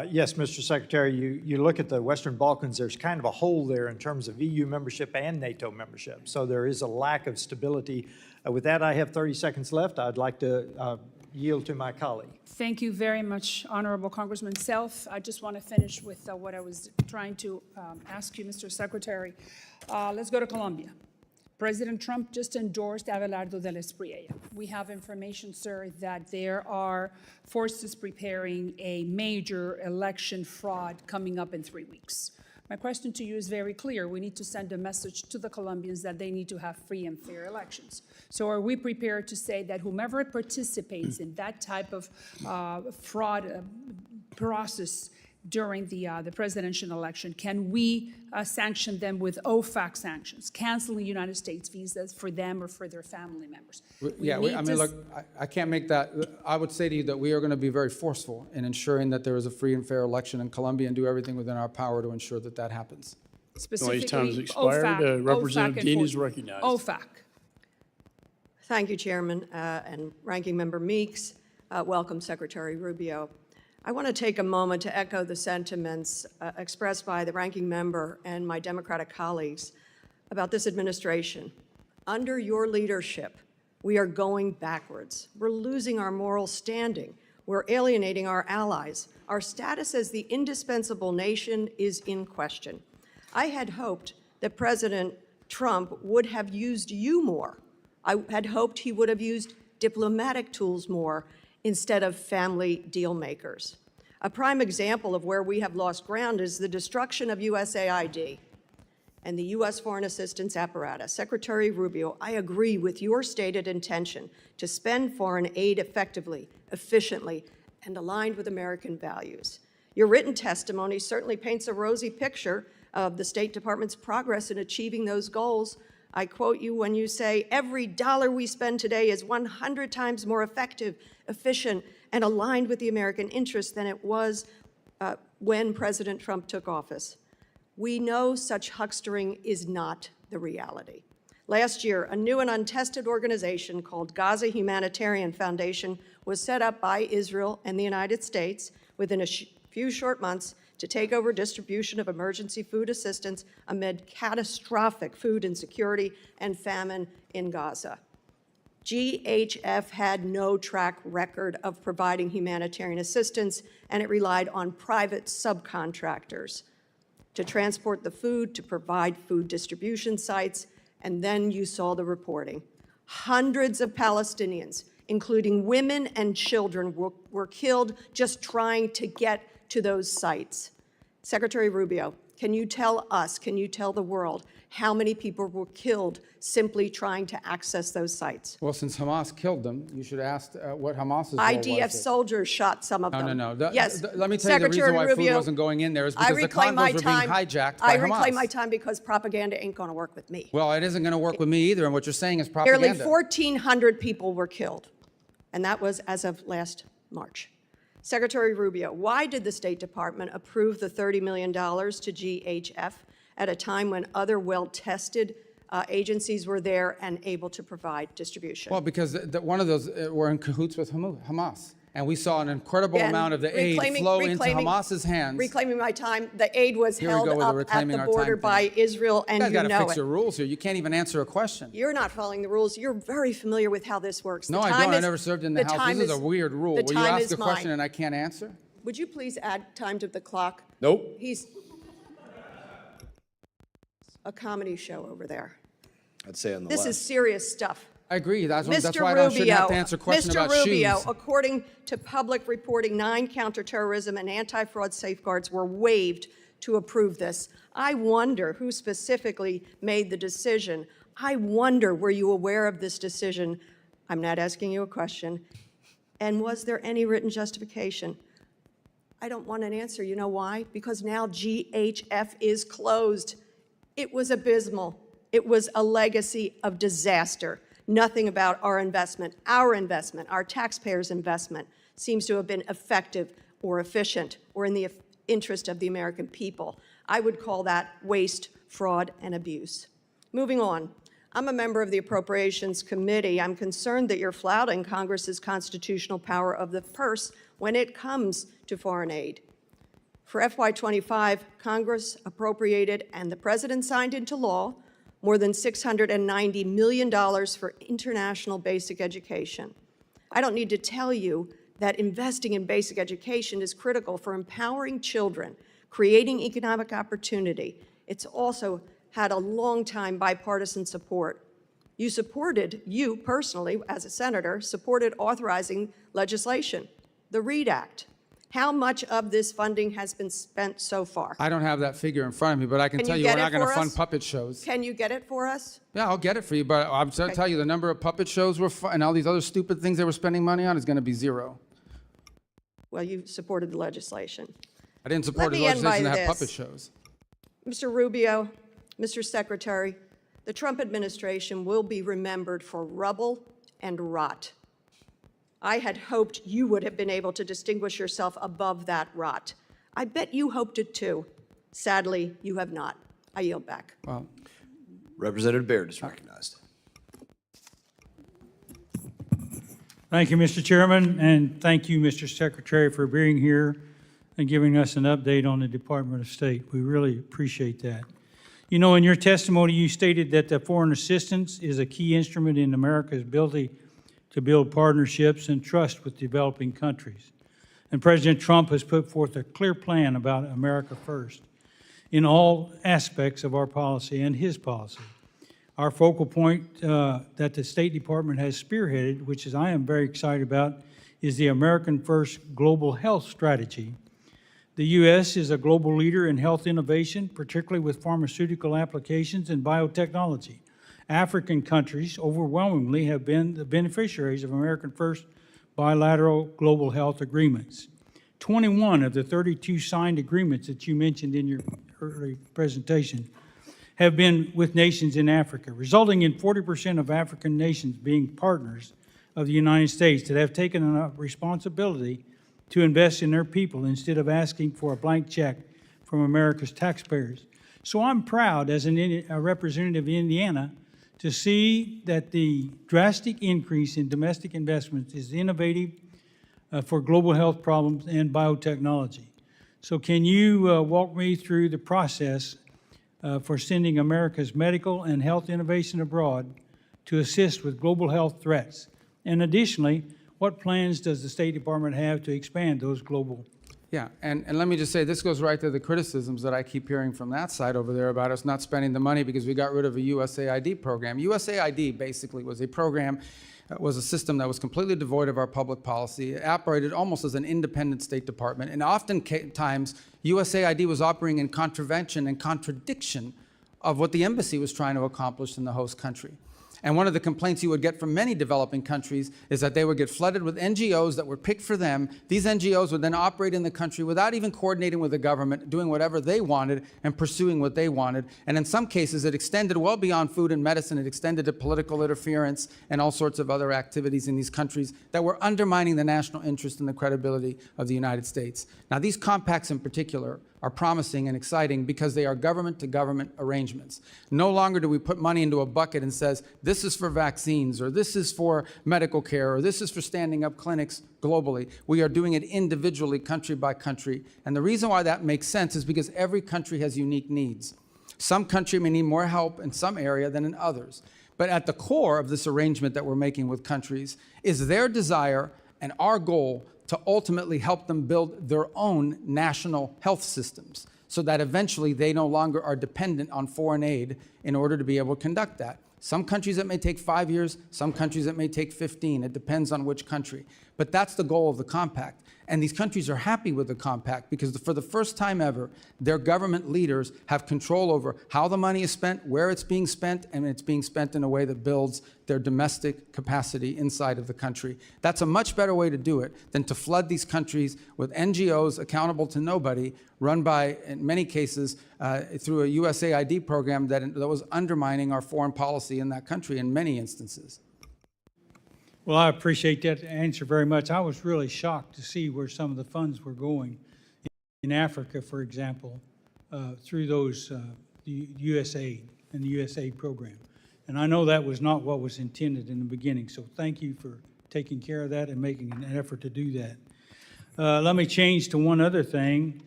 Yes, Mr. Secretary, you look at the Western Balkans, there's kind of a hole there in terms of EU membership and NATO membership. So there is a lack of stability. With that, I have 30 seconds left. I'd like to yield to my colleague. Thank you very much, Honorable Congressman Self. I just want to finish with what I was trying to ask you, Mr. Secretary. Let's go to Colombia. President Trump just endorsed Abelardo del Espriella. We have information, sir, that there are forces preparing a major election fraud coming up in 3 weeks. My question to you is very clear. We need to send a message to the Colombians that they need to have free and fair elections. So are we prepared to say that whomever participates in that type of fraud process during the presidential election, can we sanction them with OFAC sanctions, canceling United States visas for them or for their family members? Look, I can't make that. I would say to you that we are going to be very forceful in ensuring that there is a free and fair election in Colombia and do everything within our power to ensure that that happens. Specifically, time has expired. Representative Dean is recognized. OFAC. Thank you, Chairman and Ranking Member Meeks. Welcome, Secretary Rubio. I want to take a moment to echo the sentiments expressed by the ranking member and my Democratic colleagues about this administration. Under your leadership, we are going backwards. We're losing our moral standing. We're alienating our allies. Our status as the indispensable nation is in question. I had hoped that President Trump would have used you more. I had hoped he would have used diplomatic tools more instead of family deal makers. A prime example of where we have lost ground is the destruction of USAID and the U.S. foreign assistance apparatus. Secretary Rubio, I agree with your stated intention to spend foreign aid effectively, efficiently, and aligned with American values. Your written testimony certainly paints a rosy picture of the State Department's progress in achieving those goals. I quote you when you say, every dollar we spend today is 100 times more effective, efficient, and aligned with the American interest than it was when President Trump took office. We know such huckstering is not the reality. Last year, a new and untested organization called Gaza Humanitarian Foundation was set up by Israel and the United States within a few short months to take over distribution of emergency food assistance amid catastrophic food insecurity and famine in Gaza. GHF had no track record of providing humanitarian assistance, and it relied on private subcontractors to transport the food, to provide food distribution sites, and then you saw the reporting. Hundreds of Palestinians, including women and children, were killed just trying to get to those sites. Secretary Rubio, can you tell us, can you tell the world how many people were killed simply trying to access those sites? Well, since Hamas killed them, you should ask what Hamas's role was. IDF soldiers shot some of them. No. Yes. Let me tell you the reason why food wasn't going in there is because the convoys were being hijacked by Hamas. I reclaim my time because propaganda ain't going to work with me. Well, it isn't going to work with me either, and what you're saying is propaganda. Nearly 1,400 people were killed, and that was as of last March. Secretary Rubio, why did the State Department approve the $30 million to GHF at a time when other well-tested agencies were there and able to provide distribution? Well, because one of those were in cahoots with Hamas. And we saw an incredible amount of the aid flow into Hamas's hands. Reclaiming my time, the aid was Here we held go with the up at reclaiming the our border time by Israel, and You you guys got to know fix it. your rules here. You can't even answer a question. You're not following the rules. You're very familiar with how this works. No, I don't. I never served in the House. This is a weird rule. Will you ask a question and I can't answer? Would you please add time to the clock? Nope. He's a comedy show over there. I'd say on the This left. is serious stuff. I agree. That's why I Mr. shouldn't have to answer questions Mr. about Rubio, shoes. according to public reporting, 9 counterterrorism and anti-fraud safeguards were waived to approve this. I wonder who specifically made the decision. I wonder, were you aware of this decision? I'm not asking you a question. And was there any written justification? I don't want an answer. You know why? Because now GHF is closed. It was abysmal. It was a legacy of disaster. Nothing about our investment, our taxpayers' investment, seems to have been effective or efficient or in the interest of the American people. I would call that waste, fraud, and abuse. Moving on. I'm a member of the Appropriations Committee. I'm concerned that you're flouting Congress's constitutional power of the purse when it comes to foreign aid. For FY25, Congress appropriated and the President signed into law more than $690 million for international basic education. I don't need to tell you that investing in basic education is critical for empowering children, creating economic opportunity. It's also had a long-time bipartisan support. You personally, as a senator, supported authorizing legislation, the READ Act. How much of this funding has been spent so far? I don't have that figure in front of me, but I can tell you we're not going to fund puppet shows. Can you get it for us? Yeah, I'll get it for you, but I'm going to tell you the number of puppet shows and all these other stupid things they were spending money on is going to be zero. Well, you supported the legislation. I didn't support the legislation to have puppet shows. Mr. Rubio, Mr. Secretary, the Trump administration will be remembered for rubble and rot. I had hoped you would have been able to distinguish yourself above that rot. I bet you hoped it too. Sadly, you have not. I yield back. Well, Representative Baird is recognized. Thank you, Mr. Chairman, and thank you, Mr. Secretary, for being here and giving us an update on the Department of State. We really appreciate that. You know, in your testimony, you stated that the foreign assistance is a key instrument in America's ability to build partnerships and trust with developing countries. And President Trump has put forth a clear plan about America first in all aspects of our policy and his policy. Our focal point that the State Department has spearheaded, which I am very excited about, is the American First Global Health Strategy. The U.S. is a global leader in health innovation, particularly with pharmaceutical applications and biotechnology. African countries overwhelmingly have been the beneficiaries of American First bilateral global health agreements. 21 of the 32 signed agreements that you mentioned in your early presentation have been with nations in Africa, resulting in 40% of African nations being partners of the United States that have taken a responsibility to invest in their people instead of asking for a blank check from America's taxpayers. So I'm proud as a representative of Indiana to see that the drastic increase in domestic investments is innovative for global health problems and biotechnology. So can you walk me through the process for sending America's medical and health innovation abroad to assist with global health threats? And additionally, what plans does the State Department have to expand those global? Yeah, and let me just say, this goes right to the criticisms that I keep hearing from that side over there about us not spending the money because we got rid of a USAID program. USAID basically was a program, was a system that was completely devoid of our public policy. It operated almost as an independent State Department, and oftentimes USAID was operating in contravention and contradiction of what the embassy was trying to accomplish in the host country. And one of the complaints you would get from many developing countries is that they would get flooded with NGOs that were picked for them. These NGOs would then operate in the country without even coordinating with the government, doing whatever they wanted and pursuing what they wanted. And in some cases, it extended well beyond food and medicine. It extended to political interference and all sorts of other activities in these countries that were undermining the national interest and the credibility of the United States. Now, these compacts in particular are promising and exciting because they are government-to-government arrangements. No longer do we put money into a bucket and says, this is for vaccines, or this is for medical care, or this is for standing up clinics globally. We are doing it individually, country by country. And the reason why that makes sense is because every country has unique needs. Some country may need more help in some area than in others. But at the core of this arrangement that we're making with countries is their desire and our goal to ultimately help them build their own national health systems so that eventually they no longer are dependent on foreign aid in order to be able to conduct that. Some countries it may take 5 years, some countries it may take 15. It depends on which country. But that's the goal of the compact. And these countries are happy with the compact because for the first time ever, their government leaders have control over how the money is spent, where it's being spent, and it's being spent in a way that builds their domestic capacity inside of the country. That's a much better way to do it than to flood these countries with NGOs accountable to nobody, run by, in many cases, through a USAID program that was undermining our foreign policy in that country in many instances. Well, I appreciate that answer very much. I was really shocked to see where some of the funds were going in Africa, for example, through those the USAID and the USAID program. And I know that was not what was intended in the beginning. So thank you for taking care of that and making an effort to do that. Let me change to one other thing.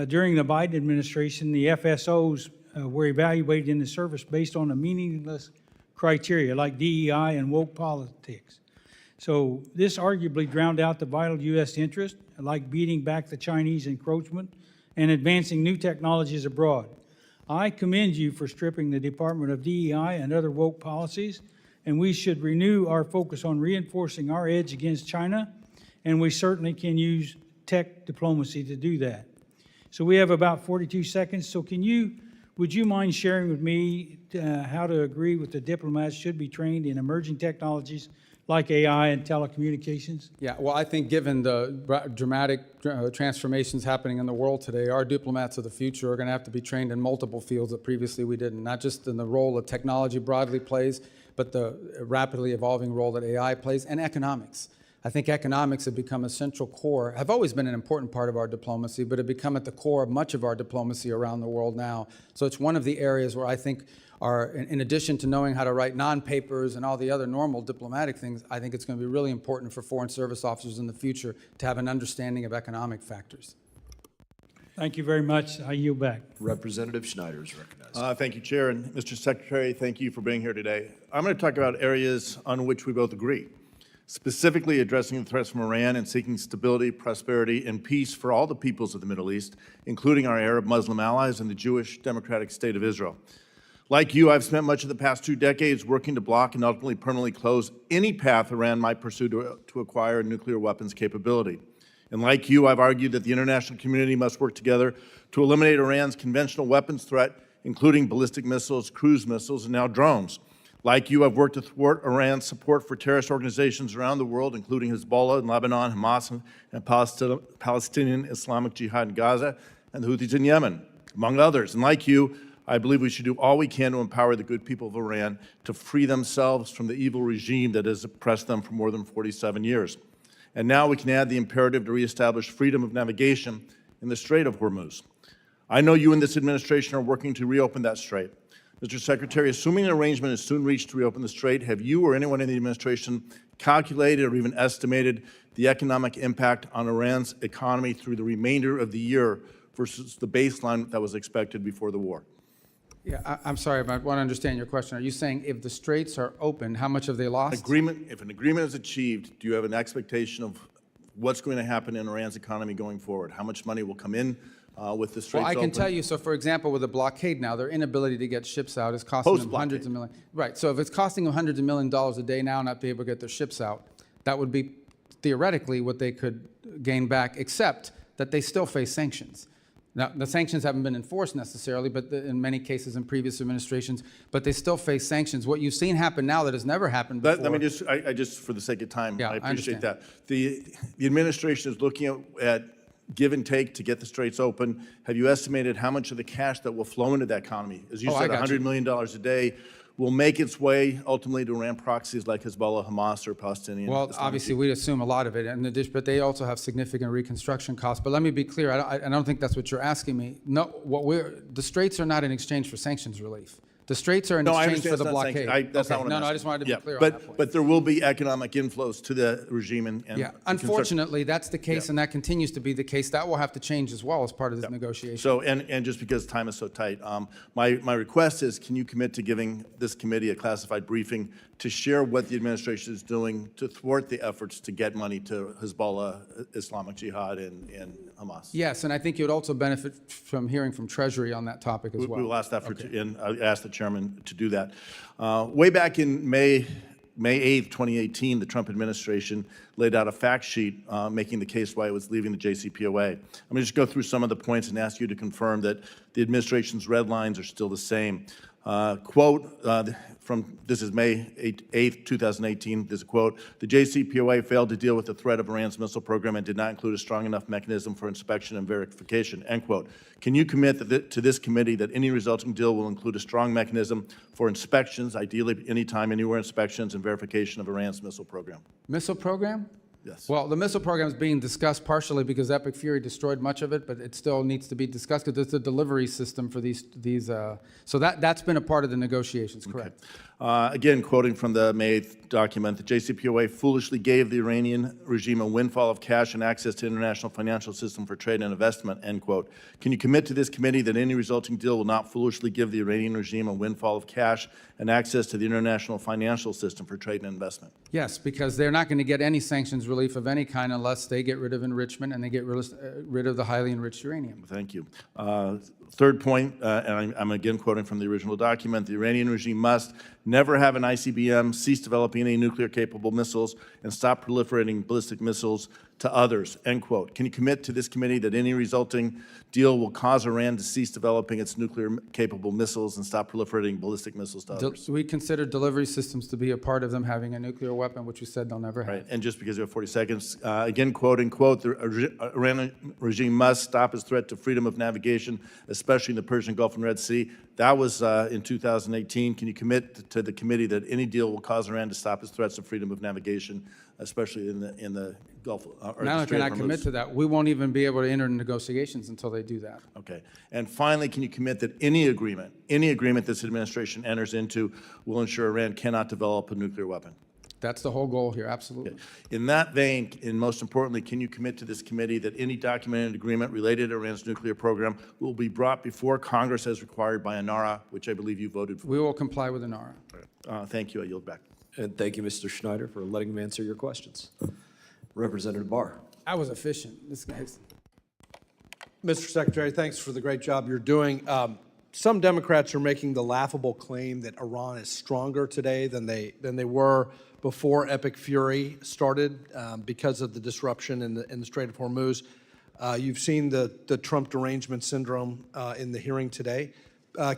During the Biden administration, the FSOs were evaluated in the service based on a meaningless criteria like DEI and woke politics. So this arguably drowned out the vital U.S. interest, like beating back the Chinese encroachment and advancing new technologies abroad. I commend you for stripping the Department of DEI and other woke policies, and we should renew our focus on reinforcing our edge against China, and we certainly can use tech diplomacy to do that. So we have about 42 seconds, so would you mind sharing with me how to agree with the diplomats should be trained in emerging technologies like AI and telecommunications? Yeah, well, I think given the dramatic transformations happening in the world today, our diplomats of the future are going to have to be trained in multiple fields that previously we didn't, not just in the role that technology broadly plays, but the rapidly evolving role that AI plays, and economics. I think economics have become a central core, have always been an important part of our diplomacy, but have become at the core of much of our diplomacy around the world now. So it's one of the areas where I think in addition to knowing how to write non-papers and all the other normal diplomatic things, I think it's going to be really important for Foreign Service officers in the future to have an understanding of economic factors. Thank you very much. I yield back. Representative Schneider is recognized. Thank you, Chair. And Mr. Secretary, thank you for being here today. I'm going to talk about areas on which we both agree, specifically addressing the threats from Iran and seeking stability, prosperity, and peace for all the peoples of the Middle East, including our Arab Muslim allies and the Jewish Democratic State of Israel. Like you, I've spent much of the past 2 decades working to block and ultimately permanently close any path Iran might pursue to acquire a nuclear weapons capability. And like you, I've argued that the international community must work together to eliminate Iran's conventional weapons threat, including ballistic missiles, cruise missiles, and now drones. Like you, I've worked to thwart Iran's support for terrorist organizations around the world, including Hezbollah in Lebanon, Hamas and Palestinian Islamic Jihad in Gaza, and the Houthis in Yemen, among others. And like you, I believe we should do all we can to empower the good people of Iran to free themselves from the evil regime that has oppressed them for more than 47 years. And now we can add the imperative to reestablish freedom of navigation in the Strait of Hormuz. I know you and this administration are working to reopen that strait. Mr. Secretary, assuming an arrangement is soon reached to reopen the strait, have you or anyone in the administration calculated or even estimated the economic impact on Iran's economy through the remainder of the year versus the baseline that was expected before the war? Yeah, I'm sorry, but I want to understand your question. Are you saying if the straits are open, how much have they lost? If an agreement is achieved, do you have an expectation of what's going to happen in Iran's economy going forward? How much money will come in with the straits Well, I open? can tell you, so for example, with the blockade now, their inability to get ships out is costing them hundreds of millions. Right, so if it's costing them hundreds of millions of dollars a day now not be able to get their ships out, that would be theoretically what they could gain back, except that they still face sanctions. Now, the sanctions haven't been enforced necessarily, but in many cases in previous administrations, but they still face sanctions. What you've seen happen now that has never happened before. Let me just, I just, for the sake of time, Yeah, I appreciate understand. that. The administration is looking at give and take to get the straits open. Have you estimated how much of the cash that will flow into that economy? As you Oh, I said, got you. $100 million a day will make its way ultimately to Iran proxies like Hezbollah, Hamas, or Palestinian. Well, Islamic obviously, Jihad. we assume a lot of it, but they also have significant reconstruction costs. But let me be clear, I don't think that's what you're asking me. No, the straits are not in exchange for sanctions relief. The straits are in No, I exchange understand for the it's not blockade. sanctions. That's not what I'm No, asking. I just wanted to Yeah, be clear on but, that point. But there will be economic inflows to the regime and Yeah, unfortunately, that's the case, Yeah. and that continues to be the case. That will have to change as well as part of this negotiation. So, and just because time is so tight, my request is, can you commit to giving this committee a classified briefing to share what the administration is doing to thwart the efforts to get money to Hezbollah, Islamic Jihad, and Hamas? Yes, and I think you'd also benefit from hearing from Treasury on that topic as well. We will ask that and I asked the chairman to do that. Way back in May 8th, 2018, the Trump administration laid out a fact sheet making the case why it was leaving the JCPOA. I'm going to just go through some of the points and ask you to confirm that the administration's red lines are still the same. Quote, this is May 8th, 2018, there's a quote, the JCPOA failed to deal with the threat of Iran's missile program and did not include a strong enough mechanism for inspection and verification, end quote. Can you commit to this committee that any resulting deal will include a strong mechanism for inspections, ideally anytime, anywhere inspections and verification of Iran's missile program? Missile program? Yes. Well, the missile program is being discussed partially because Epic Fury destroyed much of it, but it still needs to be discussed because it's a delivery system for these. So that's been a part of the negotiations, correct? Again, quoting from the May 8th document, the JCPOA foolishly gave the Iranian regime a windfall of cash and access to international financial system for trade and investment, end quote. Can you commit to this committee that any resulting deal will not foolishly give the Iranian regime a windfall of cash and access to the international financial system for trade and investment? Yes, because they're not going to get any sanctions relief of any kind unless they get rid of enrichment and they get rid of the highly enriched uranium. Thank you. Third point, and I'm again quoting from the original document, the Iranian regime must never have an ICBM, cease developing any nuclear-capable missiles, and stop proliferating ballistic missiles to others, end quote. Can you commit to this committee that any resulting deal will cause Iran to cease developing its nuclear-capable missiles and stop proliferating ballistic missiles to others? We consider delivery systems to be a part of them having a nuclear weapon, which we said they'll never have. Right, and just because you have 40 seconds, again quoting, quote, the Iranian regime must stop its threat to freedom of navigation, especially in the Persian Gulf and Red Sea. That was in 2018. Can you commit to the committee that any deal will cause Iran to stop its threats to freedom of navigation, especially in the Gulf or Not the only Strait can I of Hormuz? commit to that, we won't even be able to enter negotiations until they do that. Okay. And finally, can you commit that any agreement this administration enters into will ensure Iran cannot develop a nuclear weapon? That's the whole goal here, absolutely. Okay. In that vein, and most importantly, can you commit to this committee that any documented agreement related to Iran's nuclear program will be brought before Congress as required by ANARA, which I believe you voted for? We will comply with ANARA. Thank you. I yield back. And thank you, Mr. Schneider, for letting me answer your questions. Representative Barr. I was efficient. This guy's. Mr. Secretary, thanks for the great job you're doing. Some Democrats are making the laughable claim that Iran is stronger today than they were before Epic Fury started because of the disruption in the Strait of Hormuz. You've seen the Trump derangement syndrome in the hearing today.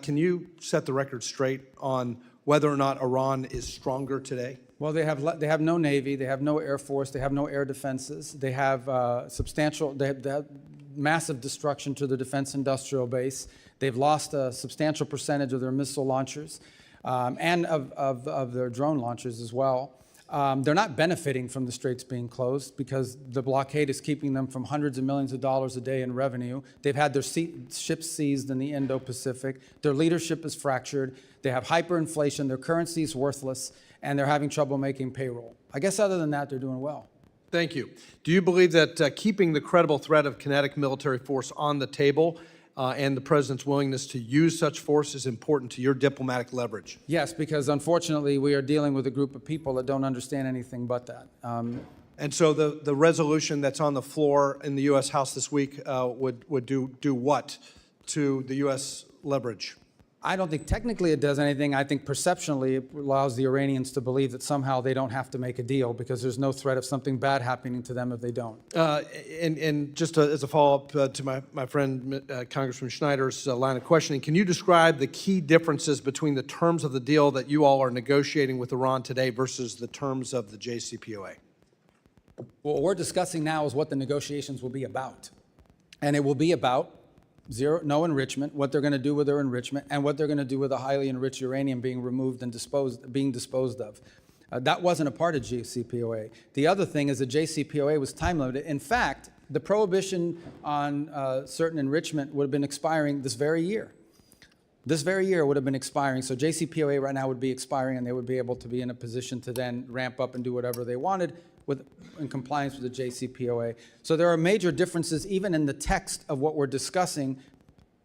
Can you set the record straight on whether or not Iran is stronger today? Well, they have no Navy, they have no Air Force, they have no air defenses, they have they have massive destruction to the defense industrial base. They've lost a substantial percentage of their missile launchers and of their drone launchers as well. They're not benefiting from the straits being closed because the blockade is keeping them from hundreds of millions of dollars a day in revenue. They've had their ships seized in the Indo-Pacific. Their leadership is fractured. They have hyperinflation. Their currency is worthless, and they're having trouble making payroll. I guess other than that, they're doing well. Thank you. Do you believe that keeping the credible threat of kinetic military force on the table and the president's willingness to use such force is important to your diplomatic leverage? Yes, because unfortunately, we are dealing with a group of people that don't understand anything but that. And so the resolution that's on the floor in the U.S. House this week would do what to the U.S. leverage? I don't think technically it does anything. I think perceptionally it allows the Iranians to believe that somehow they don't have to make a deal because there's no threat of something bad happening to them if they don't. And just as a follow-up to my friend Congressman Schneider's line of questioning, can you describe the key differences between the terms of the deal that you all are negotiating with Iran today versus the terms of the JCPOA? What we're discussing now is what the negotiations will be about. And it will be about no enrichment, what they're going to do with their enrichment, and what they're going to do with the highly enriched uranium being removed and being disposed of. That wasn't a part of JCPOA. The other thing is the JCPOA was time limited. In fact, the prohibition on certain enrichment would have been expiring this very year. This very year would have been expiring. So JCPOA right now would be expiring, and they would be able to be in a position to then ramp up and do whatever they wanted in compliance with the JCPOA. So there are major differences even in the text of what we're discussing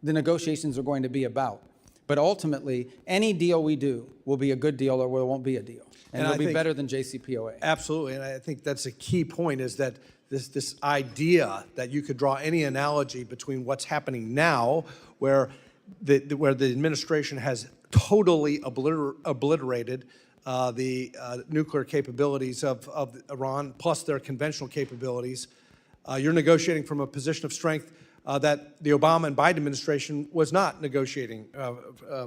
the negotiations are going to be about. But ultimately, any deal we do will be a good deal or it won't be a deal. And it'll be better than JCPOA. Absolutely, and I think that's a key point is that this idea that you could draw any analogy between what's happening now, where the administration has totally obliterated the nuclear capabilities of Iran, plus their conventional capabilities. You're negotiating from a position of strength that the Obama and Biden administration was not negotiating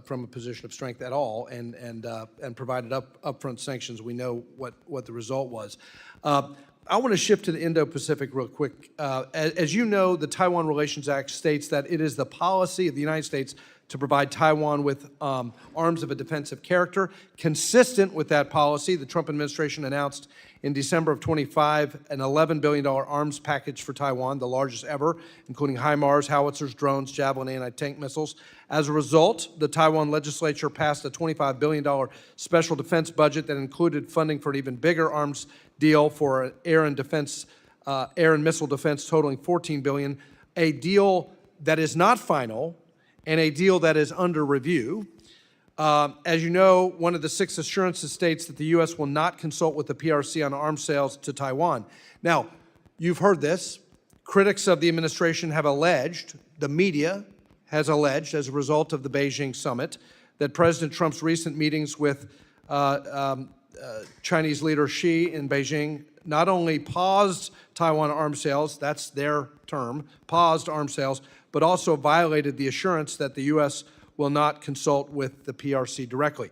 from a position of strength at all, and provided upfront sanctions. We know what the result was. I want to shift to the Indo-Pacific real quick. As you know, the Taiwan Relations Act states that it is the policy of the United States to provide Taiwan with arms of a defensive character. Consistent with that policy, the Trump administration announced in December of 25 an $11 billion arms package for Taiwan, the largest ever, including HIMARS, howitzers, drones, Javelin anti-tank missiles. As a result, the Taiwan legislature passed a $25 billion special defense budget that included funding for an even bigger arms deal for air and missile defense totaling $14 billion, a deal that is not final, and a deal that is under review. As you know, one of the 6 assurances states that the U.S. will not consult with the PRC on arms sales to Taiwan. Now, you've heard this. Critics of the administration have alleged, the media has alleged, as a result of the Beijing summit, that President Trump's recent meetings with Chinese leader Xi in Beijing not only paused Taiwan arms sales, that's their term, paused arms sales, but also violated the assurance that the U.S. will not consult with the PRC directly.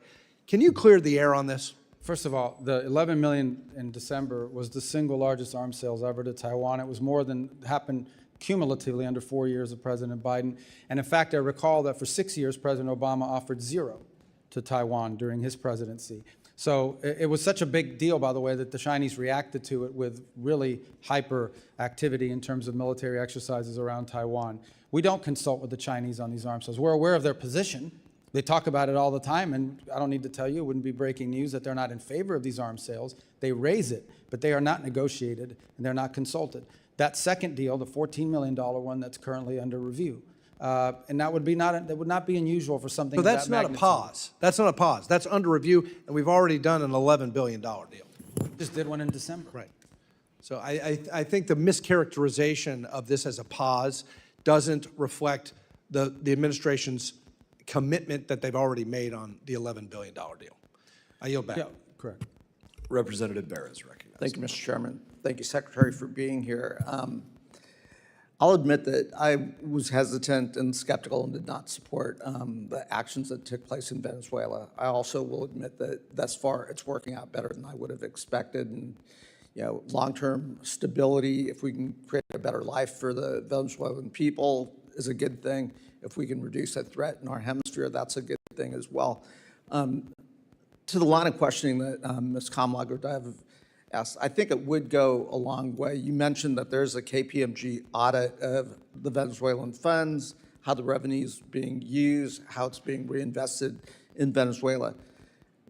Can you clear the air on this? First of all, the $11 million in December was the single largest arms sales ever to Taiwan. It was more than happened cumulatively under 4 years of President Biden. And in fact, I recall that for 6 years, President Obama offered $0 to Taiwan during his presidency. So it was such a big deal, by the way, that the Chinese reacted to it with really hyper activity in terms of military exercises around Taiwan. We don't consult with the Chinese on these arms sales. We're aware of their position. They talk about it all the time, and I don't need to tell you, it wouldn't be breaking news that they're not in favor of these arms sales. They raise it, but they are not negotiated, and they're not consulted. That second deal, the $14 million one that's currently under review, and that would not be unusual for something. So of that that's not magnitude. a pause. That's not a pause. That's under review, and we've already done an $11 billion deal. Just did one in December. Right. So I think the mischaracterization of this as a pause doesn't reflect the administration's commitment that they've already made on the $11 billion deal. I yield back. Yeah, correct. Representative Barra is recognized. Thank you, Mr. Chairman. Thank you, Secretary, for being here. I'll admit that I was hesitant and skeptical and did not support the actions that took place in Venezuela. I also will admit that thus far it's working out better than I would have expected. And long-term stability, if we can create a better life for the Venezuelan people, is a good thing. If we can reduce that threat in our hemisphere, that's a good thing as well. To the line of questioning that Ms. Kamla-Gordaev asked, I think it would go a long way. You mentioned that there's a KPMG audit of the Venezuelan funds, how the revenue is being used, how it's being reinvested in Venezuela.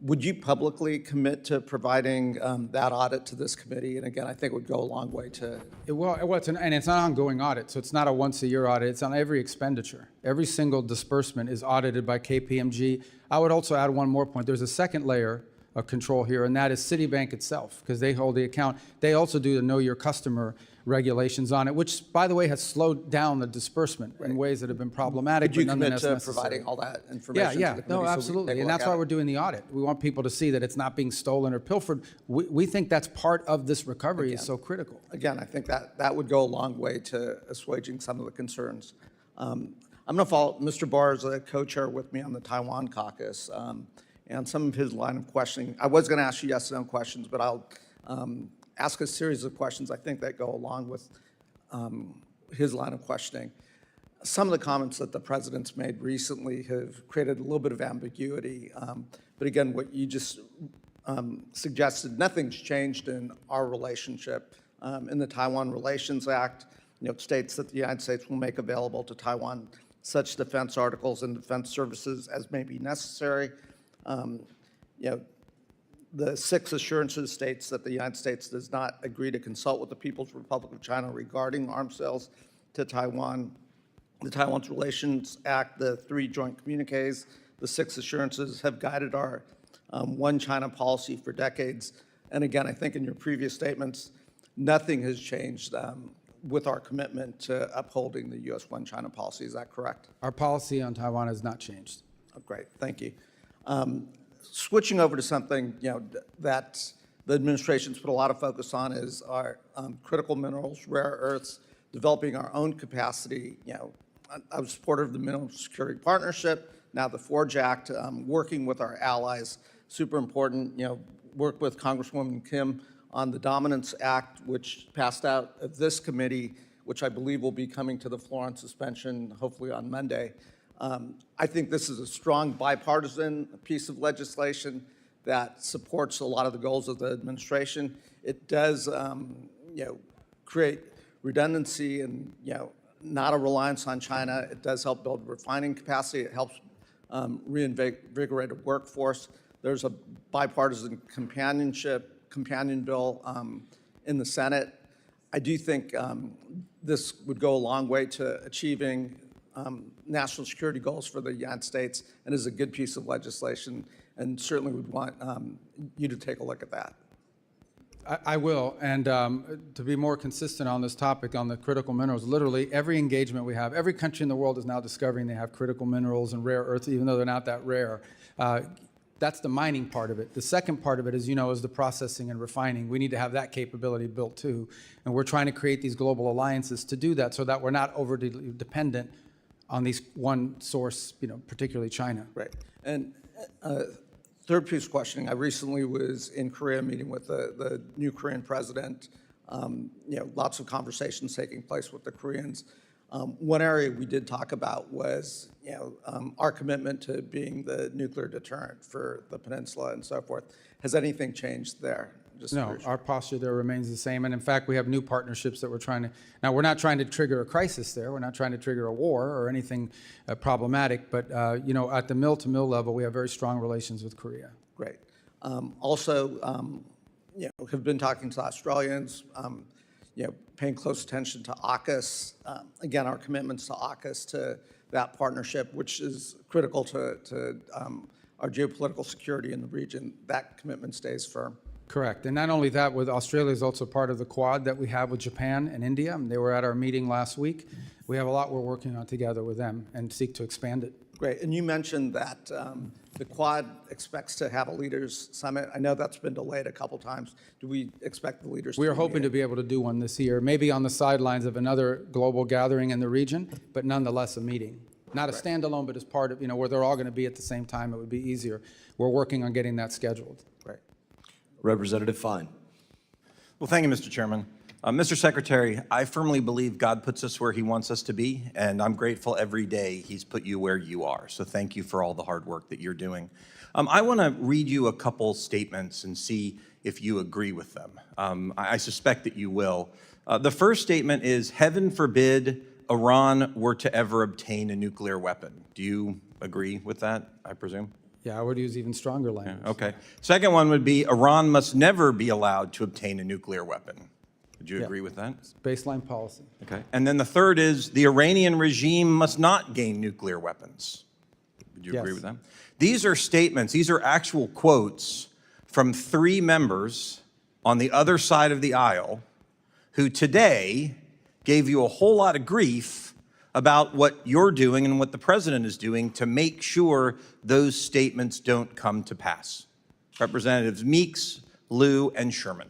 Would you publicly commit to providing that audit to this committee? And again, I think it would go a long way to. It's an ongoing audit, so it's not a once-a-year audit. It's on every expenditure. Every single disbursement is audited by KPMG. I would also add one more point. There's a second layer of control here, and that is Citibank itself, because they hold the account. They also do the Know Your Customer regulations on it, which, by the way, has slowed down the disbursement in ways that have been problematic. Could you but commit nonetheless to necessary. providing all that information to the committee? No, so we absolutely. take a And look that's at why it? we're doing the audit. We want people to see that it's not being stolen or pilfered. We think that's part of this recovery is so critical. Again, I think that would go a long way to assuaging some of the concerns. I'm going to follow. Mr. Barr is a co-chair with me on the Taiwan caucus, and some of his line of questioning. I was going to ask you yes/no questions, but I'll ask a series of questions I think that go along with his line of questioning. Some of the comments that the president's made recently have created a little bit of ambiguity. But again, what you just suggested, nothing's changed in our relationship. In the Taiwan Relations Act, it states that the United States will make available to Taiwan such defense articles and defense services as may be necessary. The 6 assurances states that the United States does not agree to consult with the People's Republic of China regarding arms sales to Taiwan. The Taiwan's Relations Act, the 3 joint communiques, the 6 assurances have guided our one China policy for decades. And again, I think in your previous statements, nothing has changed with our commitment to upholding the U.S. one China policy. Is that correct? Our policy on Taiwan has not changed. Oh, great, thank you. Switching over to something that the administration's put a lot of focus on is our critical minerals, rare earths, developing our own capacity. I was supportive of the Mineral Security Partnership, now the FORGE Act, working with our allies, super important. Work with Congresswoman Kim on the Dominance Act, which passed out of this committee, which I believe will be coming to the floor on suspension, hopefully on Monday. I think this is a strong bipartisan piece of legislation that supports a lot of the goals of the administration. It does, create redundancy and, not a reliance on China. It does help build refining capacity. It helps reinvigorate a workforce. There's a bipartisan companion bill in the Senate. I do think this would go a long way to achieving national security goals for the United States and is a good piece of legislation, and certainly would want you to take a look at that. I will, and to be more consistent on this topic, on the critical minerals, literally every engagement we have, every country in the world is now discovering they have critical minerals and rare earths, even though they're not that rare. That's the mining part of it. The second part of it, as you know, is the processing and refining. We need to have that capability built too, and we're trying to create these global alliances to do that so that we're not overly dependent on these one source, particularly China. Right, and third piece of questioning, I recently was in Korea meeting with the new Korean president. Lots of conversations taking place with the Koreans. One area we did talk about was, our commitment to being the nuclear deterrent for the peninsula and so forth. Has anything changed there? No, our posture there remains the same. And in fact, we have new partnerships that we're trying to, now we're not trying to trigger a crisis there. We're not trying to trigger a war or anything problematic. But, at the mill-to-mill level, we have very strong relations with Korea. Great. Also, have been talking to Australians, paying close attention to AUKUS. Again, our commitments to AUKUS, to that partnership, which is critical to our geopolitical security in the region, that commitment stays firm. Correct. And not only that, with Australia is also part of the Quad that we have with Japan and India. They were at our meeting last week. We have a lot we're working on together with them and seek to expand it. Great. And you mentioned that the Quad expects to have a leaders summit. I know that's been delayed a couple times. Do we expect the leaders We to are hoping to be able to do one this year, maybe on the sidelines of another global gathering in the region, but nonetheless a meeting. Not a standalone, but as part of, where they're all going to be at the same time, it would be easier. We're working on getting that scheduled. Great. Representative Fine. Well, thank you, Mr. Chairman. Mr. Secretary, I firmly believe God puts us where he wants us to be, and I'm grateful every day he's put you where you are. So thank you for all the hard work that you're doing. I want to read you a couple statements and see if you agree with them. I suspect that you will. The first statement is, heaven forbid Iran were to ever obtain a nuclear weapon. Do you agree with that, I presume? Yeah, I would use even stronger language. Okay. Second one would be Iran must never be allowed to obtain a nuclear weapon. Would you Yeah. agree with that? Baseline policy. Okay. And then the third is the Iranian regime must not gain nuclear weapons. Would you agree Yes. with that? These are statements, these are actual quotes from 3 members on the other side of the aisle who today gave you a whole lot of grief about what you're doing and what the president is doing to make sure those statements don't come to pass. Representatives Meeks, Lieu, and Sherman.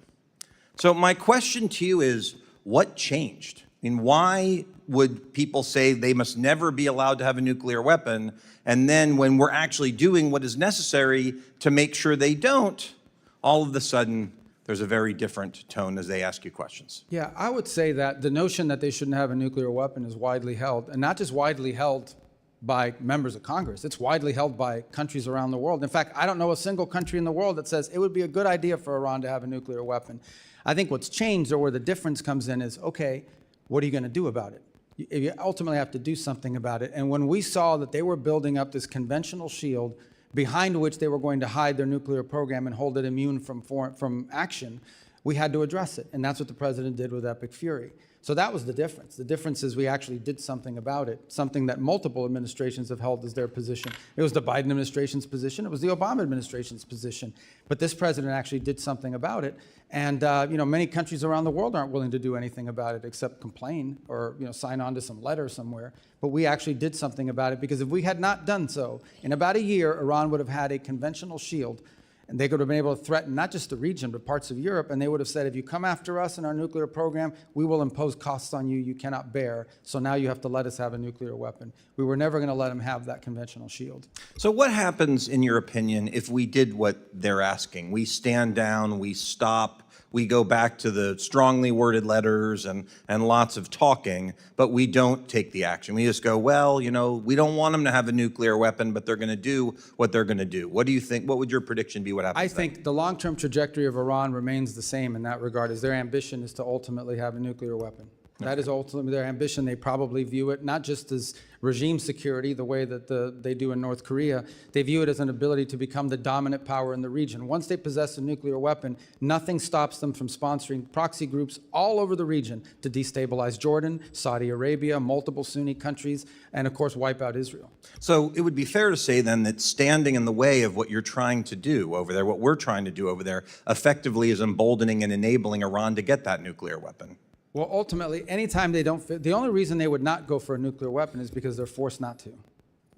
So my question to you is, what changed? I mean, why would people say they must never be allowed to have a nuclear weapon, and then when we're actually doing what is necessary to make sure they don't, all of a sudden, there's a very different tone as they ask you questions? Yeah, I would say that the notion that they shouldn't have a nuclear weapon is widely held, and not just widely held by members of Congress. It's widely held by countries around the world. In fact, I don't know a single country in the world that says it would be a good idea for Iran to have a nuclear weapon. I think what's changed, or where the difference comes in, is, okay, what are you going to do about it? You ultimately have to do something about it. And when we saw that they were building up this conventional shield behind which they were going to hide their nuclear program and hold it immune from action, we had to address it. And that's what the president did with Epic Fury. So that was the difference. The difference is we actually did something about it, something that multiple administrations have held as their position. It was the Biden administration's position. It was the Obama administration's position. But this president actually did something about it. And many countries around the world aren't willing to do anything about it except complain or sign on to some letter somewhere. But we actually did something about it, because if we had not done so, in about a year, Iran would have had a conventional shield. And they could have been able to threaten not just the region, but parts of Europe. And they would have said, if you come after us in our nuclear program, we will impose costs on you you cannot bear. So now you have to let us have a nuclear weapon. We were never going to let them have that conventional shield. So what happens, in your opinion, if we did what they're asking? We stand down, we stop, we go back to the strongly worded letters and lots of talking, but we don't take the action. We just go, well, we don't want them to have a nuclear weapon, but they're going to do what they're going to do. What do you think? What would your prediction be? What happens? I think the long-term trajectory of Iran remains the same in that regard, as their ambition is to ultimately have a nuclear weapon. That is ultimately their ambition. They probably view it not just as regime security, the way that they do in North Korea. They view it as an ability to become the dominant power in the region. Once they possess a nuclear weapon, nothing stops them from sponsoring proxy groups all over the region to destabilize Jordan, Saudi Arabia, multiple Sunni countries, and of course wipe out Israel. So it would be fair to say then that standing in the way of what you're trying to do over there, what we're trying to do over there, effectively is emboldening and enabling Iran to get that nuclear weapon. Well, ultimately, anytime they don't fit, the only reason they would not go for a nuclear weapon is because they're forced not to.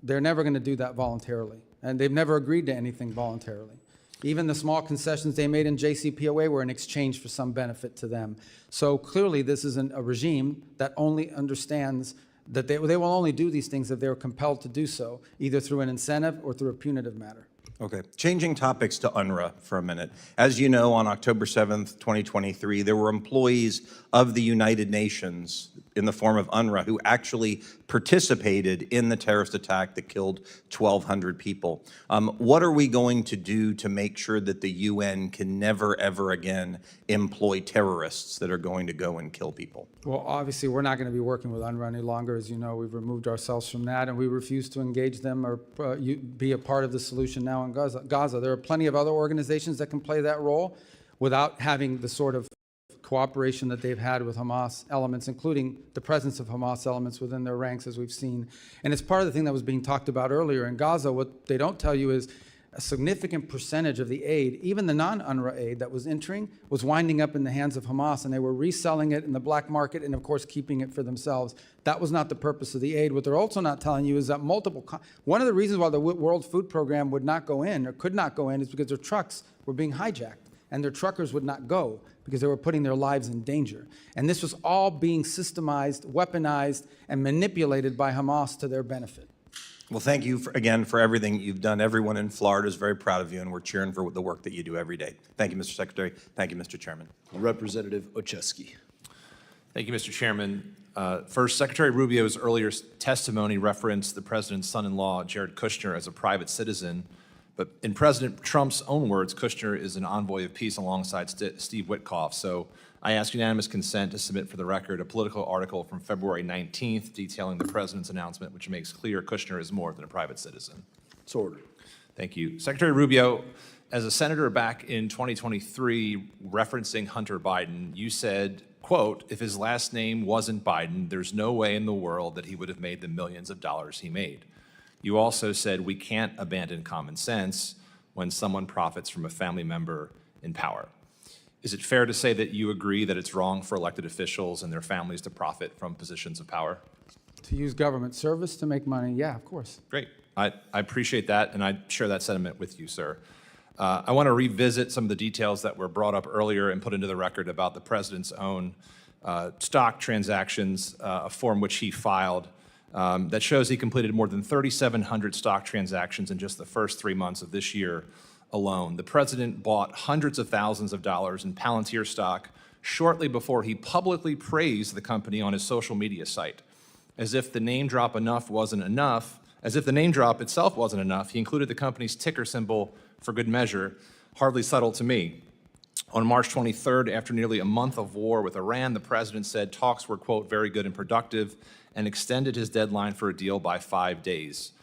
They're never going to do that voluntarily, and they've never agreed to anything voluntarily. Even the small concessions they made in JCPOA were in exchange for some benefit to them. So clearly, this isn't a regime that only understands that they will only do these things if they're compelled to do so, either through an incentive or through a punitive matter. Okay, changing topics to UNRWA for a minute. As you know, on October 7th, 2023, there were employees of the United Nations in the form of UNRWA who actually participated in the terrorist attack that killed 1,200 people. What are we going to do to make sure that the UN can never, ever again employ terrorists that are going to go and kill people? Well, obviously, we're not going to be working with UNRWA any longer. As you know, we've removed ourselves from that, and we refuse to engage them or be a part of the solution now in Gaza. There are plenty of other organizations that can play that role without having the sort of cooperation that they've had with Hamas elements, including the presence of Hamas elements within their ranks, as we've seen. And it's part of the thing that was being talked about earlier in Gaza. What they don't tell you is a significant percentage of the aid, even the non-UNRWA aid that was entering, was winding up in the hands of Hamas, and they were reselling it in the black market and, of course, keeping it for themselves. That was not the purpose of the aid. What they're also not telling you is that one of the reasons why the World Food Program would not go in or could not go in is because their trucks were being hijacked, and their truckers would not go because they were putting their lives in danger. And this was all being systemized, weaponized, and manipulated by Hamas to their benefit. Well, thank you again for everything you've done. Everyone in Florida is very proud of you, and we're cheering for the work that you do every day. Thank you, Mr. Secretary. Thank you, Mr. Chairman. Representative Ocheski. Thank you, Mr. Chairman. First, Secretary Rubio's earlier testimony referenced the president's son-in-law, Jared Kushner, as a private citizen. But in President Trump's own words, Kushner is an envoy of peace alongside Steve Witkoff. So I ask unanimous consent to submit for the record a political article from February 19th detailing the president's announcement, which makes clear Kushner is more than a private citizen. It's ordered. Thank you. Secretary Rubio, as a senator back in 2023 referencing Hunter Biden, you said, quote, if his last name wasn't Biden, there's no way in the world that he would have made the millions of dollars he made. You also said we can't abandon common sense when someone profits from a family member in power. Is it fair to say that you agree that it's wrong for elected officials and their families to profit from positions of power? To use government service to make money, yeah, of course. Great. I appreciate that, and I share that sentiment with you, sir. I want to revisit some of the details that were brought up earlier and put into the record about the president's own stock transactions, a form which he filed that shows he completed more than 3,700 stock transactions in just the first 3 months of this year alone. The president bought hundreds of thousands of dollars in Palantir stock shortly before he publicly praised the company on his social media site. As if the name drop itself wasn't enough, he included the company's ticker symbol for good measure, hardly subtle to me. On March 23rd, after nearly a month of war with Iran, the president said talks were, quote, very good and productive, and extended his deadline for a deal by 5 days.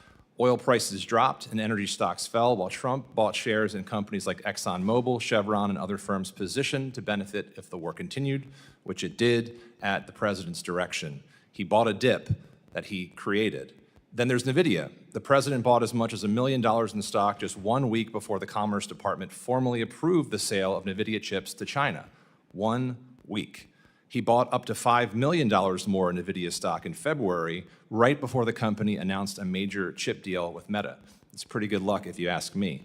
Oil prices dropped and energy stocks fell, while Trump bought shares in companies like ExxonMobil, Chevron, and other firms positioned to benefit if the war continued, which it did at the president's direction. He bought a dip that he created. Then there's NVIDIA. The president bought as much as $1 million in stock just 1 week before the Commerce Department formally approved the sale of NVIDIA chips to China. 1 week. He bought up to $5 million more in NVIDIA stock in February, right before the company announced a major chip deal with Meta. It's pretty good luck if you ask me.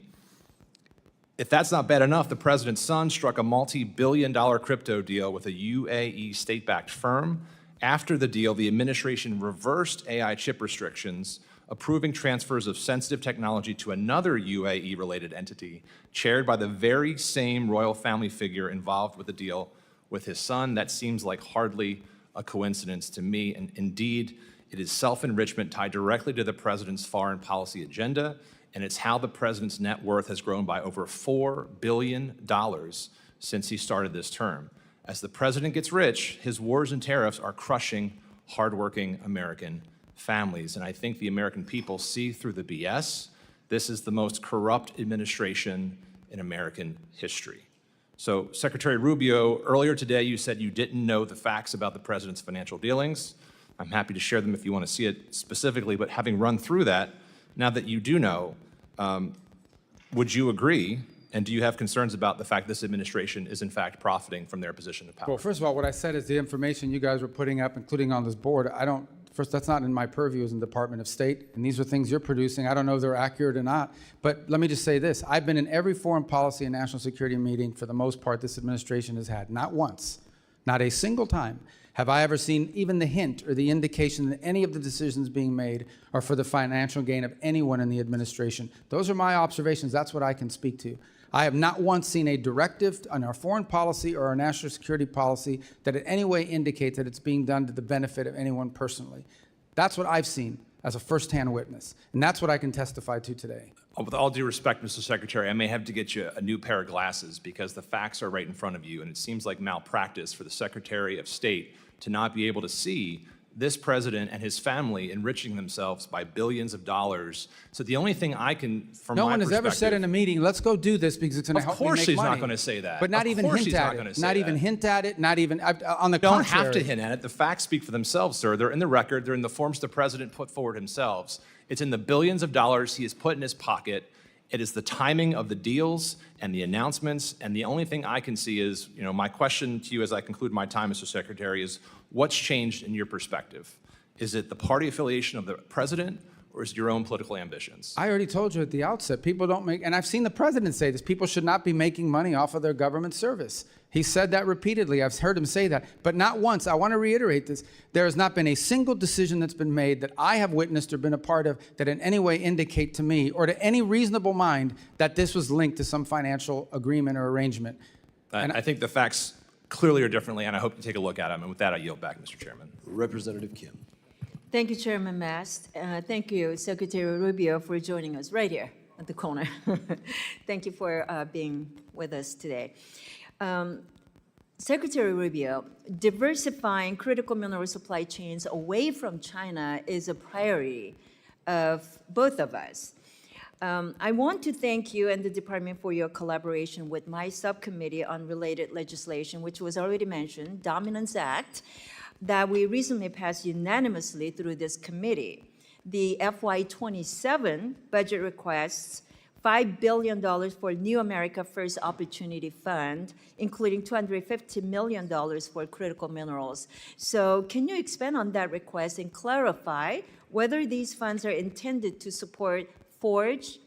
If that's not bad enough, the president's son struck a multi-billion-dollar crypto deal with a UAE state-backed firm. After the deal, the administration reversed AI chip restrictions, approving transfers of sensitive technology to another UAE-related entity, chaired by the very same royal family figure involved with the deal with his son. That seems like hardly a coincidence to me, and indeed, it is self-enrichment tied directly to the president's foreign policy agenda, and it's how the president's net worth has grown by over $4 billion since he started this term. As the president gets rich, his wars and tariffs are crushing hardworking American families. And I think the American people see through the BS. This is the most corrupt administration in American history. So, Secretary Rubio, earlier today you said you didn't know the facts about the president's financial dealings. I'm happy to share them if you want to see it specifically, but having run through that, now that you do know, would you agree? And do you have concerns about the fact this administration is in fact profiting from their position of power? Well, first of all, what I said is the information you guys were putting up, including on this board, first, that's not in my purview as in the Department of State, and these are things you're producing. I don't know if they're accurate or not, but let me just say this. I've been in every foreign policy and national security meeting for the most part this administration has had. Not once, not a single time have I ever seen even the hint or the indication that any of the decisions being made are for the financial gain of anyone in the administration. Those are my observations. That's what I can speak to. I have not once seen a directive on our foreign policy or our national security policy that in any way indicates that it's being done to the benefit of anyone personally. That's what I've seen as a firsthand witness, and that's what I can testify to today. With all due respect, Mr. Secretary, I may have to get you a new pair of glasses because the facts are right in front of you, and it seems like malpractice for the Secretary of State to not be able to see this president and his family enriching themselves by billions of dollars. So the only thing I can, from my perspective— No one has ever said in a meeting, let's go do this because it's going to help me make money. Of course he's not going to say that. But not even hint at it. Not even hint at it, not even, on the contrary. You don't have to hint at it. The facts speak for themselves, sir. They're in the record. They're in the forms the president put forward himself. It's in the billions of dollars he has put in his pocket. It is the timing of the deals and the announcements. And the only thing I can see is, my question to you as I conclude my time, Mr. Secretary, is what's changed in your perspective? Is it the party affiliation of the president, or is it your own political ambitions? I already told you at the outset, people don't make, and I've seen the president say this, people should not be making money off of their government service. He said that repeatedly. I've heard him say that, but not once. I want to reiterate this. There has not been a single decision that's been made that I have witnessed or been a part of that in any way indicate to me or to any reasonable mind that this was linked to some financial agreement or arrangement. I think the facts clearly are differently, and I hope you take a look at them. And with that, I yield back, Mr. Chairman. Representative Kim. Thank you, Chairman Mast. Thank you, Secretary Rubio, for joining us right here at the corner. Thank you for being with us today. Secretary Rubio, diversifying critical mineral supply chains away from China is a priority of both of us. I want to thank you and the department for your collaboration with my subcommittee on related legislation, which was already mentioned, Dominance Act, that we recently passed unanimously through this committee. The FY27 budget requests $5 billion for New America First Opportunity Fund, including $250 million for critical minerals. So can you expand on that request and clarify whether these funds are intended to support Forge,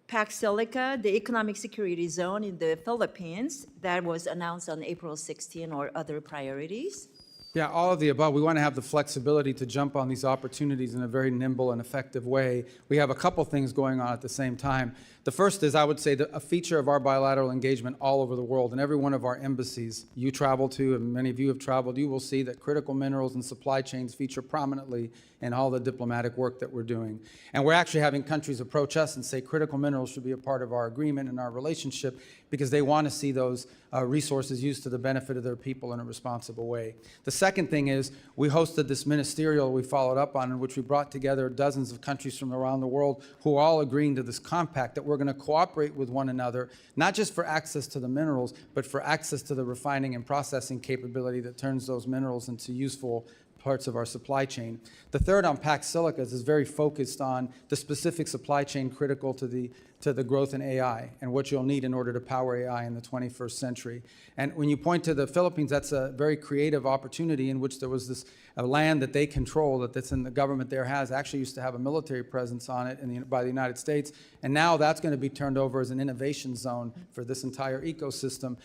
Pax Silica, the economic security zone in the Philippines that was announced on April 16, or other priorities? Yeah, all of the above. We want to have the flexibility to jump on these opportunities in a very nimble and effective way. We have a couple things going on at the same time. The first is, I would say, a feature of our bilateral engagement all over the world. In every one of our embassies you travel to, and many of you have traveled, you will see that critical minerals and supply chains feature prominently in all the diplomatic work that we're doing. And we're actually having countries approach us and say critical minerals should be a part of our agreement and our relationship because they want to see those resources used to the benefit of their people in a responsible way. The second thing is we hosted this ministerial we followed up on, in which we brought together dozens of countries from around the world who are all agreeing to this compact that we're going to cooperate with one another, not just for access to the minerals, but for access to the refining and processing capability that turns those minerals into useful parts of our supply chain. The third on Pax Silicas is very focused on the specific supply chain critical to the growth in AI and what you'll need in order to power AI in the 21st century. And when you point to the Philippines, that's a very creative opportunity in which there was this land that they control, that's in the government there has, actually used to have a military presence on it by the United States. And now that's going to be turned over as an innovation zone for this entire ecosystem.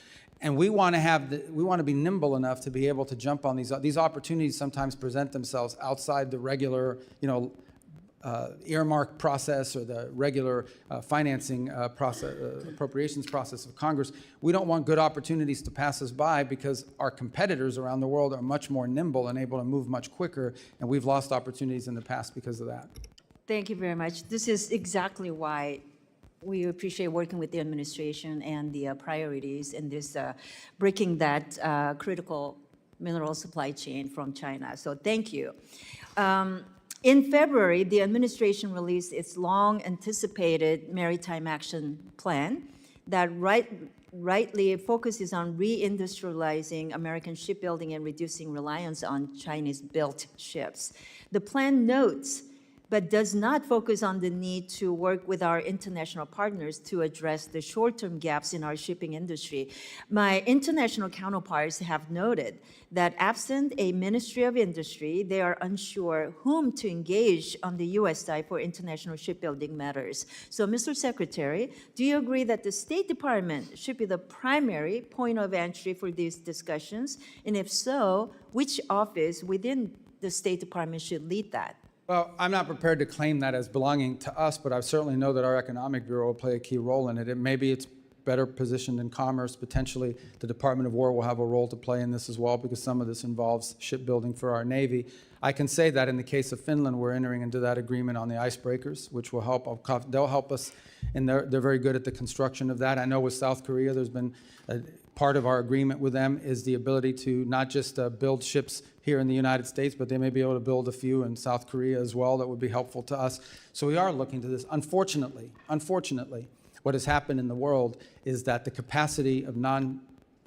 And we want to be nimble enough to be able to jump on these opportunities. Sometimes present themselves outside the regular, earmark process or the regular financing process, appropriations process of Congress. We don't want good opportunities to pass us by because our competitors around the world are much more nimble and able to move much quicker, and we've lost opportunities in the past because of that. Thank you very much. This is exactly why we appreciate working with the administration and the priorities in this breaking that critical mineral supply chain from China. So thank you. In February, the administration released its long-anticipated Maritime Action Plan that rightly focuses on reindustrializing American shipbuilding and reducing reliance on Chinese-built ships. The plan notes but does not focus on the need to work with our international partners to address the short-term gaps in our shipping industry. My international counterparts have noted that absent a Ministry of Industry, they are unsure whom to engage on the U.S. side for international shipbuilding matters. So, Mr. Secretary, do you agree that the State Department should be the primary point of entry for these discussions? And if so, which office within the State Department should lead that? Well, I'm not prepared to claim that as belonging to us, but I certainly know that our Economic Bureau will play a key role in it. Maybe it's better positioned in commerce. Potentially, the Department of War will have a role to play in this as well, because some of this involves shipbuilding for our Navy. I can say that in the case of Finland, we're entering into that agreement on the icebreakers, which will help. They'll help us, and they're very good at the construction of that. I know with South Korea, there's been part of our agreement with them is the ability to not just build ships here in the United States, but they may be able to build a few in South Korea as well that would be helpful to us. So we are looking to this. Unfortunately, what has happened in the world is that the capacity of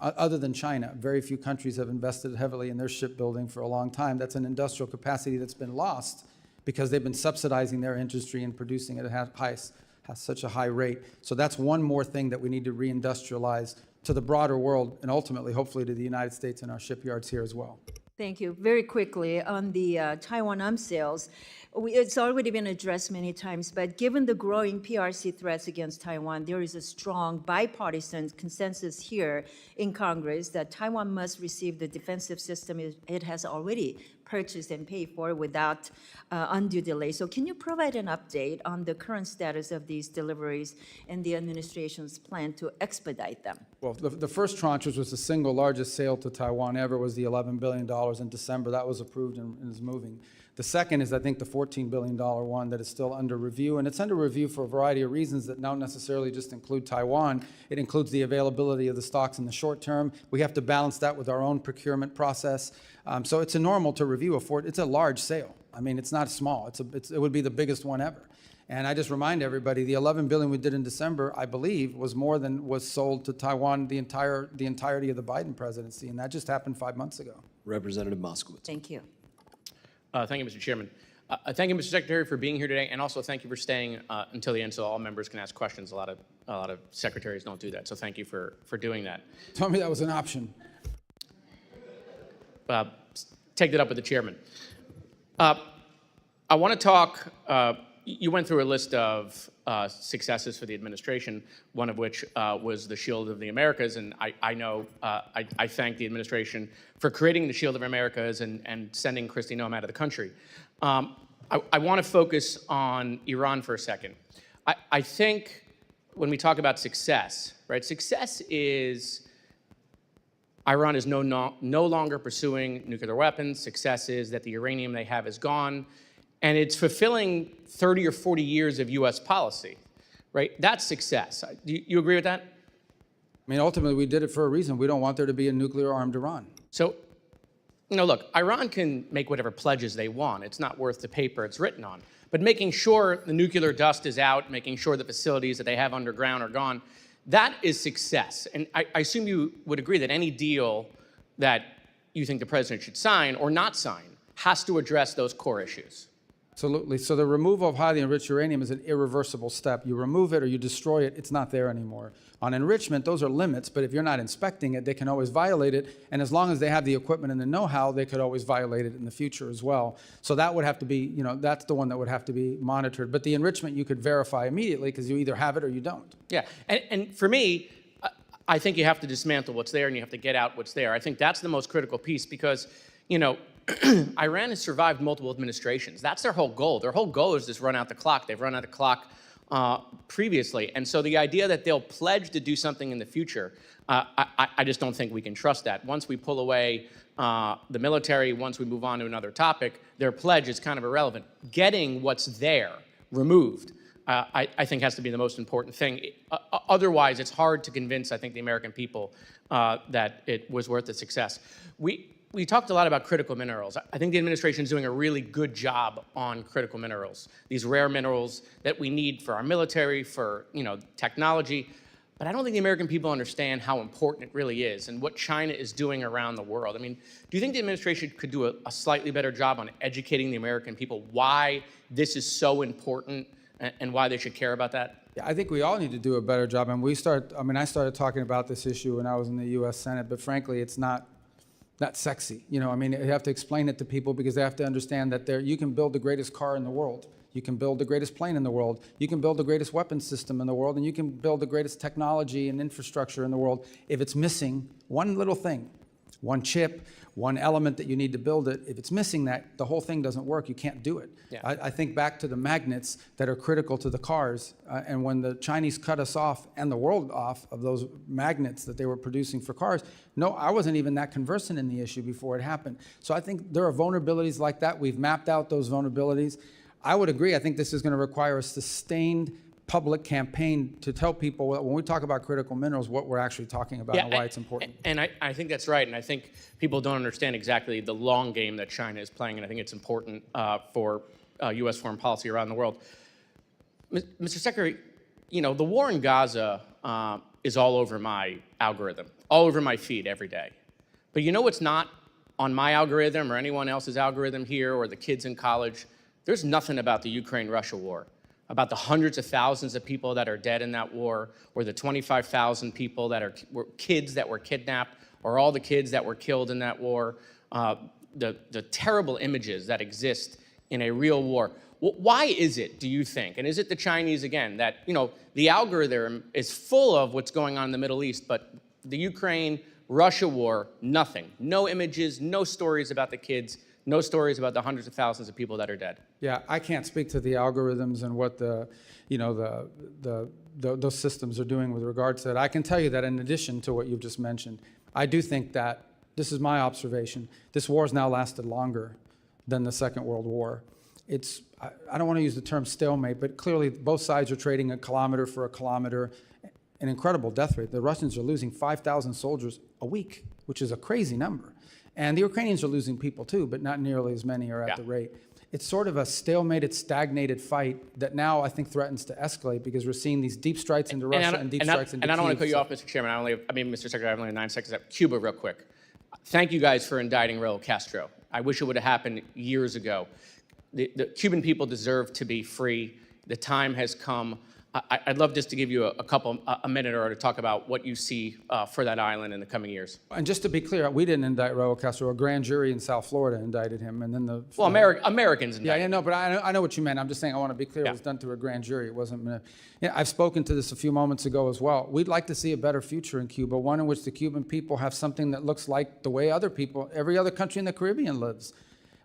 other than China, very few countries have invested heavily in their shipbuilding for a long time. That's an industrial capacity that's been lost because they've been subsidizing their industry and producing it at such a high rate. So that's one more thing that we need to reindustrialize to the broader world and ultimately, hopefully, to the United States and our shipyards here as well. Thank you. Very quickly, on the Taiwan arms sales, it's already been addressed many times, but given the growing PRC threats against Taiwan, there is a strong bipartisan consensus here in Congress that Taiwan must receive the defensive system it has already purchased and paid for without undue delay. So can you provide an update on the current status of these deliveries and the administration's plan to expedite them? Well, the first tranche, which was the single largest sale to Taiwan ever, was the $11 billion in December. That was approved and is moving. The second is, I think, the $14 billion one that is still under review. And it's under review for a variety of reasons that don't necessarily just include Taiwan. It includes the availability of the stocks in the short term. We have to balance that with our own procurement process. So it's normal to review it's a large sale. I mean, it's not small. It would be the biggest one ever. And I just remind everybody, the $11 billion we did in December, I believe, was more than was sold to Taiwan the entirety of the Biden presidency, and that just happened 5 months ago. Representative Moskowitz. Thank you. Thank you, Mr. Chairman. Thank you, Mr. Secretary, for being here today, and also thank you for staying until the end so all members can ask questions. A lot of secretaries don't do that, so thank you for doing that. Tell me that was an option. Take that up with the chairman. I want to talk. You went through a list of successes for the administration, one of which was the Shield of the Americas, and I thank the administration for creating the Shield of Americas and sending Kristi Noem out of the country. I want to focus on Iran for a second. I think when we talk about success, right, success is Iran is no longer pursuing nuclear weapons. Success is that the uranium they have is gone. And it's fulfilling 30 or 40 years of U.S. policy, right? That's success. Do you agree with that? I mean, ultimately, we did it for a reason. We don't want there to be a nuclear-armed Iran. So, look, Iran can make whatever pledges they want. It's not worth the paper it's written on. But making sure the nuclear dust is out, making sure the facilities that they have underground are gone, that is success. And I assume you would agree that any deal that you think the president should sign or not sign has to address those core issues. Absolutely. So the removal of highly enriched uranium is an irreversible step. You remove it or you destroy it, it's not there anymore. On enrichment, those are limits, but if you're not inspecting it, they can always violate it. And as long as they have the equipment and the know-how, they could always violate it in the future as well. So that would have to be, that's the one that would have to be monitored. But the enrichment you could verify immediately because you either have it or you don't. Yeah, and for me, I think you have to dismantle what's there and you have to get out what's there. I think that's the most critical piece because, Iran has survived multiple administrations. That's their whole goal. Their whole goal is just run out the clock. They've run out the clock previously. And so the idea that they'll pledge to do something in the future, I just don't think we can trust that. Once we pull away the military, once we move on to another topic, their pledge is kind of irrelevant. Getting what's there removed, I think has to be the most important thing. Otherwise, it's hard to convince, I think, the American people that it was worth the success. We talked a lot about critical minerals. I think the administration is doing a really good job on critical minerals, these rare minerals that we need for our military, for technology. But I don't think the American people understand how important it really is and what China is doing around the world. I mean, do you think the administration could do a slightly better job on educating the American people why this is so important and why they should care about that? Yeah, I think we all need to do a better job. And I started talking about this issue when I was in the U.S. Senate, but frankly, it's not sexy. You have to explain it to people because they have to understand that you can build the greatest car in the world. You can build the greatest plane in the world. You can build the greatest weapons system in the world, and you can build the greatest technology and infrastructure in the world. If it's missing one little thing, one chip, one element that you need to build it, if it's missing that, the whole thing doesn't work. You can't do it. Yeah. I think back to the magnets that are critical to the cars, and when the Chinese cut us off and the world off of those magnets that they were producing for cars, no, I wasn't even that conversant in the issue before it happened. So I think there are vulnerabilities like that. We've mapped out those vulnerabilities. I would agree. I think this is going to require a sustained public campaign to tell people when we talk about critical minerals, what we're actually talking about and why it's important. And I think that's right. And I think people don't understand exactly the long game that China is playing. And I think it's important for U.S. foreign policy around the world. Mr. Secretary, the war in Gaza is all over my algorithm, all over my feed every day. But you know what's not on my algorithm or anyone else's algorithm here or the kids in college? There's nothing about the Ukraine-Russia war, about the hundreds of thousands of people that are dead in that war, or the 25,000 people that were kids that were kidnapped, or all the kids that were killed in that war, the terrible images that exist in a real war. Why is it, do you think, and is it the Chinese again, that the algorithm is full of what's going on in the Middle East, but the Ukraine-Russia war, nothing, no images, no stories about the kids, no stories about the hundreds of thousands of people that are dead? Yeah, I can't speak to the algorithms and what those systems are doing with regards to that. I can tell you that in addition to what you've just mentioned, I do think that, this is my observation, this war has now lasted longer than the Second World War. I don't want to use the term stalemate, but clearly both sides are trading a kilometer for a kilometer, an incredible death rate. The Russians are losing 5,000 soldiers a week, which is a crazy number. And the Ukrainians are losing people too, but not nearly as many are at the rate. it's sort of a stalemated, stagnated fight that now I think threatens to escalate because we're seeing these deep strikes into Russia and deep strikes into And I don't want to cut Kyiv. you off, Mr. Chairman. Mr. Secretary, I have only 9 seconds left. Cuba, real quick. Thank you guys for indicting Raul Castro. I wish it would have happened years ago. The Cuban people deserve to be free. The time has come. I'd love just to give you a minute or to talk about what you see for that island in the coming years. And just to be clear, we didn't indict Raul Castro. A grand jury in South Florida indicted him, and then the Americans indicted. Yeah, no, but I know what you meant. I'm just saying I want to be clear. It was done through a grand jury. It wasn't. I've spoken to this a few moments ago as well. We'd like to see a better future in Cuba, one in which the Cuban people have something that looks like the way every other country in the Caribbean lives.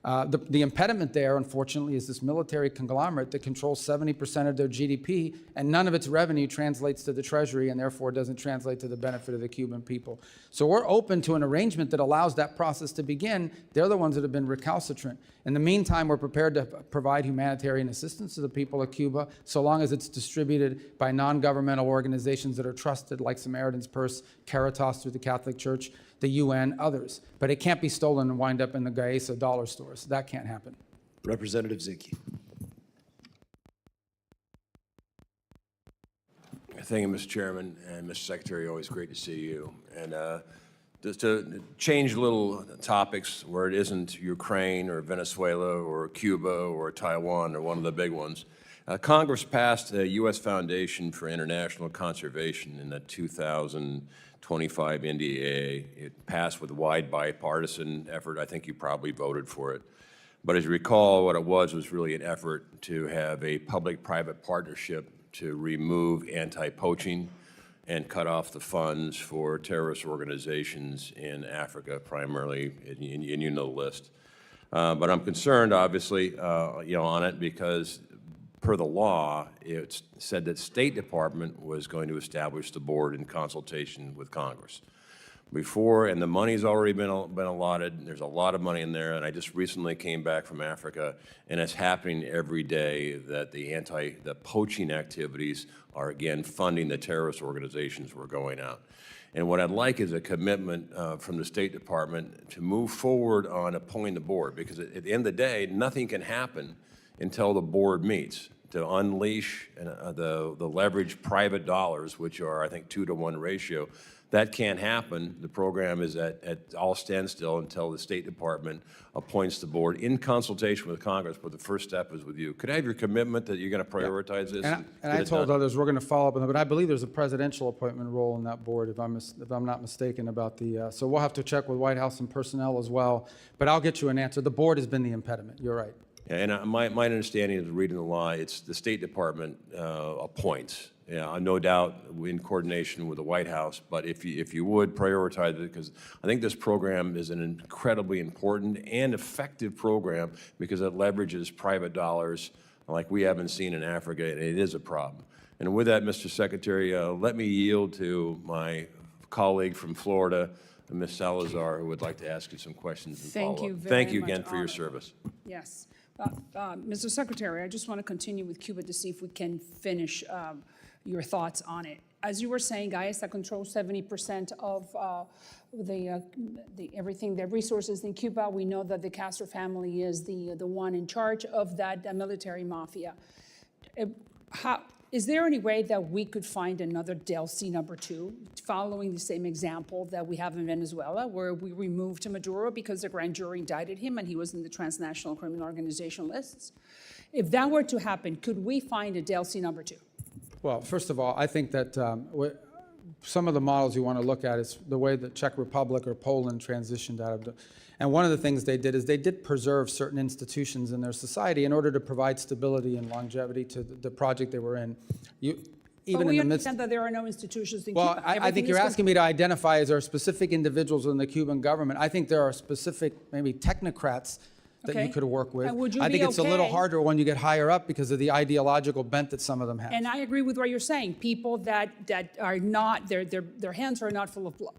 The impediment there, unfortunately, is this military conglomerate that controls 70% of their GDP, and none of its revenue translates to the Treasury and therefore doesn't translate to the benefit of the Cuban people. So we're open to an arrangement that allows that process to begin. They're the ones that have been recalcitrant. In the meantime, we're prepared to provide humanitarian assistance to the people of Cuba, so long as it's distributed by non-governmental organizations that are trusted, like Samaritan's Purse, Caritas through the Catholic Church, the UN, others. But it can't be stolen and wind up in the Gaesa dollar stores. That can't happen. Representative Zinke. Thank you, Mr. Chairman, and Mr. Secretary, always great to see you. And just to change little topics where it isn't Ukraine or Venezuela or Cuba or Taiwan or one of the big ones, Congress passed a U.S. Foundation for International Conservation in the 2025 NDAA. It passed with a wide bipartisan effort. I think you probably voted for it. But as you recall, what it was really an effort to have a public-private partnership to remove anti-poaching and cut off the funds for terrorist organizations in Africa, primarily, and you know the list. But I'm concerned, obviously, on it because per the law, it said that State Department was going to establish the board in consultation with Congress. Before, and the money's already been allotted, there's a lot of money in there, and I just recently came back from Africa, and it's happening every day that the poaching activities are again funding the terrorist organizations who are going out. And what I'd like is a commitment from the State Department to move forward on appointing the board, because at the end of the day, nothing can happen until the board meets to unleash the leveraged private dollars, which are, I think, 2-to-1 ratio. That can't happen. The program is at all standstill until the State Department appoints the board in consultation with Congress, but the first step is with you. Could I have your commitment that you're going to prioritize this? And I told others we're going to follow up on that, but I believe there's a presidential appointment role in that board, if I'm not mistaken about the, so we'll have to check with White House and personnel as well, but I'll get you an answer. The board has been the impediment. You're right. Yeah, and my understanding is reading the law, it's the State Department appoints. Yeah, no doubt in coordination with the White House, but if you would prioritize it, because I think this program is an incredibly important and effective program because it leverages private dollars like we haven't seen in Africa, and it is a problem. And with that, Mr. Secretary, let me yield to my colleague from Florida, Ms. Salazar, who would like to ask you some questions and follow up. Thank you very much. Thank you again for your service. Yes. Mr. Secretary, I just want to continue with Cuba to see if we can finish your thoughts on it. As you were saying, Gaesa controls 70% of everything, the resources in Cuba. We know that the Castro family is the one in charge of that military mafia. Is there any way that we could find another DLC #2, following the same example that we have in Venezuela, where we removed Maduro because the grand jury indicted him and he was in the transnational criminal organization lists? If that were to happen, could we find a DLC #2? Well, first of all, I think that some of the models you want to look at is the way the Czech Republic or Poland transitioned out of the, and one of the things they did is they did preserve certain institutions in their society in order to provide stability and longevity to the project they were in. But we understand that there are no institutions in Cuba. Well, I think you're asking me to identify, is there specific individuals in the Cuban government? I think there are specific, maybe technocrats that you could work with. And would you I think be it's a little okay? harder when you get higher up because of the ideological bent that some of them have. And I agree with what you're saying. People that are not, their hands are not full of blood.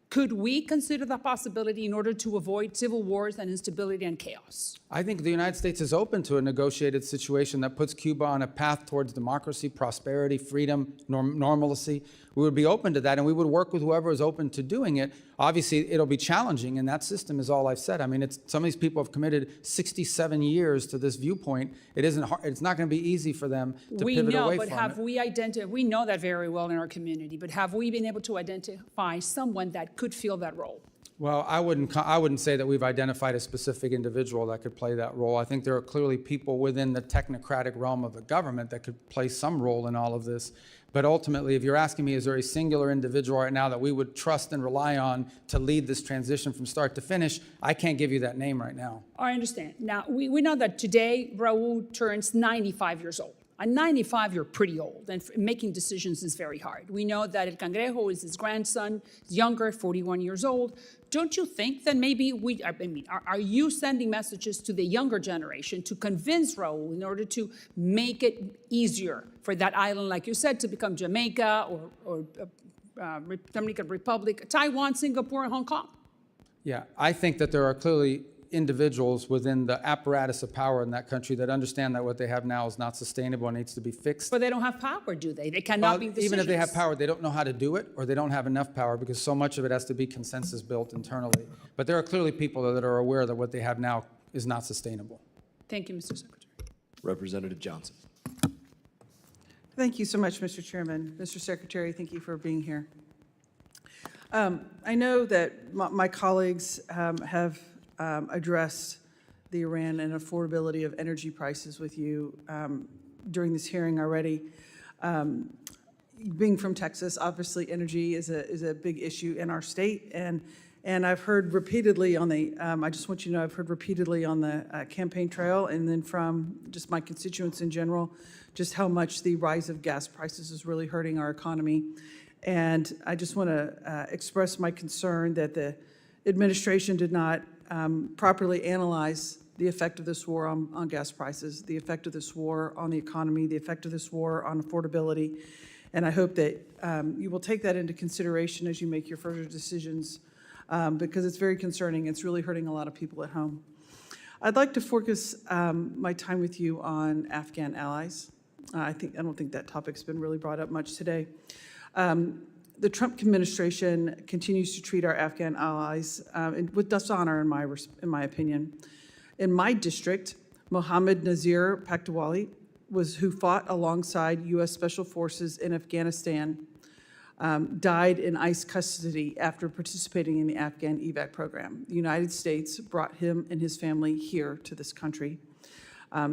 Could we consider that possibility in order to avoid civil wars and instability and chaos? I think the United States is open to a negotiated situation that puts Cuba on a path towards democracy, prosperity, freedom, normalcy. We would be open to that, and we would work with whoever is open to doing it. Obviously, it'll be challenging, and that system is all I've said. I mean, some of these people have committed 67 years to this viewpoint. It isn't hard, it's not going to be easy for them to pivot away from it. But have we identified, we know that very well in our community, but have we been able to identify someone that could fill that role? Well, I wouldn't say that we've identified a specific individual that could play that role. I think there are clearly people within the technocratic realm of the government that could play some role in all of this. But ultimately, if you're asking me, is there a singular individual right now that we would trust and rely on to lead this transition from start to finish, I can't give you that name right now. I understand. Now, we know that today Raul turns 95 years old. At 95, you're pretty old, and making decisions is very hard. We know that El Cangrejo is his grandson, he's younger, 41 years old. Don't you think that maybe are you sending messages to the younger generation to convince Raul in order to make it easier for that island, like you said, to become Jamaica or Dominican Republic, Taiwan, Singapore, and Hong Kong? Yeah, I think that there are clearly individuals within the apparatus of power in that country that understand that what they have now is not sustainable and needs to be fixed. But they don't have power, do they? They cannot make decisions. Even if they have power, they don't know how to do it, or they don't have enough power, because so much of it has to be consensus built internally. But there are clearly people that are aware that what they have now is not sustainable. Thank you, Mr. Secretary. Representative Johnson. Thank you so much, Mr. Chairman. Mr. Secretary, thank you for being here. I know that my colleagues have addressed the Iran and affordability of energy prices with you during this hearing already. Being from Texas, obviously energy is a big issue in our state, and I've heard repeatedly on the, I just want you to know, I've heard repeatedly on the campaign trail and then from just my constituents in general, just how much the rise of gas prices is really hurting our economy. And I just want to express my concern that the administration did not properly analyze the effect of this war on gas prices, the effect of this war on the economy, the effect of this war on affordability. And I hope that you will take that into consideration as you make your further decisions, because it's very concerning. It's really hurting a lot of people at home. I'd like to focus my time with you on Afghan allies. I don't think that topic's been really brought up much today. The Trump administration continues to treat our Afghan allies with dishonor, in my opinion. In my district, Mohammed Nazir Paktawali who fought alongside U.S. Special Forces in Afghanistan, died in ICE custody after participating in the Afghan evac program. The United States brought him and his family here to this country.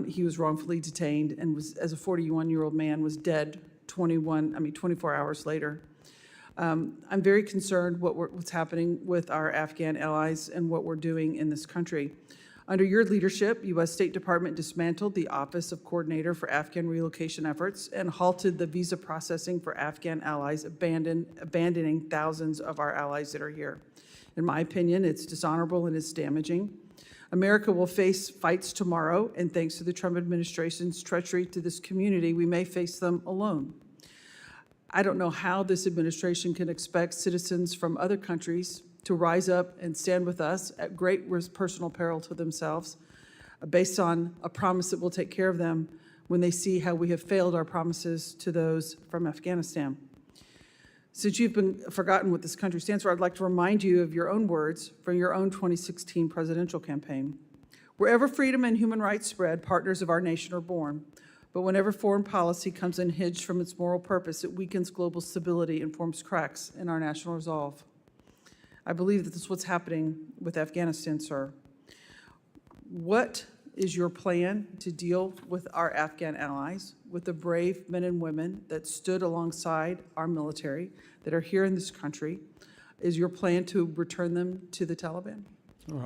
He was wrongfully detained and was, as a 41-year-old man, was dead 24 hours later. I'm very concerned what's happening with our Afghan allies and what we're doing in this country. Under your leadership, U.S. State Department dismantled the Office of Coordinator for Afghan Relocation Efforts and halted the visa processing for Afghan allies, abandoning thousands of our allies that are here. In my opinion, it's dishonorable and it's damaging. America will face fights tomorrow, and thanks to the Trump administration's treachery to this community, we may face them alone. I don't know how this administration can expect citizens from other countries to rise up and stand with us at great personal peril to themselves, based on a promise that we'll take care of them when they see how we have failed our promises to those from Afghanistan. Since you've been forgotten what this country stands for, I'd like to remind you of your own words from your own 2016 presidential campaign. Wherever freedom and human rights spread, partners of our nation are born. But whenever foreign policy comes unhinged from its moral purpose, it weakens global stability and forms cracks in our national resolve. I believe that this is what's happening with Afghanistan, sir. What is your plan to deal with our Afghan allies, with the brave men and women that stood alongside our military, that are here in this country? Is your plan to return them to the Taliban?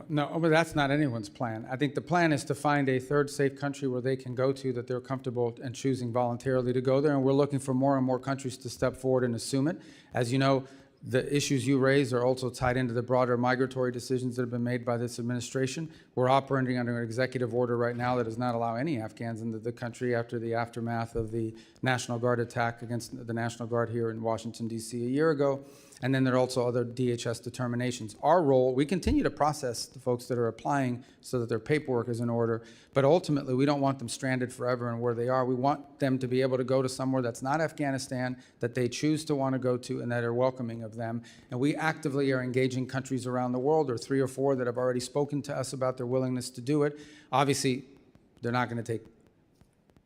No, but that's not anyone's plan. I think the plan is to find a third safe country where they can go to that they're comfortable and choosing voluntarily to go there, and we're looking for more and more countries to step forward and assume it. As you know, the issues you raise are also tied into the broader migratory decisions that have been made by this administration. We're operating under an executive order right now that does not allow any Afghans into the country after the aftermath of the National Guard attack against the National Guard here in Washington, D.C. a year ago. And then there are also other DHS determinations. Our role, we continue to process the folks that are applying so that their paperwork is in order, but ultimately we don't want them stranded forever in where they are. We want them to be able to go to somewhere that's not Afghanistan, that they choose to want to go to, and that are welcoming of them. And we actively are engaging countries around the world. There are 3 or 4 that have already spoken to us about their willingness to do it. Obviously, they're not going to take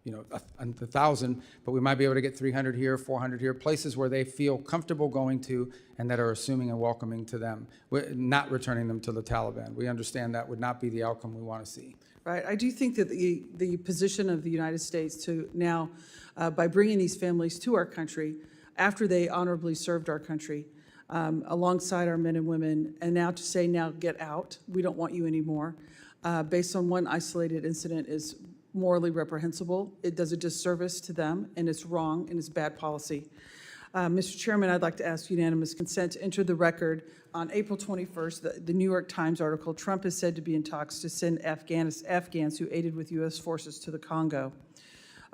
1,000, but we might be able to get 300 here, 400 here, places where they feel comfortable going to and that are assuming and welcoming to them. We're not returning them to the Taliban. We understand that would not be the outcome we want to see. Right. I do think that the position of the United States to now, by bringing these families to our country after they honorably served our country, alongside our men and women, and now to say, now get out, we don't want you anymore, based on one isolated incident is morally reprehensible. It does a disservice to them, and it's wrong, and it's bad policy. Mr. Chairman, I'd like to ask unanimous consent to enter the record on April 21st, the New York Times article, Trump is said to be in talks to send Afghans who aided with U.S. forces to the Congo.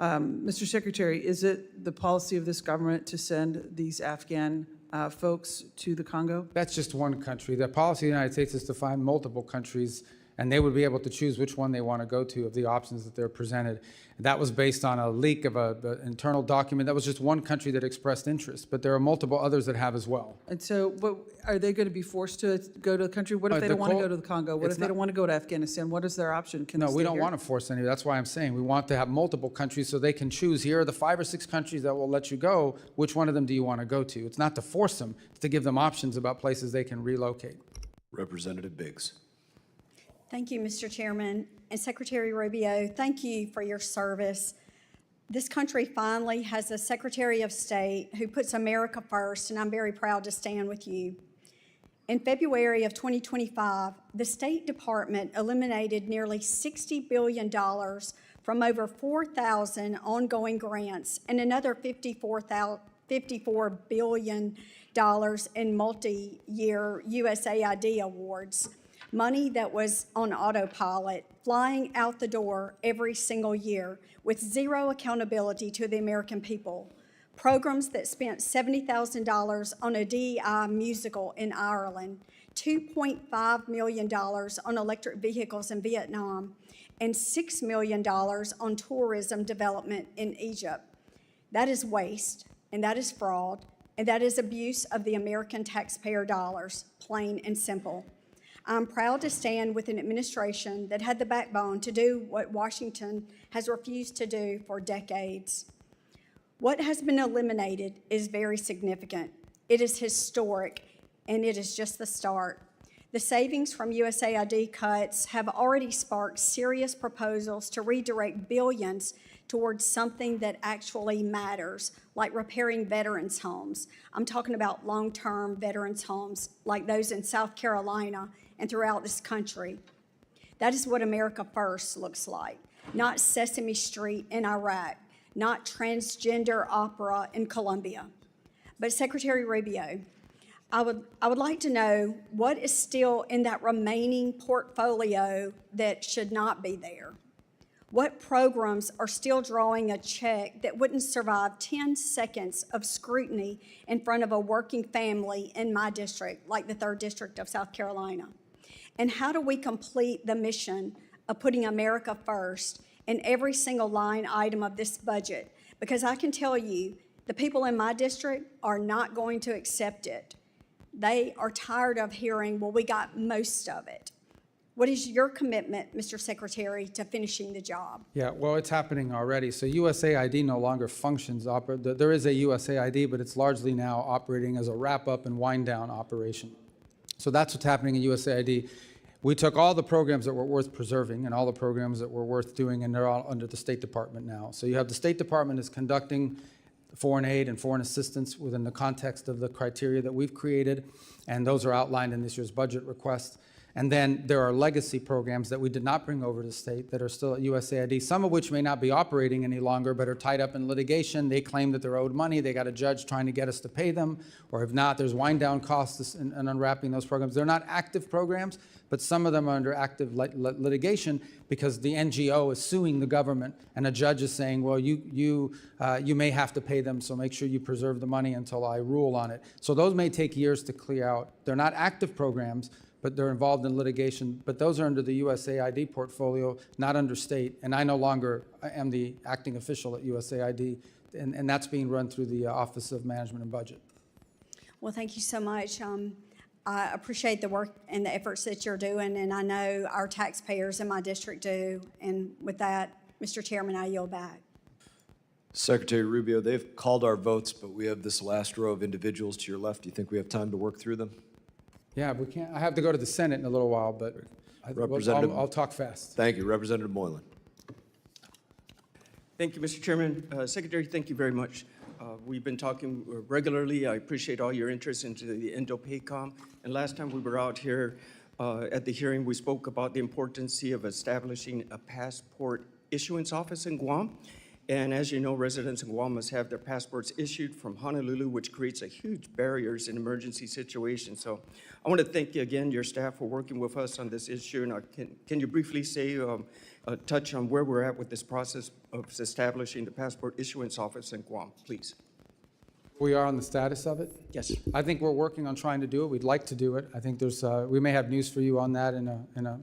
Mr. Secretary, is it the policy of this government to send these Afghan folks to the Congo? That's just one country. The policy of the United States is to find multiple countries, and they would be able to choose which one they want to go to of the options that they're presented. That was based on a leak of an internal document. That was just one country that expressed interest, but there are multiple others that have as well. And so, are they going to be forced to go to the country? What if they don't want to go to the Congo? What if they don't want to go to Afghanistan? What is their option? Can No, we don't want to force any. That's why I'm saying we want to have multiple countries so they can choose. Here are the 5 or 6 countries that will let you go. Which one of them do you want to go to? It's not to force them. It's to give them options about places they can relocate. Representative Biggs. Thank you, Mr. Chairman. And Secretary Rubio, thank you for your service. This country finally has a Secretary of State who puts America first, and I'm very proud to stand with you. In February of 2025, the State Department eliminated nearly $60 billion from over 4,000 ongoing grants and another $54 billion in multi-year USAID awards. Money that was on autopilot, flying out the door every single year with zero accountability to the American people. Programs that spent $70,000 on a DEI musical in Ireland, $2.5 million on electric vehicles in Vietnam, and $6 million on tourism development in Egypt. That is waste, and that is fraud, and that is abuse of the American taxpayer dollars, plain and simple. I'm proud to stand with an administration that had the backbone to do what Washington has refused to do for decades. What has been eliminated is very significant. It is historic, and it is just the start. The savings from USAID cuts have already sparked serious proposals to redirect billions towards something that actually matters, like repairing veterans' homes. I'm talking about long-term veterans' homes like those in South Carolina and throughout this country. That is what America First looks like, not Sesame Street in Iraq, not transgender opera in Colombia. But Secretary Rubio, I would like to know what is still in that remaining portfolio that should not be there. What programs are still drawing a check that wouldn't survive 10 seconds of scrutiny in front of a working family in my district, like the 3rd District of South Carolina? And how do we complete the mission of putting America first in every single line item of this budget? Because I can tell you, the people in my district are not going to accept it. They are tired of hearing, well, we got most of it. What is your commitment, Mr. Secretary, to finishing the job? Yeah, well, it's happening already. So USAID no longer functions. There is a USAID, but it's largely now operating as a wrap-up and wind-down operation. So that's what's happening in USAID. We took all the programs that were worth preserving and all the programs that were worth doing, and they're all under the State Department now. So you have the State Department is conducting foreign aid and foreign assistance within the context of the criteria that we've created, and those are outlined in this year's budget request. And then there are legacy programs that we did not bring over to state that are still at USAID, some of which may not be operating any longer, but are tied up in litigation. They claim that they're owed money. They got a judge trying to get us to pay them, or if not, there's wind down costs in unwrapping those programs. They're not active programs, but some of them are under active litigation because the NGO is suing the government, and a judge is saying, well, you may have to pay them, so make sure you preserve the money until I rule on it. So those may take years to clear out. They're not active programs, but they're involved in litigation. But those are under the USAID portfolio, not under state. And I no longer am the acting official at USAID, and that's being run through the Office of Management and Budget. Well, thank you so much. I appreciate the work and the efforts that you're doing, and I know our taxpayers in my district do. And with that, Mr. Chairman, I yield back. Secretary Rubio, they've called our votes, but we have this last row of individuals to your left. Do you think we have time to work through them? Yeah, we can't. I have to go to the Senate in a little while, but I'll talk fast. Thank you. Representative Moylan. Thank you, Mr. Chairman. Secretary, thank you very much. We've been talking regularly. I appreciate all your interest into the Indo-PACOM. And last time we were out here at the hearing, we spoke about the importance of establishing a passport issuance office in Guam. And as you know, residents in Guam must have their passports issued from Honolulu, which creates a huge barriers in emergency situations. So I want to thank you again, your staff, for working with us on this issue. And can you briefly say, touch on where we're at with this process of establishing the passport issuance office in Guam, please? We are on the status of it? Yes. I think we're working on trying to do it. We'd like to do it. I think there's, we may have news for you on that in a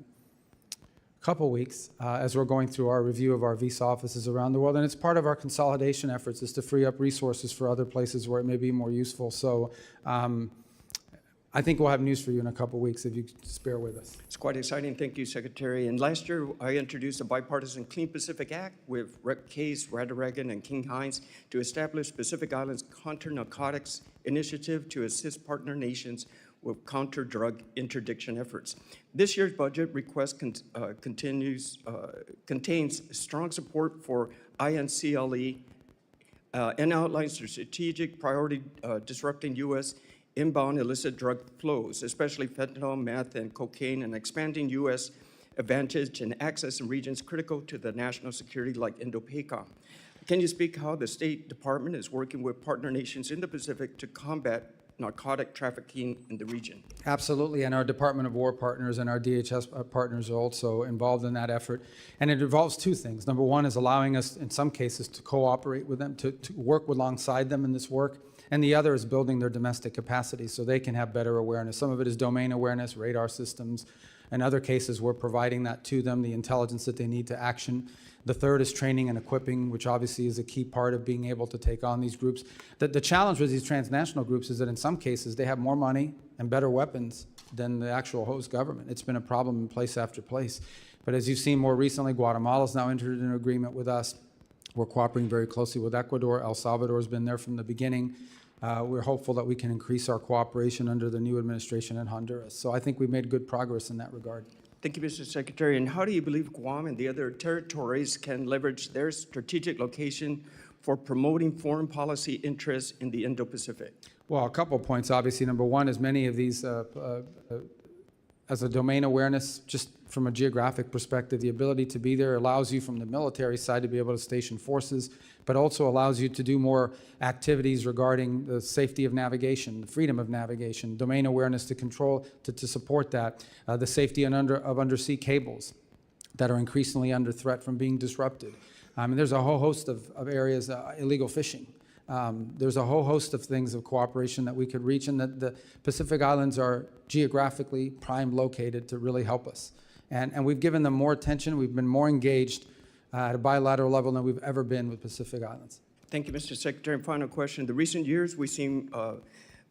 couple weeks as we're going through our review of our visa offices around the world. And it's part of our consolidation efforts is to free up resources for other places where it may be more useful. So I think we'll have news for you in a couple weeks if you just bear with us. It's quite exciting. Thank you, Secretary. And last year, I introduced a bipartisan Clean Pacific Act with Rep. Case, Radaragan, and King Hines to establish Pacific Islands Counter-Narcotics Initiative to assist partner nations with counter-drug interdiction efforts. This year's budget request contains strong support for INCLE and outlines the strategic priority disrupting U.S. inbound illicit drug flows, especially fentanyl, meth, and cocaine, and expanding U.S. advantage and access in regions critical to the national security like Indo-PACOM. Can you speak how the State Department is working with partner nations in the Pacific to combat narcotic trafficking in the region? Absolutely, and our Department of War partners and our DHS partners are also involved in that effort. And it involves two things. Number one is allowing us, in some cases, to cooperate with them, to work alongside them in this work. And the other is building their domestic capacity so they can have better awareness. Some of it is domain awareness, radar systems. In other cases, we're providing that to them, the intelligence that they need to action. The third is training and equipping, which obviously is a key part of being able to take on these groups. The challenge with these transnational groups is that in some cases, they have more money and better weapons than the actual host government. It's been a problem in place after place. But as you've seen more recently, Guatemala's now entered into an agreement with us. We're cooperating very closely with Ecuador. El Salvador has been there from the beginning. We're hopeful that we can increase our cooperation under the new administration in Honduras. So I think we've made good progress in that regard. Thank you, Mr. Secretary. And how do you believe Guam and the other territories can leverage their strategic location for promoting foreign policy interests in the Indo-Pacific? Well, a couple points, obviously. Number one is many of these, as a domain awareness, just from a geographic perspective, the ability to be there allows you from the military side to be able to station forces, but also allows you to do more activities regarding the safety of navigation, the freedom of navigation, domain awareness to control, to support that, the safety of undersea cables that are increasingly under threat from being disrupted. And there's a whole host of areas, illegal fishing. There's a whole host of things of cooperation that we could reach, and that the Pacific Islands are geographically prime located to really help us. And we've given them more attention. We've been more engaged at a bilateral level than we've ever been with Pacific Islands. Thank you, Mr. Secretary. And final question. In the recent years, we've seen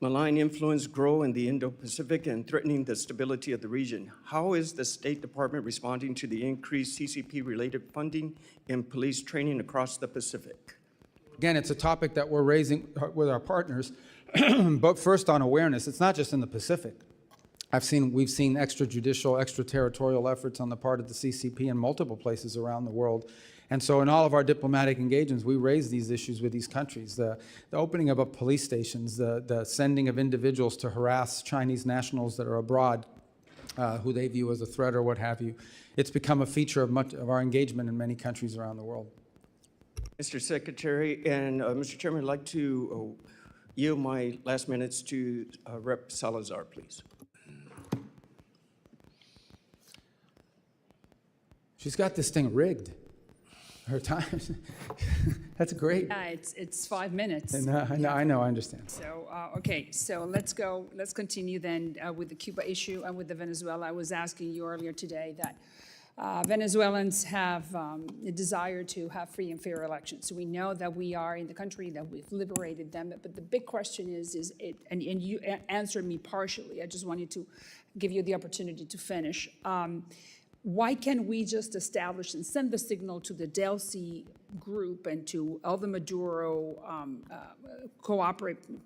malign influence grow in the Indo-Pacific and threatening the stability of the region. How is the State Department responding to the increased CCP-related funding and police training across the Pacific? Again, it's a topic that we're raising with our partners, but first on awareness. It's not just in the Pacific. We've seen extrajudicial, extraterritorial efforts on the part of the CCP in multiple places around the world. And so in all of our diplomatic engagements, we raise these issues with these countries. The opening of police stations, the sending of individuals to harass Chinese nationals that are abroad who they view as a threat or what have you. It's become a feature of much of our engagement in many countries around the world. Mr. Secretary, and Mr. Chairman, I'd like to yield my last minutes to Rep. Salazar, please. She's got this thing rigged. Her time, that's great. It's 5 minutes. I know, I understand. So, okay, so let's continue then with the Cuba issue and with the Venezuela. I was asking you earlier today that Venezuelans have a desire to have free and fair elections. So we know that we are in the country, that we've liberated them, but the big question is it, and you answered me partially, I just wanted to give you the opportunity to finish. Why can't we just establish and send the signal to the Delcy group and to all the Maduro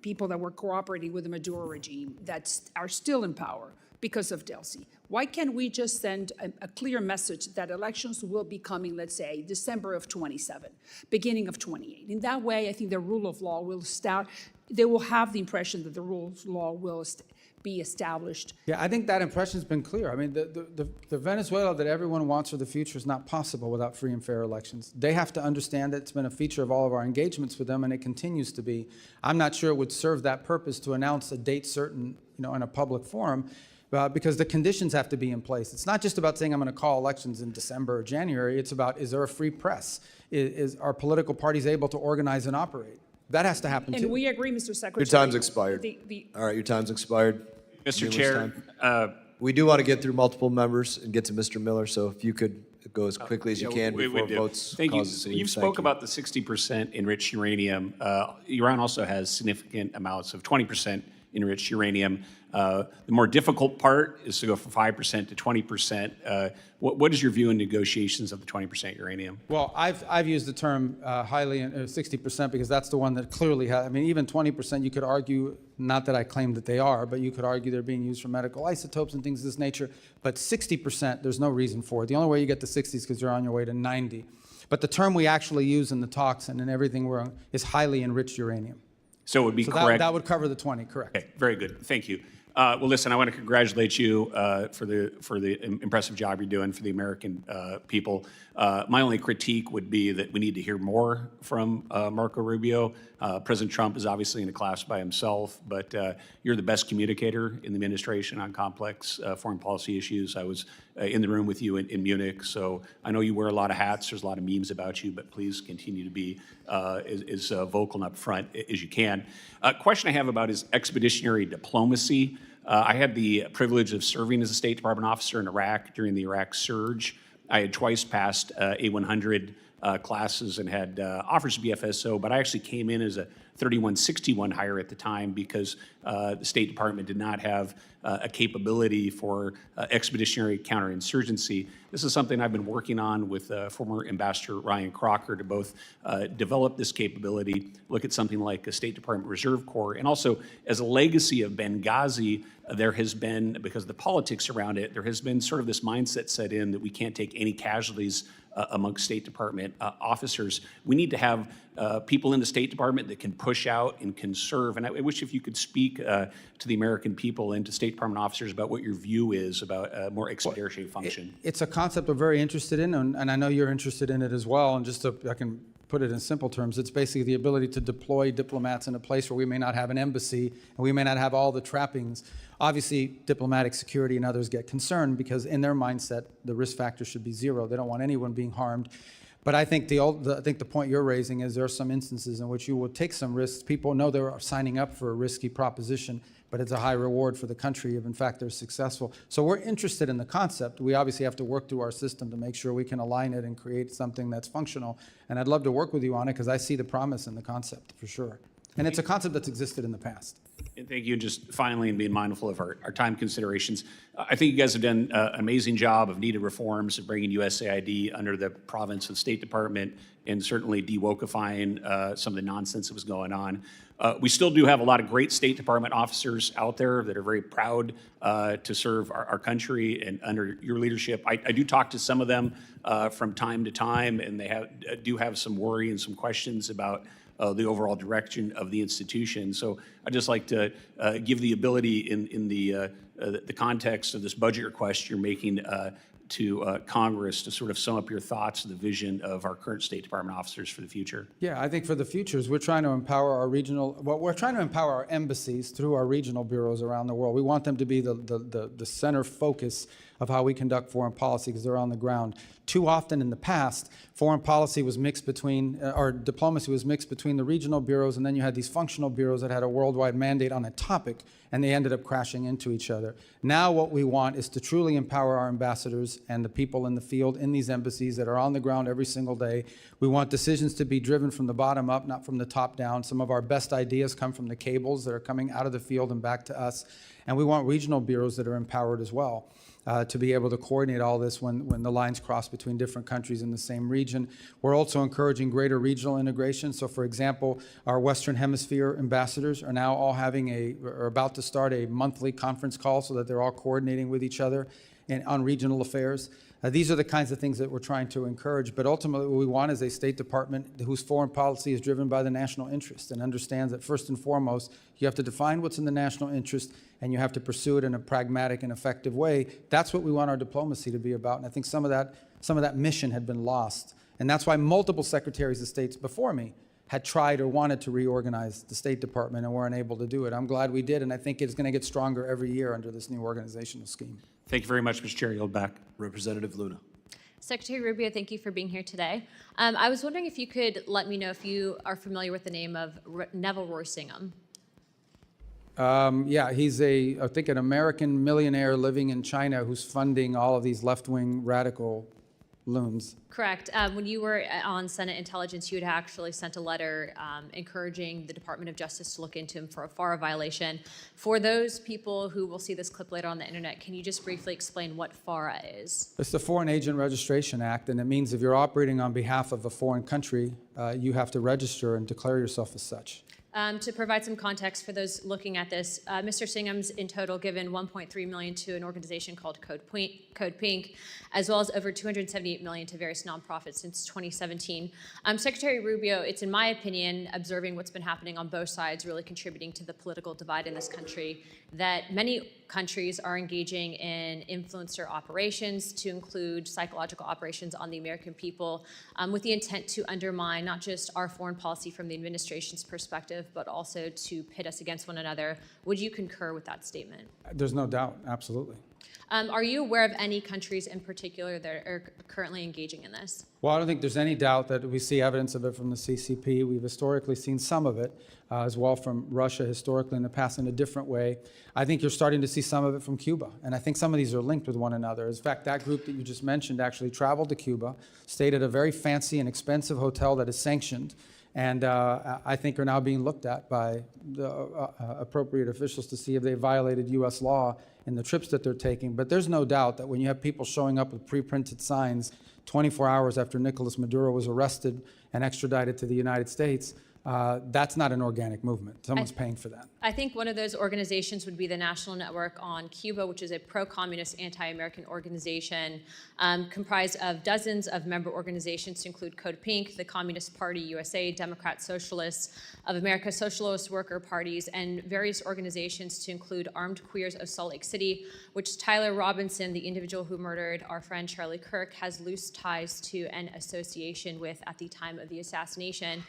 people that were cooperating with the Maduro regime that are still in power because of Delcy? Why can't we just send a clear message that elections will be coming, let's say, December of 27, beginning of 28? In that way, I think the rule of law will start. They will have the impression that the rule of law will be established. Yeah, I think that impression's been clear. I mean, the Venezuela that everyone wants for the future is not possible without free and fair elections. They have to understand that it's been a feature of all of our engagements with them, and it continues to be. I'm not sure it would serve that purpose to announce a date certain, in a public forum, because the conditions have to be in place. It's not just about saying I'm going to call elections in December or January. It's about, is there a free press? Are political parties able to organize and operate? That has to happen, too. And we agree, Mr. Secretary. Your time's expired. All right, your time's expired. Mr. Chair. We do want to get through multiple members and get to Mr. Miller, so if you could go as quickly as you can before votes Thank you. cause us to leave. You spoke about the 60% enriched uranium. Iran also has significant amounts of 20% enriched uranium. The more difficult part is to go from 5% to 20%. What is your view in negotiations of the 20% uranium? Well, I've used the term highly 60% because that's the one that clearly has. I mean, even 20%, you could argue, not that I claim that they are, but you could argue they're being used for medical isotopes and things of this nature. But 60%, there's no reason for it. The only way you get to 60 is because you're on your way to 90. But the term we actually use in the talks and in everything we're on is highly enriched uranium. So it would be correct. That would cover the 20, correct. Okay, very good. Thank you. Well, listen, I want to congratulate you for the impressive job you're doing for the American people. My only critique would be that we need to hear more from Marco Rubio. President Trump is obviously in a class by himself, but you're the best communicator in the administration on complex foreign policy issues. I was in the room with you in Munich, so I know you wear a lot of hats. There's a lot of memes about you, but please continue to be as vocal and upfront as you can. Question I have about is expeditionary diplomacy. I had the privilege of serving as a State Department officer in Iraq during the Iraq surge. I had twice passed A100 classes and had offers to be FSO, but I actually came in as a 3161 hire at the time because the State Department did not have a capability for expeditionary counterinsurgency. This is something I've been working on with former Ambassador Ryan Crocker to both develop this capability, look at something like a State Department Reserve Corps, and also as a legacy of Benghazi, there has been, because of the politics around it, there has been sort of this mindset set in that we can't take any casualties amongst State Department officers. We need to have people in the State Department that can push out and can serve. And I wish if you could speak to the American people and to State Department officers about what your view is about a more expeditionary function. It's a concept we're very interested in, and I know you're interested in it as well. And just I can put it in simple terms, it's basically the ability to deploy diplomats in a place where we may not have an embassy and we may not have all the trappings. Obviously, diplomatic security and others get concerned because in their mindset, the risk factor should be zero. They don't want anyone being harmed. But I think the point you're raising is there are some instances in which you will take some risks. People know they're signing up for a risky proposition, but it's a high reward for the country if, in fact, they're successful. So we're interested in the concept. We obviously have to work through our system to make sure we can align it and create something that's functional. And I'd love to work with you on it because I see the promise in the concept for sure. And it's a concept that's existed in the past. And thank you. Just finally, and being mindful of our time considerations, I think you guys have done an amazing job of needed reforms of bringing USAID under the province of the State Department, and certainly de-wokifying some of the nonsense that was going on. We still do have a lot of great State Department officers out there that are very proud to serve our country, and under your leadership, I do talk to some of them from time to time, and they do have some worry and some questions about the overall direction of the institution. So I'd just like to give the ability in the context of this budget request you're making to Congress to sort of sum up your thoughts of the vision of our current State Department officers for the future. Yeah, I think for the futures, we're trying to empower our we're trying to empower our embassies through our regional bureaus around the world. We want them to be the center focus of how we conduct foreign policy because they're on the ground. Too often in the past, foreign policy was mixed between, or diplomacy was mixed between the regional bureaus, and then you had these functional bureaus that had a worldwide mandate on a topic, and they ended up crashing into each other. Now what we want is to truly empower our ambassadors and the people in the field in these embassies that are on the ground every single day. We want decisions to be driven from the bottom up, not from the top down. Some of our best ideas come from the cables that are coming out of the field and back to us. And we want regional bureaus that are empowered as well. To be able to coordinate all this when the lines cross between different countries in the same region. We're also encouraging greater regional integration. So for example, our Western Hemisphere ambassadors are now all are about to start a monthly conference call so that they're all coordinating with each other on regional affairs. These are the kinds of things that we're trying to encourage, but ultimately what we want is a State Department whose foreign policy is driven by the national interest and understands that first and foremost, you have to define what's in the national interest and you have to pursue it in a pragmatic and effective way. That's what we want our diplomacy to be about, and I think some of that mission had been lost. And that's why multiple secretaries of states before me had tried or wanted to reorganize the State Department and were unable to do it. I'm glad we did, and I think it's going to get stronger every year under this new organizational scheme. Thank you very much, Mr. Chair. Yield back. Representative Luna. Secretary Rubio, thank you for being here today. I was wondering if you could let me know if you are familiar with the name of Neville Roysingham. Yeah, he's I think an American millionaire living in China who's funding all of these left-wing radical loons. Correct. When you were on Senate Intelligence, you had actually sent a letter encouraging the Department of Justice to look into him for a FARA violation. For those people who will see this clip later on the internet, can you just briefly explain what FARA is? It's the Foreign Agent Registration Act, and it means if you're operating on behalf of a foreign country, you have to register and declare yourself as such. To provide some context for those looking at this, Mr. Singham's in total given $1.3 million to an organization called Code Pink, as well as over $278 million to various nonprofits since 2017. Secretary Rubio, it's in my opinion, observing what's been happening on both sides, really contributing to the political divide in this country, that many countries are engaging in influencer operations to include psychological operations on the American people with the intent to undermine not just our foreign policy from the administration's perspective, but also to pit us against one another. Would you concur with that statement? There's no doubt, absolutely. Are you aware of any countries in particular that are currently engaging in this? Well, I don't think there's any doubt that we see evidence of it from the CCP. We've historically seen some of it as well from Russia historically in the past in a different way. I think you're starting to see some of it from Cuba, and I think some of these are linked with one another. In fact, that group that you just mentioned actually traveled to Cuba, stayed at a very fancy and expensive hotel that is sanctioned, and I think are now being looked at by the appropriate officials to see if they violated U.S. law in the trips that they're taking. But there's no doubt that when you have people showing up with pre-printed signs 24 hours after Nicolas Maduro was arrested and extradited to the United States, that's not an organic movement. Someone's paying for that. I think one of those organizations would be the National Network on Cuba, which is a pro-communist, anti-American organization comprised of dozens of member organizations to include Code Pink, the Communist Party USA, Democrat Socialists of America, Socialist Worker Parties, and various organizations to include Armed Queers of Salt Lake City, which Tyler Robinson, the individual who murdered our friend Charlie Kirk, has loose ties to an association with at the time of the assassination.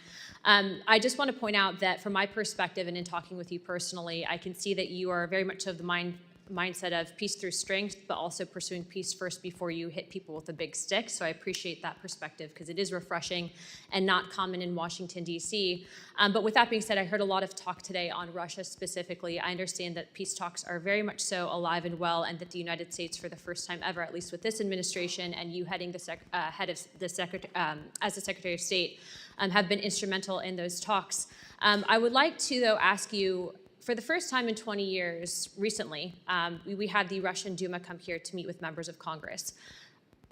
I just want to point out that from my perspective and in talking with you personally, I can see that you are very much of the mindset of peace through strength, but also pursuing peace first before you hit people with a big stick. So I appreciate that perspective because it is refreshing and not common in Washington, D.C. But with that being said, I heard a lot of talk today on Russia specifically. I understand that peace talks are very much so alive and well, and that the United States, for the first time ever, at least with this administration and you heading as the Secretary of State, have been instrumental in those talks. I would like to, though, ask you, for the first time in 20 years, recently, we had the Russian Duma come here to meet with members of Congress.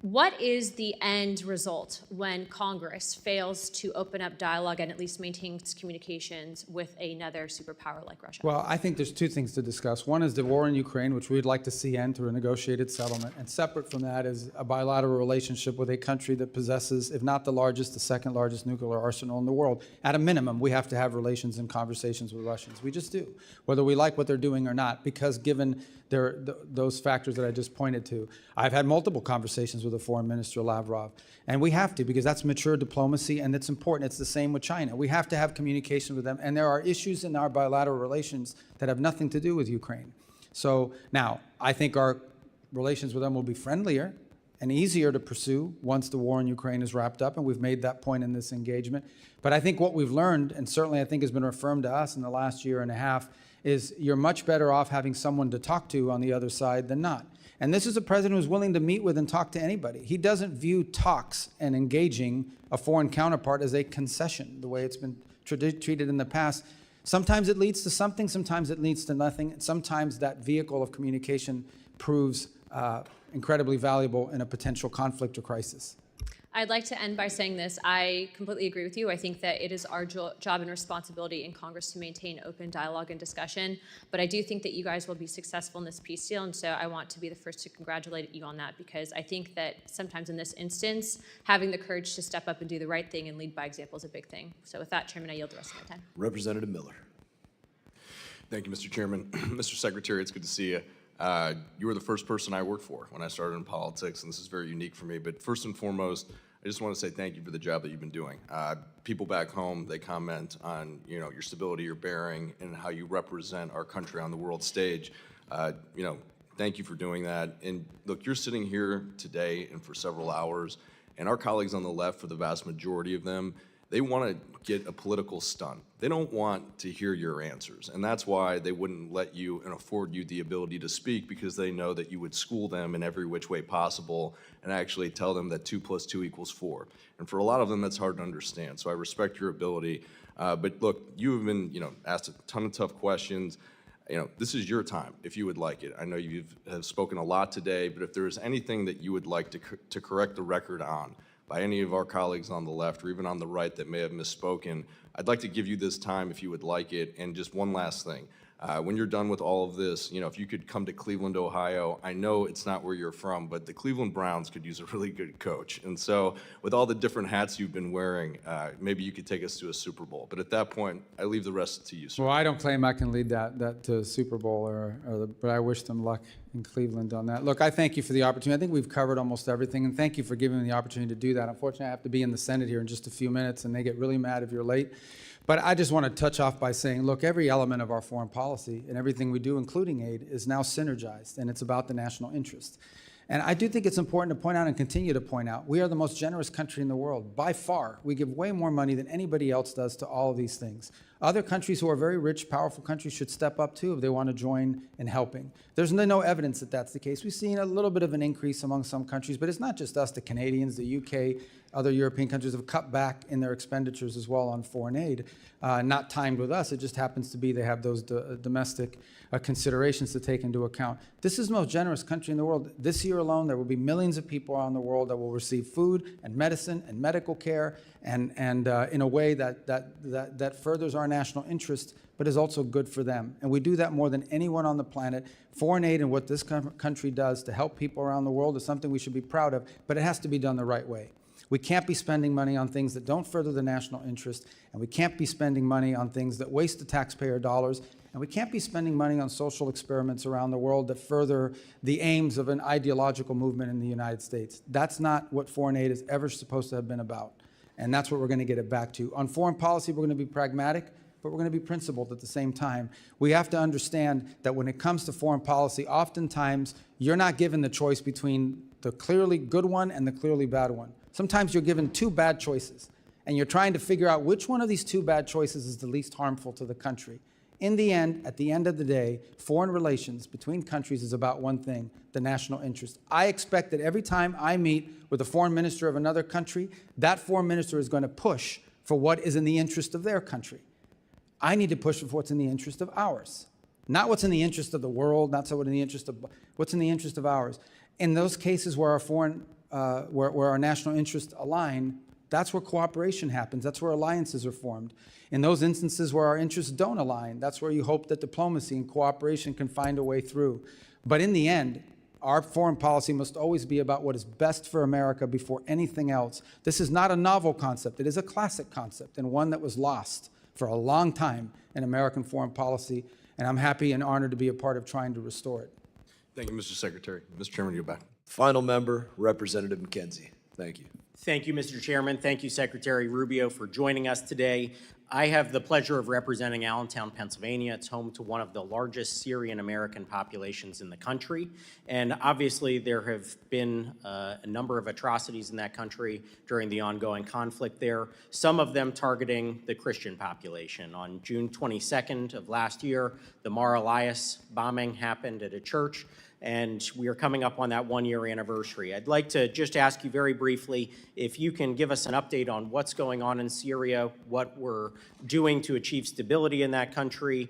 What is the end result when Congress fails to open up dialogue and at least maintains communications with another superpower like Russia? Well, I think there's two things to discuss. One is the war in Ukraine, which we'd like to see end through a negotiated settlement. And separate from that is a bilateral relationship with a country that possesses, if not the largest, the second largest nuclear arsenal in the world. At a minimum, we have to have relations and conversations with Russians. We just do, whether we like what they're doing or not, because given those factors that I just pointed to. I've had multiple conversations with the Foreign Minister Lavrov, and we have to, because that's mature diplomacy and it's important. It's the same with China. We have to have communication with them, and there are issues in our bilateral relations that have nothing to do with Ukraine. So now, I think our relations with them will be friendlier and easier to pursue once the war in Ukraine is wrapped up, and we've made that point in this engagement. But I think what we've learned, and certainly I think has been affirmed to us in the last year and a half, is you're much better off having someone to talk to on the other side than not. And this is a president who's willing to meet with and talk to anybody. He doesn't view talks and engaging a foreign counterpart as a concession, the way it's been treated in the past. Sometimes it leads to something, sometimes it leads to nothing, and sometimes that vehicle of communication proves incredibly valuable in a potential conflict or crisis. I'd like to end by saying this. I completely agree with you. I think that it is our job and responsibility in Congress to maintain open dialogue and discussion. But I do think that you guys will be successful in this peace deal. And so I want to be the first to congratulate you on that, because I think that sometimes in this instance, having the courage to step up and do the right thing and lead by example is a big thing. So with that, Chairman, I yield the rest of my time. Representative Miller. Thank you, Mr. Chairman. Mr. Secretary, it's good to see you. You were the first person I worked for when I started in politics, and this is very unique for me. But first and foremost, I just want to say thank you for the job that you've been doing. People back home, they comment on your stability, your bearing, and how you represent our country on the world stage. Thank you for doing that. And look, you're sitting here today and for several hours, and our colleagues on the left, for the vast majority of them, they want to get a political stunt. They don't want to hear your answers, and that's why they wouldn't let you and afford you the ability to speak, because they know that you would school them in every which way possible and actually tell them that 2 + 2 = 4. And for a lot of them, that's hard to understand, so I respect your ability. But look, you have been asked a ton of tough questions. This is your time, if you would like it. I know you have spoken a lot today, but if there is anything that you would like to correct the record on by any of our colleagues on the left or even on the right that may have misspoken, I'd like to give you this time if you would like it. And just one last thing. When you're done with all of this, if you could come to Cleveland, Ohio, I know it's not where you're from, but the Cleveland Browns could use a really good coach. And so with all the different hats you've been wearing, maybe you could take us to a Super Bowl. But at that point, I leave the rest to you, sir. Well, I don't claim I can lead that to Super Bowl, but I wish them luck in Cleveland on that. Look, I thank you for the opportunity. I think we've covered almost everything, and thank you for giving me the opportunity to do that. Unfortunately, I have to be in the Senate here in just a few minutes, and they get really mad if you're late. But I just want to touch off by saying, look, every element of our foreign policy and everything we do, including aid, is now synergized, and it's about the national interest. And I do think it's important to point out and continue to point out, we are the most generous country in the world. By far, we give way more money than anybody else does to all of these things. Other countries who are very rich, powerful countries should step up too if they want to join in helping. There's no evidence that that's the case. We've seen a little bit of an increase among some countries, but it's not just us, the Canadians, the UK, other European countries have cut back in their expenditures as well on foreign aid, not timed with us. It just happens to be they have those domestic considerations to take into account. This is the most generous country in the world. This year alone, there will be millions of people around the world that will receive food and medicine and medical care and in a way that furthers our national interest, but is also good for them. And we do that more than anyone on the planet. Foreign aid and what this country does to help people around the world is something we should be proud of, but it has to be done the right way. We can't be spending money on things that don't further the national interest, and we can't be spending money on things that waste the taxpayer dollars, and we can't be spending money on social experiments around the world that further the aims of an ideological movement in the United States. That's not what foreign aid is ever supposed to have been about, and that's what we're going to get it back to. On foreign policy, we're going to be pragmatic, but we're going to be principled at the same time. We have to understand that when it comes to foreign policy, oftentimes you're not given the choice between the clearly good one and the clearly bad one. Sometimes you're given two bad choices, and you're trying to figure out which one of these two bad choices is the least harmful to the country. In the end, at the end of the day, foreign relations between countries is about one thing, the national interest. I expect that every time I meet with a foreign minister of another country, that foreign minister is going to push for what is in the interest of their country. I need to push for what's in the interest of ours. Not what's in the interest of the world, not so what's in the interest of ours. In those cases where our foreign where our national interests align, that's where cooperation happens. That's where alliances are formed. In those instances where our interests don't align, that's where you hope that diplomacy and cooperation can find a way through. But in the end, our foreign policy must always be about what is best for America before anything else. This is not a novel concept. It is a classic concept and one that was lost for a long time in American foreign policy, and I'm happy and honored to be a part of trying to restore it. Thank you, Mr. Secretary. Mr. Chairman, you're back. Final member, Representative McKenzie. Thank you. Thank you, Mr. Chairman. Thank you, Secretary Rubio, for joining us today. I have the pleasure of representing Allentown, Pennsylvania. It's home to one of the largest Syrian-American populations in the country. And obviously, there have been a number of atrocities in that country during the ongoing conflict there, some of them targeting the Christian population. On June 22nd of last year, the Mar Elias bombing happened at a church, and we are coming up on that one-year anniversary. I'd like to just ask you very briefly if you can give us an update on what's going on in Syria, what we're doing to achieve stability in that country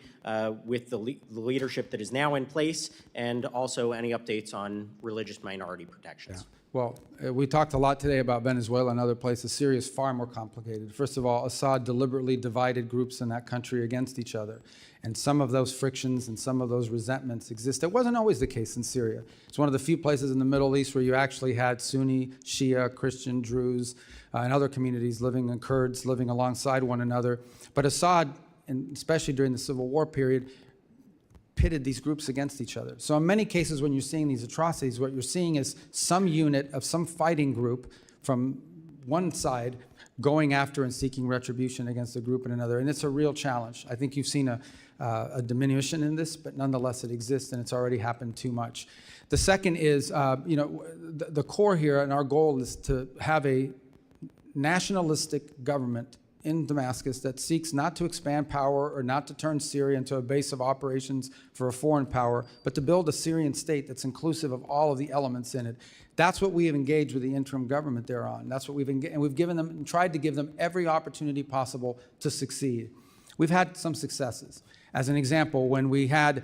with the leadership that is now in place, and also any updates on religious minority protections. Well, we talked a lot today about Venezuela and other places. Syria is far more complicated. First of all, Assad deliberately divided groups in that country against each other. And some of those frictions and some of those resentments exist. It wasn't always the case in Syria. It's one of the few places in the Middle East where you actually had Sunni, Shia, Christian, Druze, and other communities living, and Kurds living alongside one another. But Assad, and especially during the Civil War period, pitted these groups against each other. So in many cases, when you're seeing these atrocities, what you're seeing is some unit of some fighting group from one side going after and seeking retribution against a group and another. And it's a real challenge. I think you've seen a diminution in this, but nonetheless it exists, and it's already happened too much. The second is, the core here, and our goal is to have a nationalistic government in Damascus that seeks not to expand power or not to turn Syria into a base of operations for a foreign power, but to build a Syrian state that's inclusive of all of the elements in it. That's what we have engaged with the interim government there on. That's what we've given them and tried to give them every opportunity possible to succeed. We've had some successes. As an example, when we had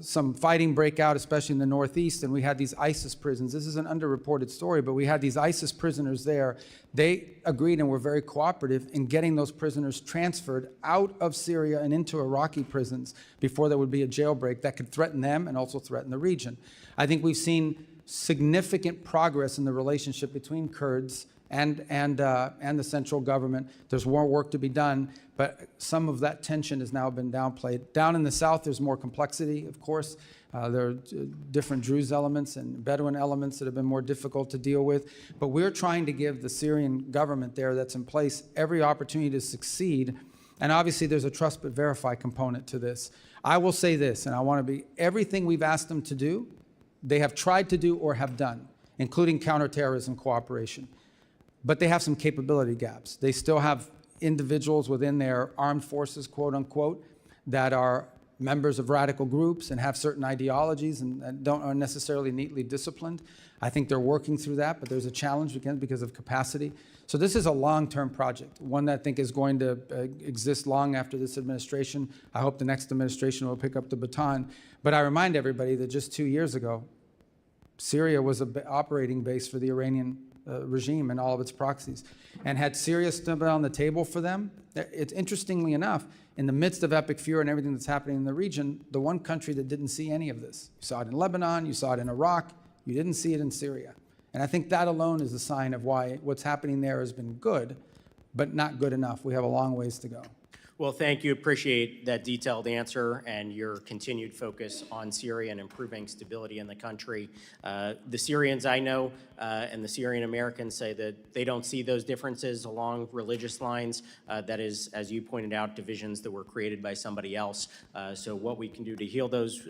some fighting break out, especially in the Northeast, and we had these ISIS prisons. This is an underreported story, but we had these ISIS prisoners there. They agreed and were very cooperative in getting those prisoners transferred out of Syria and into Iraqi prisons before there would be a jailbreak that could threaten them and also threaten the region. I think we've seen significant progress in the relationship between Kurds and the central government. There's more work to be done, but some of that tension has now been downplayed. Down in the south, there's more complexity, of course. There are different Druze elements and Bedouin elements that have been more difficult to deal with. But we're trying to give the Syrian government there that's in place every opportunity to succeed. And obviously, there's a trust but verify component to this. I will say this, and I want to be, everything we've asked them to do, they have tried to do or have done, including counterterrorism cooperation. But they have some capability gaps. They still have individuals within their armed forces, quote unquote, that are members of radical groups and have certain ideologies and aren't necessarily neatly disciplined. I think they're working through that, but there's a challenge again because of capacity. So this is a long-term project, one that I think is going to exist long after this administration. I hope the next administration will pick up the baton. But I remind everybody that just 2 years ago, Syria was an operating base for the Iranian regime and all of its proxies. And had Syria stood on the table for them, it's interestingly enough, in the midst of epic fury and everything that's happening in the region, the one country that didn't see any of this. You saw it in Lebanon, you saw it in Iraq, you didn't see it in Syria. And I think that alone is a sign of why what's happening there has been good, but not good enough. We have a long ways to go. Well, thank you. Appreciate that detailed answer and your continued focus on Syria and improving stability in the country. The Syrians I know and the Syrian Americans say that they don't see those differences along religious lines. That is, as you pointed out, divisions that were created by somebody else. So what we can do to heal those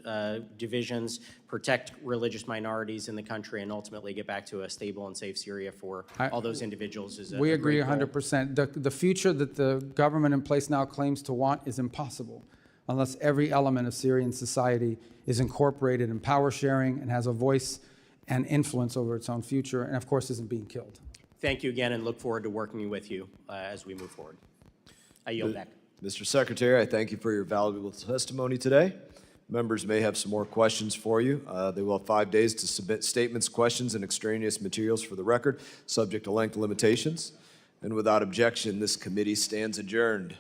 divisions, protect religious minorities in the country, and ultimately get back to a stable and safe Syria for all those individuals is We agree great goal. 100%. The future that the government in place now claims to want is impossible unless every element of Syrian society is incorporated in power sharing and has a voice and influence over its own future, and of course isn't being killed. Thank you again, and look forward to working with you as we move forward. I yield back. Mr. Secretary, I thank you for your valuable testimony today. Members may have some more questions for you. They will have 5 days to submit statements, questions, and extraneous materials for the record, subject to length limitations. And without objection, this committee stands adjourned.